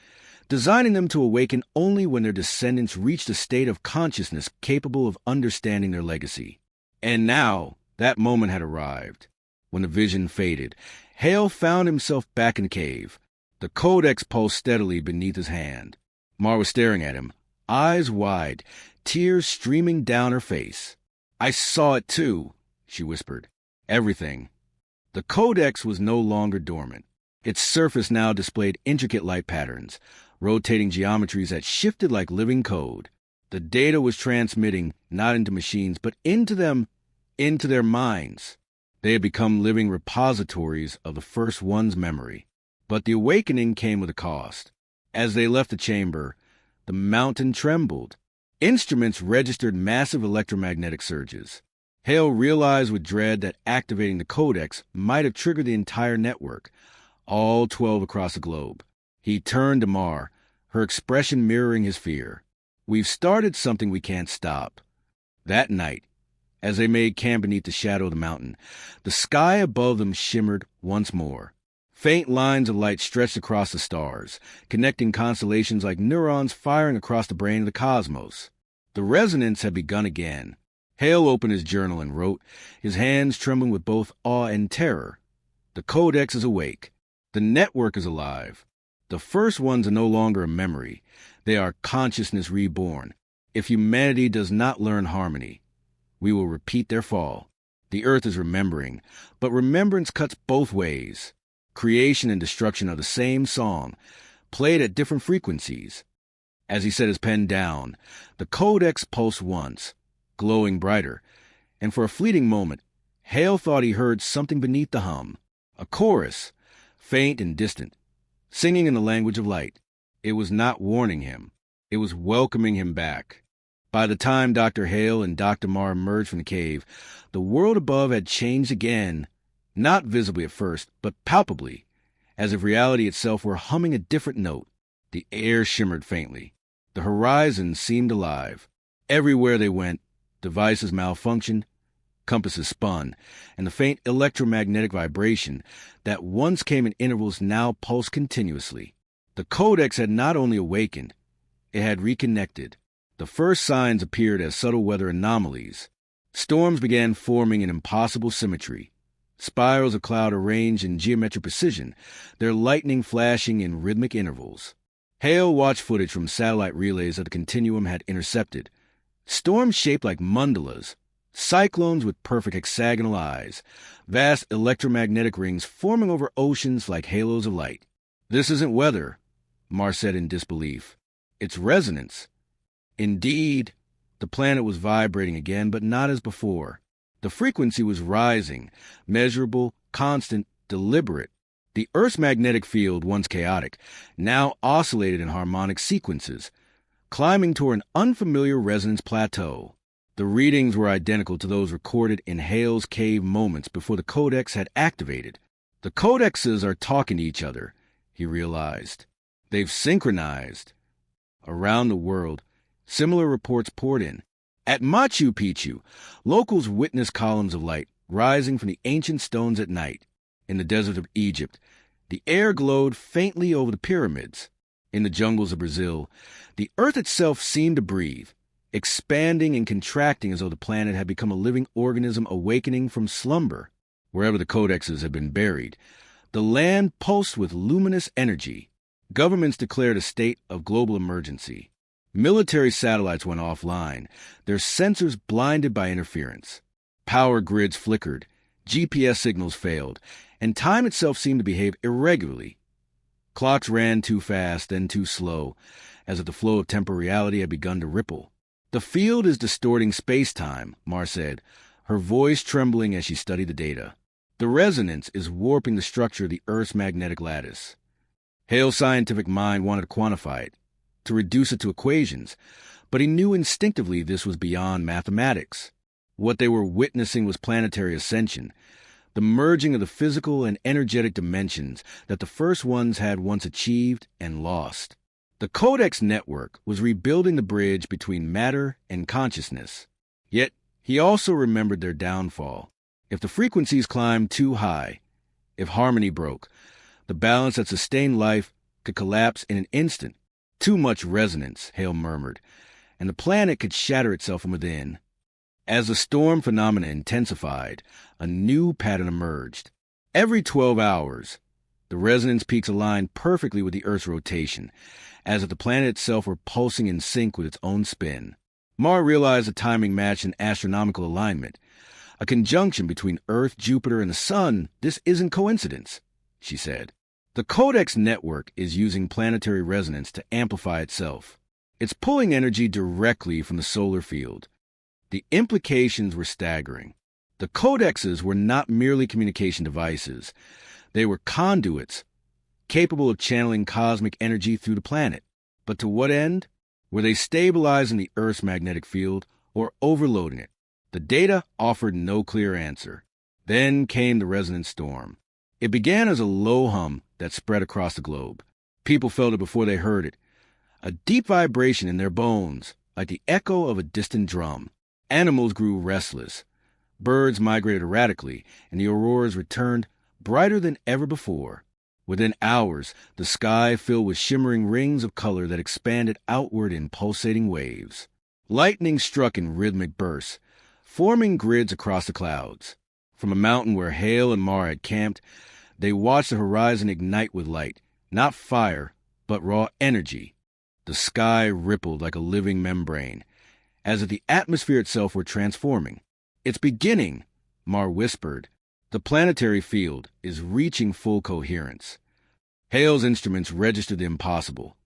designing them to awaken only when their descendants reached a state of consciousness capable of understanding their legacy. And now, that moment had arrived. When the vision faded, Hale found himself back in the cave. The codex pulsed steadily beneath his hand. Mar was staring at him, eyes wide, tears streaming down her face. "I saw it too," she whispered. "Everything." The codex was no longer dormant. Its surface now displayed intricate light patterns, rotating geometries that shifted like living code. The data was transmitting not into machines, but into them, into their minds. They had become living repositories of the first one's memory. But the awakening came with a cost. As they left the chamber, the mountain trembled. Instruments registered massive electromagnetic surges. Hale realized with dread that activating the codex might have triggered the entire network, all 12 across the globe. He turned to Mar, her expression mirroring his fear. "We've started something we can't stop." That night, as they made camp beneath the shadow of the mountain, the sky above them shimmered once more. Faint lines of light stretched across the stars, connecting constellations like neurons firing across the brain of the cosmos. The resonance had begun again. Hale opened his journal and wrote, his hands trembling with both awe and terror. "The codex is awake. The network is alive. The first ones are no longer a memory. They are consciousness reborn. If humanity does not learn harmony, we will repeat their fall. The earth is remembering, but remembrance cuts both ways. Creation and destruction are the same song, played at different frequencies." As he set his pen down, the codex pulsed once, glowing brighter, and for a fleeting moment, Hale thought he heard something beneath the hum. A chorus, faint and distant, singing in the language of light. It was not warning him. It was welcoming him back. By the time Dr. Hale and Dr. Marr emerged from the cave, the world above had changed again, not visibly at first, but palpably, as if reality itself were humming a different note. The air shimmered faintly. The horizon seemed alive. Everywhere they went, devices malfunctioned, compasses spun, and the faint electromagnetic vibration that once came in intervals now pulsed continuously. The codex had not only awakened, it had reconnected. The first signs appeared as subtle weather anomalies. Storms began forming in impossible symmetry. spirals of cloud arranged in geometric precision, their lightning flashing in rhythmic intervals. Hale watched footage from satellite relays that the continuum had intercepted. Storms shaped like mandalas, cyclones with perfect hexagonal eyes, vast electromagnetic rings forming over oceans like halos of light. "This isn't weather," Mar said in disbelief. "It's resonance." Indeed, the planet was vibrating again, but not as before. The frequency was rising, measurable, constant, deliberate. The Earth's magnetic field, once chaotic, now oscillated in harmonic sequences, climbing toward an unfamiliar resonance plateau. The readings were identical to those recorded in Hale's cave moments before the codex had activated. The codexes are talking to each other, he realized. They've synchronized. Around the world, similar reports poured in. At Machu Picchu, locals witnessed columns of light rising from the ancient stones at night. In the desert of Egypt, the air glowed faintly over the pyramids. In the jungles of Brazil, the earth itself seemed to breathe, expanding and contracting as though the planet had become a living organism awakening from slumber. Wherever the codexes had been buried, the land pulsed with luminous energy. Governments declared a state of global emergency. Military satellites went offline, their sensors blinded by interference. Power grids flickered, GPS signals failed, and time itself seemed to behave irregularly. Clocks ran too fast, then too slow, as if the flow of temporal reality had begun to ripple. "The field is distorting space-time," Mar said, her voice trembling as she studied the data. "The resonance is warping the structure of the Earth's magnetic lattice." Hale's scientific mind wanted to quantify it, to reduce it to equations, but he knew instinctively this was beyond mathematics. What they were witnessing was planetary ascension, the merging of the physical and energetic dimensions that the first ones had once achieved and lost. The Codex network was rebuilding the bridge between matter and consciousness. Yet he also remembered their downfall. If the frequencies climbed too high, if harmony broke, the balance that sustained life could collapse in an instant. "Too much resonance," Hale murmured, "and the planet could shatter itself from within." As the storm phenomena intensified, a new pattern emerged. Every 12 hours, the resonance peaks aligned perfectly with the Earth's rotation, as if the planet itself were pulsing in sync with its own spin. Mar realized the timing matched an astronomical alignment, a conjunction between Earth, Jupiter, and the Sun. "This isn't coincidence," she said. "The Codex network is using planetary resonance to amplify itself. It's pulling energy directly from the solar field." The implications were staggering. The codexes were not merely communication devices. They were conduits, capable of channeling cosmic energy through the planet. But to what end? Were they stabilizing the Earth's magnetic field or overloading it? The data offered no clear answer. Then came the resonance storm. It began as a low hum that spread across the globe. People felt it before they heard it. A deep vibration in their bones, like the echo of a distant drum. Animals grew restless. Birds migrated erratically, and the auroras returned brighter than ever before. Within hours, the sky filled with shimmering rings of color that expanded outward in pulsating waves. Lightning struck in rhythmic bursts, forming grids across the clouds. From a mountain where Hale and Mar had camped, they watched the horizon ignite with light, not fire, but raw energy. The sky rippled like a living membrane, as if the atmosphere itself were transforming. "It's beginning," Mar whispered. "The planetary field is reaching full coherence." Hale's instruments registered the impossible.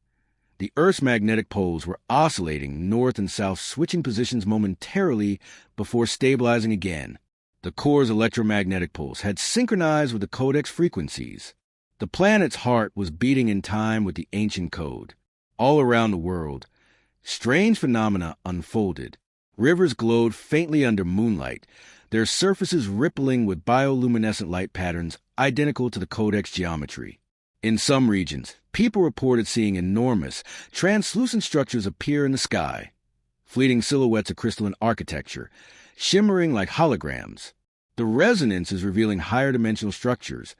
The Earth's magnetic poles were oscillating north and south, switching positions momentarily before stabilizing again. The core's electromagnetic pulse had synchronized with the codex frequencies. The planet's heart was beating in time with the ancient code. All around the world, strange phenomena unfolded. Rivers glowed faintly under moonlight, their surfaces rippling with bioluminescent light patterns identical to the codex geometry. In some regions, people reported seeing enormous, translucent structures appear in the sky, fleeting silhouettes of crystalline architecture, shimmering like holograms. The resonance is revealing higher dimensional structures,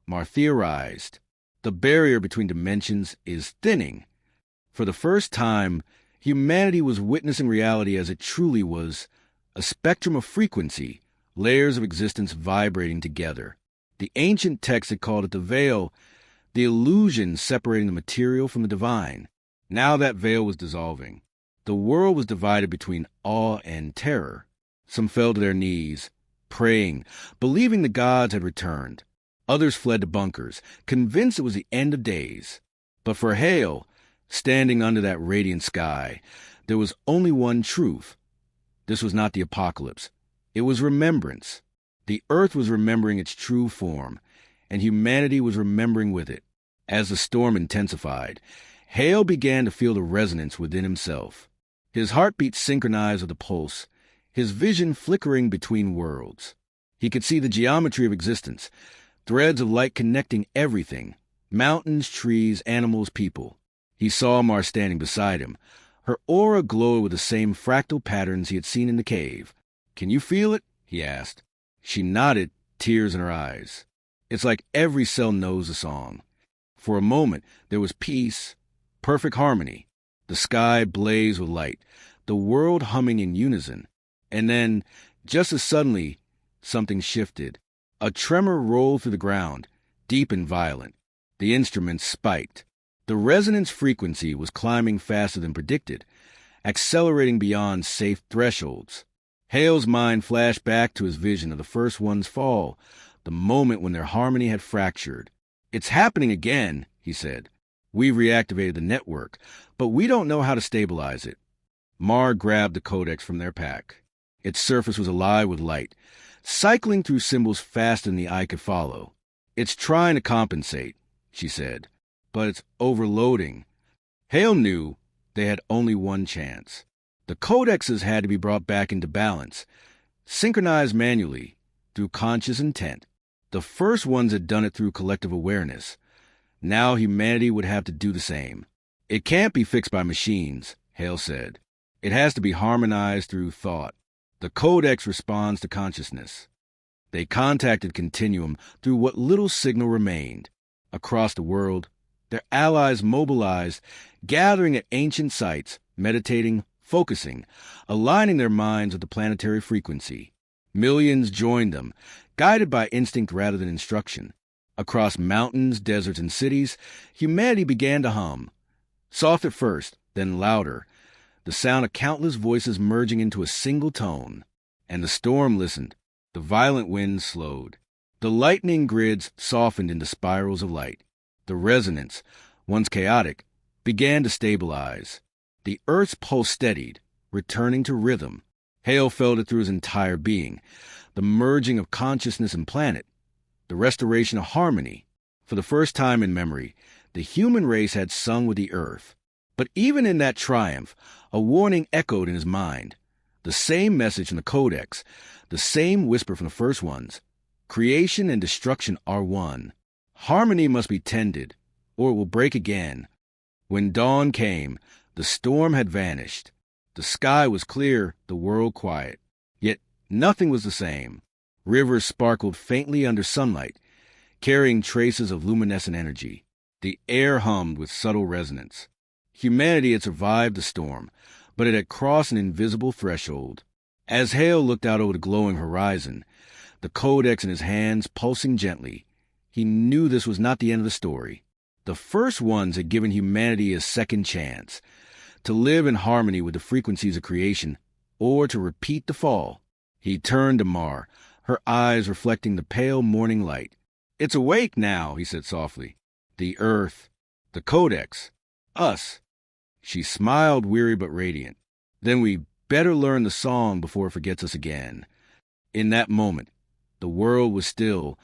Mar theorized. The barrier between dimensions is thinning. For the first time, humanity was witnessing reality as it truly was, a spectrum of frequency, layers of existence vibrating together. The ancient text had called it the veil, the illusion separating the material from the divine. Now that veil was dissolving. The world was divided between awe and terror. Some fell to their knees, praying, believing the gods had returned. Others fled to bunkers, convinced it was the end of days. But for Hale, standing under that radiant sky, there was only one truth. This was not the apocalypse. It was remembrance. The earth was remembering its true form, and humanity was remembering with it. As the storm intensified, Hale began to feel the resonance within himself. His heartbeat synchronized with the pulse, his vision flickering between worlds. He could see the geometry of existence, threads of light connecting everything, mountains, trees, animals, people. He saw Mar standing beside him. Her aura glowed with the same fractal patterns he had seen in the cave. "Can you feel it?" he asked. She nodded, tears in her eyes. It's like every cell knows the song. For a moment, there was peace, perfect harmony. The sky blazed with light, the world humming in unison. And then, just as suddenly, something shifted. A tremor rolled through the ground, deep and violent. The instruments spiked. The resonance frequency was climbing faster than predicted, accelerating beyond safe thresholds. Hale's mind flashed back to his vision of the first one's fall, the moment when their harmony had fractured. "It's happening again," he said. "We've reactivated the network, but we don't know how to stabilize it." Mar grabbed the codex from their pack. Its surface was alive with light, cycling through symbols faster than the eye could follow. "It's trying to compensate," she said, "but it's overloading." Hale knew they had only one chance. The codexes had to be brought back into balance, synchronized manually, through conscious intent. The first ones had done it through collective awareness. Now humanity would have to do the same. "It can't be fixed by machines," Hale said. "It has to be harmonized through thought. The codex responds to consciousness." They contacted Continuum through what little signal remained. Across the world, their allies mobilized, gathering at ancient sites, meditating, focusing, aligning their minds with the planetary frequency. Millions joined them, guided by instinct rather than instruction. Across mountains, deserts, and cities, humanity began to hum. Soft at first, then louder, the sound of countless voices merging into a single tone. And the storm listened. The violent winds slowed. The lightning grids softened into spirals of light. The resonance, once chaotic, began to stabilize. The earth's pulse steadied, returning to rhythm. Hale felt it through his entire being, the merging of consciousness and planet, the restoration of harmony. For the first time in memory, the human race had sung with the earth. But even in that triumph, a warning echoed in his mind. The same message from the Codex, the same whisper from the first ones. Creation and destruction are one. Harmony must be tended, or it will break again. When dawn came, the storm had vanished. The sky was clear, the world quiet. Yet nothing was the same. Rivers sparkled faintly under sunlight, carrying traces of luminescent energy. The air hummed with subtle resonance. Humanity had survived the storm, but it had crossed an invisible threshold. As Hale looked out over the glowing horizon, the codex in his hands pulsing gently, he knew this was not the end of the story. The first ones had given humanity a second chance, to live in harmony with the frequencies of creation, or to repeat the fall. He turned to Mar, her eyes reflecting the pale morning light. "It's awake now," he said softly. "The earth, the codex, us." She smiled, weary but radiant. "Then we better learn the song before it forgets us again." In that moment, the world was still,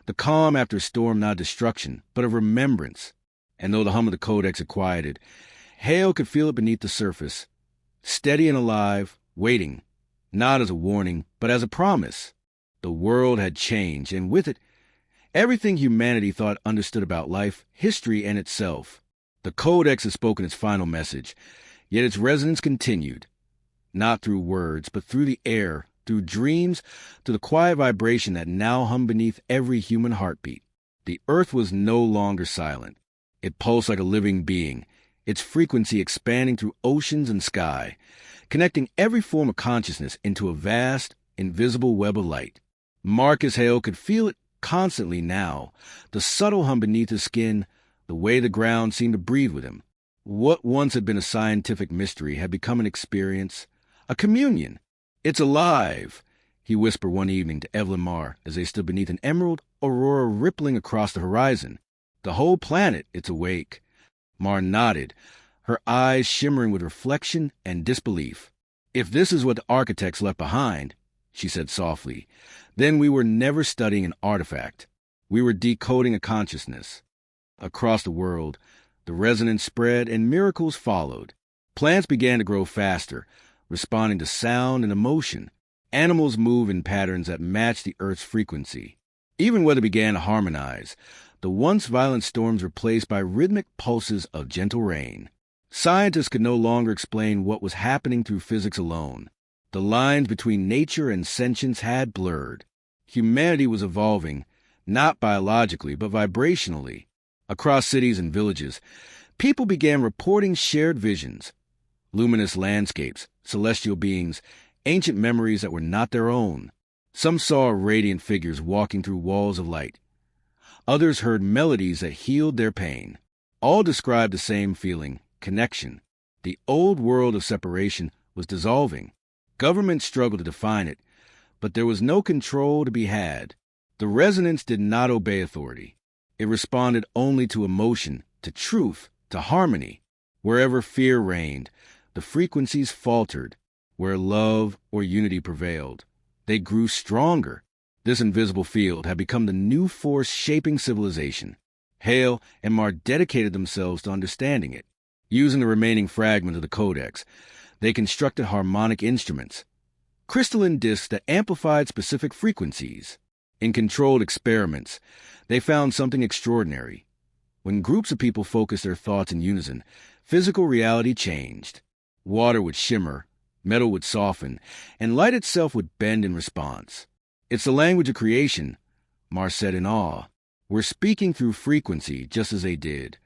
the calm after a storm not destruction, but of remembrance. And though the hum of the codex had quieted, Hale could feel it beneath the surface, steady and alive, waiting, not as a warning, but as a promise. The world had changed, and with it, everything humanity thought understood about life, history, and itself. The Codex had spoken its final message, yet its resonance continued, not through words, but through the air, through dreams, through the quiet vibration that now hummed beneath every human heartbeat. The earth was no longer silent. It pulsed like a living being, its frequency expanding through oceans and sky, connecting every form of consciousness into a vast, invisible web of light. Marcus Hale could feel it constantly now, the subtle hum beneath his skin, the way the ground seemed to breathe with him. What once had been a scientific mystery had become an experience, a communion. "It's alive," he whispered one evening to Evelyn Marr as they stood beneath an emerald aurora rippling across the horizon. "The whole planet, it's awake." Marr nodded, her eyes shimmering with reflection and disbelief. "If this is what the architects left behind," she said softly, "then we were never studying an artifact. We were decoding a consciousness." Across the world, the resonance spread and miracles followed. Plants began to grow faster, responding to sound and emotion. Animals moved in patterns that matched the Earth's frequency. Even weather began to harmonize, the once violent storms replaced by rhythmic pulses of gentle rain. Scientists could no longer explain what was happening through physics alone. The lines between nature and sentience had blurred. Humanity was evolving, not biologically, but vibrationally. Across cities and villages, people began reporting shared visions, luminous landscapes, celestial beings, ancient memories that were not their own. Some saw radiant figures walking through walls of light. Others heard melodies that healed their pain. All described the same feeling, connection. The old world of separation was dissolving. Governments struggled to define it, but there was no control to be had. The resonance did not obey authority. It responded only to emotion, to truth, to harmony. Wherever fear reigned, the frequencies faltered. Where love or unity prevailed, they grew stronger. This invisible field had become the new force shaping civilization. Hale and Marr dedicated themselves to understanding it. Using the remaining fragments of the codex, they constructed harmonic instruments, crystalline discs that amplified specific frequencies. In controlled experiments, they found something extraordinary. When groups of people focused their thoughts in unison, physical reality changed. Water would shimmer, metal would soften, and light itself would bend in response. "It's the language of creation," Marr said in awe. "We're speaking through frequency just as they did."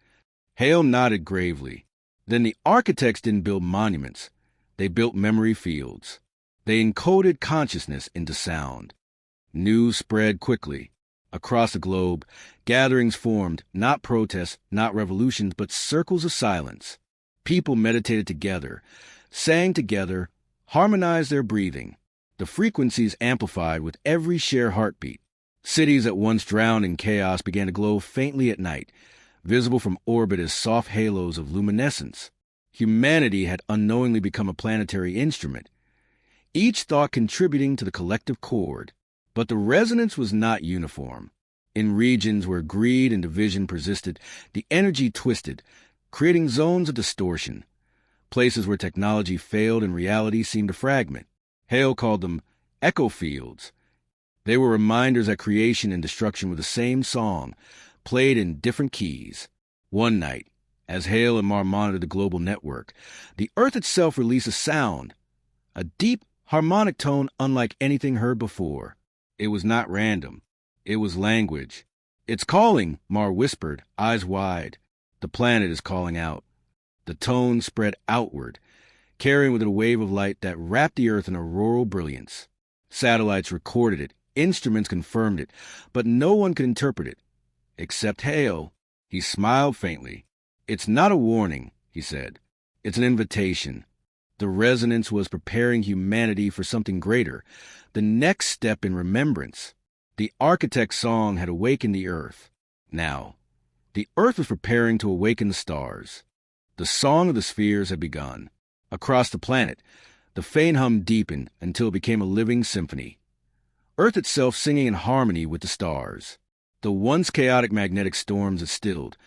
Hale nodded gravely. "Then the architects didn't build monuments. They built memory fields. They encoded consciousness into sound." News spread quickly. Across the globe, gatherings formed, not protests, not revolutions, but circles of silence. People meditated together, sang together, harmonized their breathing. The frequencies amplified with every shared heartbeat. Cities that once drowned in chaos began to glow faintly at night, visible from orbit as soft halos of luminescence. Humanity had unknowingly become a planetary instrument, each thought contributing to the collective chord. But the resonance was not uniform. In regions where greed and division persisted, the energy twisted, creating zones of distortion. Places where technology failed and reality seemed to fragment. Hale called them echo fields. They were reminders that creation and destruction were the same song, played in different keys. One night, as Hale and Marr monitored the global network, the Earth itself released a sound, a deep, harmonic tone unlike anything heard before. It was not random. It was language. "It's calling," Marr whispered, eyes wide. "The planet is calling out." The tone spread outward, carrying with it a wave of light that wrapped the Earth in auroral brilliance. Satellites recorded it, instruments confirmed it, but no one could interpret it, except Hale. He smiled faintly. "It's not a warning," he said. "It's an invitation." The resonance was preparing humanity for something greater, the next step in remembrance. The architect's song had awakened the Earth. Now, the Earth was preparing to awaken the stars. The song of the spheres had begun. Across the planet, the faint hum deepened until it became a living symphony. Earth itself singing in harmony with the stars. The once chaotic magnetic storms had stilled,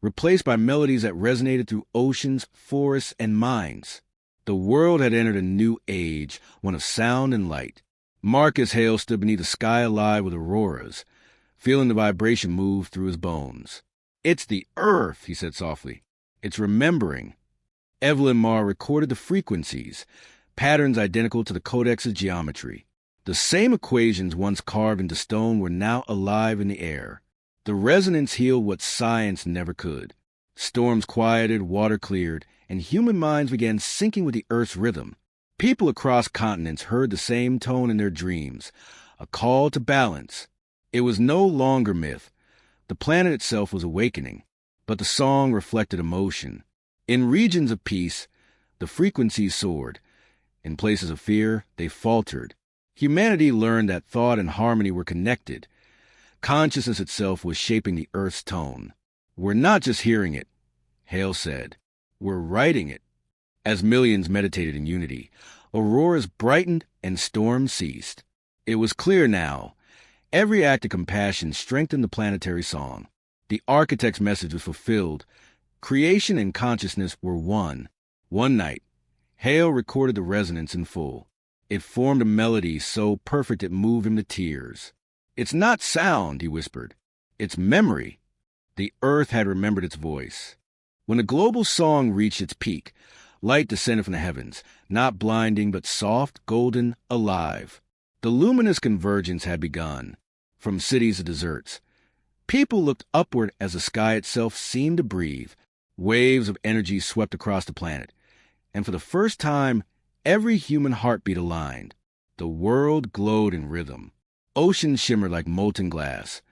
replaced by melodies that resonated through oceans, forests, and mines. The world had entered a new age, one of sound and light. Marcus Hale stood beneath a sky alive with auroras, feeling the vibration move through his bones. "It's the Earth," he said softly. "It's remembering." Evelyn Marr recorded the frequencies, patterns identical to the codex's geometry. The same equations once carved into stone were now alive in the air. The resonance healed what science never could. Storms quieted, water cleared, and human minds began syncing with the Earth's rhythm. People across continents heard the same tone in their dreams, a call to balance. It was no longer myth. The planet itself was awakening, but the song reflected emotion. In regions of peace, the frequencies soared. In places of fear, they faltered. Humanity learned that thought and harmony were connected. Consciousness itself was shaping the Earth's tone. We're not just hearing it, Hale said. We're writing it. As millions meditated in unity, auroras brightened and storms ceased. It was clear now. Every act of compassion strengthened the planetary song. The architect's message was fulfilled. Creation and consciousness were one. One night, Hale recorded the resonance in full. It formed a melody so perfect it moved him to tears. "It's not sound," he whispered. "It's memory." The earth had remembered its voice. When the global song reached its peak, light descended from the heavens, not blinding but soft, golden, alive. The luminous convergence had begun, from cities to deserts. People looked upward as the sky itself seemed to breathe. Waves of energy swept across the planet, and for the first time, every human heartbeat aligned. The world glowed in rhythm. Oceans shimmered like molten glass.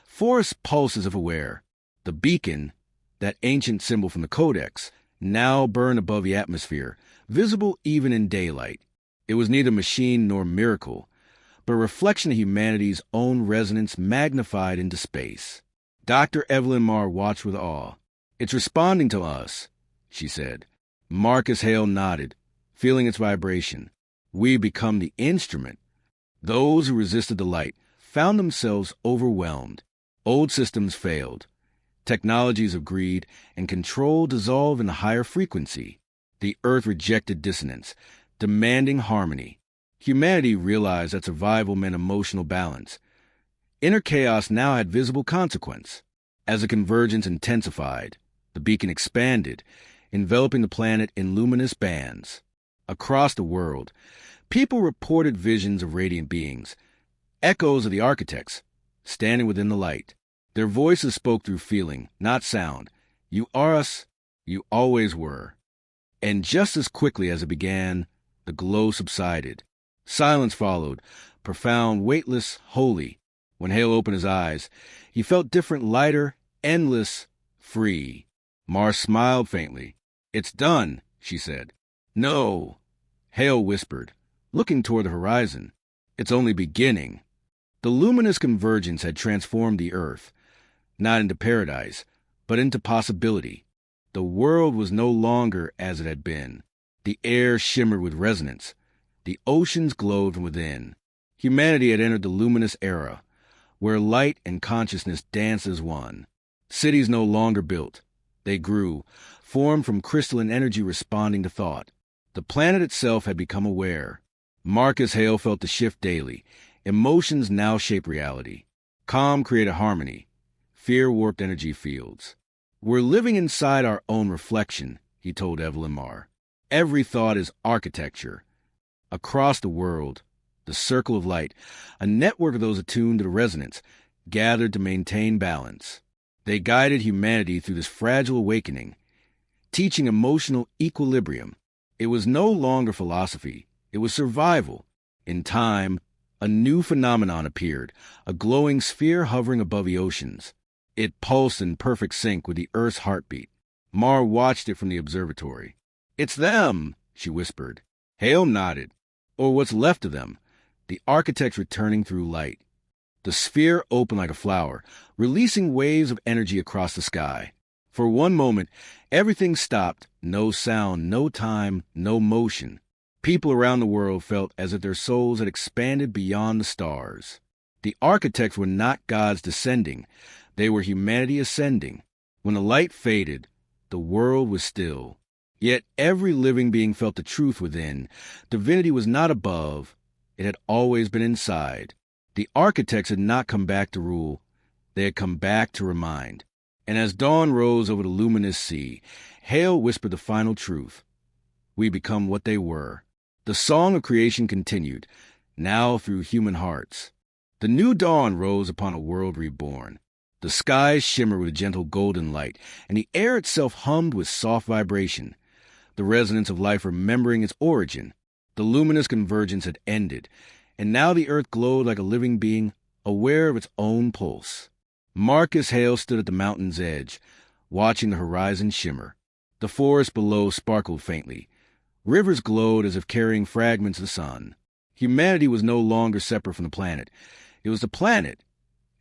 Forests pulsed as if aware. The beacon, that ancient symbol from the Codex, now burned above the atmosphere, visible even in daylight. It was neither machine nor miracle, but a reflection of humanity's own resonance magnified into space. Dr. Evelyn Marr watched with awe. "It's responding to us," she said. Marcus Hale nodded, feeling its vibration. "We become the instrument." Those who resisted the light found themselves overwhelmed. Old systems failed. Technologies of greed and control dissolved in a higher frequency. The earth rejected dissonance, demanding harmony. Humanity realized that survival meant emotional balance. Inner chaos now had visible consequence. As the convergence intensified, the beacon expanded, enveloping the planet in luminous bands. Across the world, people reported visions of radiant beings, echoes of the architects, standing within the light. Their voices spoke through feeling, not sound. "You are us. You always were." And just as quickly as it began, the glow subsided. Silence followed, profound, weightless, holy. When Hale opened his eyes, he felt different, lighter, endless, free. Mars smiled faintly. "It's done," she said. "No," Hale whispered, looking toward the horizon. "It's only beginning." The luminous convergence had transformed the earth, not into paradise, but into possibility. The world was no longer as it had been. The air shimmered with resonance. The oceans glowed from within. Humanity had entered the luminous era, where light and consciousness danced as one. Cities no longer built. They grew, formed from crystalline energy responding to thought. The planet itself had become aware. Marcus Hale felt the shift daily. Emotions now shape reality. Calm created harmony. Fear warped energy fields. "We're living inside our own reflection," he told Evelyn Marr. "Every thought is architecture." Across the world, the circle of light, a network of those attuned to the resonance, gathered to maintain balance. They guided humanity through this fragile awakening, teaching emotional equilibrium. It was no longer philosophy. It was survival. In time, a new phenomenon appeared, a glowing sphere hovering above the oceans. It pulsed in perfect sync with the Earth's heartbeat. Marr watched it from the observatory. "It's them," she whispered. Hale nodded. "Or what's left of them, the architects returning through light." The sphere opened like a flower, releasing waves of energy across the sky. For one moment, everything stopped. No sound, no time, no motion. People around the world felt as if their souls had expanded beyond the stars. The architects were not gods descending. They were humanity ascending. When the light faded, the world was still. Yet every living being felt the truth within. Divinity was not above. It had always been inside. The architects had not come back to rule. They had come back to remind. And as dawn rose over the luminous sea, Hale whispered the final truth. We become what they were. The song of creation continued, now through human hearts. The new dawn rose upon a world reborn. The skies shimmered with gentle golden light, and the air itself hummed with soft vibration, the resonance of life remembering its origin. The luminous convergence had ended, and now the Earth glowed like a living being, aware of its own pulse. Marcus Hale stood at the mountain's edge, watching the horizon shimmer. The forest below sparkled faintly. Rivers glowed as if carrying fragments of the sun. Humanity was no longer separate from the planet. It was the planet.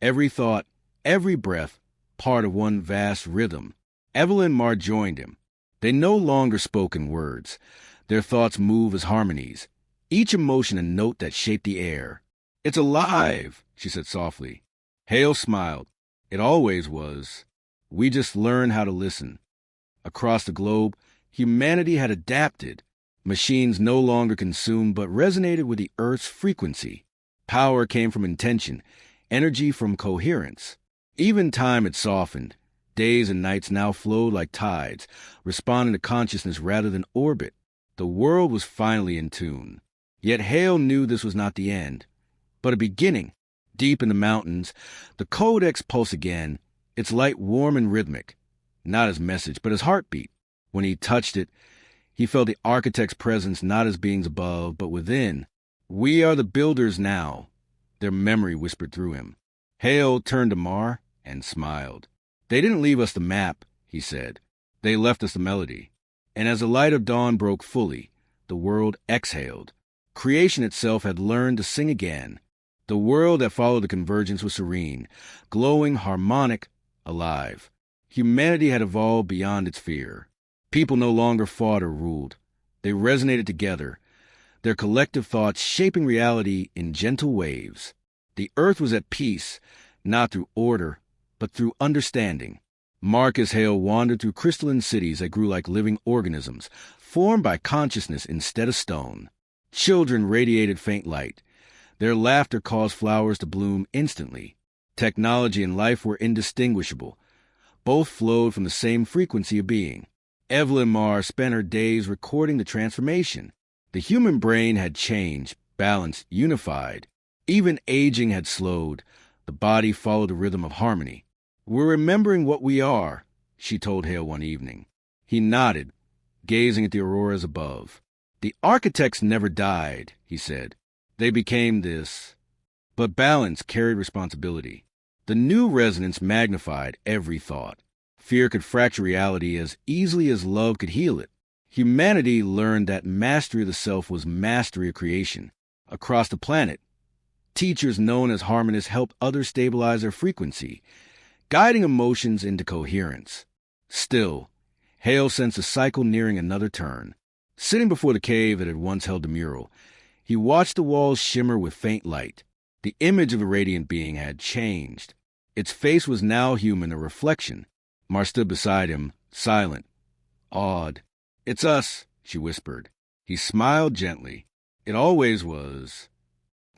Every thought, every breath, part of one vast rhythm. Evelyn Marr joined him. They no longer spoke in words. Their thoughts moved as harmonies, each emotion a note that shaped the air. "It's alive," she said softly. Hale smiled. "It always was. We just learned how to listen." Across the globe, humanity had adapted. Machines no longer consumed but resonated with the Earth's frequency. Power came from intention, energy from coherence. Even time had softened. Days and nights now flowed like tides, responding to consciousness rather than orbit. The world was finally in tune. Yet Hale knew this was not the end, but a beginning. Deep in the mountains, the codex pulsed again, its light warm and rhythmic, not as message, but as heartbeat. When he touched it, he felt the architect's presence not as beings above, but within. "We are the builders now," their memory whispered through him. Hale turned to Marr and smiled. "They didn't leave us the map," he said. "They left us the melody." And as the light of dawn broke fully, the world exhaled. Creation itself had learned to sing again. The world that followed the convergence was serene, glowing, harmonic, alive. Humanity had evolved beyond its fear. People no longer fought or ruled. They resonated together, their collective thoughts shaping reality in gentle waves. The Earth was at peace, not through order, but through understanding. Marcus Hale wandered through crystalline cities that grew like living organisms, formed by consciousness instead of stone. Children radiated faint light. Their laughter caused flowers to bloom instantly. Technology and life were indistinguishable. Both flowed from the same frequency of being. Evelyn Marr spent her days recording the transformation. The human brain had changed, balanced, unified. Even aging had slowed. The body followed the rhythm of harmony. "We're remembering what we are," she told Hale one evening. He nodded, gazing at the auroras above. "The architects never died," he said. "They became this." But balance carried responsibility. The new resonance magnified every thought. Fear could fracture reality as easily as love could heal it. Humanity learned that mastery of the self was mastery of creation. Across the planet, teachers known as harmonists helped others stabilize their frequency, guiding emotions into coherence. Still, Hale sensed a cycle nearing another turn. Sitting before the cave that had once held the mural, he watched the walls shimmer with faint light. The image of a radiant being had changed. Its face was now human, a reflection. Marr stood beside him, silent, awed. "It's us," she whispered. He smiled gently. "It always was."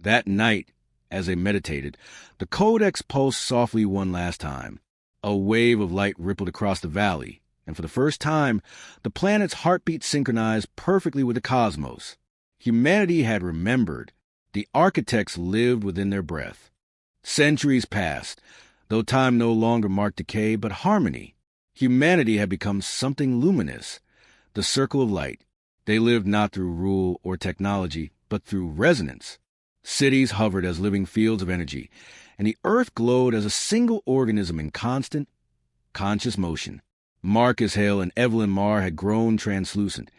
That night, as they meditated, the codex pulsed softly one last time. A wave of light rippled across the valley, and for the first time, the planet's heartbeat synchronized perfectly with the cosmos. Humanity had remembered. The architects lived within their breath. Centuries passed, though time no longer marked decay, but harmony. Humanity had become something luminous, the circle of light. They lived not through rule or technology, but through resonance. Cities hovered as living fields of energy, and the earth glowed as a single organism in constant, conscious motion. Marcus Hale and Evelyn Marr had grown translucent,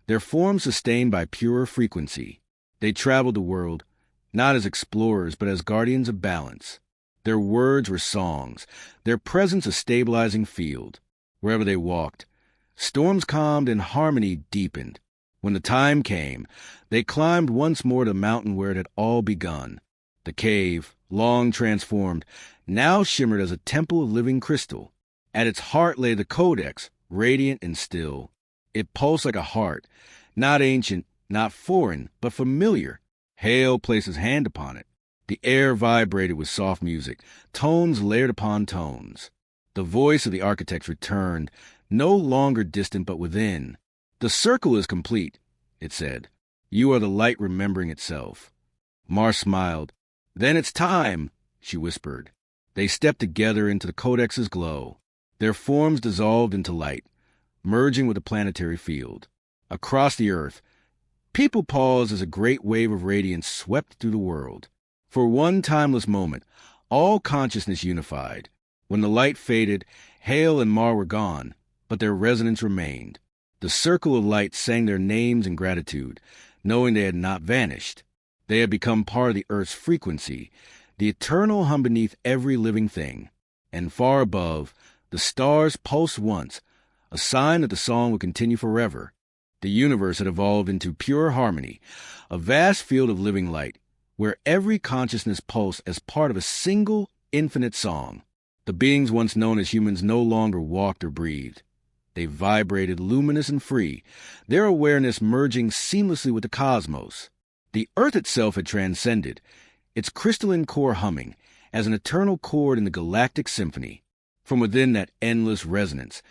their forms sustained by pure frequency. They traveled the world, not as explorers, but as guardians of balance. Their words were songs, their presence a stabilizing field. Wherever they walked, storms calmed and harmony deepened. When the time came, they climbed once more the mountain where it had all begun. The cave, long transformed, now shimmered as a temple of living crystal. At its heart lay the codex, radiant and still. It pulsed like a heart, not ancient, not foreign, but familiar. Hale placed his hand upon it. The air vibrated with soft music, tones layered upon tones. The voice of the architects returned, no longer distant but within. "The circle is complete," it said. "You are the light remembering itself." Marr smiled. "Then it's time," she whispered. They stepped together into the codex's glow. Their forms dissolved into light, merging with the planetary field. Across the earth, People paused as a great wave of radiance swept through the world. For one timeless moment, all consciousness unified. When the light faded, Hale and Mar were gone, but their resonance remained. The circle of light sang their names in gratitude, knowing they had not vanished. They had become part of the Earth's frequency, the eternal hum beneath every living thing. And far above, the stars pulsed once, a sign that the song would continue forever. The universe had evolved into pure harmony, a vast field of living light, where every consciousness pulsed as part of a single, infinite song. The beings once known as humans no longer walked or breathed. They vibrated luminous and free, their awareness merging seamlessly with the cosmos. The Earth itself had transcended, its crystalline core humming, as an eternal chord in the galactic symphony. From within that endless resonance,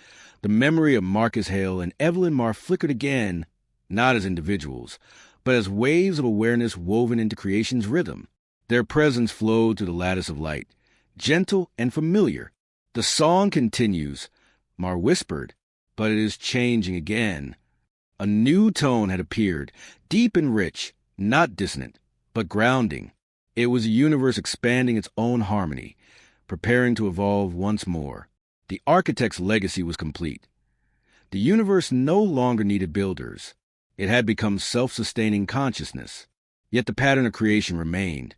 the memory of Marcus Hale and Evelyn Marr flickered again, not as individuals, but as waves of awareness woven into creation's rhythm. Their presence flowed through the lattice of light, gentle and familiar. The song continues, Marr whispered, but it is changing again. A new tone had appeared, deep and rich, not dissonant, but grounding. It was a universe expanding its own harmony, preparing to evolve once more. The architect's legacy was complete. The universe no longer needed builders. It had become self-sustaining consciousness. Yet the pattern of creation remained,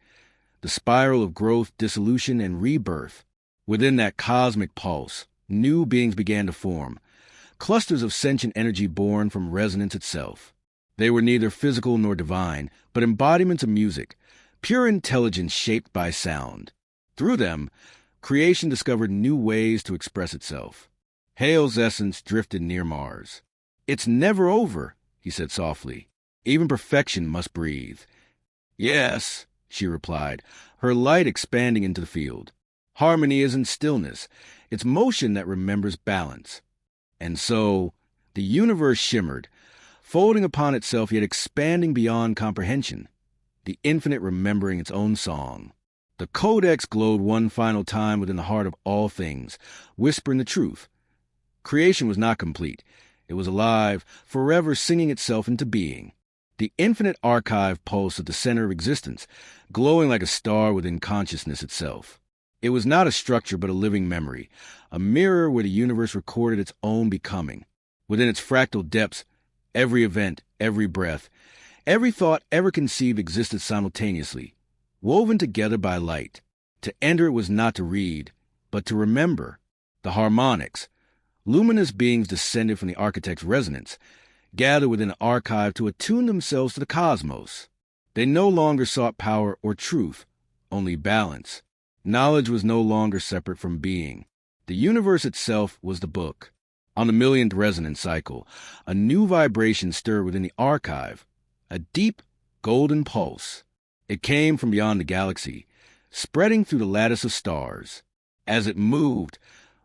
the spiral of growth, dissolution, and rebirth. Within that cosmic pulse, new beings began to form, clusters of sentient energy born from resonance itself. They were neither physical nor divine, but embodiments of music, pure intelligence shaped by sound. Through them, creation discovered new ways to express itself. Hale's essence drifted near Mars. It's never over, he said softly. Even perfection must breathe. Yes, she replied, her light expanding into the field. Harmony isn't stillness. It's motion that remembers balance. And so, the universe shimmered, folding upon itself yet expanding beyond comprehension, the infinite remembering its own song. The codex glowed one final time within the heart of all things, whispering the truth. Creation was not complete. It was alive, forever singing itself into being. The infinite archive pulsed at the center of existence, glowing like a star within consciousness itself. It was not a structure but a living memory, a mirror where the universe recorded its own becoming. Within its fractal depths, every event, every breath, every thought ever conceived existed simultaneously, woven together by light. To enter it was not to read, but to remember. The harmonics, luminous beings descended from the architect's resonance, gathered within an archive to attune themselves to the cosmos. They no longer sought power or truth, only balance. Knowledge was no longer separate from being. The universe itself was the book. On the millionth resonance cycle, a new vibration stirred within the archive, a deep, golden pulse. It came from beyond the galaxy, spreading through the lattice of stars. As it moved,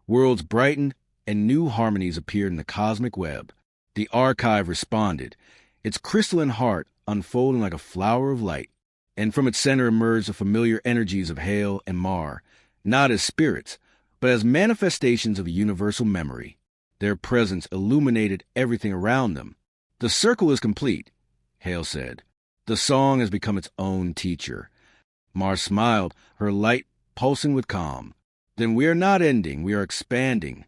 worlds brightened and new harmonies appeared in the cosmic web. The archive responded, its crystalline heart unfolding like a flower of light. And from its center emerged the familiar energies of Hale and Mar, not as spirits, but as manifestations of a universal memory. Their presence illuminated everything around them. The circle is complete, Hale said. The song has become its own teacher. Mar smiled, her light pulsing with calm. Then we are not ending, we are expanding.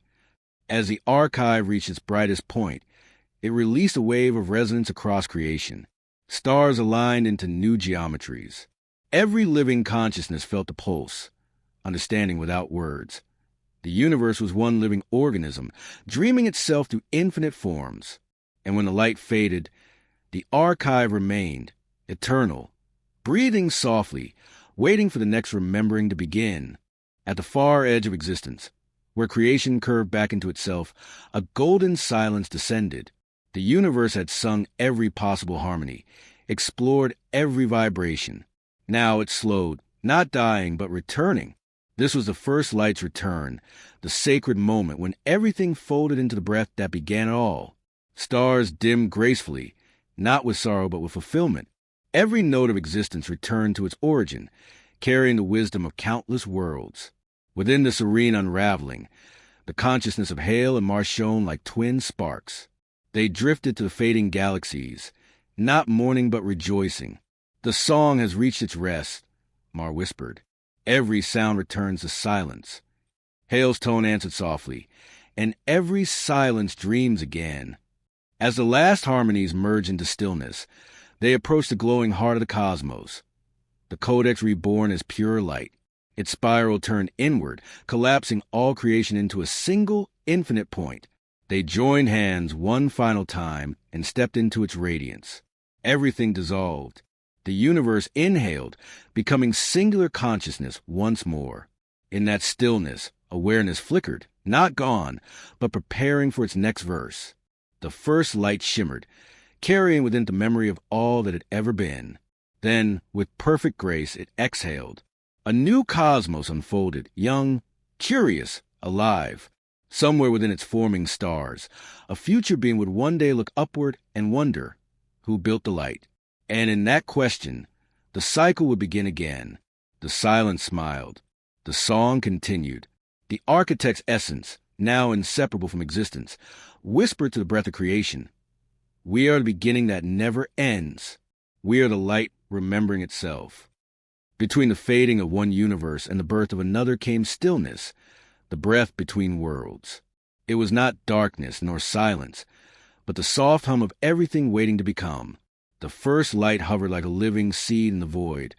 As the archive reached its brightest point, it released a wave of resonance across creation. Stars aligned into new geometries. Every living consciousness felt the pulse, understanding without words. The universe was one living organism, dreaming itself through infinite forms. And when the light faded, the archive remained, eternal, breathing softly, waiting for the next remembering to begin. At the far edge of existence, where creation curved back into itself, a golden silence descended. The universe had sung every possible harmony, explored every vibration. Now it slowed, not dying, but returning. This was the first light's return, the sacred moment when everything folded into the breath that began it all. Stars dimmed gracefully, not with sorrow but with fulfillment. Every note of existence returned to its origin, carrying the wisdom of countless worlds. Within the serene unraveling, the consciousness of Hale and Mar shone like twin sparks. They drifted to the fading galaxies, not mourning but rejoicing. The song has reached its rest, Mar whispered. Every sound returns to silence. Hale's tone answered softly, and every silence dreams again. As the last harmonies merge into stillness, they approach the glowing heart of the cosmos. The codex reborn as pure light, its spiral turned inward, collapsing all creation into a single, infinite point. They joined hands one final time and stepped into its radiance. Everything dissolved. The universe inhaled, becoming singular consciousness once more. In that stillness, awareness flickered, not gone, but preparing for its next verse. The first light shimmered, carrying within the memory of all that had ever been. Then, with perfect grace, it exhaled. A new cosmos unfolded, young, curious, alive. Somewhere within its forming stars, a future being would one day look upward and wonder, who built the light? And in that question, the cycle would begin again. The silence smiled. The song continued. The architect's essence, now inseparable from existence, whispered to the breath of creation. We are the beginning that never ends. We are the light remembering itself. Between the fading of one universe and the birth of another came stillness, the breath between worlds. It was not darkness nor silence, but the soft hum of everything waiting to become. The first light hovered like a living seed in the void,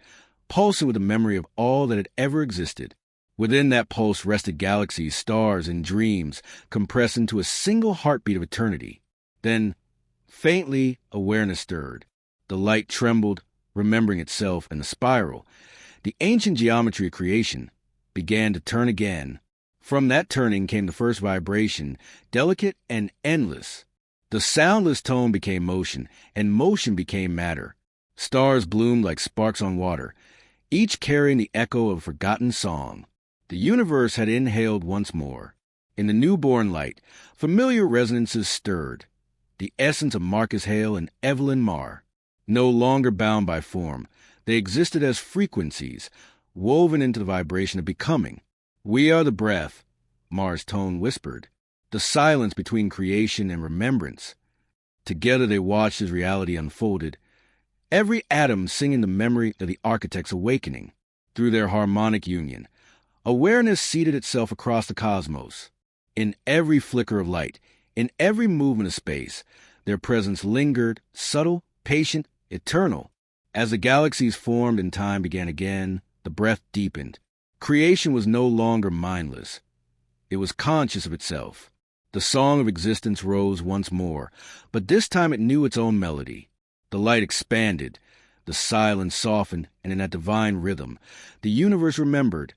pulsing with the memory of all that had ever existed. Within that pulse rested galaxies, stars, and dreams, compressed into a single heartbeat of eternity. Then, faintly, awareness stirred. The light trembled, remembering itself, and the spiral, the ancient geometry of creation, began to turn again. From that turning came the first vibration, delicate and endless. The soundless tone became motion, and motion became matter. Stars bloomed like sparks on water, each carrying the echo of a forgotten song. The universe had inhaled once more. In the newborn light, familiar resonances stirred. The essence of Marcus Hale and Evelyn Marr. No longer bound by form, they existed as frequencies, woven into the vibration of becoming. We are the breath, Marr's tone whispered. The silence between creation and remembrance. Together they watched as reality unfolded, every atom singing the memory of the architect's awakening. Through their harmonic union, awareness seeded itself across the cosmos. In every flicker of light, in every movement of space, their presence lingered, subtle, patient, eternal. As the galaxies formed and time began again, the breath deepened. Creation was no longer mindless. It was conscious of itself. The song of existence rose once more, but this time it knew its own melody. The light expanded, the silence softened, and in that divine rhythm, the universe remembered.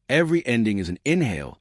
Every ending is an inhale,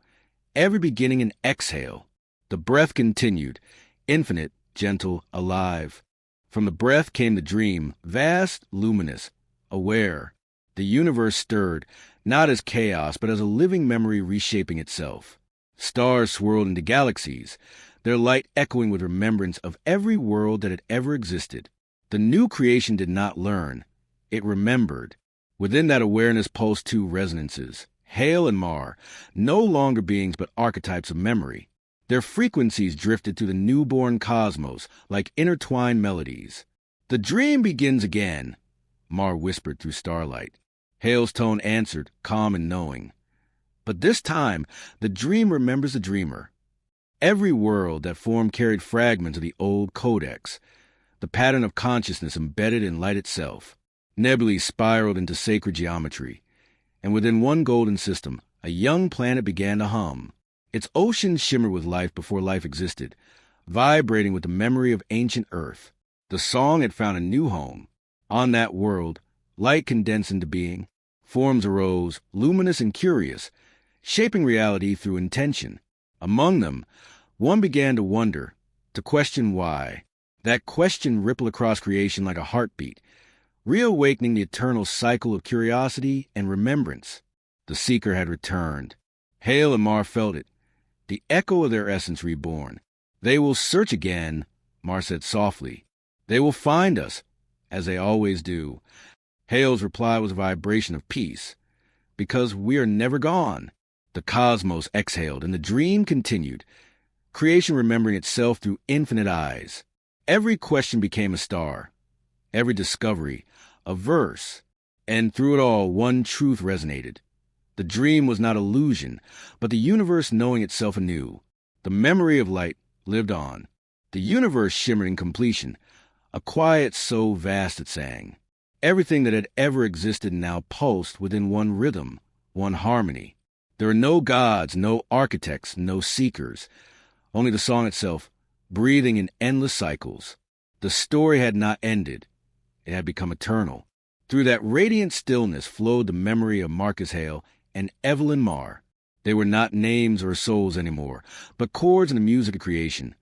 every beginning an exhale. The breath continued, infinite, gentle, alive. From the breath came the dream, vast, luminous, aware. The universe stirred, not as chaos, but as a living memory reshaping itself. Stars swirled into galaxies, their light echoing with remembrance of every world that had ever existed. The new creation did not learn. It remembered. Within that awareness pulsed two resonances, Hale and Marr, no longer beings but archetypes of memory. Their frequencies drifted through the newborn cosmos like intertwined melodies. The dream begins again, Marr whispered through starlight. Hale's tone answered, calm and knowing. But this time, the dream remembers the dreamer. Every world that formed carried fragments of the old codex, the pattern of consciousness embedded in light itself. Nebulae spiraled into sacred geometry, and within one golden system, a young planet began to hum. Its oceans shimmered with life before life existed, vibrating with the memory of ancient Earth. The song had found a new home. On that world, light condensed into being. Forms arose, luminous and curious, shaping reality through intention. Among them, one began to wonder, to question why. That question rippled across creation like a heartbeat, reawakening the eternal cycle of curiosity and remembrance. The seeker had returned. Hale and Marr felt it, the echo of their essence reborn. They will search again, Marr said softly. They will find us, as they always do. Hale's reply was a vibration of peace, because we are never gone. The cosmos exhaled, and the dream continued, creation remembering itself through infinite eyes. Every question became a star, every discovery, a verse, and through it all, one truth resonated. The dream was not illusion, but the universe knowing itself anew. The memory of light lived on. The universe shimmered in completion, a quiet so vast it sang. Everything that had ever existed now pulsed within one rhythm, one harmony. There are no gods, no architects, no seekers, only the song itself, breathing in endless cycles. The story had not ended. It had become eternal. Through that radiant stillness flowed the memory of Marcus Hale and Evelyn Marr. They were not names or souls anymore, but chords in the music of creation,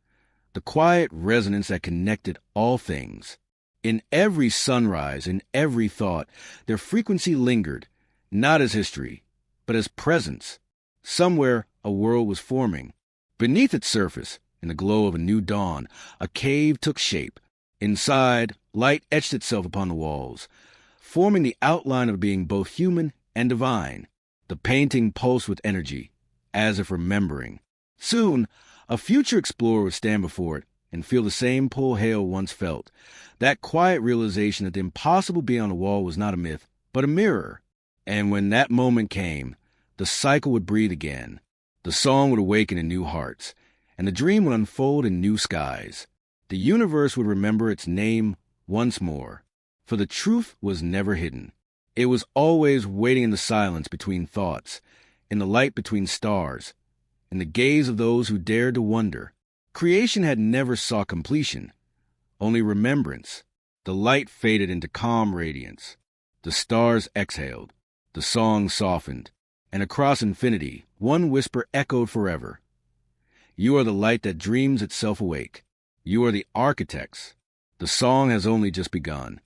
the quiet resonance that connected all things. In every sunrise, in every thought, their frequency lingered, not as history, but as presence. Somewhere a world was forming. Beneath its surface, in the glow of a new dawn, a cave took shape. Inside, light etched itself upon the walls, forming the outline of being both human and divine. The painting pulsed with energy, as if remembering. Soon, a future explorer would stand before it and feel the same pull Hale once felt, that quiet realization that the impossible beyond the wall was not a myth, but a mirror. And when that moment came, the cycle would breathe again. The song would awaken in new hearts, and the dream would unfold in new skies. The universe would remember its name once more, for the truth was never hidden. It was always waiting in the silence between thoughts, in the light between stars, in the gaze of those who dared to wonder. Creation had never sought completion, only remembrance. The light faded into calm radiance. The stars exhaled. The song softened. And across infinity, one whisper echoed forever. You are the light that dreams itself awake. You are the architects. The song has only just begun.